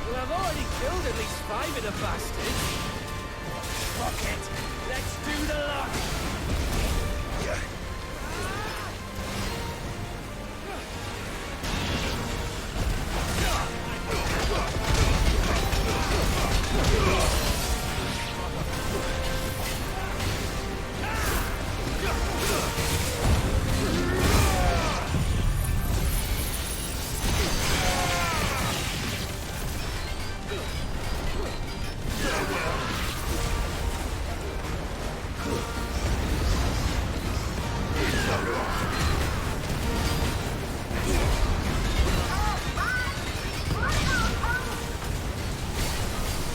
Well, I've already killed at least 5 of the bastards. Fuck it. Let's do the lot.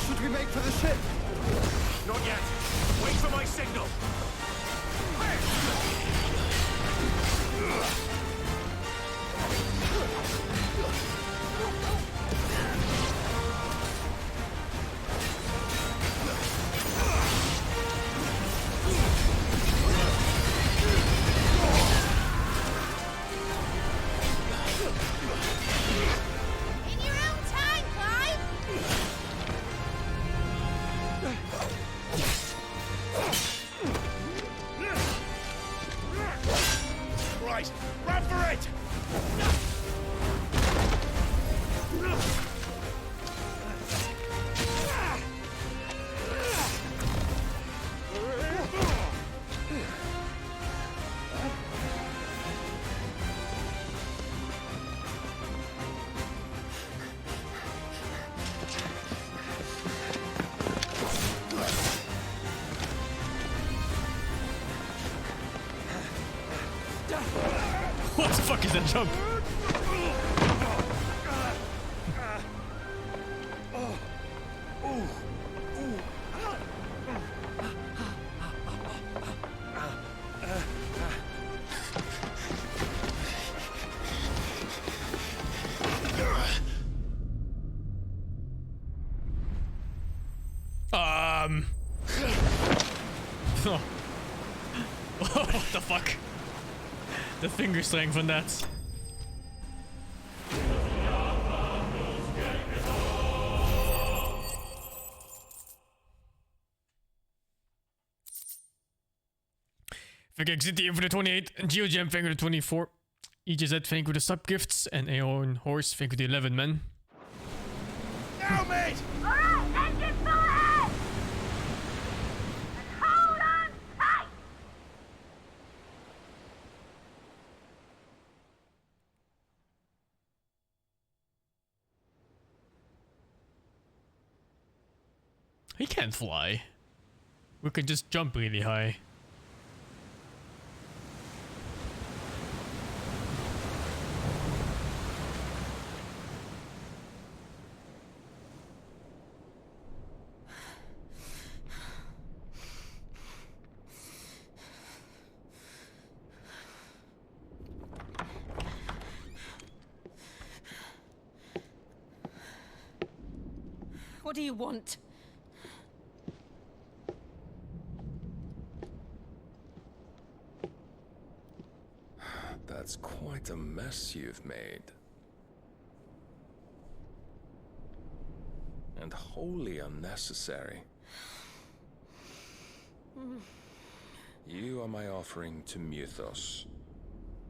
Should we make for the ship? Not yet. Wait for my signal. In your own time, Clive! Right, run for it! What the fuck is that jump? Oh. What the fuck? The finger strength from that. Vic City for the 28, and GeoGem thank you for the 24. EJZ thank you for the sub gifts, and Aeon Horse thank you for the 11 men. Now, mate! All right, engine full ahead! And He can't fly. We can just jump really high. What do you want? That's quite a mess you've made. And wholly unnecessary. You are my offering to Mythos.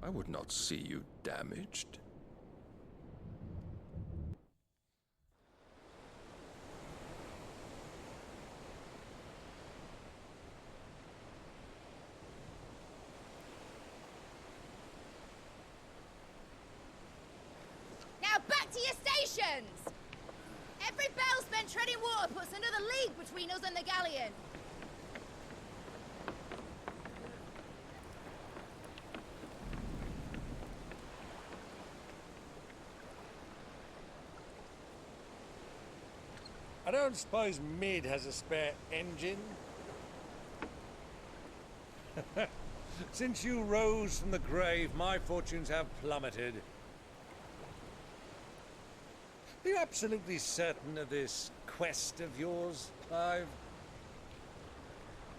I would not see you damaged. Now back to your stations! Every bell spent treading water puts another league between us and the galleon. I don't suppose Mid has a spare engine? Since you rose from the grave, my fortunes have plummeted. Are you absolutely certain of this quest of yours, Clive?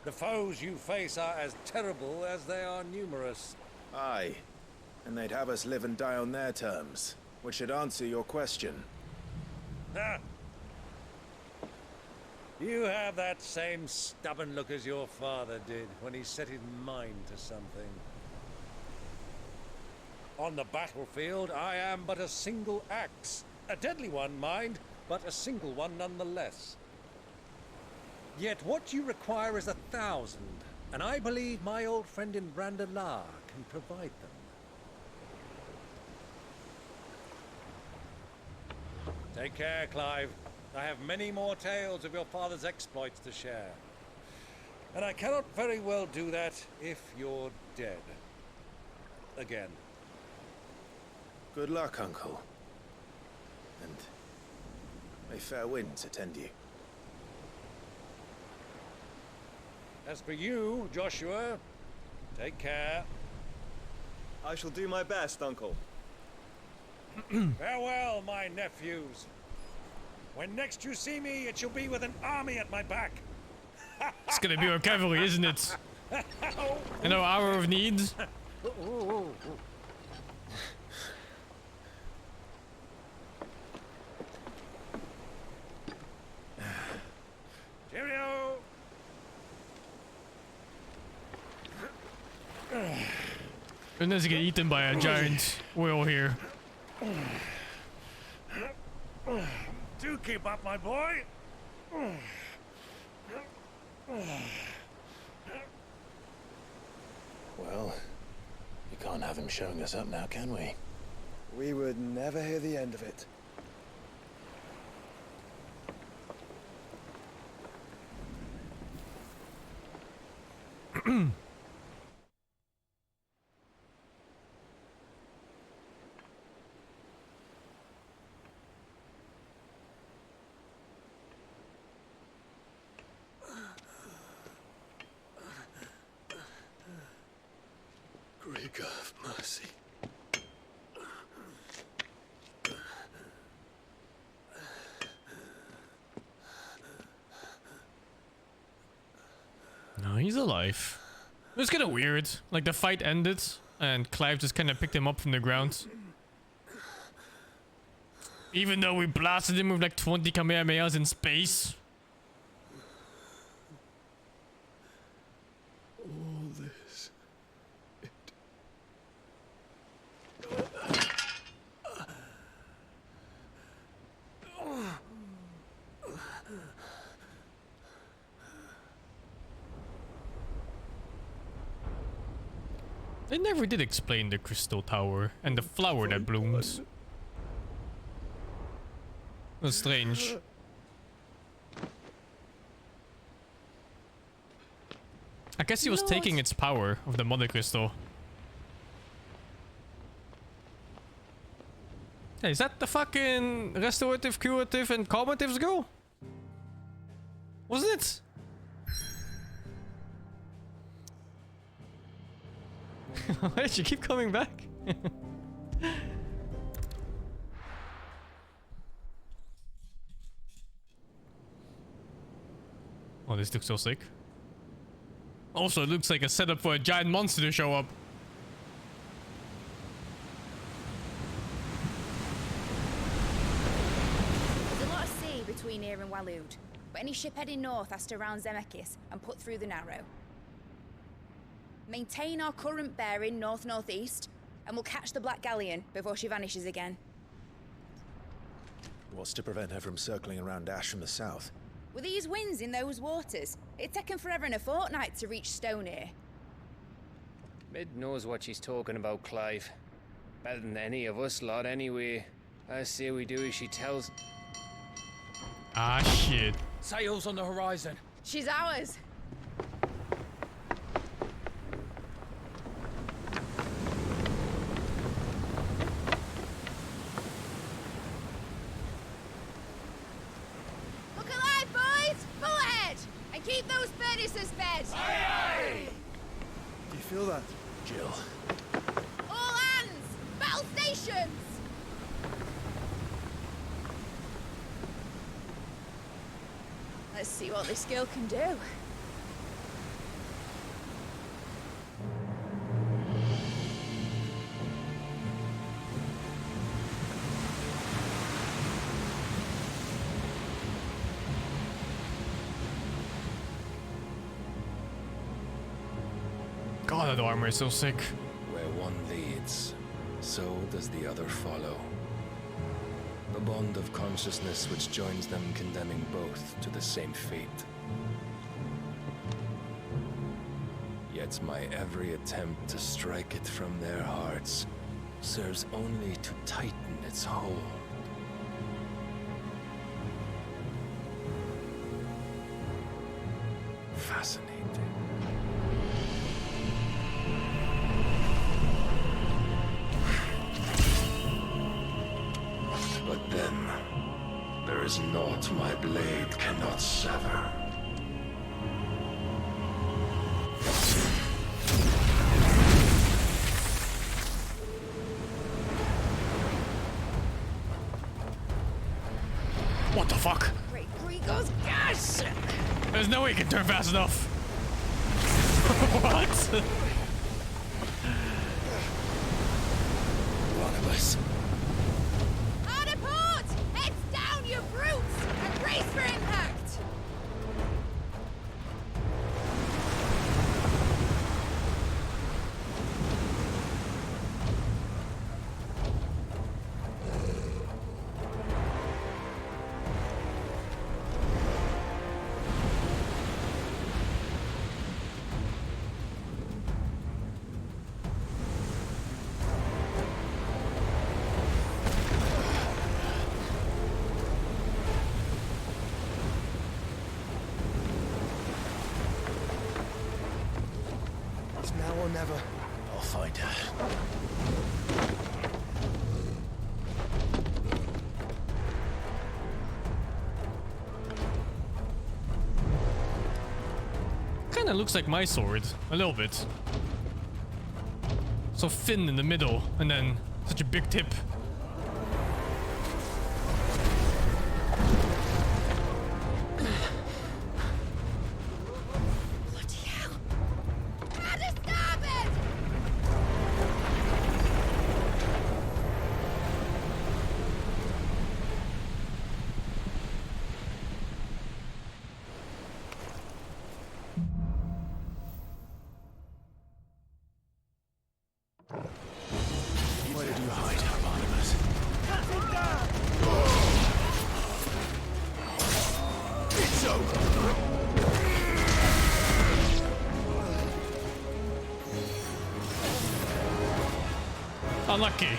The foes you face are as terrible as they are numerous. Aye. And they'd have us live and die on their terms, which should answer your question. Ha! You have that same stubborn look as your father did when he set his mind to something. On the battlefield, I am but a single axe. A deadly one, mind, but a single one nonetheless. Yet what you require is 1,000, and I believe my old friend in Randalar can provide them. Take care, Clive. I have many more tales of your father's exploits to share. And I cannot very well do that if you're dead. Again. Good luck, Uncle. And may fair winds attend you. As for you, Joshua, take care. I shall do my best, Uncle. Farewell, my nephews. When next you see me, it shall be with an army at my back. It's gonna be our cavalry, isn't it? In our hour of need. Cheerio! Unless you get eaten by a giant whale here. Do keep up, my boy. Well, you can't have him showing us up now, can we? We would never hear the end of it. Grigor, have mercy. No, he's alive. It was kind of weird. Like the fight ended and Clive just kind of picked him up from the ground. Even though we blasted him with like 20 Kamehamehas in space. All this. They never did explain the crystal tower and the flower that blooms. That's strange. I guess he was taking its power of the mother crystal. Hey, is that the fucking restorative, curative, and calmatives girl? Wasn't it? Why did you keep coming back? Oh, this looks so sick. Also, it looks like a setup for a giant monster to show up. There's a lot of sea between here and Waloed, but any ship heading north has to round Zemekis and put through the Narrow. Maintain our current bearing north-northeast, and we'll catch the Black Galleon before she vanishes again. What's to prevent her from circling around Ash from the south? With these winds in those waters, it'd taken forever and a fortnight to reach Stonehere. Mid knows what she's talking about, Clive. Better than any of us lot, anyway. I say we do as she tells. Ah, shit. Sails on the horizon. She's ours. Look alive, boys! Full ahead! And keep those furnaces fed! Aye, aye! Do you feel that, Jill? All hands! Battle stations! Let's see what this girl can do. God, that armor is so sick. Where one leads, so does the other follow. The bond of consciousness which joins them condemning both to the same fate. Yet my every attempt to strike it from their hearts serves only to tighten its hold. Fascinating. But then, there is naught my blade cannot sever. What the fuck? Great Grigor's gas! There's no way he can turn fast enough. What? Barnabas. Hard port! Heads down, you brutes! And brace for impact! It's now or never. I'll find her. Kinda looks like my sword, a little bit. So thin in the middle, and then such a big tip. Where did you hide, Barnabas? It's over. Unlucky.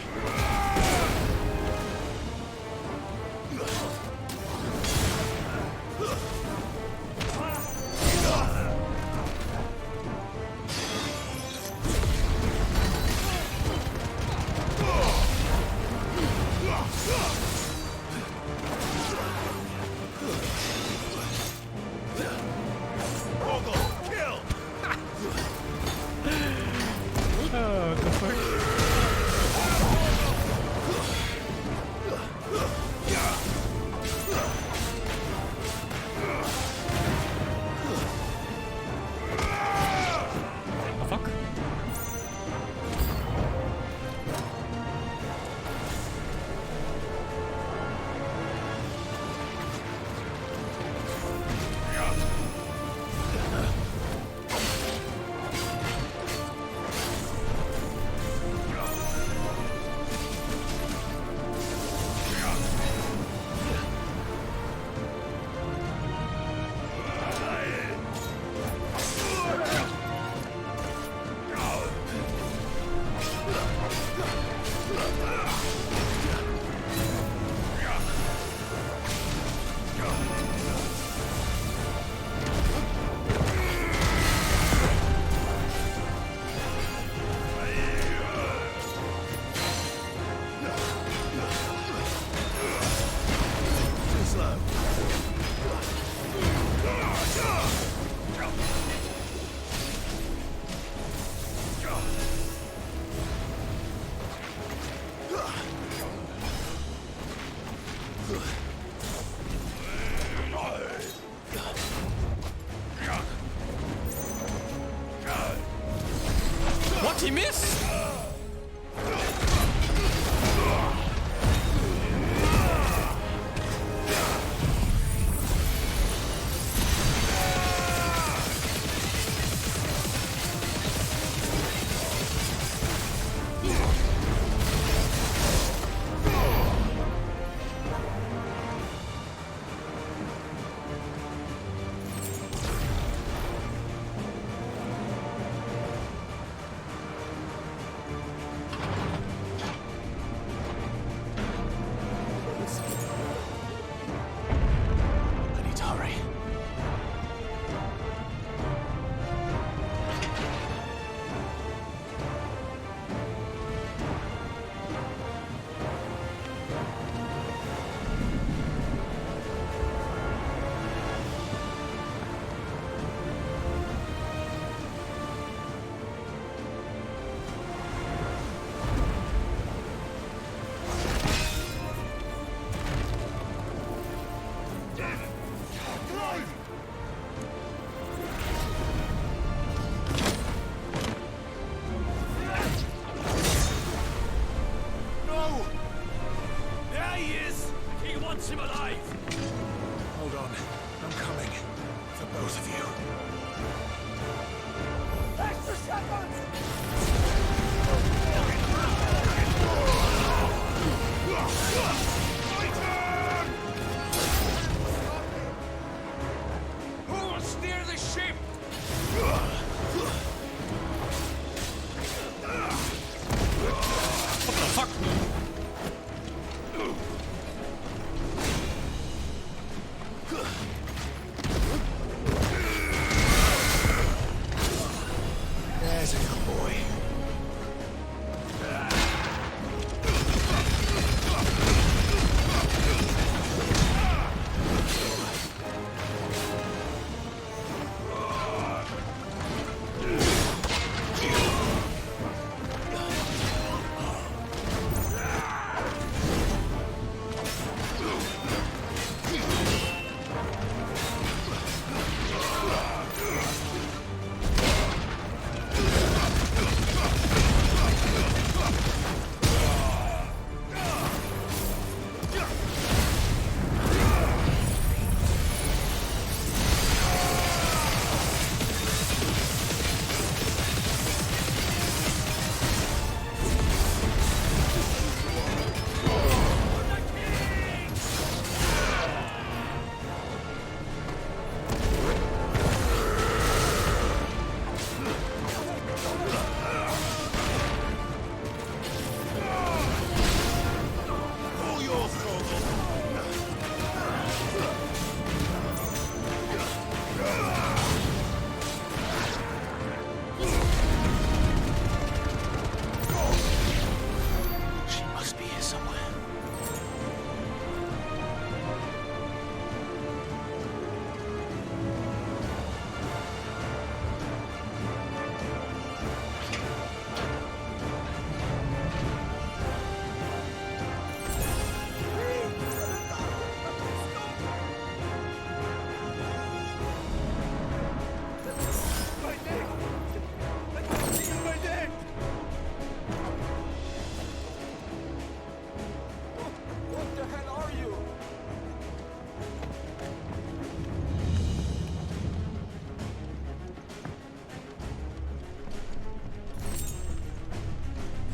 Did he miss? I need to hurry. No! There he is! He wants him alive! Hold on. I'm coming. For both of you. Extra shotguns! Who will steer the ship? What the fuck? There's a good boy. She must be here somewhere. What the hell are you?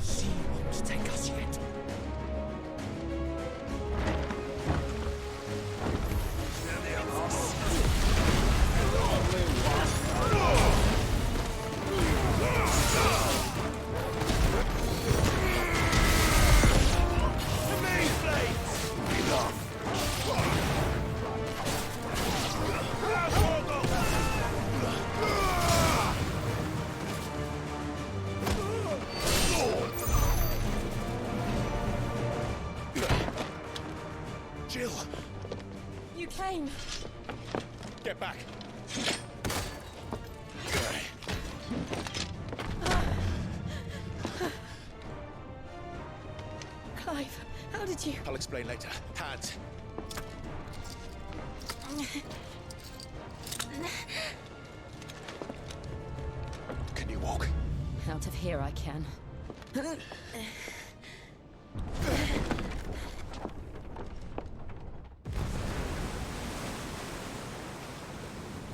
She won't take us yet. Jill! You came. Get back! Clive, how did you... I'll explain later. Hands. Can you walk? How out of here, I can.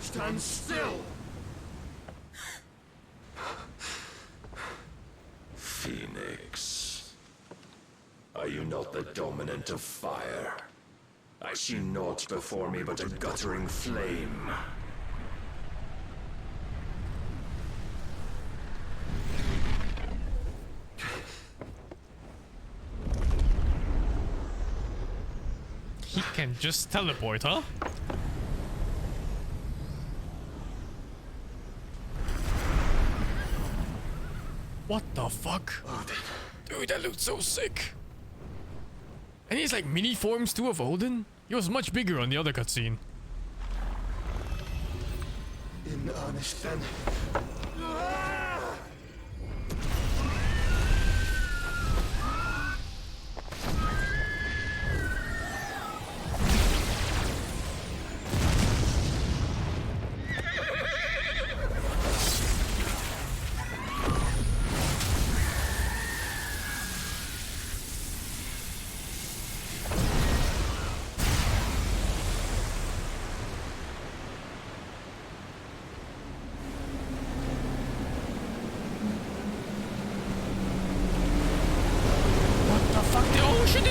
Stand still! Phoenix. Are you not the dominant of fire? I see naught before me but a guttering flame. He can just teleport, huh? What the fuck? Dude, that looked so sick. And he's like mini forms too of Odin? He was much bigger on the other cutscene. In earnest then.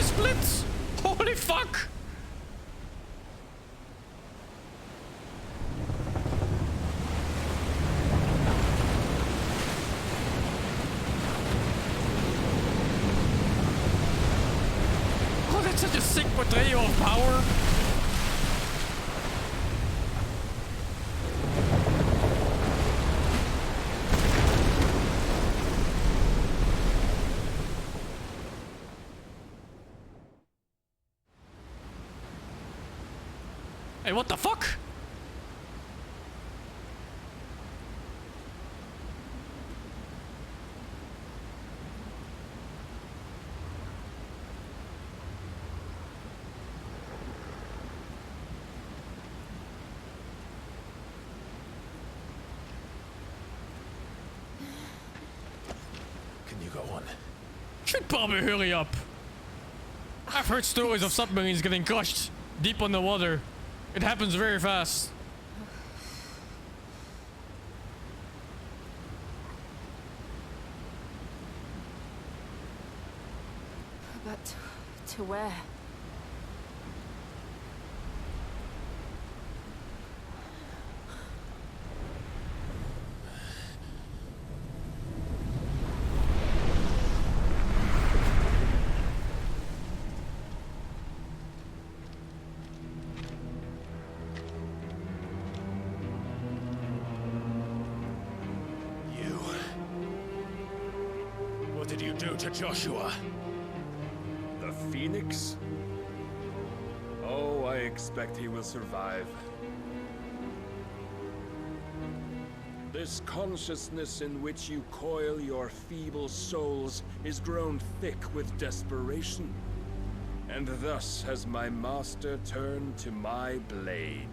Splits! Holy fuck! Oh, that's such a sick portrayal of power. Hey, what the fuck? Can you go on? Should probably hurry up. I've heard stories of submarines getting crushed deep underwater. It happens very fast. But to where? What did you do to Joshua? The Phoenix? Oh, I expect he will survive. This consciousness in which you coil your feeble souls is grown thick with desperation. And thus has my master turned to my blade.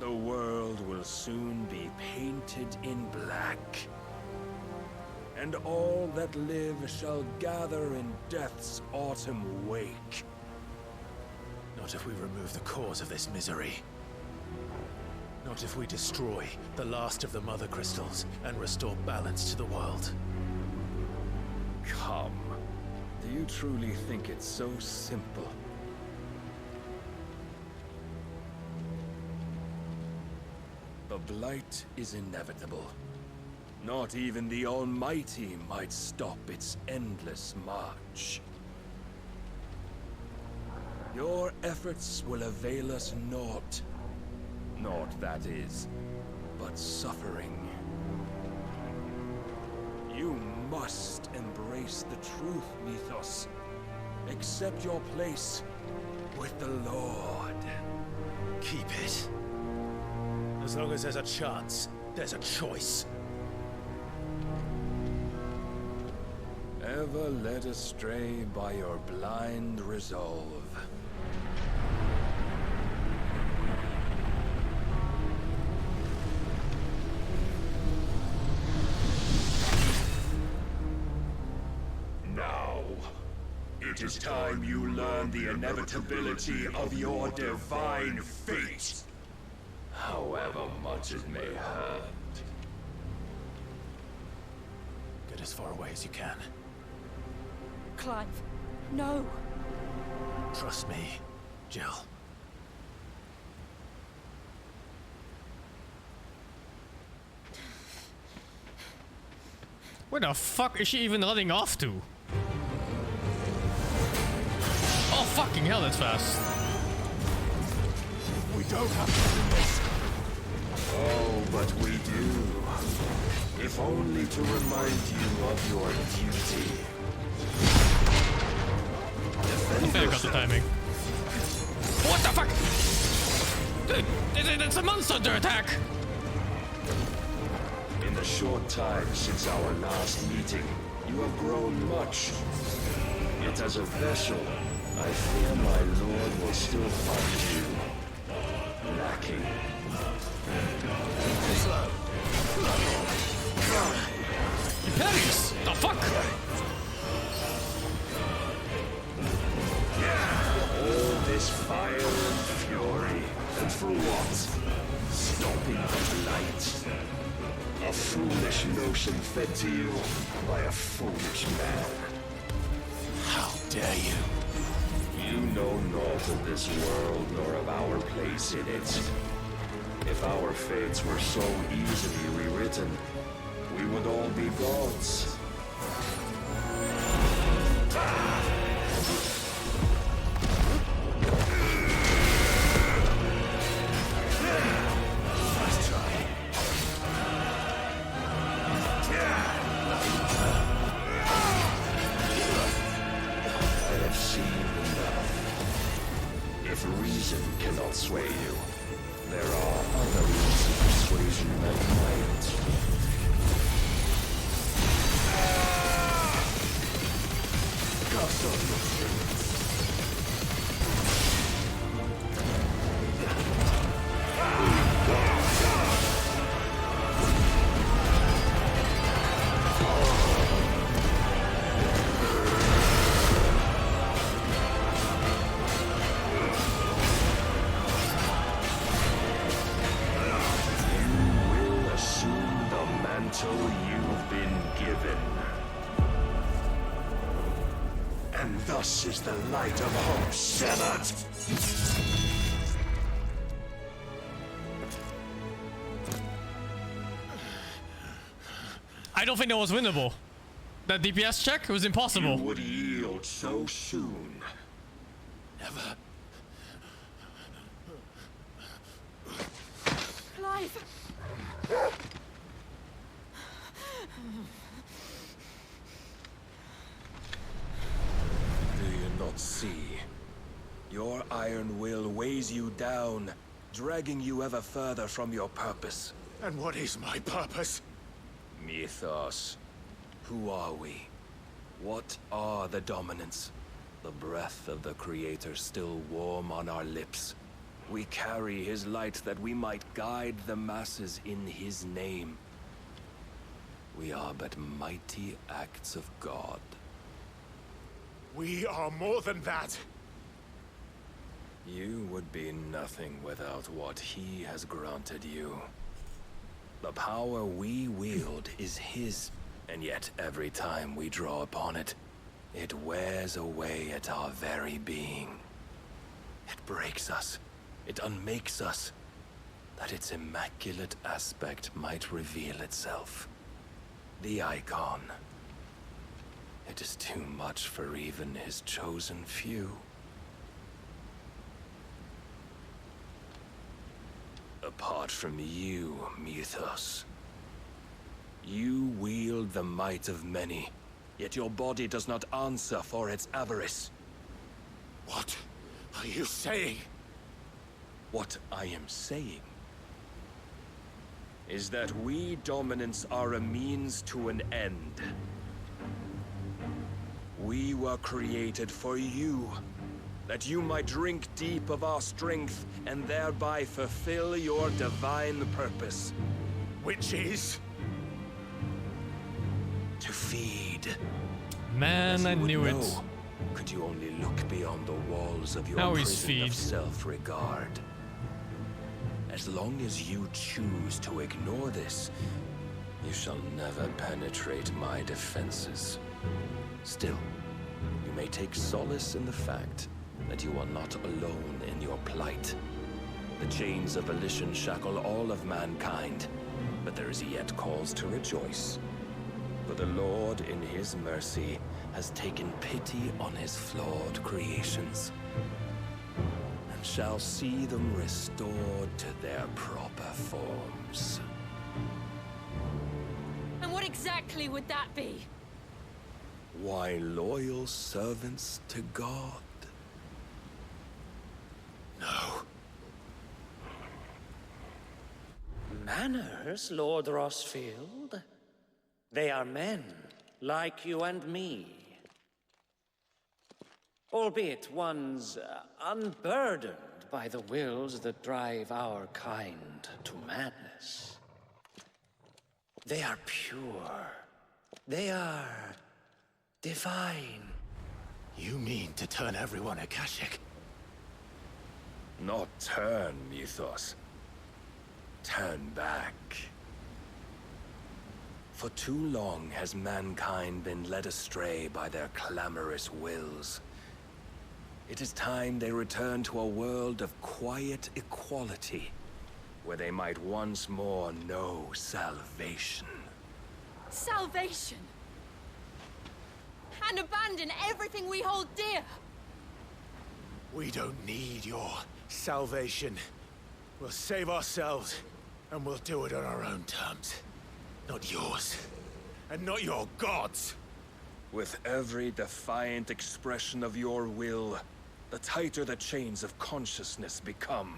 The world will soon be painted in black. And all that live shall gather in death's autumn wake. Not if we remove the cause of this misery. Not if we destroy the last of the Mother Crystals and restore balance to the world. Come. Do you truly think it's so simple? The blight is inevitable. Not even the Almighty might stop its endless march. Your efforts will avail us naught. Naught, that is, but suffering. You must embrace the truth, Mythos. Accept your place with the Lord. Keep it. As long as there's a chance, there's a choice. Ever led astray by your blind resolve. It is time you learn the inevitability of your divine fate. However much it may hurt. Get as far away as you can. Clive, no. Trust me, Jill. Where the fuck is she even running off to? Oh fucking hell, that's fast. We don't have to do this. Oh, but we do. If only to remind you of your duty. I think I got the timing. What the fuck? Dude, it's a monster under attack! In the short time since our last meeting, you have grown much. Yet as a vessel, I fear my lord will still find you lacking. Pennies! The fuck? All this fire and fury, and for what? Stopping the light. A foolish notion fed to you by a foolish man. How dare you? You know naught of this world nor of our place in it. If our fates were so easily rewritten, we would all be gods. Nice try. I have seen enough. If reason cannot sway you, there are other means of persuasion that might. Cuffs on your strings. You've been given. And thus is the light of hope severed. I don't think that was winnable. That DPS check was impossible. You would yield so soon. Never. Clive! Do you not see? Your iron will weighs you down, dragging you ever further from your purpose. And what is my purpose? Mythos. Who are we? What are the dominants? The breath of the Creator still warm on our lips. We carry his light that we might guide the masses in his name. We are but mighty acts of God. We are more than that. You would be nothing without what he has granted you. The power we wield is his, and yet every time we draw upon it, it wears away at our very being. It breaks us, it unmakes us, that its immaculate aspect might reveal itself. The icon. It is too much for even his chosen few. Apart from you, Mythos, you wield the might of many, yet your body does not answer for its avarice. What are you saying? What I am saying is that we dominants are a means to an end. We were created for you, that you might drink deep of our strength and thereby fulfill your divine purpose. Which is? To feed. Man, I knew it. could you only look beyond the walls of your Now he's prison of feed. self-regard. As long as you choose to ignore this, you shall never penetrate my defenses. Still, you may take solace in the fact that you are not alone in your plight. The chains of volition shackle all of mankind, but there is yet cause to rejoice. For the Lord, in his mercy, has taken pity on his flawed creations, and shall see them restored to their proper forms. And what exactly would that be? Why, loyal servants to God. No. Manners, Lord Rossfield? They are men, like you and me. Albeit ones unburdened by the wills that drive our kind to madness. They are pure. They are divine. You mean to turn everyone Akashic? Not turn, Mythos. Turn back. For too long has mankind been led astray by their clamorous wills. It is time they return to a world of quiet equality, where they might once more know salvation. Salvation! And abandon everything we hold dear! We don't need your salvation. We'll save ourselves, and we'll do it on our own terms. Not yours. And not your gods. With every defiant expression of your will, the tighter the chains of consciousness become.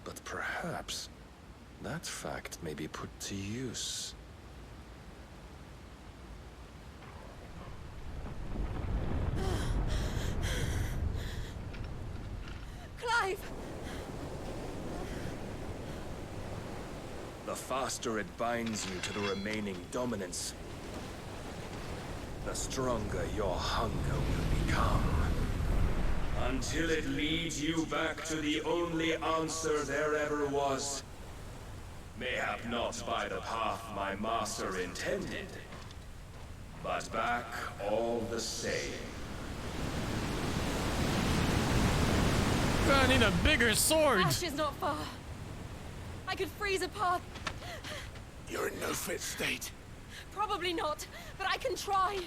But perhaps that fact may be put to use. Clive! The faster it binds you to the remaining dominance, the stronger your hunger will become. Until it leads you back to the only answer there ever was. Mayhap not by the path my master intended, but back all the same. I need a bigger sword. Ash is not far. I could freeze a path. You're in no fit state. Probably not, but I can try.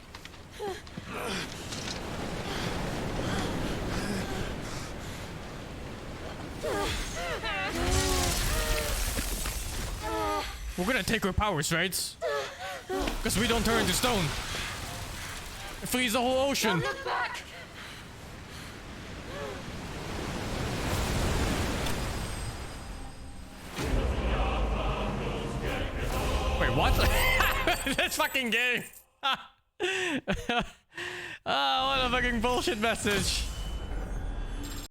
We're gonna take her powers, right? Because we don't turn into stone. Freeze the whole ocean. Don't look back. Wait, what? This fucking game. Oh, what a fucking bullshit message.